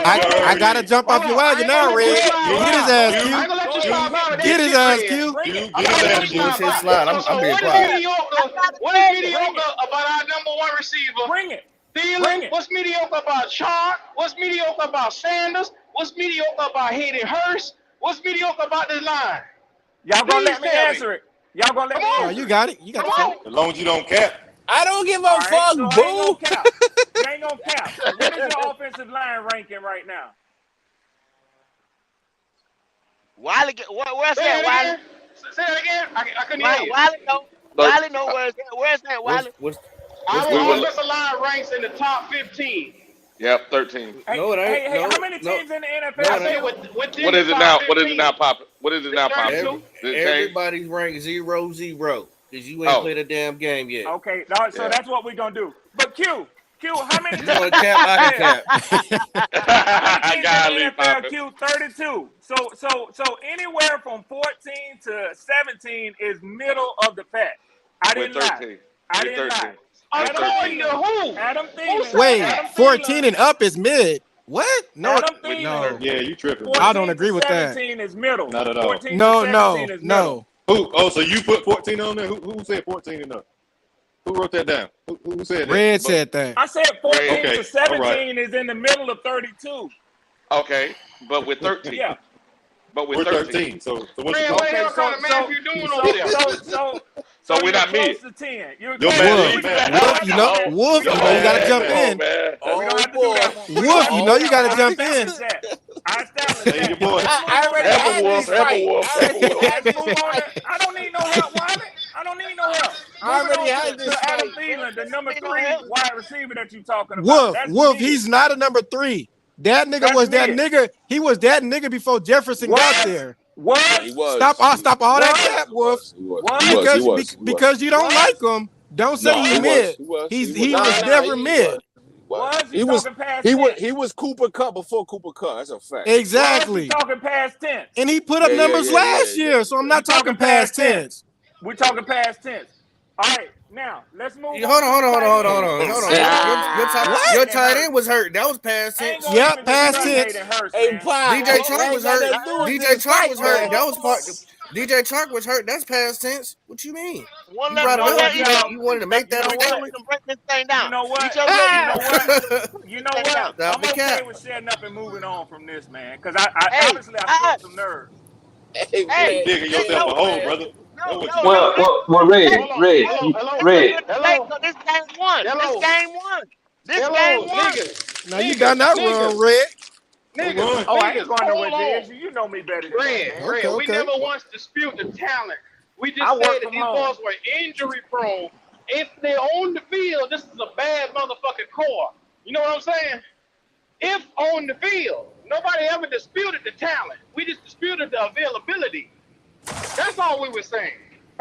I gotta jump off your wagon now, Red. Get his ass, Q. I ain't gonna let you stop out with Get that his shit, ass, Red. Q. So what is mediocre? What is mediocre about our number 1 receiver? Bring it. Thielen? What's mediocre about Chark? What's mediocre about Sanders? What's mediocre about Hayden Hurst? What's mediocre about this line? Y'all gonna let me answer it. Y'all gonna let me answer it. You got it. You got it. As long as you don't cap. I don't give a fuck, so boo. You ain't gonna cap. So what is your offensive line ranking right now? Wiley, where's that, Wiley? Say that again. I couldn't hear you. Wiley know where's that, Wiley? Our offensive line ranks in the top 15. Yep, 13. No, it ain't. Hey, how many teams in the NFL? I say what is it now? What is it now, Papa? What is it now, Papa? Everybody's ranked 0-0 because you ain't played a damn game yet. Okay, so that's what we're gonna do. But Q, how many teams? You want to cap? I can cap. How many teams in the NFL? Q, 32. So anywhere from 14 to 17 is middle of the pack. I didn't lie. According to who? Adam Thielen. Wait, 14 and up is mid. What? No, no. Yeah, you tripping. I don't agree with that. 17 is middle. Not at all. 14 to 17 is middle. Who? Oh, so you put 14 on there? Who said 14 and up? Who wrote that down? Who said that? Red said that. I said 14 to 17 is in the middle of 32. Okay, but with 13. Yeah. But with we're 13. So what kind of math you doing over there? So we're not mid. Close to 10. Wolf, you gotta jump in. Wolf, you gotta jump in. I already had this fight. I don't need no help, Wiley. I don't need no help. I already had this fight. Adam Thielen, the number 3 wide receiver that you talking about. Wolf, he's not a number 3. That nigga was that nigga. He was that nigga before Jefferson got there. What? He was. Stop all that crap, Wolf. Because you don't like him. Don't say he's mid. He was never mid. He was Cooper Kupp before Cooper Kupp. That's a fact. Exactly. Talking past tense. And he put up numbers last year, so I'm not talking past tense. We're talking past tense. All right, now let's move. Hold on. Your tight end was hurt. That was past tense. Yep, past tense. Hey, DJ Chark was hurt. DJ Chark was hurt. That was part. DJ Chark was hurt. That's past tense. What you mean? You wanted to make that a statement? Break this thing down. You know what? You know what? I'm okay with shutting up and moving on from this, man. Because I honestly struck some nerves. Hey, digging yourself a hole, brother. Well, Red. This game one. Now you got that wrong, Red. Niggas, I ain't going nowhere, Dez. You know me better than that. Red, we never once dispute the talent. We just said that these boys were injury prone. If they're on the field, this is a bad motherfucking core. You know what I'm saying? If on the field, nobody ever disputed the talent. We just disputed the availability. That's all we were saying.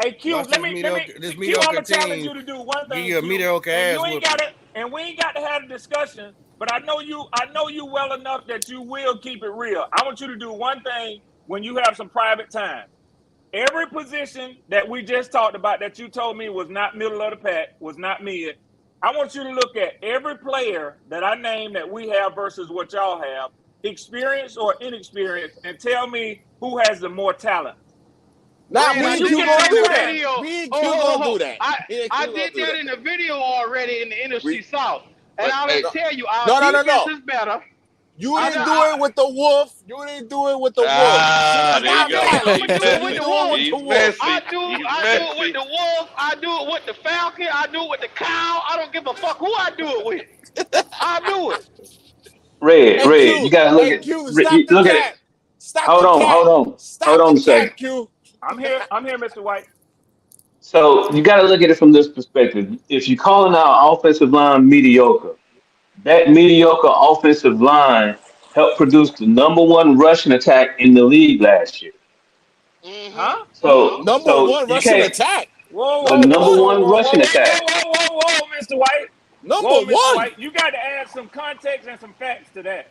Hey Q, let me Q, I'm gonna challenge you to do one thing. You a mediocre ass. And we ain't got to have a discussion. But I know you well enough that you will keep it real. I want you to do one thing when you have some private time. Every position that we just talked about that you told me was not middle of the pack, was not mid, I want you to look at every player that I named that we have versus what y'all have, experienced or inexperienced, and tell me who has the more talent. Now, me and Q gonna do that. Me and Q gonna do that. I did that in the video already in the NFC South. And I'm going to tell you, our defense is better. You didn't do it with the Wolf. You didn't do it with the Wolf. I do it with the Wolf. I do it with the Wolf. I do it with the Falcon. I do it with the Cow. I don't give a fuck who I do it with. I do it. Red, you got to look at it. Hold on a second. I'm here, Mr. White. So you got to look at it from this perspective. If you're calling our offensive line mediocre, that mediocre offensive line helped produce the number 1 rushing attack in the league last year. Huh? So number 1 rushing attack. Whoa, number 1 rushing attack. Whoa, Mr. White. Number 1. Mr. White, you got to add some context and some facts to that.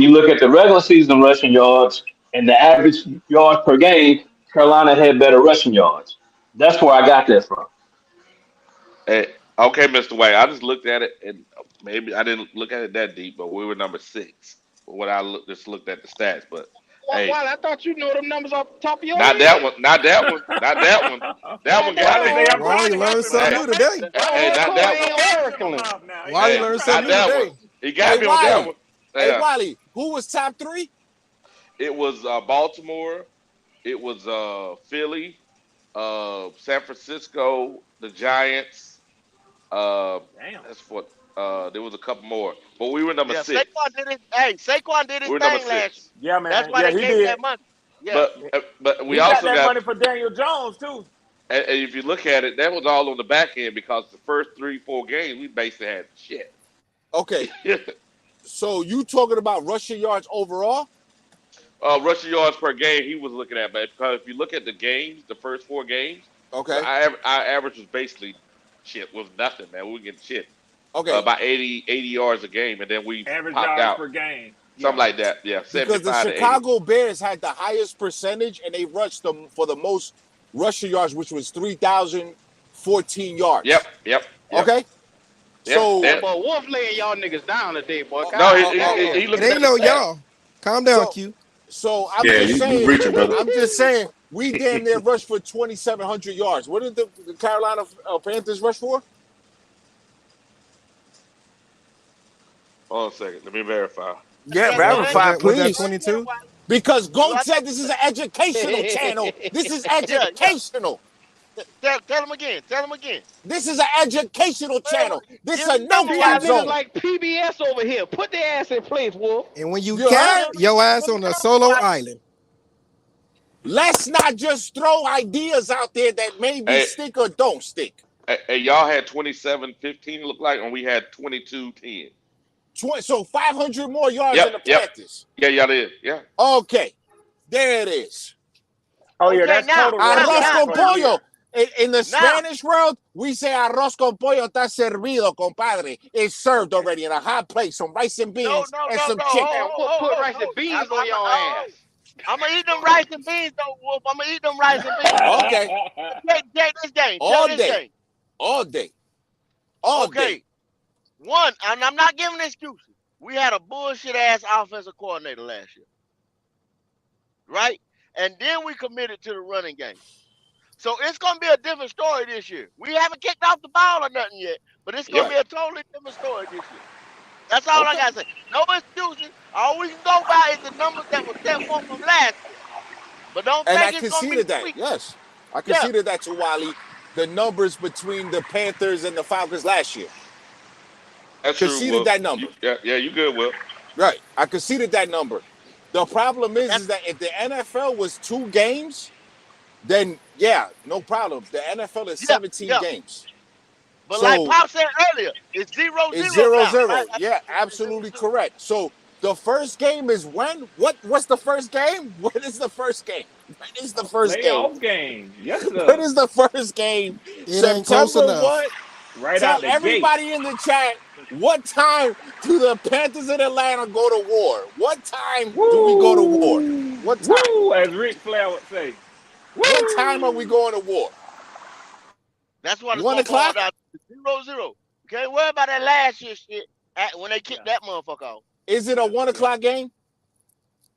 when you look at the regular season rushing yards and the average yards per game, Carolina had better rushing yards. That's where I got that from. Hey, okay, Mr. White. I just looked at it, and maybe I didn't look at it that deep, but we were number 6. What just looked at the stats, but hey, Why? I thought you know them numbers off the top of your not head. that one, not that one, not that one. That one got me. Wally learned something new today. Hey, not that one. Wally Hey, learned not something new that today. one. He got me on that one. Hey, Yeah. Wally, who was top 3? It was Baltimore. It was Philly, San Francisco, the Giants. Damn. That's what. There was a couple more, but we were number Yeah, 6. Saquon did his We were number thing last 6. year. Yeah, man. That's why Yeah, they he gave him did. that money. Yeah. But we He got also that got. money for Daniel Jones too. And if you look at it, that was all on the back end because the first 3-4 games we basically had shit. Okay. So you talking about rushing yards overall? Rushing yards per game he was looking at, but because if you look at the games, the first 4 games, okay, our average was basically shit, was nothing, man. We were getting shit. Okay. About 80 yards a game, and then we average popped yards out. per game. Something like that, yeah. Because the Chicago Bears had the highest percentage, and they rushed them for the most rushing yards, which was 3,014 yards. Yep. Okay. So, yeah, but Wolf laying y'all niggas down today, boy. No, he looking it at ain't no y'all. Calm down, Q. So I'm just saying, we damn near rushed for 2,700 yards. What did the Carolina Panthers rush for? Hold on a second. Let me verify. Yeah, verify, please. Was that 22? Because GOAT said this is an educational channel. This is educational. Tell him again. This is an educational channel. This is a no-cap zone. Like PBS over here. Put their ass in place, Wolf. And when you cap, your ass on a solo island. Let's not just throw ideas out there that maybe stick or don't stick. Hey, y'all had 27-15 look like, and we had 22-10. So 500 more yards than the Panthers. Yeah, y'all did. Yeah. Okay, there it is. Oh yeah, that's total. Arroz con pollo. In the Spanish world, we say arroz con pollo está servido, compadre. It's served already in a hot plate, some rice and beans and some chicken. Put rice and beans on your ass. I'm going to eat them rice and beans, though, Wolf. I'm going to eat them rice and beans. Okay. Take this game. All day. One, and I'm not giving excuses. We had a bullshit-ass offensive coordinator last year. Right? And then we committed to the running game. So it's going to be a different story this year. We haven't kicked off the ball or nothing yet, but it's going to be a totally different story this year. That's all I got to say. No excuses. All we can go by is the numbers that were set forth from last year. But don't think it's going to be that. Yes. I conceded that to Wally. The numbers between the Panthers and the Falcons last year. That's conceded true, that number. Yeah, you good, Will. Right. I conceded that number. The problem is that if the NFL was 2 games, then no problem. The NFL is 17 games. But so, like Pop said earlier, it's 0-0. It's 0-0. Right? Yeah, absolutely correct. So the first game is when? What's the first game? What is the first game? When is the first game? Yes, sir. When is the first game? September what? Right Tell out the everybody gate. In the chat, what time do the Panthers in Atlanta go to war? What time do we go to war? What time? Woo, as Ric Flair would say. What time are we going to war? That's what it's 1 o'clock. 0-0. Okay, worry about that last year shit when they kick that motherfucker off. Is it a 1 o'clock game?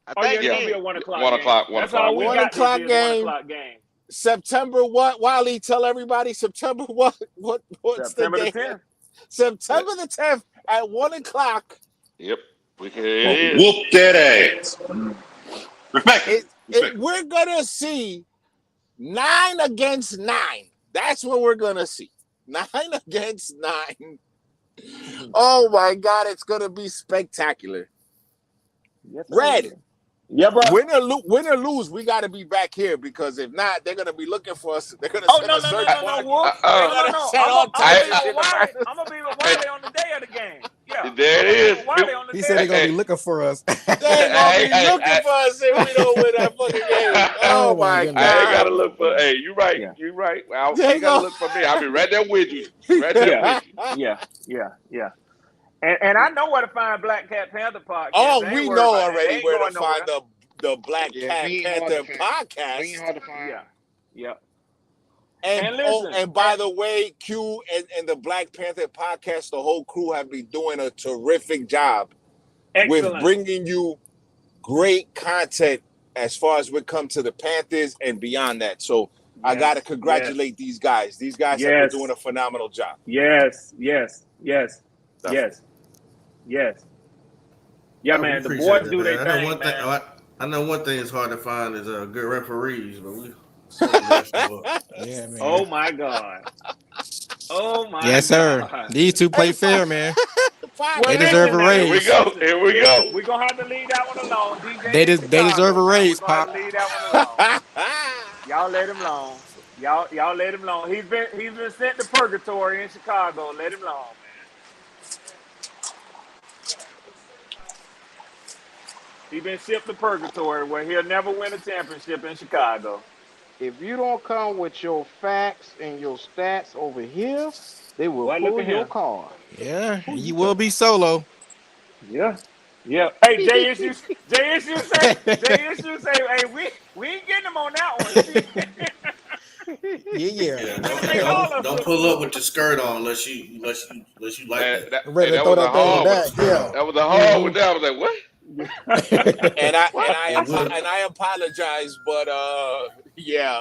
I think it'll be a 1 o'clock. 1 o'clock. That's all we got. 1 o'clock game. September what? Wally, tell everybody September what? What's September the the 10th. September the 10th at 1 o'clock. Yep. Whoop that ass. We're gonna see 9 against 9. That's what we're gonna see. 9 against 9. Oh my God, it's gonna be spectacular. Yes, Red. Yeah, bro. Win or lose, we got to be back here because if not, they're gonna be looking for us. They're gonna send a search warrant. Wolf. I'm gonna be with Wiley on the day of the game. Yeah. There it is. He said they're gonna be looking for us. They're gonna be looking for us if we don't win that fucking game. Oh my God! I ain't gotta look for. Hey, you right. Yeah. You right. I ain't gotta look for me. I'll be right there with you. Right there with you. Yeah. And I know where to find Black Cat Panther podcast. Oh, we know already where to find the Black Cat Panther podcast. Ain't hard to find. Yeah. And listen, and by the way, Q and the Black Panther podcast, the whole crew have been doing a terrific job with bringing you great content as far as we come to the Panthers and beyond that. So I got to congratulate these guys. These guys have been doing a phenomenal job. Yes. Yeah, man. The boys do their thing, man. I know one thing is hard to find is good referees, but we. Yeah, man. Oh my God. Oh my Yes, sir. God. These two play fair, man. Well, They deserve listen a now. Here we raise. go. Here we go. We're gonna have to leave that one alone. They DJ in they deserve Chicago. a Now we're raise, gonna have Pop. to leave that one alone. Y'all let him alone. Y'all let him alone. He's been sent to purgatory in Chicago. Let him alone, man. He's been shipped to purgatory where he'll never win a championship in Chicago. If you don't come with your facts and your stats over here, they will Boy, look pull at your him. car. Yeah, Who you you will telling? be solo. Yeah. Yeah. Hey, J issues say, hey, we ain't getting him on that one. See, Yeah. Yeah, he finna make all us don't look pull up with stupid. your skirt on unless you like Man, that. Ready to that throw was a that thing hard one. back. Yeah. That was a hard one. Mm-hmm. That I was like, what? And What? I apologize, but yeah,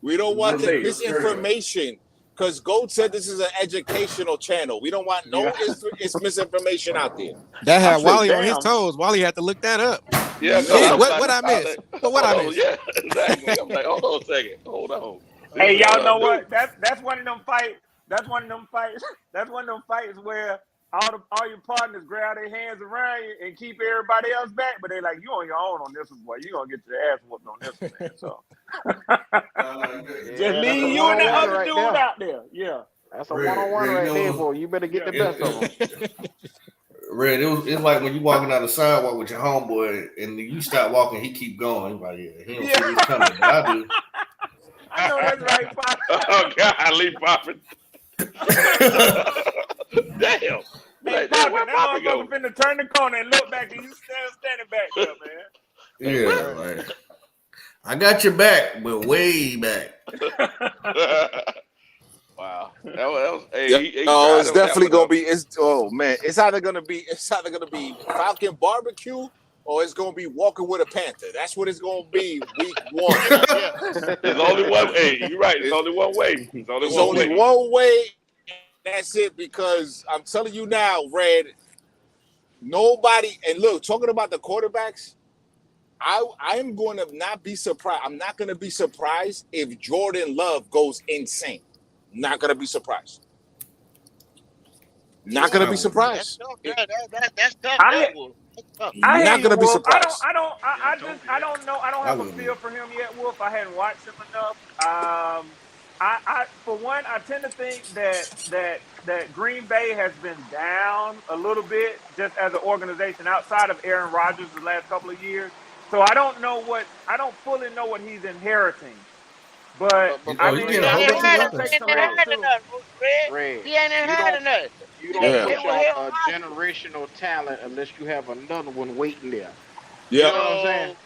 we don't I want the say, misinformation because Gold said this is an educational channel. We don't want yeah. no it's misinformation out there. That I had say, Wally on his damn. toes. Wally had to look that up. Yeah, because Shit, I was what like, I miss? What I hold on. miss? Yeah, exactly. I'm like, hold on a second. Hold on. This Hey, is y'all what I know do. what? That's one of them fights. That's one of them fights. That's one of them fights where all your partners grab their hands around you and keep everybody else back, but they like you on your own on this one, boy. You gonna get your ass whooped on this one, man. So just Yeah, that's a leave you and that one-on-one other right dude there. out there. Yeah, That's a one-on-one Red, you right there, know, boy. You better get yeah. the best of them. Red, it's like when you walking down the sidewalk with your homeboy and you stop walking, he keep going. He's like, yeah, he don't Yeah. see this coming, but I do. I know that's right, Pop. Oh God, Lee popping. Damn. Be Hey, like, damn, Poppin', where that Poppy motherfucker go? finna turn the corner and look back and you still standing back there, Like, what? Yeah, like I got your back, but way back. man. Wow. That was Yeah, hey, he oh, tried it's on that definitely one gonna though. be. It's either gonna be Falcon barbecue or it's gonna be walking with a Panther. That's what it's gonna be. Week one. Yeah. There's only one. Hey, you're right. It's It, only one way. It's only it's one only way. one way. That's it. Because I'm telling you now, Red. Nobody. And look, talking about the quarterbacks, I am going to not be surprised. I'm not going to be surprised if Jordan Love goes insane. Not going to be surprised. Not Yeah. going to be That's surprised. tough. That's tough. I That was. That's tough. I hear Not you, going to be Wolf. surprised. I don't know. I don't I have a wouldn't. feel for him yet, Wolf. I hadn't watched him enough. For one, I tend to think that Green Bay has been down a little bit just as an organization outside of Aaron Rodgers the last couple of years. So I don't fully know what he's inheriting. But But I Oh, he mean, getting He a I whole ain't bunch think of he's inherited. gonna He weapons. take ain't some lumps inherited too. nothing, Red. Red, He ain't you don't inherited nothing. you He don't Yeah. push was out held a hostage. generational talent unless you have another one waiting there. You Yep. know what I'm saying?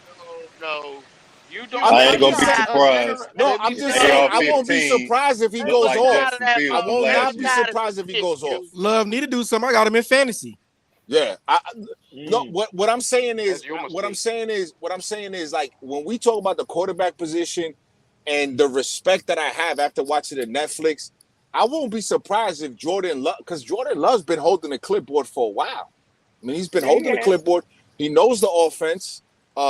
No. You You don't I I'm, ain't I'm push gonna just be saying. out a surprised. No, let me I'm just say saying. AR I this. won't be 15 surprised if he look goes like step off. out of Justin that. I Fields from will Step not last be year. out of surprised if he the goes you. off. Love need to do something. I got him in fantasy. Yeah. No. Mm. What I'm saying That's is, your what I'm mistake. saying is, what I'm saying is, like when we talk about the quarterback position and the respect that I have after watching the Netflix, I won't be surprised if Jordan Love, because Jordan Love's been holding the clipboard for a while. I mean, he's been Yeah, he holding the has. clipboard. He knows the offense.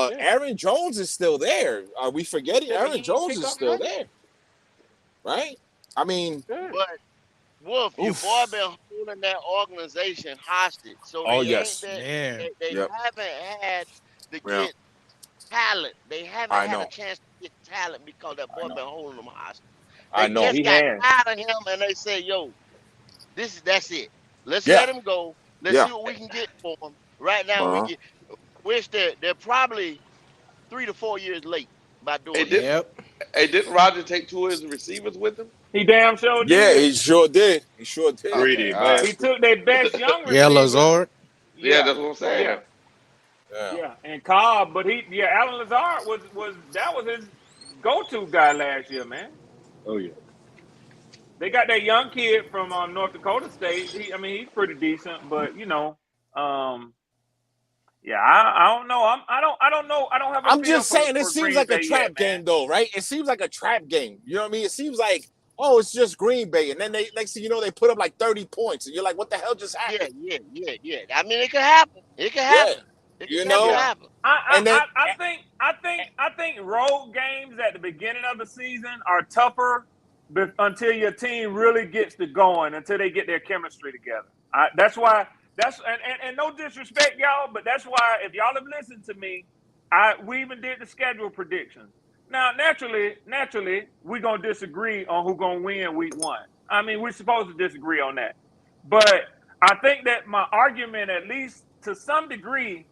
Yeah. Aaron Jones is still there. Are we forgetting? Yeah, but Aaron he ain't Jones pick is up still none. there, right? I mean, Yeah. But Wolf, your boy oof. been holding that organization hostage. So Oh they ain't yes, that Man. they yep, haven't had to yeah. get talent. They haven't I had a know, chance to get talent because that I boy know, been holding them hostage. I They know. just He got has. tired of him and they said, yo, that's it. Let's Yeah, let him go. Let's yeah. see what we can get for him. Right now Uh-huh. which they're probably 3 to 4 years late by Hey, doing that. Yep. didn't Roger take two of his receivers with him? He damn sure Yeah, did. he sure did. He sure did. Okay, Greedy all right. He bastard. took their best young Yeah, receiver. Lazard. Yeah, Yeah, that's what I'm yeah, saying. Yeah. yeah. And Cobb, but Alan Lazard was that was his go-to guy last year, man. Oh yeah. They got that young kid from North Dakota State. He's pretty decent, but um, yeah, I don't know. I don't know. I don't have a I'm feel just saying, it for seems Green like a Bay yet, trap man. game, though, right? It seems like a trap game. You know what I mean? It seems like, oh, it's just Green Bay, and then they next thing you know, they put up like 30 points, and you're like, what the hell just Yeah, happened? yeah. I mean, it could happen. It could Yeah, happen. It could you definitely know. Yeah, happen. And then, I think road games at the beginning of the season are tougher until your team really gets to going, until they get their chemistry together. That's why. And no disrespect, y'all, but that's why if y'all have listened to me, we even did the schedule predictions. Now, naturally, we're gonna disagree on who's gonna win week 1. I mean, we're supposed to disagree on that. But I think that my argument, at least to some degree,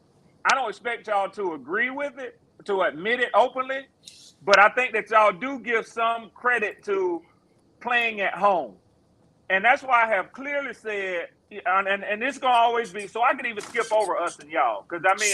I don't expect y'all to agree with it, to admit it openly, but I think that y'all do give some credit to playing at home. And that's why I have clearly said, and it's gonna always be. So I could even skip over us and y'all, because I mean,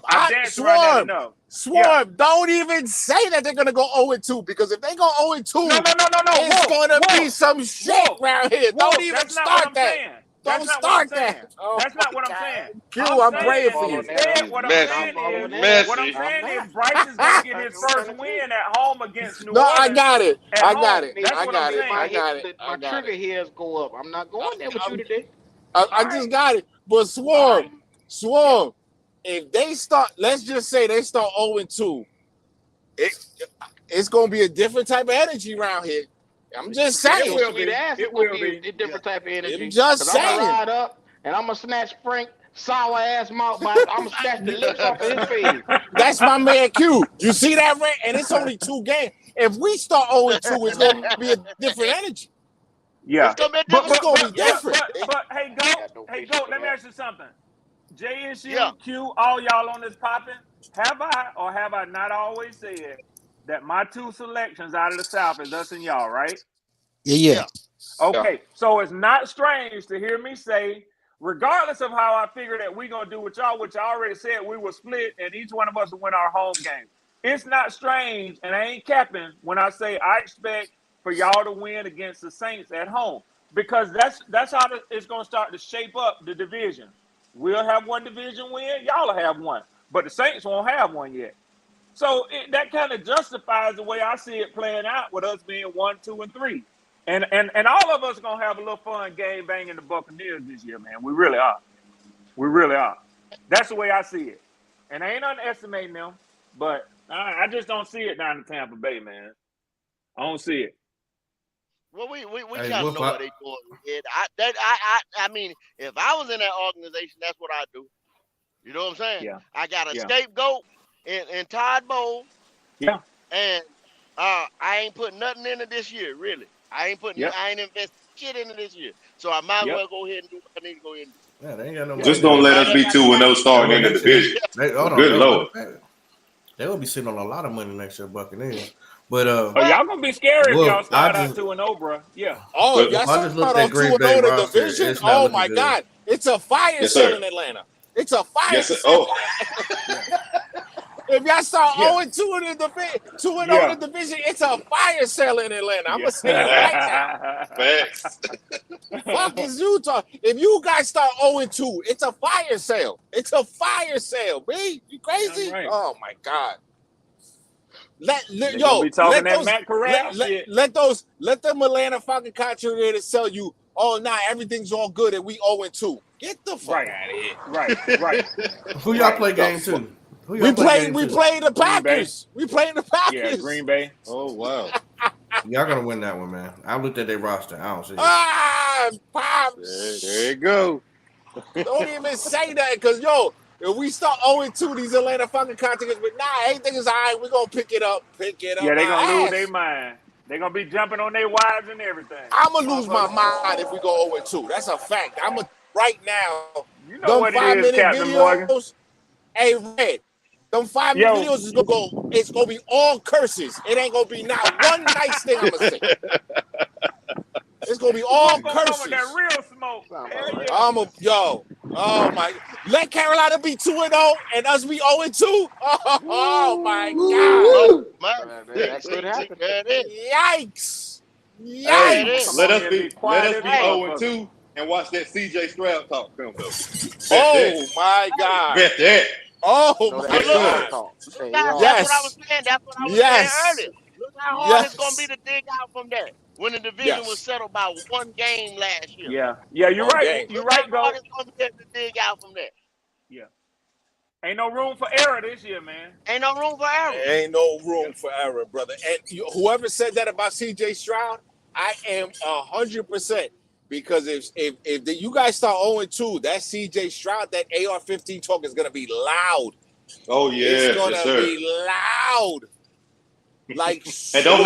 I've danced around that enough. Swarm, don't even say that they're gonna go 0-2, because if they go 0-2, no, it's gonna be some shit around here. Don't even start that. Don't start that. That's not what I'm saying. Q, I'm praying for you. Instead, what I'm saying is Bryce is gonna get his first win at home against New Orleans. I got it. That's what I'm saying. My trigger hairs go up. I'm not going there with you today. I just got it. But Swarm, if they start, let's just say they start 0-2, it's gonna be a different type of energy around here. I'm just saying. It will be a different type of energy. I'm just saying. I'm gonna ride up and I'm gonna snatch Frank sour ass mouth. I'm gonna snatch the lips off of his face. That's my man Q. You see that, Ray? And it's only 2 games. If we start 0-2, it's gonna be a different energy. Yeah, it's gonna be different. But hey, go. Let me ask you something. JSU, Q, all y'all on this popping. Have I or have I not always said that my 2 selections out of the South is us and y'all, right? Yeah. Okay, so it's not strange to hear me say, regardless of how I figure that we're going to do with y'all, which I already said we will split and each one of us will win our home game. It's not strange, and I ain't capping when I say I expect for y'all to win against the Saints at home, because that's how it's going to start to shape up the division. We'll have 1 division win, y'all will have 1, but the Saints won't have 1 yet. So that kind of justifies the way I see it playing out with us being 1, 2, and 3. And all of us are going to have a little fun game banging the Buccaneers this year, man. We really are. We really are. That's the way I see it. And I ain't underestimating them, but I just don't see it down in Tampa Bay, man. I don't see it. Well, we kind of know what they doing. I mean, if I was in that organization, that's what I'd do. You know what I'm saying? Yeah. I got a scapegoat in Todd Bowles. Yeah. And I ain't putting nothing in it this year, really. I ain't invested shit into this year. So I might as well go ahead and do what I need to go ahead and do. Yeah, they ain't got no Just don't let us be 2-0 starting in the division. Good Lord. They will be sitting on a lot of money next year, Buccaneers. But y'all gonna be scared if y'all start out 2-0, bro. Yeah. Oh, y'all start out 2-0 the division. Oh my God, it's a fire sale in Atlanta. It's a fire sale. If y'all start 0-2 in the division, 2-0 in the division, it's a fire sale in Atlanta. I'm gonna say it right now. Facts. Fuck is you talking? If you guys start 0-2, it's a fire sale. It's a fire sale, B. You crazy? Right. Oh my God. Let them Atlanta fucking contractors sell you. Oh, nah, everything's all good and we 0-2. Get the fuck out of here. Right. Who y'all play game 2? We played the Packers. We played the Packers. Yeah, Green Bay. Oh wow. Y'all gonna win that one, man. I looked at their roster. I don't see it. Pops. There you go. Don't even say that, because if we start 0-2, these Atlanta fucking contractors, but everything is all right. We're gonna pick it up. Yeah, they're gonna lose their mind. They're gonna be jumping on their wives and everything. I'm gonna lose my mind if we go 0-2. That's a fact. Right now. You know what it is, Captain Morgan. Hey, Red. Them 5-minute videos is gonna go. It's gonna be all curses. It ain't gonna be not one nice thing I'm gonna say. It's gonna be all curses. That real smoke. Oh my! Let Carolina be 2-0 and us be 0-2. Oh my God! That could happen. Yikes! Hey, let us be 0-2 and watch that CJ Stroud talk film though. Oh my God! Bet that. Oh my God! That's what I was saying. That's what I was saying earlier. Look how hard it's gonna be to dig out from that. When the division was settled by 1 game last year. Yeah, you're right. You're right, Go. It's gonna be to dig out from that. Yeah. Ain't no room for error this year, man. Ain't no room for error. Ain't no room for error, brother. And whoever said that about CJ Stroud, I am 100%. Because if you guys start 0-2, that CJ Stroud, that AR-15 talk is gonna be loud. Oh yeah, it's gonna yes, sir. be loud, like and don't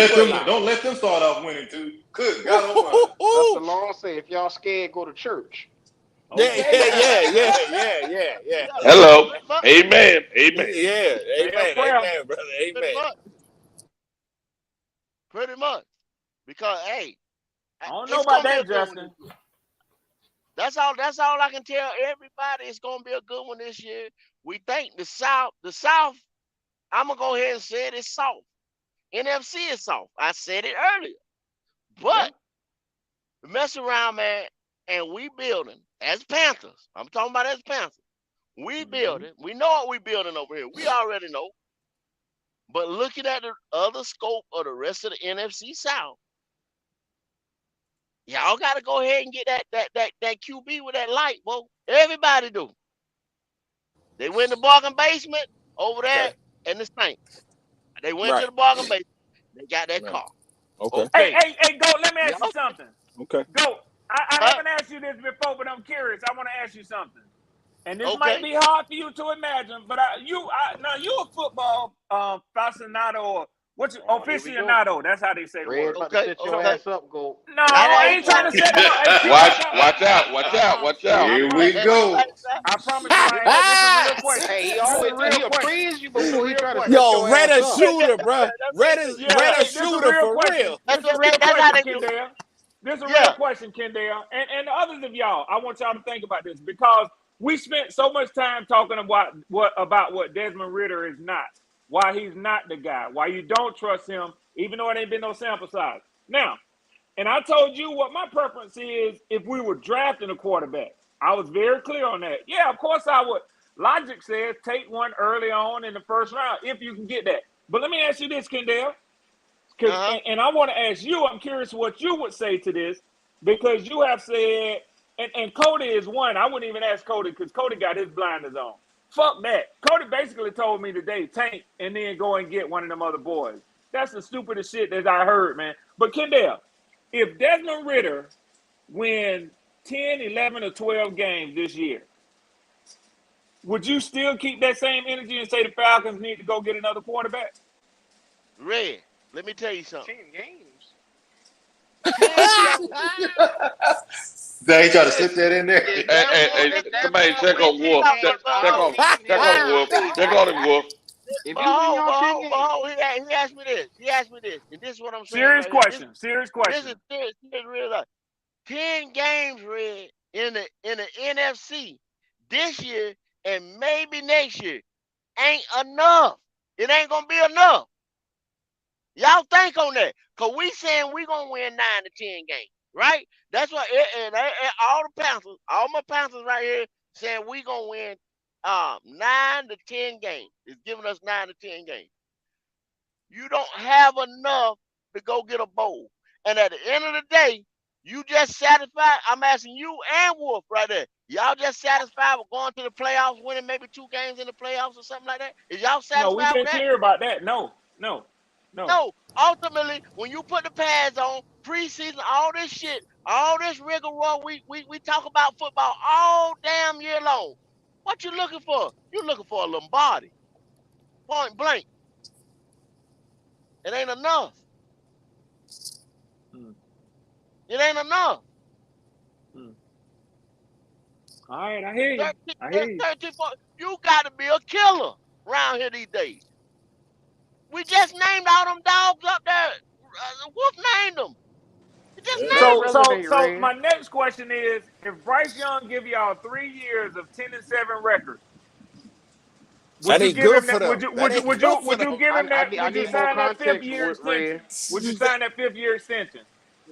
let them start off winning too. Good God Almighty. That's the law say. If y'all scared, go to church. Yeah. Hello, amen, amen. Yeah, amen, brother, amen. Pretty much, because hey, I don't know it's about gonna be a that, good one. Justin. That's all I can tell everybody. It's gonna be a good one this year. We think the South, I'm gonna go ahead and say it is soft. NFC is soft. I said it earlier. But mess around, man, and we building as Panthers. I'm talking about as Panthers. We building. We know what we building over here. We already know. But looking at the other scope of the rest of the NFC South, y'all got to go ahead and get that QB with that light, whoa. Everybody do. They went to the bargain basement over there in the Saints. They went to the bargain basement. They got that car. Okay. Hey, Go. Let me ask you something. Okay. Go. I haven't asked you this before, but I'm curious. I want to ask you something. And this might be hard for you to imagine, but you a football aficionado or aficionado. That's how they say the word. About to set your ass up, Go. No, I ain't trying to set him up. Hey, Watch out. Here we go. I promise you I ain't. This is a real question. Hey, He'll praise you before he try to set Yo, your Red ass a up. shooter, bro. Red is shooter for real. This is a real question, Kendall. This is a real question, Kendall. And the others of y'all, I want y'all to think about this because we spent so much time talking about what Desmond Ridder is not, why he's not the guy, why you don't trust him, even though it ain't been no sample size. Now, and I told you what my preference is if we were drafting a quarterback. I was very clear on that. Yeah, of course I would. Logic says take one early on in the first round if you can get that. But let me ask you this, Kendall. And I want to ask you, I'm curious what you would say to this, because you have said, and Cody is one. I wouldn't even ask Cody because Cody got his blinders on. Fuck that. Cody basically told me today, tank and then go and get one of them other boys. That's the stupidest shit that I heard, man. But Kendall, if Desmond Ridder win 10, 11, or 12 games this year, would you still keep that same energy and say the Falcons need to go get another quarterback? Red, let me tell you something. 10 games. 10 games. They try to slip that in there. Hey, somebody check on Wolf. Check on him, Wolf. If you win y'all 10 games. He asked me this. And this is what I'm saying. Serious right question. Serious question. This is real life. 10 games, Red, in the NFC this year and maybe next year ain't enough. It ain't gonna be enough. Y'all think on that, cause we saying we gonna win 9 to 10 games, right? That's what. And all the Panthers, all my Panthers right here, saying we gonna win 9 to 10 games. It's giving us 9 to 10 games. You don't have enough to go get a bowl, and at the end of the day, you just satisfied. I'm asking you and Wolf right there. Y'all just satisfied with going to the playoffs, winning maybe 2 games in the playoffs or something like that? Is y'all satisfied No, we've been with that? clear about that. No. No, ultimately, when you put the pads on, preseason, all this shit, all this rigmarole, we talk about football all damn year long. What you looking for? You looking for a Lombardi. Point blank. It ain't enough. It ain't enough. All right, I hear you. 13, you got to be a killer around here these days. We just named all them dogs up there. Wolf named them. We just named them. So my next question is: if Bryce Young give y'all 3 years of 10-7 record, would you give him that? Would you give him that? Would you sign that 5th year extension? Would you sign that 5th year extension?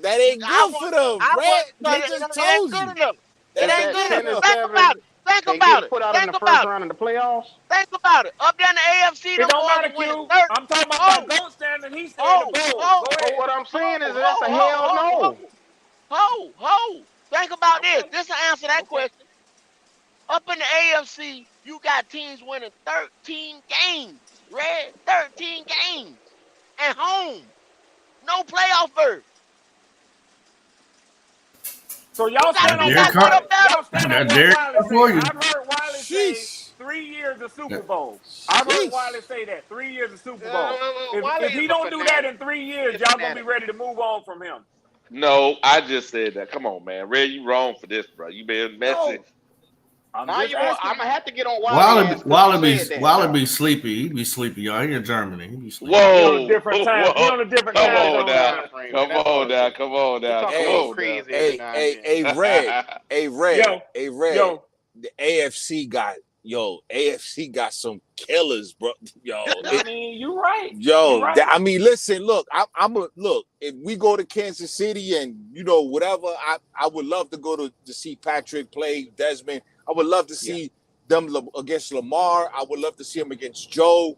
That ain't good for them, Red. They just told you. It ain't good enough. Think about it. Put out in the first round in the playoffs. Think about it. Up there in the AFC, it don't matter, Q. I'm talking about by GOAT standard. He said the bowl. Go ahead. What I'm saying is that's a hell no. Think about this. This will answer that question. Up in the AFC, you got teams winning 13 games. Red, 13 games at home. No playoff berth. So y'all stand on Derek what Carr. y'all stand on That what Derek Wiley Carr for said. you. I've heard Wiley say 3 years of Super Bowl. I've heard Wiley say that 3 years of Super Bowl. If he don't do that in 3 years, y'all gonna be ready to move on from him. No, I just said that. Come on, man. Red, you wrong for this, bro. You been messy. I'm Now just I'm gonna have to get on Wiley Wiley ass because he said that. Wiley be sleepy. He be sleepy, y'all. He in Germany. He be sleepy. Whoa, He on a different time. He whoa. on a different Come time on zone. now. Come on now. Come on now. Talk Come a little on crazy now. every now and then. Red. Yo. The AFC got some killers, bro. Yo, I mean, you right. I mean, listen, look, I'm a look. If we go to Kansas City and whatever, I would love to go to see Patrick play Desmond. I would love to see them against Lamar. I would love to see him against Joe.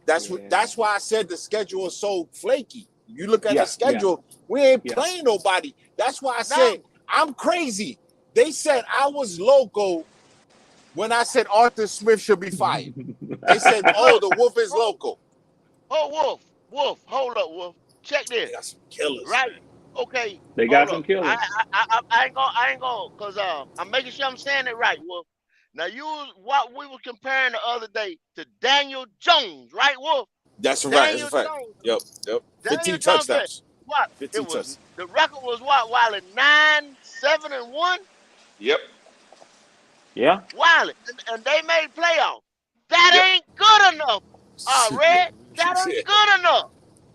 That's why I said the schedule is so flaky. You look at the schedule, we ain't playing nobody. That's why I said I'm crazy. They said I was local when I said Arthur Smith should be fired. They said, "Oh, the Wolf is local." Oh, Wolf, hold up, Wolf. Check this. They got some killers, right? man. Okay, they got some killers. I ain't gonna, cause I'm making sure I'm saying it right, Wolf. Now what we were comparing the other day to Daniel Jones, right, Wolf? That's right. Daniel That's a fact. Jones. Yep. Daniel 15 Jones touchdowns. What? 15 It was touchdowns. the record was what, Wiley? 9-7-1? Yep. Yeah. Wiley. And they made playoffs. That ain't good enough. Red. That ain't good enough.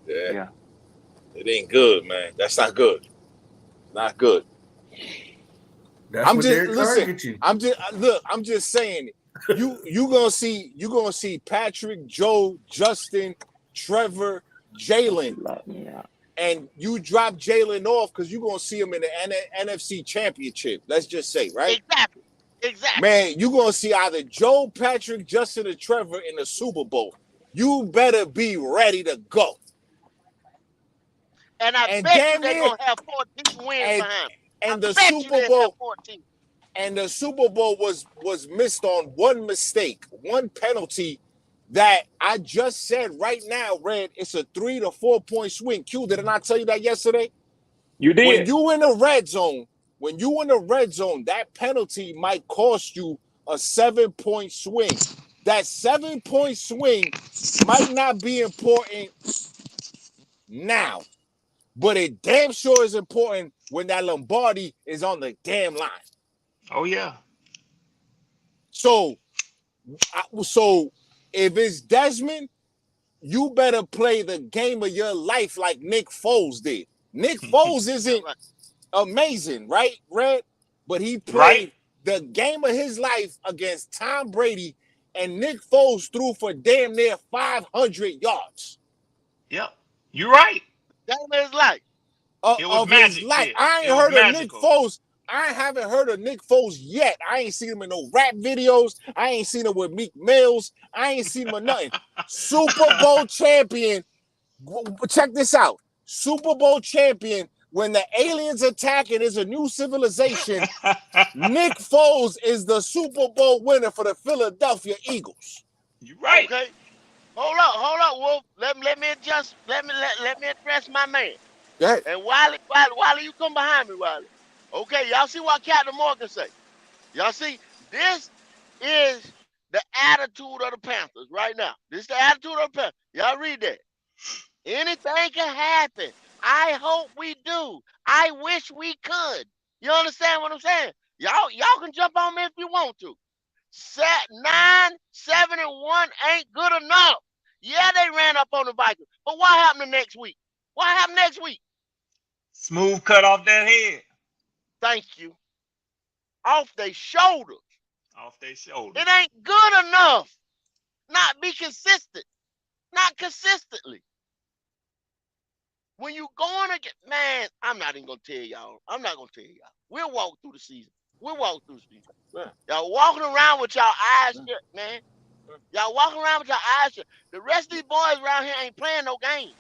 Yeah. It ain't good, man. That's not good. Not good. I'm just saying it. You gonna see Patrick, Joe, Justin, Trevor, Jalen, and you drop Jalen off because you're gonna see him in the NFC Championship. Let's just say, right? Exactly. Man, you're gonna see either Joe, Patrick, Justin, or Trevor in the Super Bowl. You better be ready to go. And I bet you they're gonna have 14 wins behind them. And the Super Bowl, and the Super Bowl was missed on one mistake, one penalty that I just said right now, Red. It's a 3 to 4 point swing. Q, did I not tell you that yesterday? You did. When you in the red zone, that penalty might cost you a 7-point swing. That 7-point swing might not be important now, but it damn sure is important when that Lombardi is on the damn line. Oh yeah. So if it's Desmond, you better play the game of your life like Nick Foles did. Nick Foles isn't amazing, right, Red? But he played the game of his life against Tom Brady, and Nick Foles threw for damn near 500 yards. Yep, you're right. Game of his life. It was magic. I ain't heard of Nick Foles. I haven't heard of Nick Foles yet. I ain't seen him in no rap videos. I ain't seen him with Meek Mills. I ain't seen him with nothing. Super Bowl champion. Check this out. Super Bowl champion. When the aliens attack and there's a new civilization, Nick Foles is the Super Bowl winner for the Philadelphia Eagles. You right. Okay. Hold up, Wolf. Let me adjust. Let me address my man. Go ahead. And Wiley, you come behind me, Wiley. Okay, y'all see what Captain Morgan say? Y'all see, this is the attitude of the Panthers right now. This is the attitude of the Panthers. Y'all read that. Anything can happen. I hope we do. I wish we could. You understand what I'm saying? Y'all can jump on me if you want to. 9-7-1 ain't good enough. Yeah, they ran up on the Vikings. But what happened the next week? What happened next week? Smooth cut off that head. Thank you. Off their shoulders. Off their shoulders. It ain't good enough. Not be consistent. Not consistently. When you going to get, man, I'm not even going to tell y'all. I'm not going to tell y'all. We'll walk through the season. Y'all walking around with y'all eyes shut, man. Y'all walking around with your eyes shut. The rest of these boys around here ain't playing no games.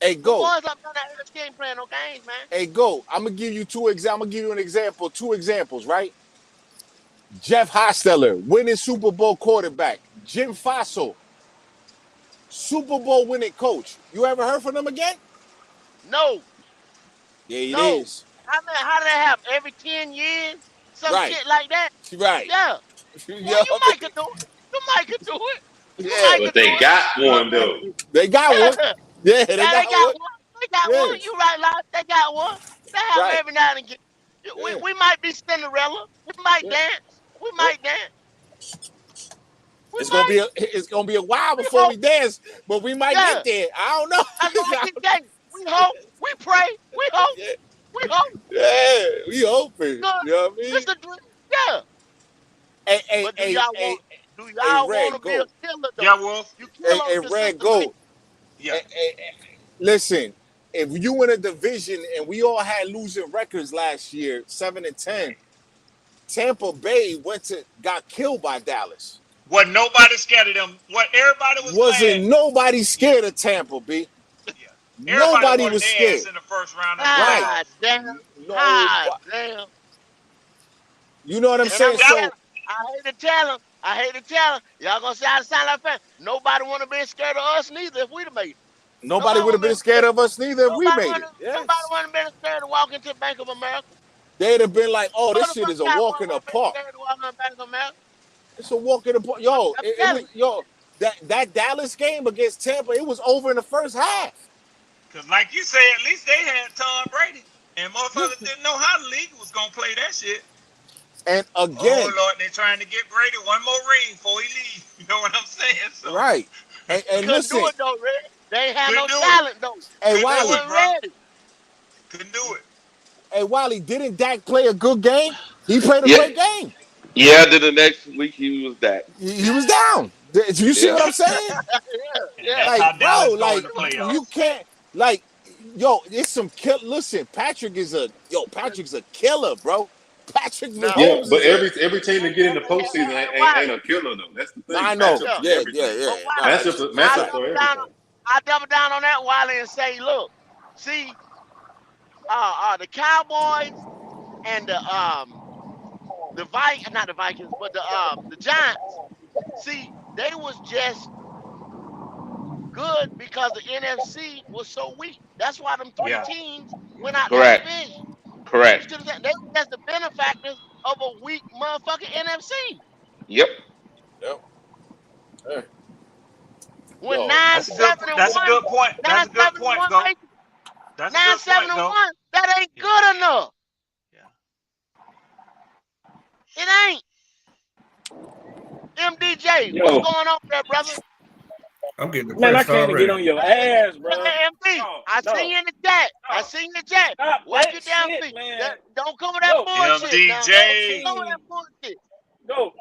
Hey, go. The boys up there that NFC ain't playing no games, man. Hey, go. I'm going to give you an example. 2 examples, right? Jeff Hostetler, winning Super Bowl quarterback. Jim Fassel, Super Bowl winning coach. You ever heard from them again? No. Yeah, it is. How did that happen? Every 10 years? Some Right. shit like that? Right. Yeah. Yeah. Well, you might could do it. You might could do it. You Yeah. might But could do they it. got But one though. They got one. yeah, Yeah, they yeah, they got got one. one. They got one. Yes. You right, Lord. They got one. That happen Right. every now and again. Yeah. We might be Cinderella. We might Yeah. dance. We Yeah. might dance. We It's might. gonna be a while We before hope. we dance, but we might Yeah. get there. I don't know. That's what I keep saying. We hope. We pray. We hope. Yeah. We hope. Yeah, we open. Good. You know what I mean? It's a dream. Yeah. Hey, hey, But do hey, y'all hey, want? Do hey, y'all want Red, to be a go. killer though? Yeah, Wolf. You kill Hey, them hey, Red, consistently. go. Yeah. Hey, listen, if you win a division and we all had losing records last year, 7-10, Tampa Bay got killed by Dallas. Wasn't nobody scared of them. What everybody was Wasn't mad. nobody scared of Tampa, B. Yeah. Everybody Nobody wanted was their scared. ass in the first round of the Right. Ah playoffs. damn. No, Ah damn. you know what I'm And I'm saying? That, telling. So I hate to tell them. I hate to tell them. Y'all gonna say I sound like fan. Nobody want to be scared of us neither if we'd have made it. nobody Nobody would have want to be been scared scared. of us neither if we Nobody made want it. to. Nobody Yes. want to be scared to walk into Bank of America. They'd have been like, oh, this shit Motherfucker is a got walk one in the want to be park. scared to walk into Bank of America. It's a walk in the park. Yo, I'm it telling was you. that Dallas game against Tampa, it was over in the first half. because like you say, at least they had Tom Brady. And Yeah. motherfuckers didn't know how the league was going to play that shit. And Oh, again, Lord, they're trying to get Brady one more ring before he leaves. You know what I'm saying? So, right. And Couldn't do listen, it though, Red. They ain't have couldn't no do it. talent though. hey Couldn't They do Wiley, it, wasn't bro. ready. Couldn't do it. hey Wiley, didn't Dak play a good game? He played a Yeah, great game. yeah. Then the next week he was that. He was down. You see Yeah. what I'm saying? Yeah, And yeah. that's how Like, bro, Dallas go in like the you playoffs. can't like yo, it's some kill. Listen, Patrick's a killer, bro. Patrick Now, Yeah, Mahomes but is a every team that get in the postseason Wiley. ain't a killer though. That's the thing. I know. Yeah. Matchups is Yeah, everything. But nah, Wiley, I right. Matchups double are down. everything. I double down on that Wiley and say, look, see, the Cowboys and not the Vikings, but the Giants. See, they was just good because the NFC was so weak. That's why them three Yeah. teams went out that Correct. division. You Correct. see what I'm saying? They were just the benefactors of a weak motherfucking NFC. Yep. Yep. Yeah. When Yo, nine That's a good seven and that's a one, good point. nine That's a good seven and point, one go. make it. That's a Nine good seven point, and go. one. That ain't Yeah. good enough. Yeah. It ain't. MDJ, what's Yo, going on there, brother? I'm getting man, I depressed came to get already. on your Hey, ass, bro. hey, MD, No, I no, seen you in the chat. I no. seen your chat. Stop Wipe that your damn shit, feet. man. Don't come with that Go. bullshit now. What MDJ. Don't come with team? that bullshit. Go.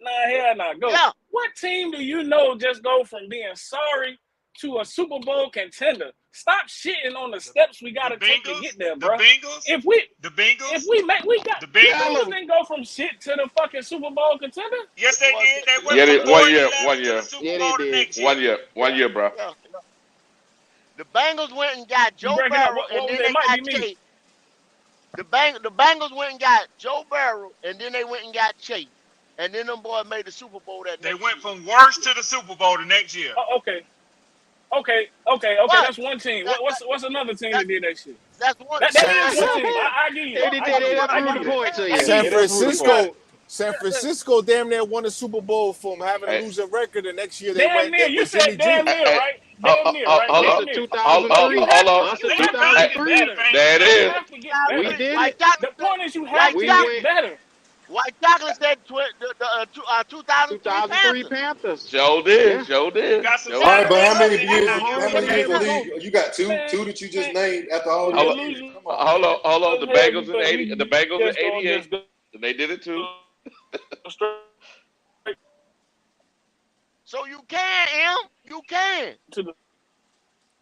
Nah, hell nah. Go. Yeah. What team do you know just go from being sorry to a Super Bowl contender? Stop shitting on the steps we The gotta take to Bengals, get there, the bro. Bengals, If we the if Bengals, we make we got the the Bengals. Tell Bengals them. didn't go from shit to the fucking Super Bowl contender. Yes, they Was did. it? They went Yeah. from They, four one and year. eleven One to the year. Super Yeah, they Bowl the did. next year. One year. Yeah. 1 year, bro. Yeah. The Bengals went and got You Joe breaking up? Burrow, What and was then it? It they might be got me. Chase. The Bengals went and got Joe Burrow, and then they went and got Chase. And then them boys made the Super Bowl that They next went year. from worst to the Super Bowl the next year. Oh, okay. What? That's one team. That, that, What's another team that, that did that shit? that's one. That San, is San, one team. I give you But, that. I give you They that. but done I I'm give proved you the that. point saying, to you. I San give you They done that. proved the Yeah. point. Francisco damn near won the Super Bowl from having a Hey, losing record. The next year they Damn went near. there You with Jimmy said G. damn hey, near, hey, right? Damn near, right? hold Once on. Damn in near. Hold, You 2003. have hold to on. Once you in They have to trying to get 2003. get better. famous, There it man. You is. have to get We better. did White it. Chocolate The said, point is you have White to We Chocolate, get went better. White Chocolate said 2003 2003 Panthers. Panthers. Joe did. Yeah. Joe You did. got some Joe shit did. to All right, but catch how up many to now. years? You How Mahomes many had years him of as league? You got two, Man, two that you just man, named after all man, these Hold on. years. delusional Come on. Hold on. The as hell Bengals in because 80. The we Bengals in just don't 88. just go And they did it too. straight So you can, M. You can. to the.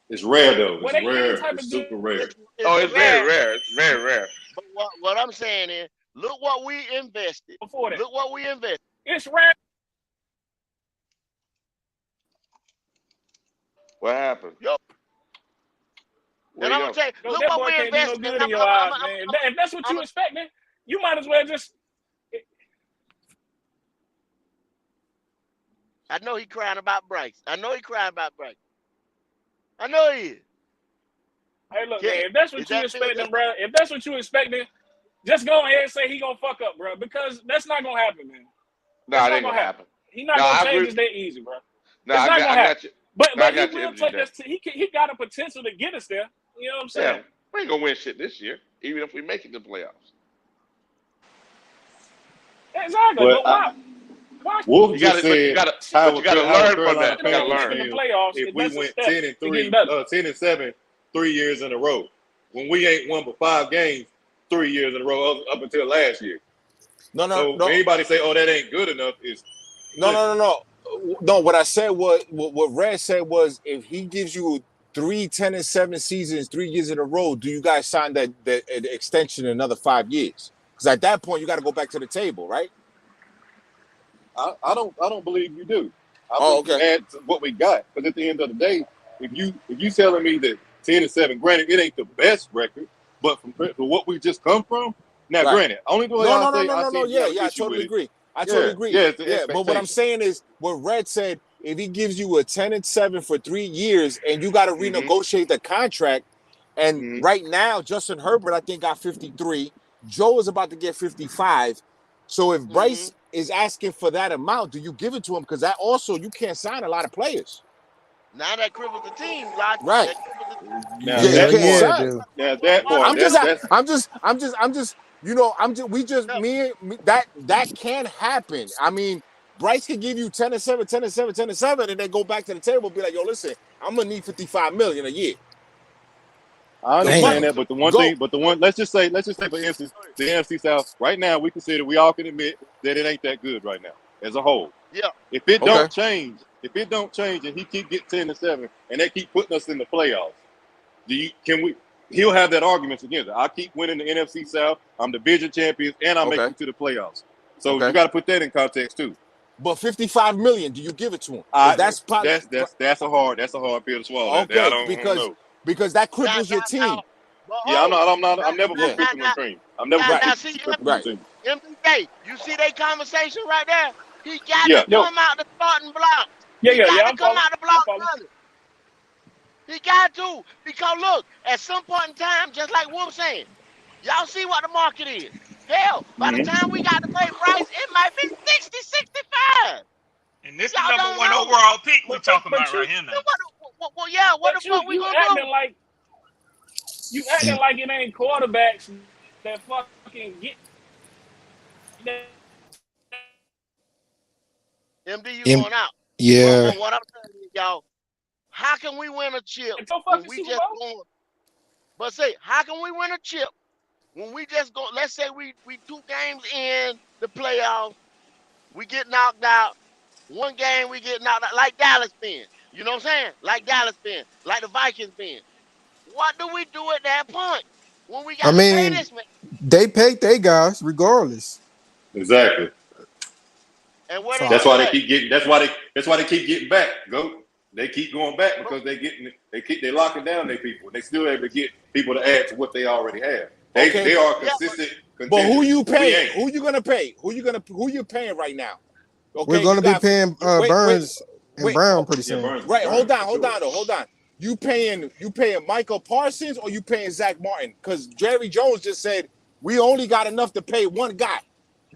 It's rare though. Well, It's they any rare. type It's of super rare. It's Oh, it's very rare. rare. It's very rare. But what I'm saying is, look what we invested. before that. Look what we invested. It's rare. What happened? Yo, Where and you I'm gonna go? tell you, No, look that what boy we can't do no invested in. good in your eyes, man. If that's what I'm you expecting, you might as well just. I know he crying about Bryce. I know he crying about Bryce. I know he is. Hey, look, man. If that's what you expecting, bro. If that's what you expecting, just go ahead and say he gonna fuck up, bro. Because that's not gonna happen, man. Nah, it ain't gonna happen. He's not gonna change us that easy, bro. Nah, it's not gonna happen. got you. But he will take us. He got a potential to get us there. You know what I'm saying? Yeah, we ain't gonna win shit this year, even if we make it to the playoffs. Exactly. But why? Wolf just said you gotta learn from that. You gotta learn. In the playoffs, if we went 10-7, 3 years in a row, when we ain't won but 5 games 3 years in a row up until last year. So anybody say, "Oh, that ain't good enough," is no. What I said was what Red said was if he gives you 3 10-7 seasons 3 years in a row, do you guys sign that extension in another 5 years? Because at that point you got to go back to the table, right? I don't believe you do. I think you add to what we got. Because at the end of the day, if you telling me that 10-7, granted it ain't the best record, but from what we just come from, now granted, only the way I totally agree. I totally agree. Yeah, but what I'm saying is what Red said, if he gives you a 10-7 for 3 years and you got to renegotiate the contract, and right now Justin Herbert I think got 53, Joe is about to get 55. So if Bryce is asking for that amount, do you give it to him? Because that also you can't sign a lot of players. Now that cripples the team, right? Right. Now that part. That can happen. I mean, Bryce can give you 10-7, 10-7, 10-7, and then go back to the table and be like, yo, listen, I'm gonna need $55 million a year. I understand that, but let's just say for instance, the NFC South, right now we we all can admit that it ain't that good right now as a whole. Yeah. If it don't change and he keep getting 10-7 and they keep putting us in the playoffs, he'll have that argument against it. I keep winning the NFC South, I'm division champions, and I make it to the playoffs. So you gotta put that in context too. But $55 million, do you give it to him? That's a hard pill to swallow. Okay, I don't know. Because that cripples your team. I'm never for crippling the team. I'm never crippling the team. MDK, you see that conversation right there? He got to come out the starting block. He got to come out the block running. He got to. Because look, at some point in time, just like Wolf saying, y'all see what the market is. Hell, by the time we got to pay Bryce, it might be 60, 65. And this is the number 1 overall pick we're talking about right here now. What the fuck we gonna do? You acting like it ain't quarterbacks that fucking get. MD, you going out? Yeah. But what I'm telling you, y'all, how can we win a chip when we just going? But say, how can we win a chip when we just go? Let's say we 2 games in the playoffs, we get knocked out. 1 game we get knocked out, like Dallas been. You know what I'm saying? Like Dallas been, like the Vikings been. What do we do at that point when we got to pay this man? They pay their guys regardless. Exactly. And what that's why they keep getting. That's why they keep getting back. They keep going back because they locking down their people. They still able to get people to add to what they already have. They are consistent. But who you paying? Who you gonna pay? Who you paying right now? Okay, we're gonna be paying Burns and Brown pretty soon. Right. Hold on. You paying Michael Parsons or you paying Zach Martin? Because Jerry Jones just said we only got enough to pay 1 guy.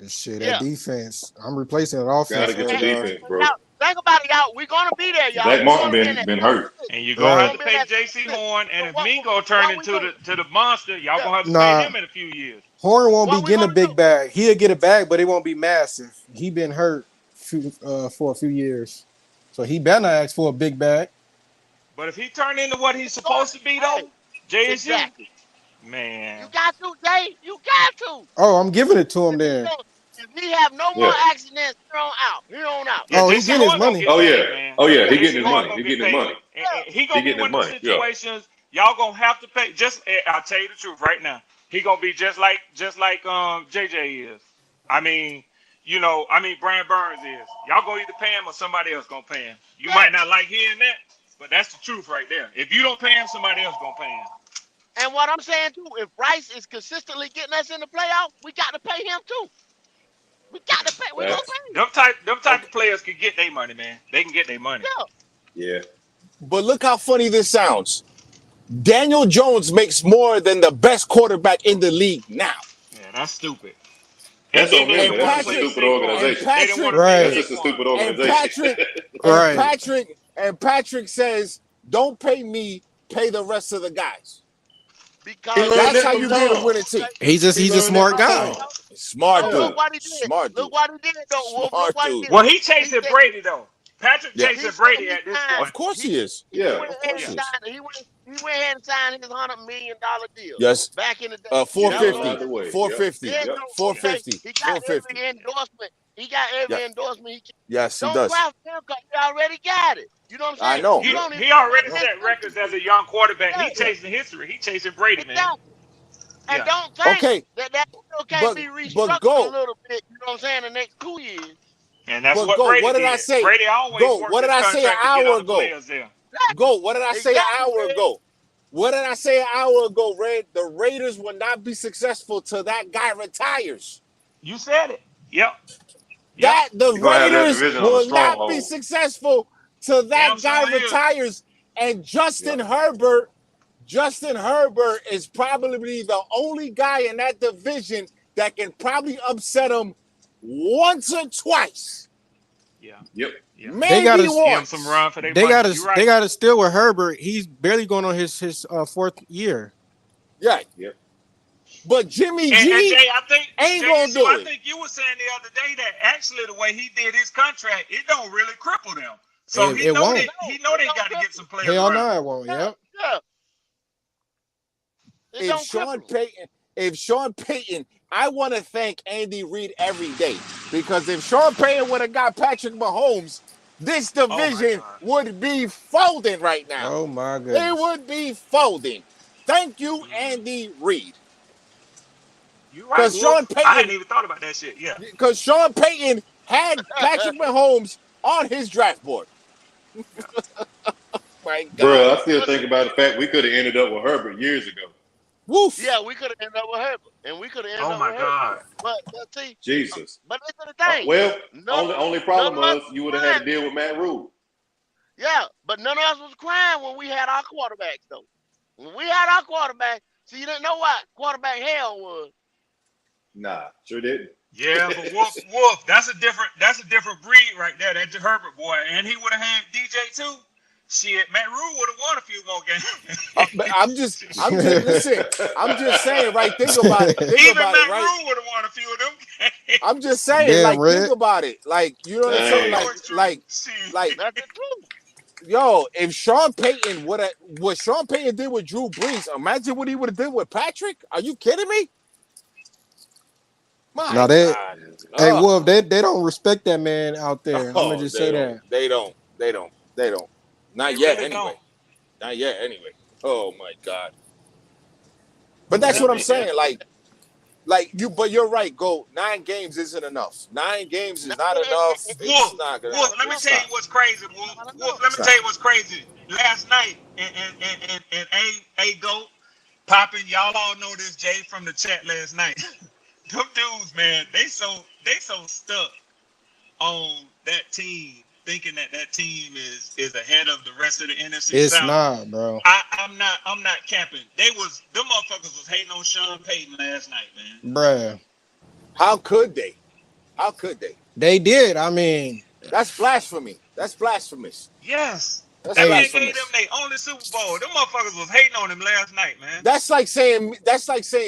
Shit, that defense. I'm replacing an offense. Gotta get your defense, bro. Think about it, y'all. We're gonna be there, y'all. Zach Martin been hurt. And you're gonna have to pay J.C. Horn, and if Mingo turn into the monster, y'all gonna have to pay him in a few years. Horn won't be getting a big bag. He'll get a bag, but it won't be massive. He been hurt for a few years, so he better not ask for a big bag. But if he turn into what he's supposed to be, though, JSU, man, you got to, Jay. You got to. Oh, I'm giving it to him then. If he have no more accidents, here on out. Oh, he's getting his money. Oh yeah, he getting his money. He getting his money. He gonna be in the situations y'all gonna have to pay. I'll tell you the truth right now. He gonna be just like JJ is. I mean, Brian Burns is. Y'all gonna either pay him or somebody else gonna pay him. You might not like hearing that, but that's the truth right there. If you don't pay him, somebody else gonna pay him. And what I'm saying too, if Bryce is consistently getting us in the playoffs, we got to pay him too. We got to pay. We gonna pay. Them type of players can get their money, man. They can get their money. Yeah. But look how funny this sounds. Daniel Jones makes more than the best quarterback in the league now. Yeah, that's stupid. That's on them, man. That's just a stupid organization. They didn't want to Right. That's just a stupid organization. And Patrick says, "Don't pay me, pay the rest of the guys." Because that's how you get a winning team. He's a smart guy. Smart dude. Look what he did. Smart dude. Look what he did, though. Wolf. Smart Look what he dude. did. Well, he chasing Brady though. Patrick chasing Brady at this point. Of course he is. He went ahead and signed his $100 million deal. Yes. Back in the day. 450. 450. 450. He got every endorsement. He got every endorsement he can. Yes, he Don't does. cry for him because he already got it. You know what I'm saying? I know. He already set records as a young quarterback. He chasing history. He chasing Brady, man. And don't think that deal can't be restructured go. a little bit. You know what I'm saying? The next 2 years. And that's what Brady what did did. I say? Brady always worked what did I say an hour ago? What did I say an hour ago? What did I say an hour ago, Red? The Raiders will not be successful till that guy retires. You said it. Yep. The Raiders will not be successful till that guy retires. And Justin Herbert is probably the only guy in that division that can probably upset him once or twice. Yeah. Yep. Maybe once. Some run for they got to steal with Herbert. He's barely going on his fourth year. Yeah. Yep. But Jimmy G and Jay, I think, ain't gonna do it. I think you were saying the other day that actually the way he did his contract, it don't really cripple them. So he know they got to get some players. Hell no, it won't. Yep. If Sean Payton, I want to thank Andy Reid every day, because if Sean Payton would have got Patrick Mahomes, this division would be folding right now. Oh my goodness. It would be folding. Thank you, Andy Reid. You're right. Sean Payton, I hadn't even thought about that shit. Yeah. Because Sean Payton had Patrick Mahomes on his draft board. My God. Bro, I still think about the fact we could have ended up with Herbert years ago. Woof. Yeah, we could have ended up with Herbert, and we could have ended up with Herbert. But see, Jesus. But this is the thing. Only problem was you would have had to deal with Matt Rule. Yeah, but none of us was crying when we had our quarterbacks, though. When we had our quarterback, see, you didn't know what quarterback hell was. Nah, sure didn't. Yeah, but Wolf, that's a different breed right there. That's the Herbert boy, and he would have had DJ too. Shit, Matt Rule would have won a few more games. I'm just saying, right? Think about it. Even Matt Rule would have won a few of them games. I'm just saying, think about it. Like, you know what I'm saying? Like, that's the truth. Yo, if Sean Payton what Sean Payton did with Drew Brees, imagine what he would have did with Patrick. Are you kidding me? Hey, Wolf, they don't respect that man out there. I'm gonna just say that. They don't. Not yet, anyway. Not yet, anyway. Oh my God. But that's what I'm saying. But you're right. Go 9 games isn't enough. 9 games is not enough. Wolf, let me tell you what's crazy, Wolf. Let me tell you what's crazy. Last night, and A Go popping. Y'all all know this, Jay, from the chat last night. Them dudes, man, they so stuck on that team, thinking that team is ahead of the rest of the NFC South. It's not, bro. I'm not capping. Them motherfuckers was hating on Sean Payton last night, man. Bruh. How could they? They did. I mean, that's blasphemy. That's blasphemous. Yes. That's they gave them their only Super Bowl. Them motherfuckers was hating on him last night, man. That's like saying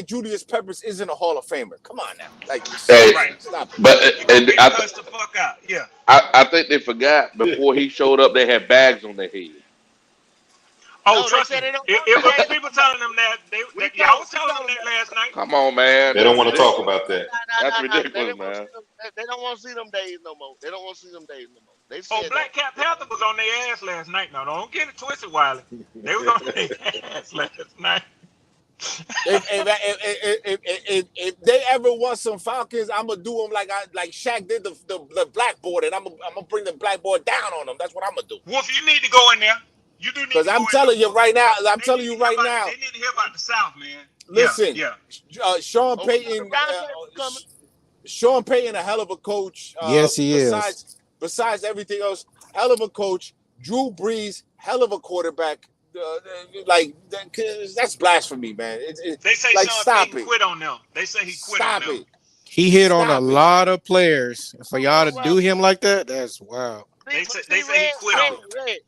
Julius Peppers isn't a Hall of Famer. Come on now. Like, stop it. But the fuck out. Yeah. I think they forgot before he showed up they had bags on their head. Oh, trust me. It was people telling them that. I was telling them that last night. Come on, man. They don't want to talk about that. That's ridiculous, man. They don't want to see them days no more. They said Black Cat Panther was on their ass last night. No, don't get it twisted, Wiley. They was on their ass last night. If they ever want some Falcons, I'm gonna do them like Shaq did the blackboard, and I'm gonna bring the blackboard down on them. That's what I'm gonna do. Wolf, you need to go in there. You do need to. Because I'm telling you right now. They need to hear about the South, man. Listen, Sean Oh, Payton. Sean Payton, a hell of a coach. Yes, he is. Besides everything else, hell of a coach. Drew Brees, hell of a quarterback. like that's blasphemy, man. They say like Sean stop Payton it. quit on them. They say he quit on Stop them. it. He hit on a Stop it. lot of players. For y'all to do him like that, that's wild. They say he quit on them. Red,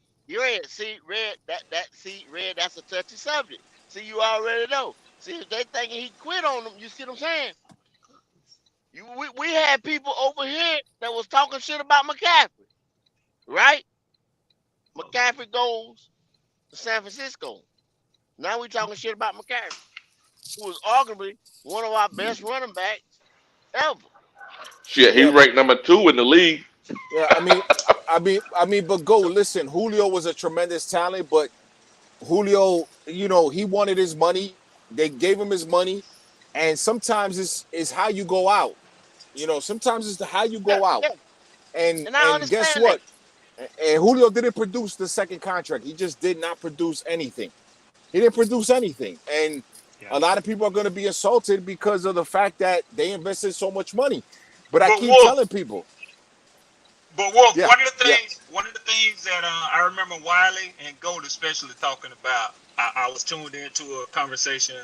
Red, that's a touchy subject. See, you already know. See, if they thinking he quit on them, you see what I'm saying? We had people over here that was talking shit about McCaffrey, right? McCaffrey goes to San Francisco. Now we talking shit about McCaffrey, who was arguably one of our best running backs ever. Shit, he ranked number 2 in the league. Yeah, but go listen. Julio was a tremendous talent, but Julio, he wanted his money. They gave him his money, and sometimes it's how you go out. Sometimes it's how you Yeah, go out. yeah. And I guess understand that. what? And Julio didn't produce the second contract. He just did not produce anything. He didn't produce anything, and a lot of people are going to be insulted because of the fact that they invested so much money. But I keep telling people. But Wolf, Yeah, one of the things that I remember Wiley and Gold especially talking about. I was tuned into a conversation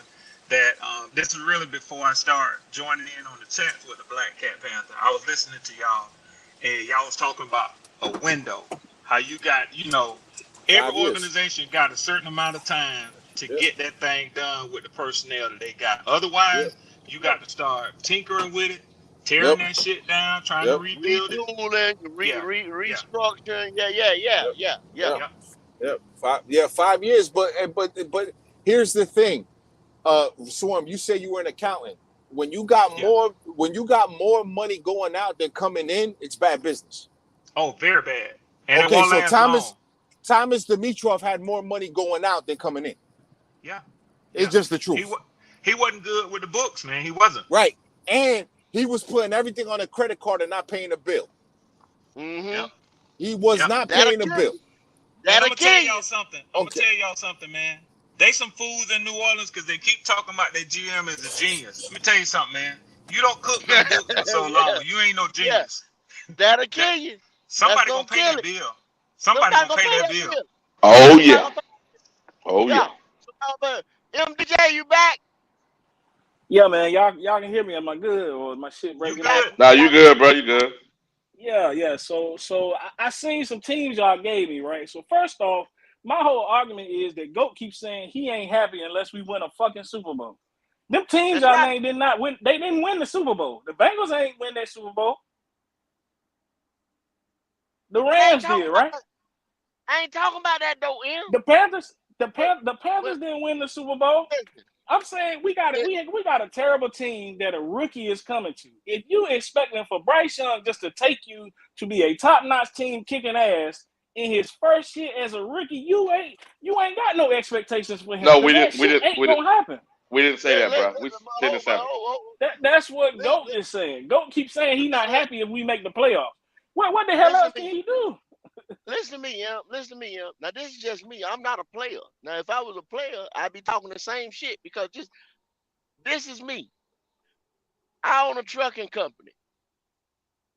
that this was really before I started joining in on the chats with the Black Cat Panther. I was listening to y'all, and y'all was talking about a window. How you got, every 5 years. organization got a certain amount of time to get that thing done with the personnel that they got. Otherwise, you got to start tinkering with it, tearing that shit down, trying to rebuild it. Retooling, restructuring. Yeah. 5 years. But here's the thing. Swarm, you say you were an accountant. When you got more money going out than coming in, it's bad business. Oh, very bad. And okay, it won't so last long. Thomas Dimitrov had more money going out than coming in. Yeah. It's just the truth. He wasn't good with the books, man. He wasn't. Right. And he was putting everything on a credit card and not paying a bill. Mm-hmm. Yep. He was not paying a bill. And I'm gonna tell y'all something. Gonna tell y'all something, man. They some fools in New Orleans because they keep talking about their GM as a genius. Let me tell you something, man. You don't cook them books for so long. You ain't no genius. That'll kill you. Somebody gonna pay that bill. Somebody gonna pay that bill. Oh yeah. Oh yeah. MDJ, you back? Yeah, man. Y'all can hear me. Am I good or is my shit breaking up? Nah, you good, bro. You good. Yeah. So I seen some teams y'all gave me, right? So first off, my whole argument is that GOAT keeps saying he ain't happy unless we win a fucking Super Bowl. Them teams y'all named did not win. They didn't win the Super Bowl. The Bengals ain't win that Super Bowl. The Rams did, right? I ain't talking about that though, M. The Panthers didn't win the Super Bowl. I'm saying we got a terrible team that a rookie is coming to. If you expecting for Bryce Young just to take you to be a top-notch team kicking ass in his first year as a rookie, you ain't got no expectations for him. No, we didn't. Gonna happen. We didn't say that, bro. We said the 7. That's what GOAT is saying. GOAT keeps saying he's not happy if we make the playoffs. What the hell else can he do? Listen to me, Em. Now, this is just me. I'm not a player. Now, if I was a player, I'd be talking the same shit because this is me. I own a trucking company.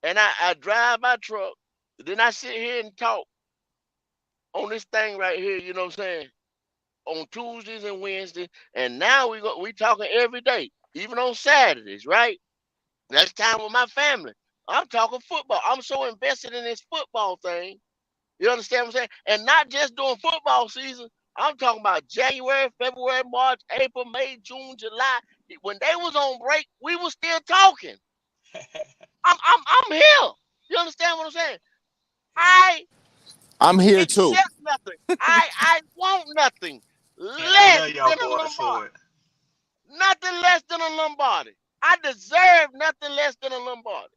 And I drive my truck. Then I sit here and talk on this thing right here, you know what I'm saying? On Tuesdays and Wednesdays. And now we talking every day, even on Saturdays, right? That's time with my family. I'm talking football. I'm so invested in this football thing. You understand what I'm saying? And not just during football season. I'm talking about January, February, March, April, May, June, July. When they was on break, we was still talking. I'm here. You understand what I'm saying? I'm here too. Nothing. I want nothing less than a Lombardi. Nothing less than a Lombardi. I deserve nothing less than a Lombardi.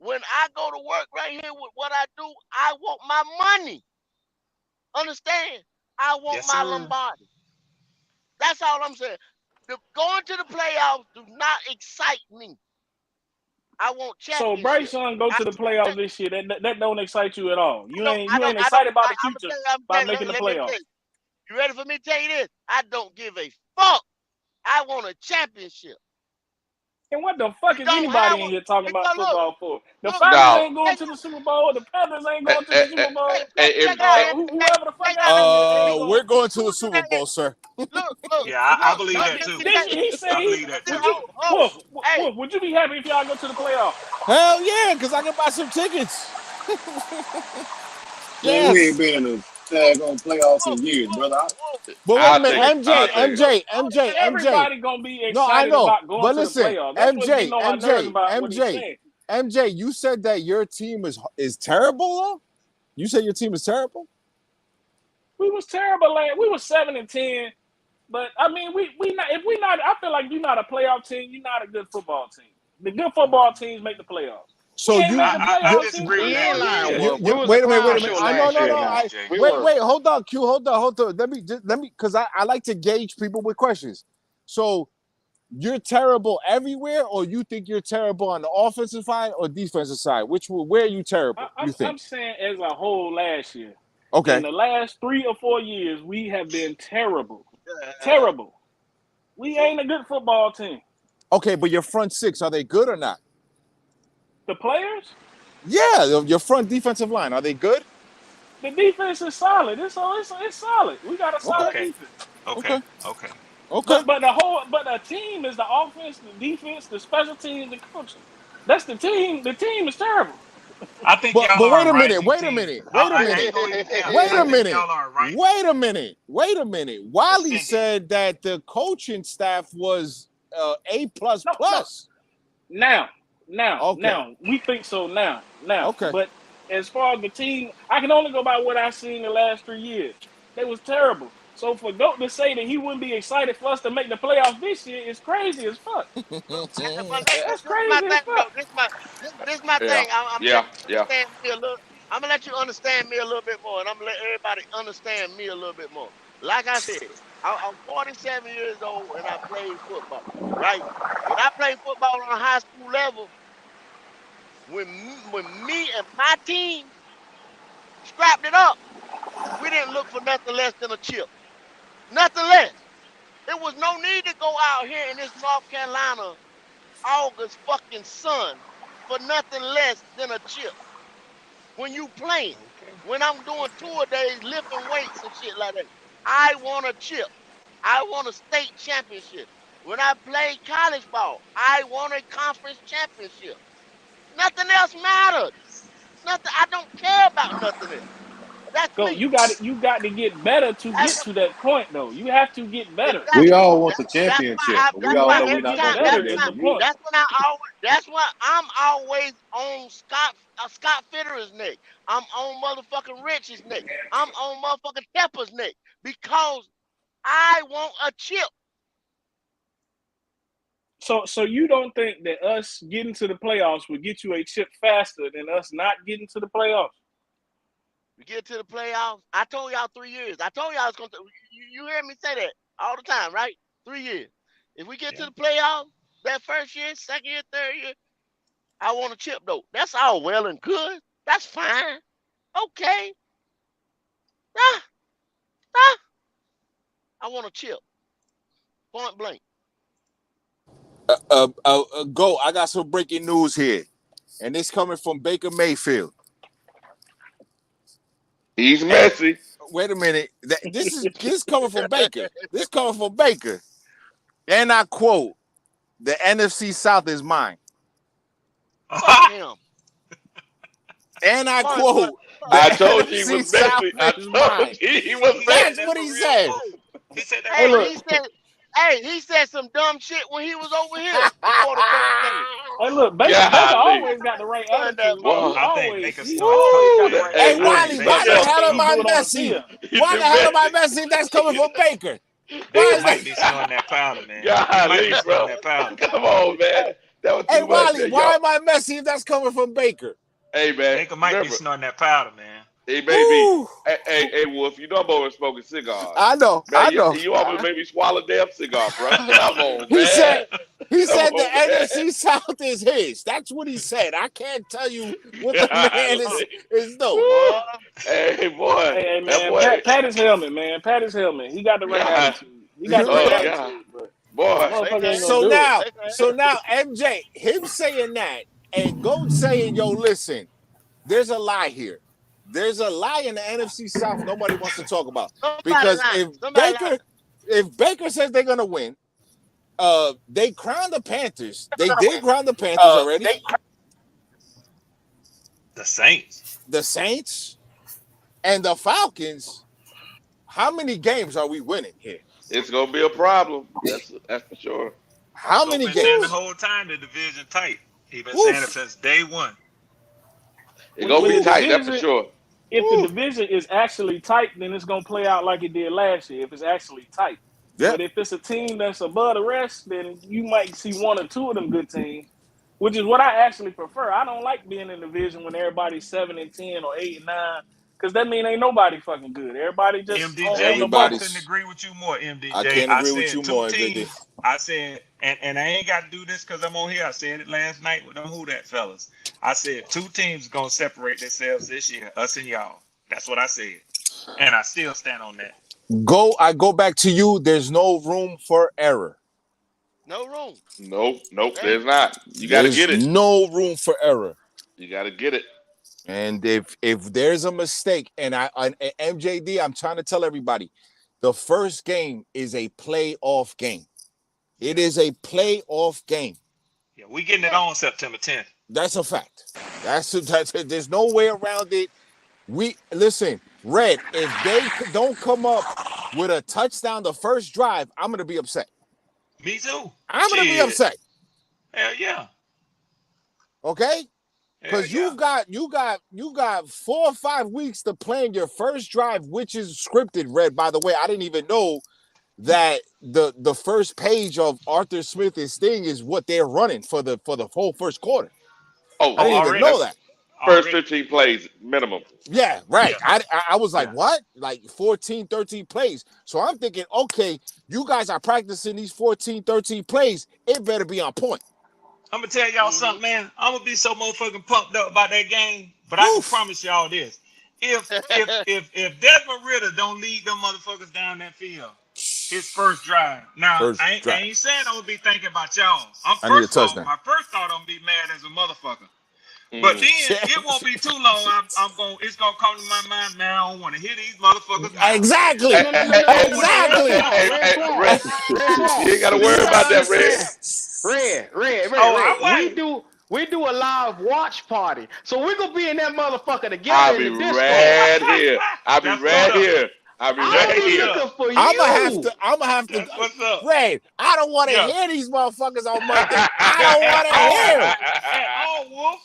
When I go to work right here with what I do, I want my money. Understand? I want my Lombardi. That's all I'm saying. Going to the playoffs do not excite me. I want championship. So Bryce Young go to the playoffs this year. That don't excite you at all. You ain't excited about the future by making the playoffs. You ready for me to tell you this? I don't give a fuck. I want a championship. And what the fuck is anybody in here talking about football for? The Look, Falcons No. ain't going to the Super Bowl. The Panthers ain't going to the Super Bowl. check out Whoever the fuck else in here ain't going. We're going to the Super Bowl, sir. Look. Yeah, I believe that too. He said I believe that too. Wolf, would you be happy if y'all go to the playoffs? Hell yeah, because I can buy some tickets. Man, we ain't been in a tag on playoffs in years, brother. But wait a minute, MJ. Everybody gonna be excited No, I know. about going But to listen, the playoffs. That's what's getting on my nerves about what he's saying. MJ, you said that your team is terrible, though? You said your team is terrible? We was terrible, we was 7-10. But I mean, I feel like you're not a playoff team, you're not a good football team. The good football teams make the playoffs. So I disagree with that. Wait a minute. Wait, hold on, Q. Hold on. Let me because I like to gauge people with questions. So you're terrible everywhere, or you think you're terrible on the offensive side or defensive side? Where are you terrible? I'm saying as a whole last year. Okay. In the last 3 or 4 years, we have been terrible. Terrible. We ain't a good football team. Okay, but your front six, are they good or not? The players? Yeah, your front defensive line, are they good? The defense is solid. It's solid. We got a solid defense. Okay. But the team is the offense, the defense, the special teams, the coaching. That's the team. The team is terrible. I think but y'all wait are a minute. Wait a minute. Wiley said that the coaching staff was A++. No. Now we think so now. Okay. But as far as the team, I can only go by what I've seen the last 3 years. They was terrible. So for GOAT to say that he wouldn't be excited for us to make the playoffs this year is crazy as fuck. That's crazy as fuck. This my thing. I'm gonna let you understand me a little bit more, and I'm gonna let everybody understand me a little bit more. Like I said, I'm 47 years old and I played football. Right? When I played football on a high school level, when me and my team scrapped it up, we didn't look for nothing less than a chip. Nothing less. There was no need to go out here in this North Carolina August fucking sun for nothing less than a chip. When you playing, when I'm doing tour days, lifting weights and shit like that, I want a chip. I want a state championship. When I played college ball, I won a conference championship. Nothing else mattered. Nothing. I don't care about nothing else. That's me. You got to get better to get to that point, though. You have to get better. Exactly. We all want the championship. We all know we're not going to get it. That's why I'm always on Scott Fitterer's neck. I'm on motherfucking Rich's neck. I'm on motherfucking Tepper's neck because I want a chip. So you don't think that us getting to the playoffs will get you a chip faster than us not getting to the playoffs? We get to the playoffs. I told y'all 3 years. I told y'all it's gonna. You hear me say that all the time, right? 3 years. If we get to the playoffs, that first year, second year, third year, I want a chip though. That's all well and good. That's fine. Okay. I want a chip. Point blank. Go. I got some breaking news here, and it's coming from Baker Mayfield. He's messy. Wait a minute. This is coming from Baker. This is coming from Baker. And I quote, "The NFC South is mine." Fuck him. And I quote, I told you he was messy. I told you he was messy. That's what he said. He said that. He said some dumb shit when he was over here before the first game. Hey, look, Baker always got the right attitude. Hey, Wiley, why the hell am I messy? Why the hell am I messy if that's coming from Baker? Baker might be snorting that powder, man. Come on, man. Hey, Wiley, why am I messy if that's coming from Baker? Hey, man. Baker might be snorting that powder, man. He may be. Hey, Wolf, you know I'm always smoking cigars. I know. Man, I know. You always made me swallow a damn cigar, bro. Come on, man. He said the NFC South is his. That's what he said. I can't tell you what the man is doing. Hey, boy. Hey, man. Pat his helmet, man. Pat his helmet. He got the right attitude. He got the right attitude, bro. Boy. So now, MJ, him saying that and GOAT saying, yo, listen, there's a lie here. There's a lie in the NFC South nobody wants to talk about. Because if Baker says they're gonna win, they crowned the Panthers. They did crown the Panthers already. The Saints. The Saints and the Falcons. How many games are we winning here? It's gonna be a problem. That's for sure. How many games? Saying the whole time the division tight. He been saying it since day one. It's gonna be tight, that's for sure. If the division is actually tight, then it's gonna play out like it did last year. If it's actually tight, but if it's a team that's above the rest, then you might see one or two of them good teams, which is what I actually prefer. I don't like being in the division when everybody's 7-10 or 8-9. Because that mean ain't nobody fucking good. Everybody just MDJ. I couldn't agree with you more, MDJ. I can't agree with you more, MDJ. I said, and I ain't got to do this because I'm on here. I said it last night with them Who That fellas. I said 2 teams gonna separate themselves this year, us and y'all. That's what I said, and I still stand on that. I go back to you. There's no room for error. No room. Nope. There's not. You got to get it. No room for error. You got to get it. And if there's a mistake, and MJD, I'm trying to tell everybody, the first game is a playoff game. It is a playoff game. Yeah, we getting it on September 10th. That's a fact. That's there's no way around it. Listen, Red, if they don't come up with a touchdown the first drive, I'm gonna be upset. Me too. I'm gonna be upset. Hell yeah. Okay? Because you got 4 or 5 weeks to plan your first drive, which is scripted. Red, by the way, I didn't even know that the first page of Arthur Smith's thing is what they're running for the whole first quarter. I didn't even know that. First 15 plays minimum. Yeah, right. Yeah. I was like, what? Like 14, 13 plays. So I'm thinking, okay, you guys are practicing these 14, 13 plays. It better be on point. I'm gonna tell y'all something, man. I'm gonna be so motherfucking pumped up about that game, but I can promise y'all this: if Desmond Ridder don't lead them motherfuckers down that field, his first drive. Now I ain't saying I'm gonna be thinking about y'all. My first thought I'm gonna be mad as a motherfucker. But then it won't be too long. It's gonna come to my mind, man. I don't want to hear these motherfuckers. Exactly. Exactly. You ain't gotta worry about that, Red. Red. We do a live watch party, so we're gonna be in that motherfucker together. I'll be right here. I'm gonna have to. Red, I don't want to hear these motherfuckers on Monday. I don't want to hear them. At all, Wolf.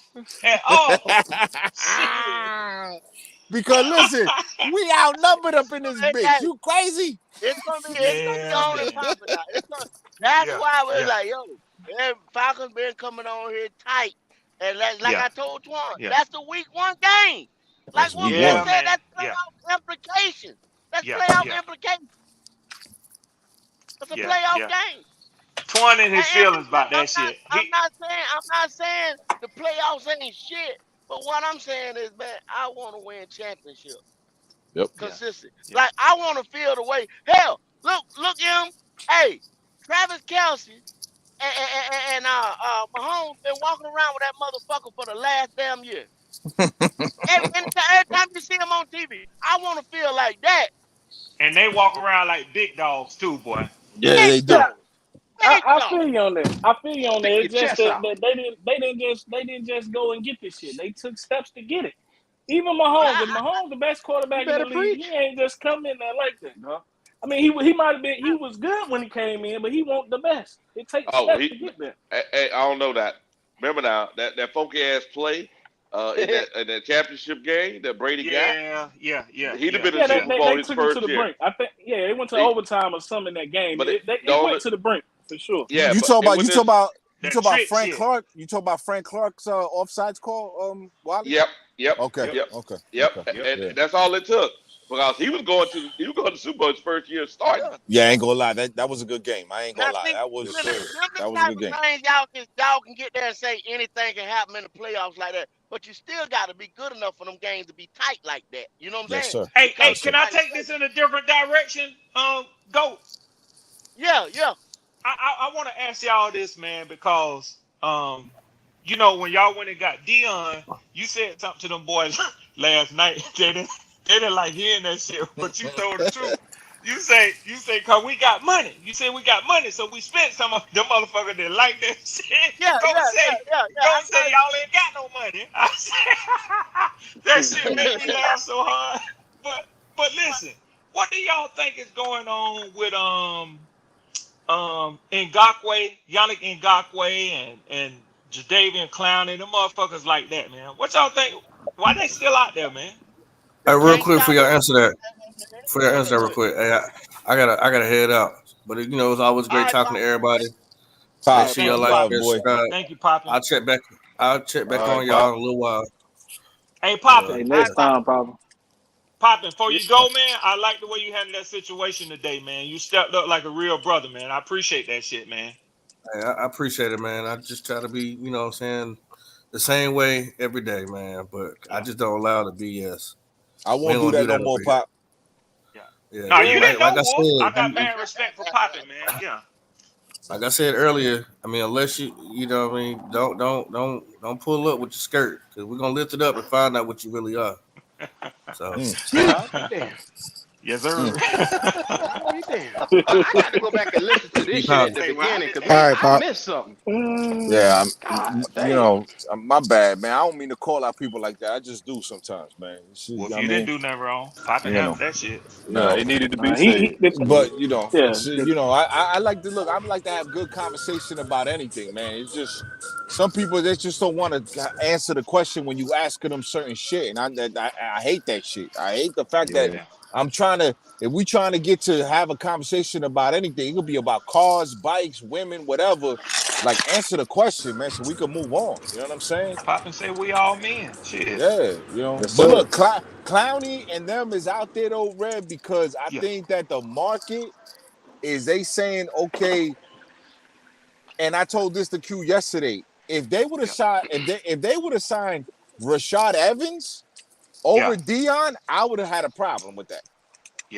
Because listen, we outnumbered up in this bitch. You crazy? It's gonna be on and popping out. That's why we're like, yo, Falcons been coming on here tight, and I told Twan, that's the week 1 game. Like what we said, that's playoff implications. That's playoff implications. It's a playoff game. Twan in his feelings about that shit. I'm not saying the playoffs ain't shit, but what I'm saying is, man, I want to win championship. Yep. Consistent. Yeah. Like I want to feel the way. Hell, look him. Hey, Travis Kelce and Mahomes been walking around with that motherfucker for the last damn year. every time you see him on TV, I want to feel like that. And they walk around like big dogs too, boy. Yeah, they do. I feel you on that. It's just that they didn't just go and get this shit. They took steps to get it. Even Mahomes, Mahomes, the best quarterback in the league, he ain't just come in there like that, bro. I mean, he might have been. He was good when he came in, but he wasn't the best. It takes steps to get there. Hey, I don't know that. Remember now that funky ass play in that championship game that Brady got. Yeah. He'd have been in the Super Bowl his first year. Brink. I think. Yeah, they went to overtime or something in that game. But they went to the brink for sure. Yeah, you talk about Frank Clark. You talk about Frank Clark's offsides call. Wally? Yep. Okay. And that's all it took. Because he was going to Super Bowl his first year starting. Yeah, I ain't gonna lie. That was a good game. I ain't gonna lie. That was a good game. Y'all can get there and say anything can happen in the playoffs like that. But you still got to be good enough for them games to be tight like that. You know what I'm saying? Sir. Hey, can I take this in a different direction? Go. Yeah. I want to ask y'all this, man, because you know, when y'all went and got Dion, you said something to them boys last night. They didn't like hearing that shit, but you told the truth. You say, cause we got money. You say we got money, so we spent some of them motherfuckers that like that shit. Don't say y'all ain't got no money. I said, that shit made me laugh so hard. But listen, what do y'all think is going on with Ngakoue, Yannick Ngakoue, and Jadeveon Clowney, them motherfuckers like that, man? What y'all think? Why they still out there, man? Hey, real quick for y'all answer that. Real quick. Hey, I gotta head out. But you know, it's always great talking to everybody. Make sure y'all like and subscribe. Thank you, Poppin. I'll check back on y'all in a little while. Hey, Poppin. Hey, next time, Poppin. Poppin, before you go, man, I like the way you handled that situation today, man. You stepped up like a real brother, man. I appreciate that shit, man. Hey, I appreciate it, man. I just try to be, you know what I'm saying, the same way every day, man. But I just don't allow the BS. I won't do that no more, Pop. Yeah. No, you didn't know, like I Wolf. said, I got mad respect for Poppin, man. Yeah. Like I said earlier, I mean, unless you know what I mean, don't pull up with your skirt, because we're gonna lift it up and find out what you really are. So I'll be damned. Yes, sir. I'll be damned. I got to go back and listen to this shit at the beginning because I missed something. Yeah, God, you know, my bad, man. I don't mean to call out people like that. I just do sometimes, man. Well, if you didn't do nothing wrong, Poppin handled that shit. Nah, it needed to be said. But you know, yeah, I like to look. I like to have good conversation about anything, man. It's just some people they just don't want to answer the question when you asking them certain shit, and I hate that shit. I hate the fact that I'm trying to. If we trying to get to have a conversation about anything, it could be about cars, bikes, women, whatever. Like answer the question, man, so we can move on. You know what I'm saying? Poppin say we all men. Shit. Yeah, you know. Yes, But sir. look, Clowney and them is out there though, Red, because I think that the market is they saying, okay, and I told this to Q yesterday. If they would have shot, if they would have signed Rashad Evans over Dion, I would have had a problem with that.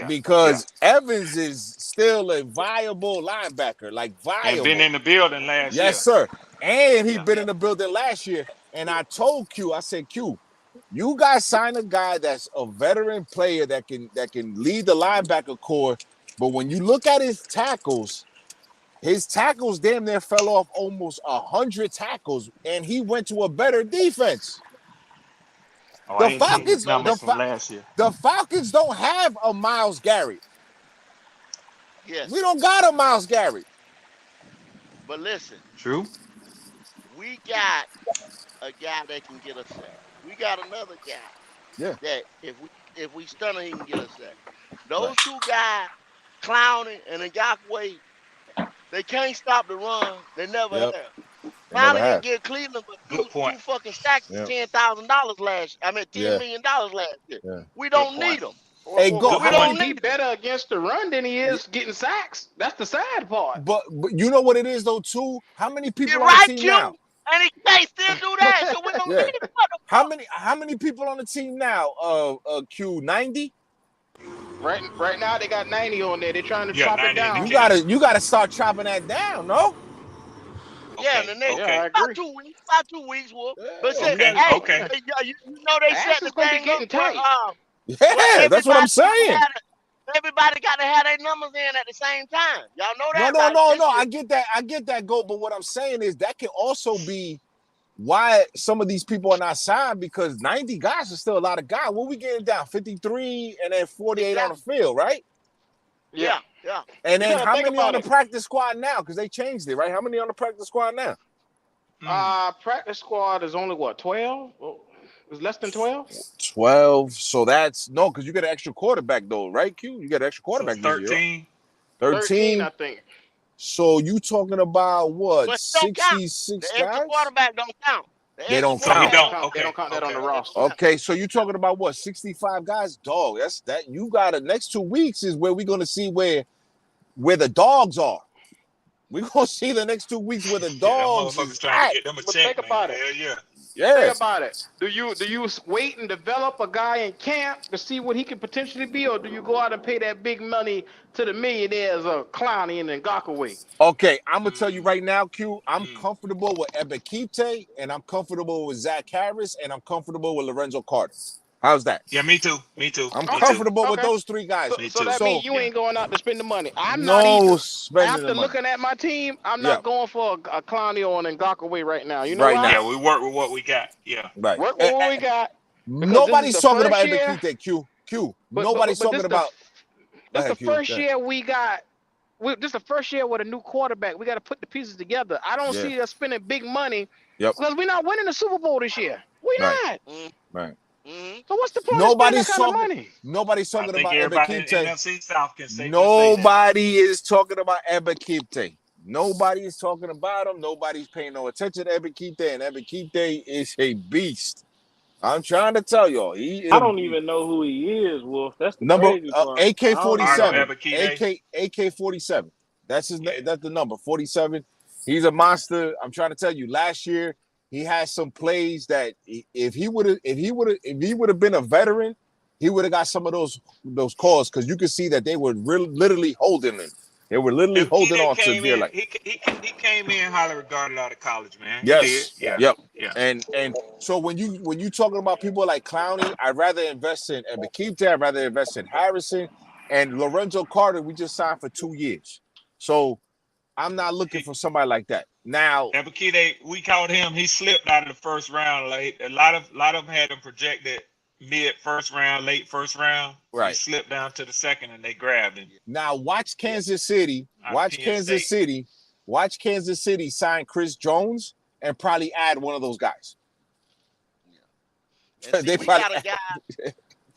Because Evans is still a viable linebacker, like viable. And been in the building last year. Yes, sir. And he been in the building last year. And I told Q, I said, Q, you guys sign a guy that's a veteran player that can lead the linebacker core. But when you look at his tackles damn near fell off almost 100 tackles, and he went to a better defense. Oh, I ain't seen his numbers from last year. The Falcons don't have a Myles Garrett. Yes. We don't got a Myles Garrett. But listen. True. We got a guy that can get us sack. We got another guy that if we stun him, he can get us sack. Those two guys, Clowney and Ngakoue, they can't stop the run. They never have. Clowney can get Cleveland two fucking sacks of $10,000 last. I mean, $10 million last year. Yeah. We don't need them. Hey, we don't need better against the run than he is getting sacks. That's the sad part. But you know what it is though too. How many people on the team now? And he can't still do that. So we don't need him. How many people on the team now? Q 90. Right now they got 90 on there. They're trying to chop it down. You gotta start chopping that down, no? Yeah, the next about 2 weeks. About 2 weeks, Wolf. But you know they set the thing up tight. Yeah, that's what I'm saying. Everybody got to have their numbers in at the same time. Y'all know that? No. I get that, Go. But what I'm saying is that can also be why some of these people are not signed, because 90 guys is still a lot of guys. What we getting down? 53 and then 48 on the field, right? Yeah. And then how many on the practice squad now? Because they changed it, right? How many on the practice squad now? Practice squad is only what, 12? It's less than 12? 12. So that's no, because you get an extra quarterback though, right? Q, you get an extra quarterback. So 13. 13, I think. So you talking about what? But 66 guys? The extra quarterback don't count. They don't count. They don't count that on the roster. Okay, so you talking about what? 65 guys? Dog, that's that. You got the next 2 weeks is where we're gonna see where the dogs are. We're gonna see the next 2 weeks where the dogs motherfuckers trying to get them a check. Think about it. Hell yeah. Say about it. Do you wait and develop a guy in camp to see what he could potentially be, or do you go out and pay that big money to the millionaires of Clowney and Ngakwe? Okay, I'm gonna tell you right now, Q. I'm comfortable with Ebekite, and I'm comfortable with Zach Harris, and I'm comfortable with Lorenzo Carter. How's that? Yeah, me too. Me too. I'm comfortable with those three guys. So that means you ain't going out to spend the money. I'm no not either. spending After the money. looking at my team, I'm not going for a Clowney or an Ngakwe right now. You know right why? now. Yeah, we work with what we got. Yeah. Right. Work with what we got. Nobody's talking about Ebekite, Q. Nobody's talking about. This the first year we got. This is the first year with a new quarterback. We got to put the pieces together. I don't see us spending big money because we're not winning the Super Bowl this year. We're not. Right. So what's the point of spending that kind of money? Nobody's talking about Ebekite. NFC South can say nobody is talking about Ebekite. Nobody is talking about him. Nobody's paying no attention to Ebekite, and Ebekite is a beast. I'm trying to tell y'all. I don't even know who he is, Wolf. That's the number crazy part. AK-47. AK-47. That's his. That's the number 47. He's a monster. I'm trying to tell you. Last year he had some plays that if he would have been a veteran, he would have got some of those calls because you could see that they were literally holding him. They were literally holding on to dear life. He came in highly regarded out of college, man. Yes. Yeah. Yep. Yeah. And so when you talking about people like Clowney, I'd rather invest in Ebekite, I'd rather invest in Harrison and Lorenzo Carter. We just signed for 2 years, so I'm not looking for somebody like that. Now, Ebekite, we called him. He slipped out of the first round. Like a lot of them had him projected mid first round, late first round. Right. He slipped down to the second, and they grabbed him. Now watch Kansas City. Watch Kansas City sign Chris Jones and probably add one of those guys. Yeah. See, we got a guy.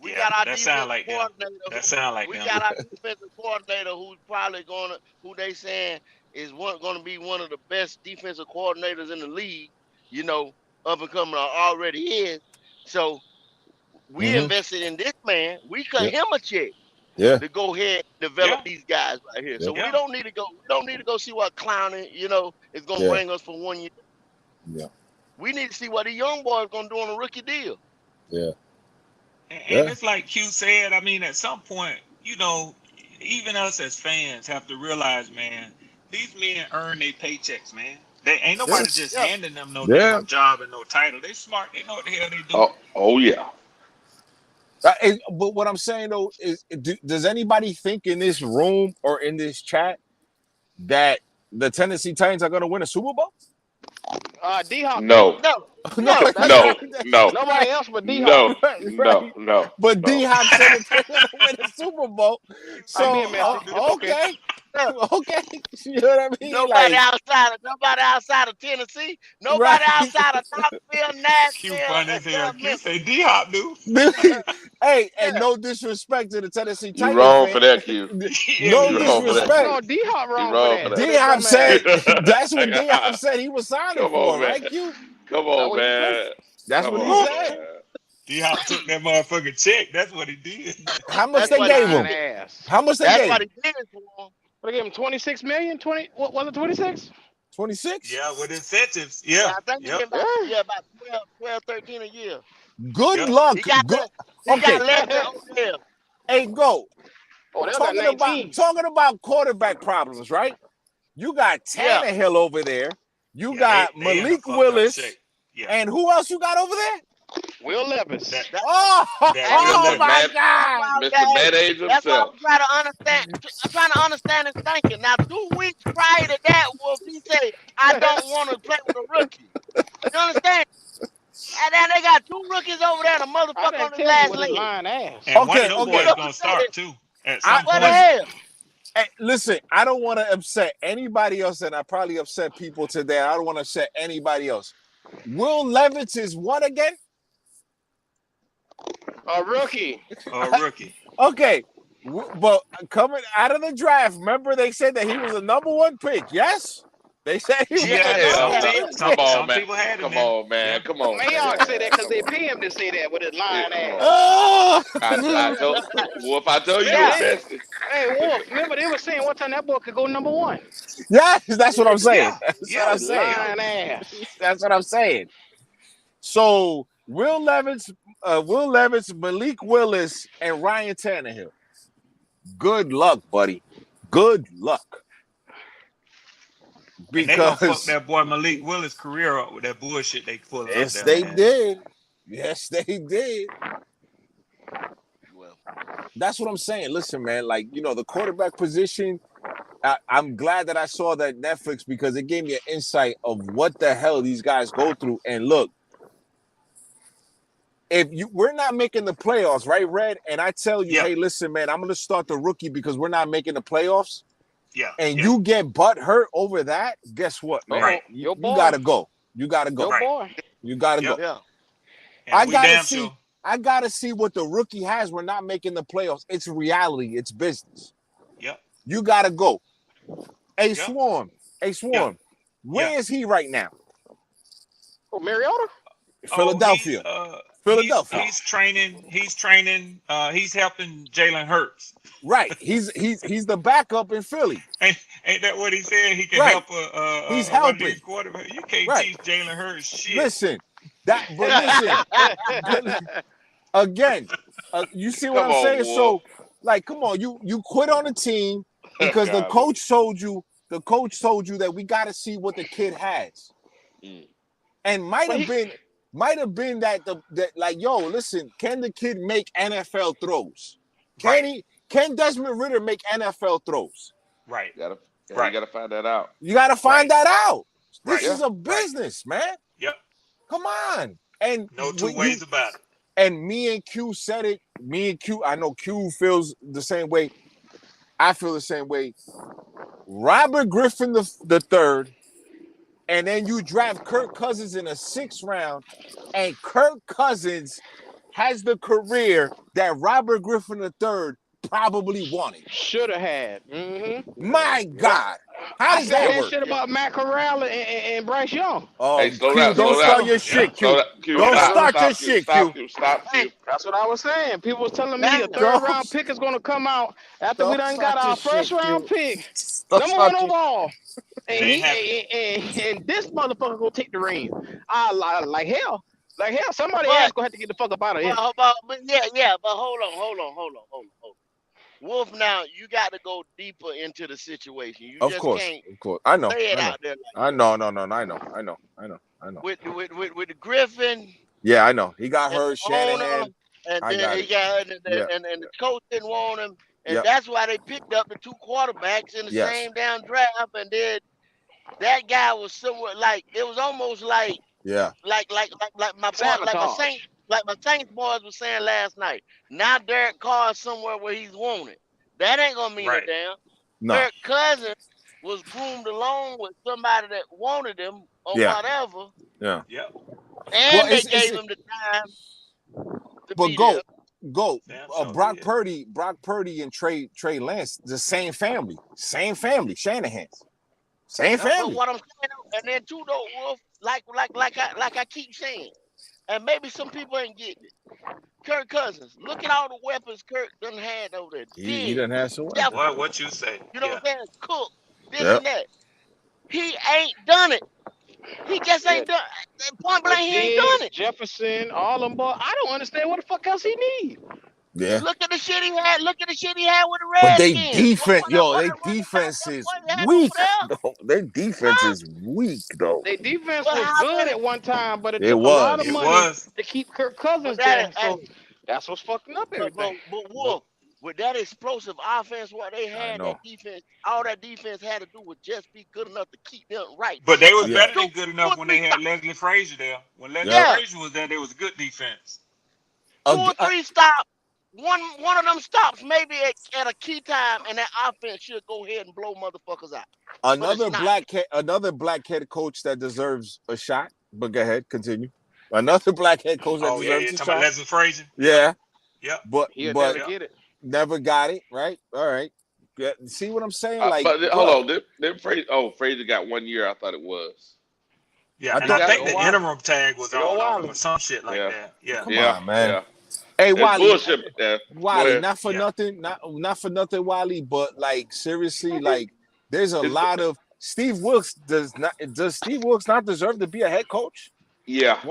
We got our defensive coordinator. That sound like we him. got our defensive coordinator who's probably who they saying is going to be one of the best defensive coordinators in the league. You know, up and coming already is. So we invested in this man. We cut him a check. Yeah. To go ahead and develop these guys right here. So we don't need to go. We don't need to go see what Clowney, is going to bring us for 1 year. Yeah. We need to see what the young boy is going to do on a rookie deal. Yeah. And it's like Q said. I mean, at some point, even us as fans have to realize, man, these men earn their paychecks, man. They ain't nobody just handing them no damn job and no title. They smart. They know what the hell they do. Oh yeah. But what I'm saying though is, does anybody think in this room or in this chat that the Tennessee Titans are going to win a Super Bowl? D-Hop. No. Nobody else but D-Hop. No. But D-Hop said they're going to win a Super Bowl. So okay. Okay, you know what I mean? Nobody outside of Tennessee. Nobody outside of Knoxville, Nashville. Q fun as hell. Q say D-Hop, dude. Hey, and no disrespect to the Tennessee Titans. You wrong for that, Q. No disrespect. No, D-Hop wrong for that. D-Hop said that's what D-Hop said he was signing for, right, Q? Come on, man. That's what he said. D-Hop took that motherfucking check. That's what he did. How much they gave him? How much they gave him? That's what he did for him. They gave him $26 million. What was it? 26? 26? Yeah, with incentives. Yeah. I think about 12, 13 a year. Good luck. He got less than Odell. Hey, go. Talking about quarterback problems, right? You got Tannehill over there. You got Malik Willis. And who else you got over there? Will Levis. Oh my God. Mr. Mad Age himself. That's what I'm trying to understand. I'm trying to understand his thinking. Now, 2 weeks prior to that, Wolf, he said, I don't want to play with a rookie. You understand? And then they got 2 rookies over there and a motherfucker on his last leg. And one of them boys is going to start, too. What the hell? Hey, listen, I don't want to upset anybody else, and I probably upset people today. I don't want to upset anybody else. Will Levis is what again? A rookie. Okay, but coming out of the draft, remember they said that he was a number 1 pick. Yes, they said he was. Come on, man. Come on. They all say that because they pay him to say that with his lying ass. I told Wolf. I told you that. Hey, Wolf. Remember they were saying one time that boy could go number 1. Yeah, that's what I'm saying. Lying ass. That's what I'm saying. So Will Levis, Malik Willis, and Ryan Tannehill. Good luck, buddy. Good luck. Because and they gonna fuck that boy Malik Willis' career up with that bullshit they pull up there. Yes, they did. Yes, they did. Well, that's what I'm saying. Listen, man, like, you know, the quarterback position, I'm glad that I saw that Netflix because it gave me an insight of what the hell these guys go through. And look, we're not making the playoffs, right, Red? And I tell you, hey, listen, man, I'm going to start the rookie because we're not making the playoffs. Yeah. And you get butt hurt over that, guess what, man? Right. You got to go. You got to go. Your boy. You got to go. Yeah. I got to see what the rookie has. We're not making the playoffs. It's reality. It's business. Yep. You got to go. Hey, Swarm. Hey, Swarm. Where is he right now? Oh, Mariota? Philadelphia. Philadelphia. He's training. He's helping Jalen Hurts. Right. He's the backup in Philly. Ain't that what he said? He can help he's helping. Quarterback. You can't teach Jalen Hurts shit. Listen. Again, you see what I'm saying? Wolf. So, like, come on, you quit on the team because the coach told you that we got to see what the kid has. And might have been that like, yo, listen, can the kid make NFL throws? Can Desmond Ridder make NFL throws? Right. You gotta find that out. You gotta find that out. This is a business, man. Yep. Come on. And no two ways about it. And me and Q said it. Me and Q, I know Q feels the same way. I feel the same way. Robert Griffin the third, and then you draft Kirk Cousins in a 6th round, and Kirk Cousins has the career that Robert Griffin III probably wanted. Should have had. Mm-hmm. My God. How does that work? Shit about Matt Corral and Bryce Young. Oh, hey, Q, don't start your shit, Q. Don't start your shit, Q. Stop, Q. That's what I was saying. People was telling me a 3rd round pick is going to come out after we done got our 1st round pick. Number 1 overall. And this motherfucker going to take the reins. Like hell. Like hell, somebody else going to have to get the fuck up out of here. But hold on. Wolf, now you got to go deeper into the situation. You of just course. I know. Say it out there. I know. With the Griffin. Yeah, I know. He got hurt, Shanahan. And then he got and the coach didn't want him. And that's why they picked up the 2 quarterbacks in the same damn draft. And then that guy was somewhat like, it was almost like like my Saints boys were saying last night. Now Derek Carr is somewhere where he's wanted. That ain't gonna mean a damn. No. Kirk Cousins was groomed along with somebody that wanted him or whatever. Yeah. Yep. And they gave him the time. But go. Brock Purdy and Trey Lance, the same family. Shanahan's. Same family. What I'm saying, and then too though, Wolf, like I keep saying, and maybe some people ain't getting it. Kirk Cousins, look at all the weapons Kirk done had over there. He done had some weapons. What you say? You know what I'm saying? Cook, this and that. He ain't done it. He just ain't done it. Point blank, he ain't done it. Jefferson, all them boys. I don't understand what the fuck else he need. Yeah. Look at the shit he had. Look at the shit he had with the Redskins. Redskins. But they defense, they defense is weak. Their defense is weak, though. Their defense was good at one time, but it took a was. lot of money to keep Kirk Cousins there. So that's what's fucking up everything. But Wolf, with that explosive offense, what they had, that defense, all that defense had to do was just be good enough to keep them right. But they was better than good enough when they had Leslie Frazier there. When Leslie Frazier was there, was good defense. 2 or 3 stops. One of them stops maybe at a key time, and that offense should go ahead and blow motherfuckers out. Another black head coach that deserves a shot. But go ahead, continue. Another black head coach that deserves a shot. Leslie Frazier. Yeah. But never get it. Never got it, right? All right. See what I'm saying? But hold on. Frazier got 1 year, I thought it was. Yeah, I think the interim tag was on or some shit like that. Yeah. Come on, man. Yeah. Hey, Wiley. Bullshit, Wiley, not for nothing, not for nothing, Wiley, but like seriously, like there's a lot of Steve Wilkes does Steve Wilkes not deserve to be a head coach? Yeah,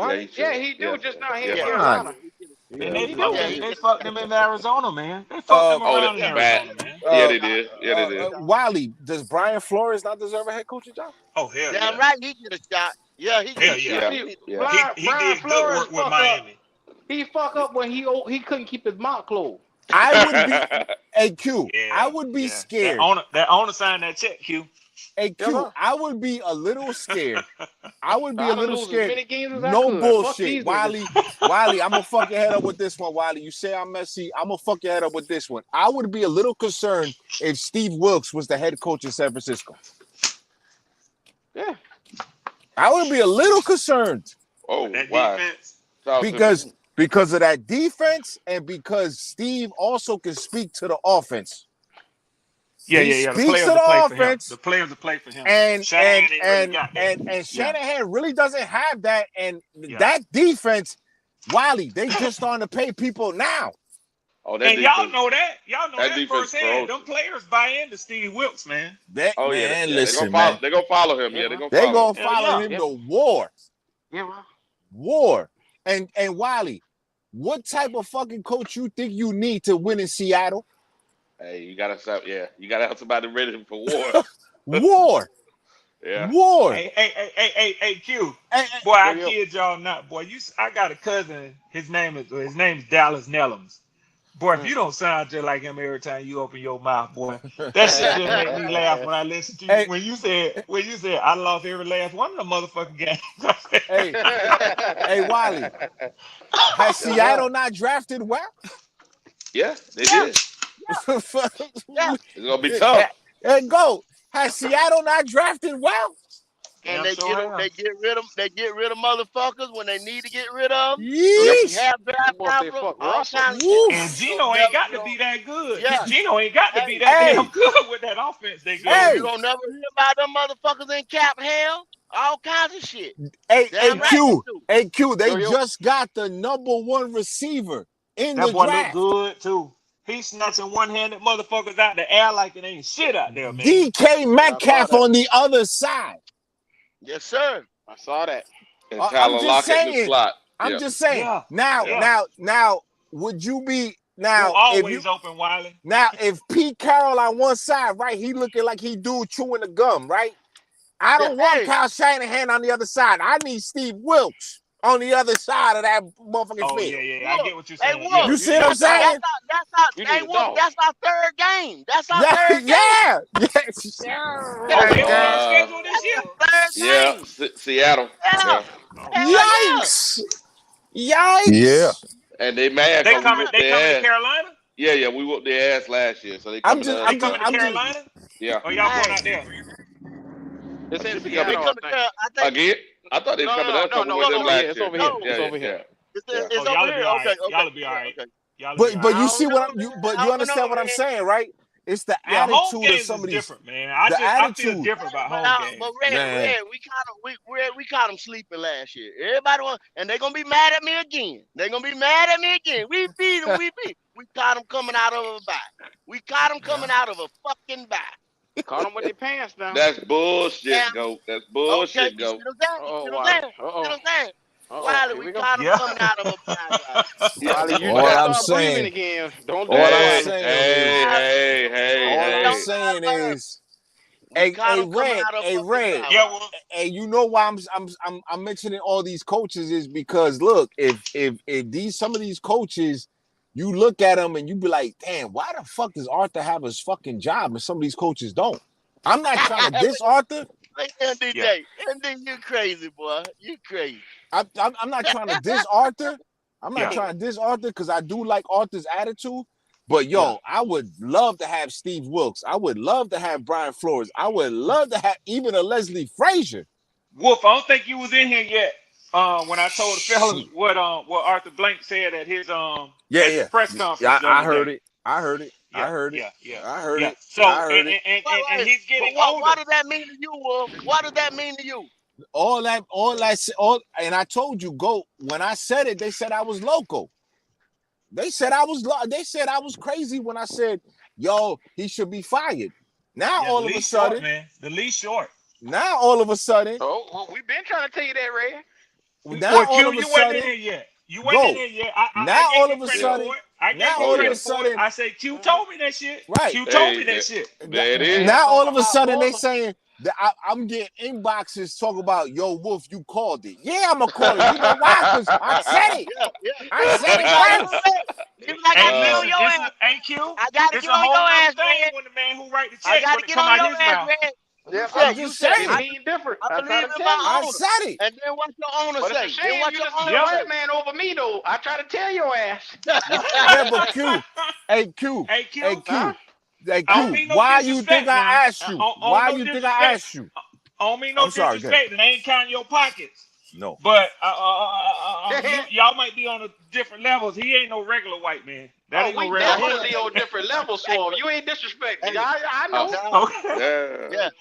he do. Just not here in yeah. Carolina. And they Yeah, fucked them in Arizona, man. They fucked them around in bad. Arizona, man. Yeah, they did. Yeah, they did. Wiley, does Brian Flores not deserve a head coaching job? Oh hell damn yeah. right, he get a shot. Yeah, he Hell get a yeah. shot. See, Yeah. He Brian did good Flores work with fuck Miami. up. He fuck up when he couldn't keep his mouth closed. I would be AQ. Yeah. I would be scared. That owner signed that check, Q. AQ, I would be a little scared. I would be a little lose scared. as many games as I No could. Fuck bullshit. these Wiley, I'm gonna fuck your head up with this one, Wiley. You say I'm messy. I'm gonna fuck your head up with this one. I would be a little concerned if Steve Wilkes was the head coach in San Francisco. Yeah. I would be a little concerned. Oh, that wow. defense. Because of that defense and because Steve also can speak to the offense. He speaks to the offense. The players to play for him. And Shanahan Shanahan really doesn't have that. And that defense, Wiley, they just starting to pay people now. Oh, and defense, y'all know that. Y'all know that defense firsthand. frozen. Them players buy into Steve Wilkes, man. Listen, they're gonna follow him. They're gonna follow him to war. Yeah, well. War. And Wiley, what type of fucking coach you think you need to win in Seattle? Hey, you gotta stop. Yeah, you gotta have somebody ready for war. War. Yeah. War. Hey, Q. Boy, I kid y'all not. Boy, I got a cousin. His name is Dallas Nellums. Boy, if you don't sound just like him every time you open your mouth, boy, that shit just make me laugh when I listen to you. Hey. When you said I lost every last one of the motherfucking games. Hey, Wiley. Has Seattle not drafted well? Yeah, they did. Yeah. It's gonna be tough. And go. Has Seattle not drafted well? And they get rid of motherfuckers when they need to get rid of them. Yeesh. Have draft capital, all kinds of Woof. shit. And Gino ain't got to be that good. Yeah. Gino ain't got to be that damn good with that offense. They good. Hey. You don't never hear about them motherfuckers in cap hell. All kinds of shit. Hey, Damn Q. right. Hey, Q. They just got the #1 receiver in That the boy draft. look good too. He's snatching one-handed motherfuckers out the air like it ain't shit out there, man. DK Metcalf on the other side. Yes, sir. I saw that. And I'm Tyler just Lockett in the saying. slot. I'm Yeah. just saying. Yeah. Now, would you be now? You're always open, Wiley. Now, if Pete Carroll on one side, right, he looking like he do chewing the gum, right? I don't want Kyle Shanahan on the other side. I need Steve Wilkes on the other side of that motherfucking Oh, field. yeah. I get what you're saying. Hey, You see what I'm saying? That's our third game. That's our third game. Yeah. Schedule this year. Yeah, Seattle. Yeah. Yikes! Yikes! Yeah. And they mad. They coming to Carolina? Yeah, we whooped their ass last year, so they coming to Carolina? Yeah. Or y'all going out there? It's in They Seattle, coming again? I thought they were coming up no, with them last year. it's over here. It's over here. It's over y'all here. be Okay. Y'all be all right. But you see what you understand what I'm saying, right? It's the attitude home games of some of these. different, man. I feel different about home games. But Red, we caught them sleeping last year. Everybody and they're gonna be mad at me again. They're gonna be mad at me again. We beat them. We caught them coming out of a bye. We caught them coming out of a fucking bye. Caught them with their pants down. That's bullshit, Go. That's bullshit, Go. You see what I'm saying? Wiley, we caught him coming out of a bye. Wiley, you All just I'm start saying- breathing again. Don't do All I'm that. saying Hey. All I'm saying is, hey, Red. Yeah, well, Hey, you know why I'm mentioning all these coaches is because look, if some of these coaches, you look at them and you be like, damn, why the fuck does Arthur have his fucking job and some of these coaches don't? I'm not trying to diss Arthur. ND, you crazy, boy. You crazy. I'm not trying to diss Arthur. I'm not trying to diss Arthur because I do like Arthur's attitude. But I would love to have Steve Wilkes. I would love to have Brian Flores. I would love to have even a Leslie Frazier. Wolf, I don't think you was in here yet. When I told the fellas what Arthur Blank said at his press conference. Yeah, I heard it. I heard it. So and he's getting older. What does that mean to you, Wolf? What does that mean to you? All and I told you, Go, when I said it, they said I was local. They said I was crazy when I said, yo, he should be fired. Now all of a sudden, man, the least short. Now all of a sudden, well, we've been trying to tell you that, Ray. now all of a you sudden, wasn't in there yet. You wasn't in there yet. I gave you credit for it. I gave you credit for it. I say Q told me that shit. Right. Q told me that shit. There it is. Now all of a sudden they saying that I'm getting inboxes talk about, yo, Wolf, you called it. Yeah, I'm gonna call it. You know why? Because I said it. I said it first. Hey, Q. I gotta It's get a on whole your other ass, thing Red. when the man who write the I check gotta when it get come on out your his ass, mouth. Red. I'm You said saying. I mean different. believe in I my I owner. said it. And then what your owner But say? it's a Then shame what you your listen to owner the say? white man over me, though. I try to tell your ass. Yeah, but Q. Hey, Q. Hey, Q. Hey, Q. Hey, I don't Q. mean no Why you think disrespect now. I asked you? Why No you think I disrespect. asked you? I don't mean no I'm sorry, disrespect, and I ain't counting your pockets. No. But y'all might be on a different levels. He ain't no regular white man. That ain't no We regular. definitely on different levels for him. You ain't disrespecting. I know.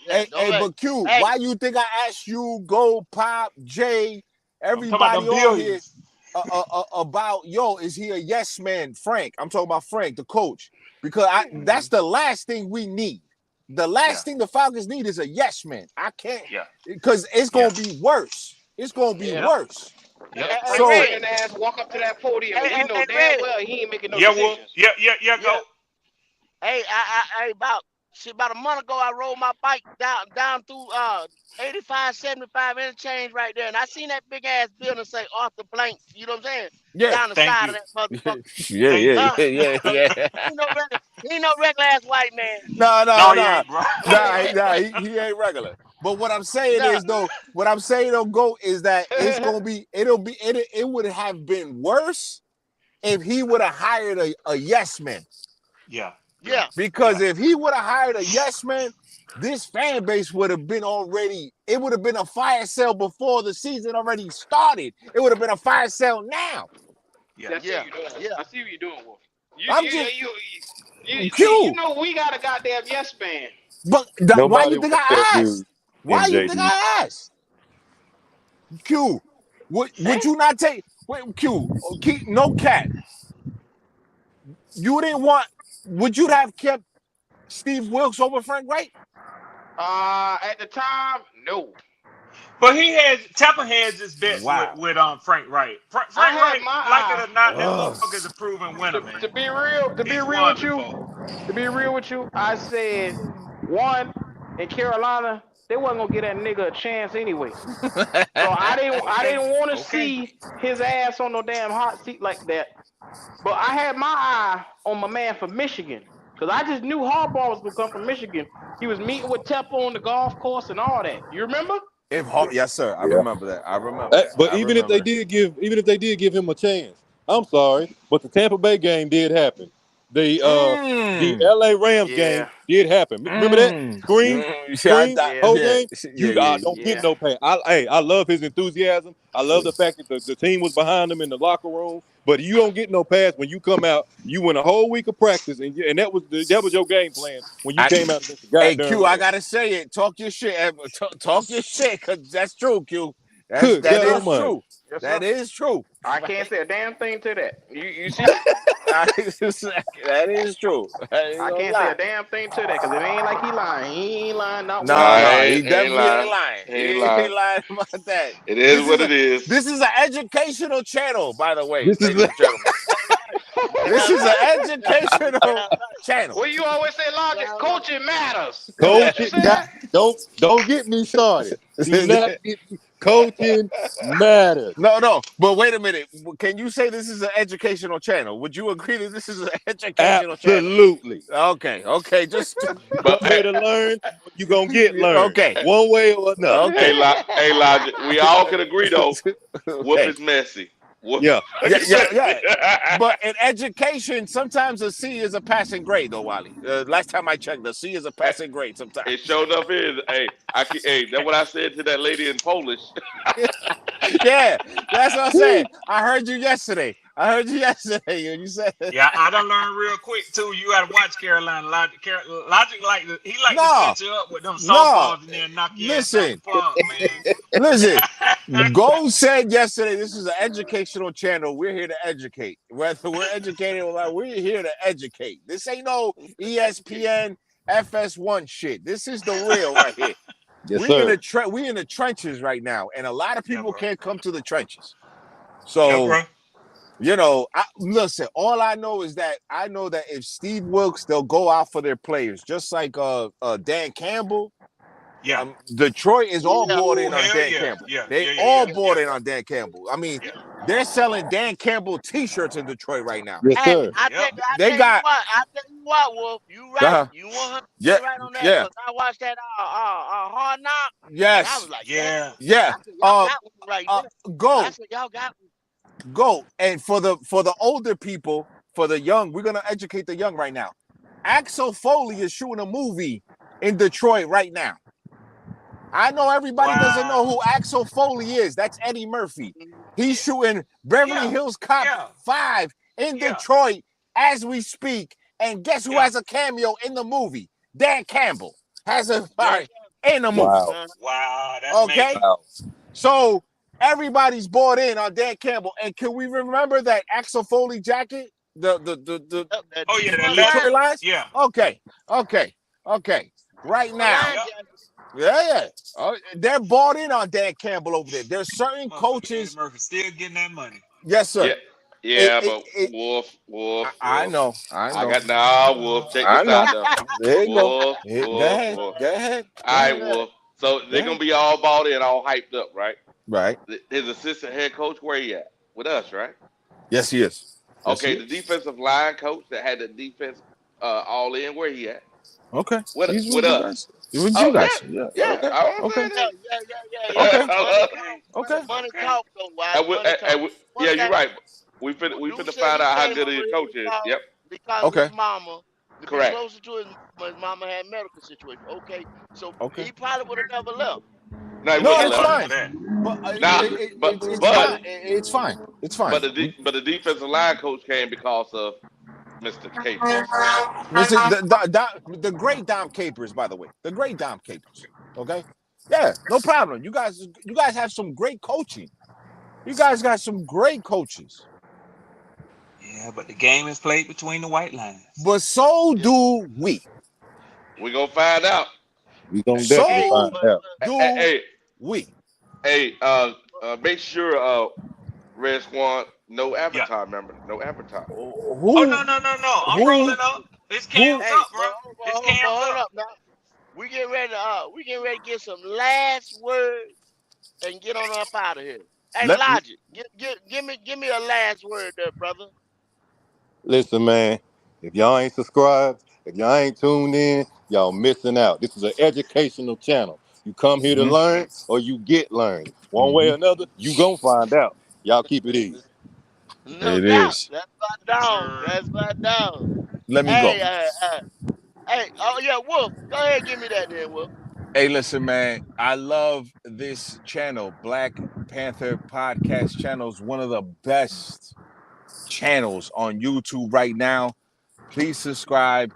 Hey, but Q, why you think I asked you, Go, Pop, Jay, everybody on here about, yo, is he a yes man? Frank, I'm talking about Frank, the coach, because that's the last thing we need. The last thing the Falcons need is a yes man. I can't, because it's gonna be worse. It's gonna be worse. So Frank ass walk up to that podium and we know damn well he ain't making no decisions. Go. Hey, I about a month ago I rode my bike down through 85, 75 interchange right there, and I seen that big ass building say Arthur Blank. You know what I'm saying? Yeah. Down the side of that motherfucker. Yeah. He ain't no regular ass white man. No, he he ain't regular. But what I'm saying is though, Go, is that it's gonna be, it would have been worse if he would have hired a yes man. Yeah. Because if he would have hired a yes man, this fan base would have been it would have been a fire sale before the season already started. It would have been a fire sale now. I see what you're doing, Wolf. You know we got a goddamn yes man. But why you think I asked? Why you think I asked? Q, would you not take? Wait, Q, no cat. You didn't want? Would you have kept Steve Wilkes over Frank Wright? At the time, no. But Tapper has his bets with Frank Wright. Frank Wright, like it or not, that motherfucker is a proven winner, man. To be real with you, I said one in Carolina, they wasn't gonna get that nigga a chance anyway. So I didn't want to see his ass on no damn hot seat like that. But I had my eye on my man from Michigan. Because I just knew Harbaugh was gonna come from Michigan. He was meeting with Tepper on the golf course and all that. You remember? Yes, sir. I remember that. But even if they did give him a chance, I'm sorry, but the Tampa Bay game did happen. The LA Rams game did happen. Remember that? Scream, whole game. You don't get no pass. I love his enthusiasm. I love the fact that the team was behind him in the locker room. But you don't get no pass when you come out. You win a whole week of practice, and that was your game plan when you came out against the guy. Hey, Q, I gotta say it. Talk your shit. Talk your shit, cause that's true, Q. That is true. Yes, that is true. I can't say a damn thing to that. You see? That is true. I can't say a damn thing to that because it ain't like he lying. He ain't lying. Not he definitely ain't lying. He ain't lying about that. It is what it is. This is an educational channel, by the way, ladies and gentlemen. This is an educational channel. Well, you always say logic. Coaching matters. Don't get me started. Do not get me. Coaching matters. No. But wait a minute. Can you say this is an educational channel? Would you agree that this is an educational channel? Absolutely. Okay. Just come here to learn. You gonna get learned. Okay. One way or another. Okay. Hey, Logic. We all can agree though. Whoop is messy. Yeah. But in education, sometimes a C is a passing grade, though, Wally. Last time I checked, the C is a passing grade sometimes. It showed up is. Hey, that's what I said to that lady in Polish. Yeah, that's what I'm saying. I heard you yesterday. And you said. Yeah, I done learned real quick too. You gotta watch Carolina. Logic to set you up with them softballs and then knock you Listen, man. Listen. Go said yesterday, this is an educational channel. We're here to educate. Whether we're educated or not, we're here to educate. This ain't no ESPN FS1 shit. This is the real right here. Yes, We in sir. the trenches right now, and a lot of people can't come to the trenches. Yeah, So, bro. listen, all I know is that if Steve Wilkes, they'll go out for their players, just like Dan Campbell. Yeah. Detroit is all bought Ooh, in on hell Dan yeah. Campbell. Yeah. They Yeah. Yeah. all Yeah. bought in on Dan Campbell. I mean, Yeah. they're selling Dan Campbell T-shirts in Detroit right now. Yes, Hey, sir. I Yep. They got tell you what, Wolf, you right. You 100% yeah, right on that. yeah, Cause I watched that Hard Knock, and I was yes, like, damn. Yeah. yeah. I said, y'all got one right there. I Go, said, y'all got one. go, and for the older people, for the young, we're gonna educate the young right now. Axel Foley is shooting a movie in Detroit right now. I know everybody doesn't know Wow. who Axel Foley is. That's Eddie Murphy. He's shooting Beverly Yeah. Hills Cop Yeah. 5 in Yeah. Detroit as we speak. And guess who Yeah. has a cameo in the movie? Dan Campbell has a Dan part in the movie. Wow. Wow. That's Okay? major. Wow. So everybody's bought in on Dan Campbell. And can we remember that Axel Foley jacket? The Oh yeah, that Detroit leather. Detroit Lions, Lions? Yeah. Okay. Right Detroit now. Lions, Yep. Yeah. They're bought in on Dan Campbell over there. There's certain Motherfucker Eddie coaches. Murphy still getting that money. Yes, sir. Yeah, yeah, but It I Wolf. know. I got Wolf. Check I this know. out though. There you go. Wolf, Go Wolf, ahead. Wolf. Go ahead. All Go right, ahead. Wolf. So Go they're ahead. gonna be all bought in, all hyped up, right? Right. His assistant head coach, where he at? With us, right? Yes, he is. Yes, he Okay, the is. defensive line coach that had the defense all in, where he at? Okay. With He's with with you us. guys. He's with you Oh yeah, guys. Yeah. yeah. Okay. I was Okay. saying that. yeah. Okay. Money Hey. talk. Okay. Money Okay. talk, though, Wise. Money talk. One Yeah, you're thing, right. We Dude finna said find he out how came good over his here coach is. Yep, because Okay. his mama, to be correct. closer to his mama had medical situation. Okay, so Okay. he probably would have never left. No, he Oh No, wouldn't yeah, have that's fuck left. all fine. that. But Now, it's but fine. It's fine. It's fine. but the defensive line coach came because of Mr. Capers. The great Dom Capers, by the way. The great Dom Capers. Okay? Yeah, no problem. You guys have some great coaching. You guys got some great coaches. Yeah, but the game is played between the white lines. But so Yeah. do we. We gonna find out. We gonna definitely Hey, So find out. do Hey, we. hey, make sure Red Swan, no Yeah. avatar, remember, no avatar. Oh Who no. I'm who rolling up. His who cam's hey, up, but bro. His cam's hold up. up now. We getting ready to get some last words and get on up out of here. Hey, let Logic, give me a last word there, brother. Listen, man. If y'all ain't subscribed, if y'all ain't tuned in, y'all missing out. This is an educational channel. You come here to learn or you get learned. One way or another, you gonna find out. Y'all keep it easy. No it doubt. is. That's my Yes, dog. sir. That's my dog. Let me go. Hey, hey, oh yeah, Wolf. Go ahead, give me that then, Wolf. Hey, listen, man. I love this channel, Black Panther Podcast Channel is one of the best channels on YouTube right now. Please subscribe.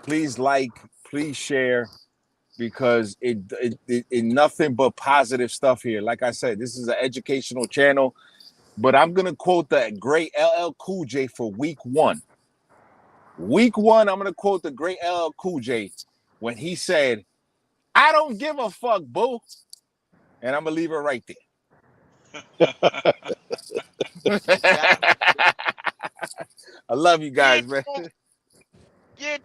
Please like. Please share. Because it nothing but positive stuff here. Like I said, this is an educational channel. But I'm gonna quote the great LL Cool J for week 1. Week 1, I'm gonna quote the great LL Cool J when he said, "I don't give a fuck, boo," and I'm gonna leave it right there. No doubt. I love you Get guys, man. to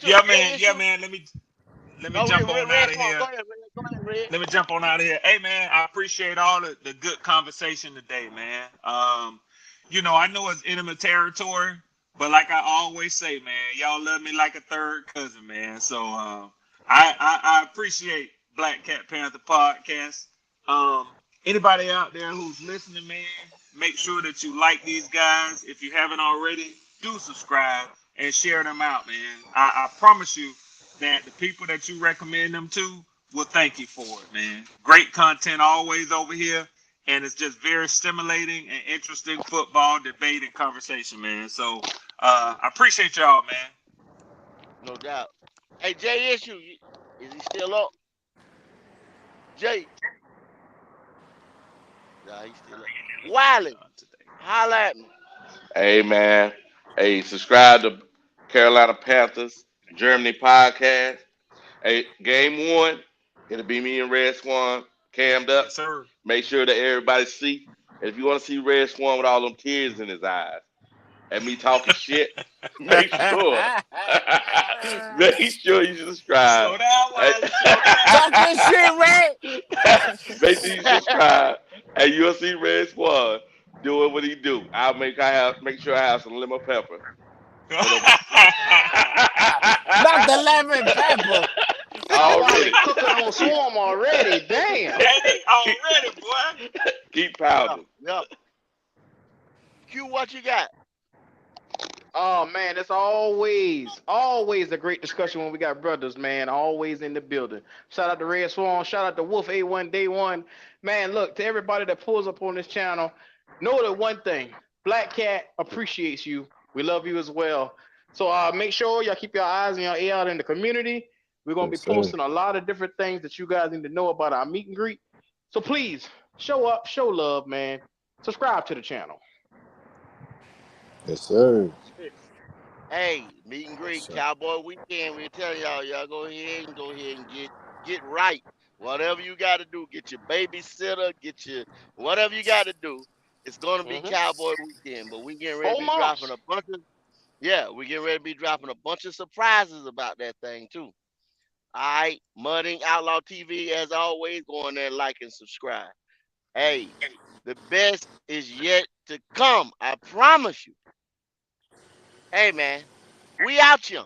Yeah, it. man. J Yeah, issue. man. Let me Oh, jump on Red out of Swan. here. Go ahead, Red. Go ahead, Red. Let me jump on out of here. Hey, man, I appreciate all the good conversation today, man. I know it's enemy territory, but like I always say, man, y'all love me like a third cousin, man. So I appreciate Black Cat Panther Podcast. Anybody out there who's listening, man, make sure that you like these guys. If you haven't already, do subscribe and share them out, man. I promise you that the people that you recommend them to will thank you for it, man. Great content always over here, and it's just very stimulating and interesting football debate and conversation, man. So I appreciate y'all, man. No doubt. Hey, J issue. Is he still up? Jay. Nah, he's still up. Wiley, holla at me. Hey man, hey, subscribe to Carolina Panthers Germany podcast. Hey, game 1, It'll be me and Red Swan cammed up. Yes, sir. Make sure that everybody see. And if you want to see Red Swan with all them tears in his eyes and me talking shit, make sure you subscribe. Slow down, Wiley. Slow down. Talk your shit, Red. Make sure you subscribe, and you'll see Red Swan doing what he do. I'll make sure I have some lemon pepper. Not the lemon pepper. Already cooking on Swarm already. Damn. Already, boy. Keep pounding. Yep. Q, what you got? Oh man, it's always a great discussion when we got brothers, man. Always in the building. Shout out to Red Swan. Shout out to Wolf A1 Day One. Man, look, to everybody that pulls up on this channel, know that one thing: Black Cat appreciates you. We love you as well. So make sure y'all keep your eyes and your ear out in the community. We're gonna be posting a lot of different things that you guys need to know about our meet and greet. So please show up, show love, man. Subscribe to the channel. Yes, sir. Hey, meet and greet, Cowboy Weekend. We tell y'all go ahead and get right. Whatever you got to do, get your babysitter, get your whatever you got to do. It's gonna be Cowboy Weekend, but we getting ready to be dropping a bunch of surprises about that thing too. All right, Mudding Outlaw TV, as always, go on there, like and subscribe. Hey, the best is yet to come. I promise you. Hey, man, we out here.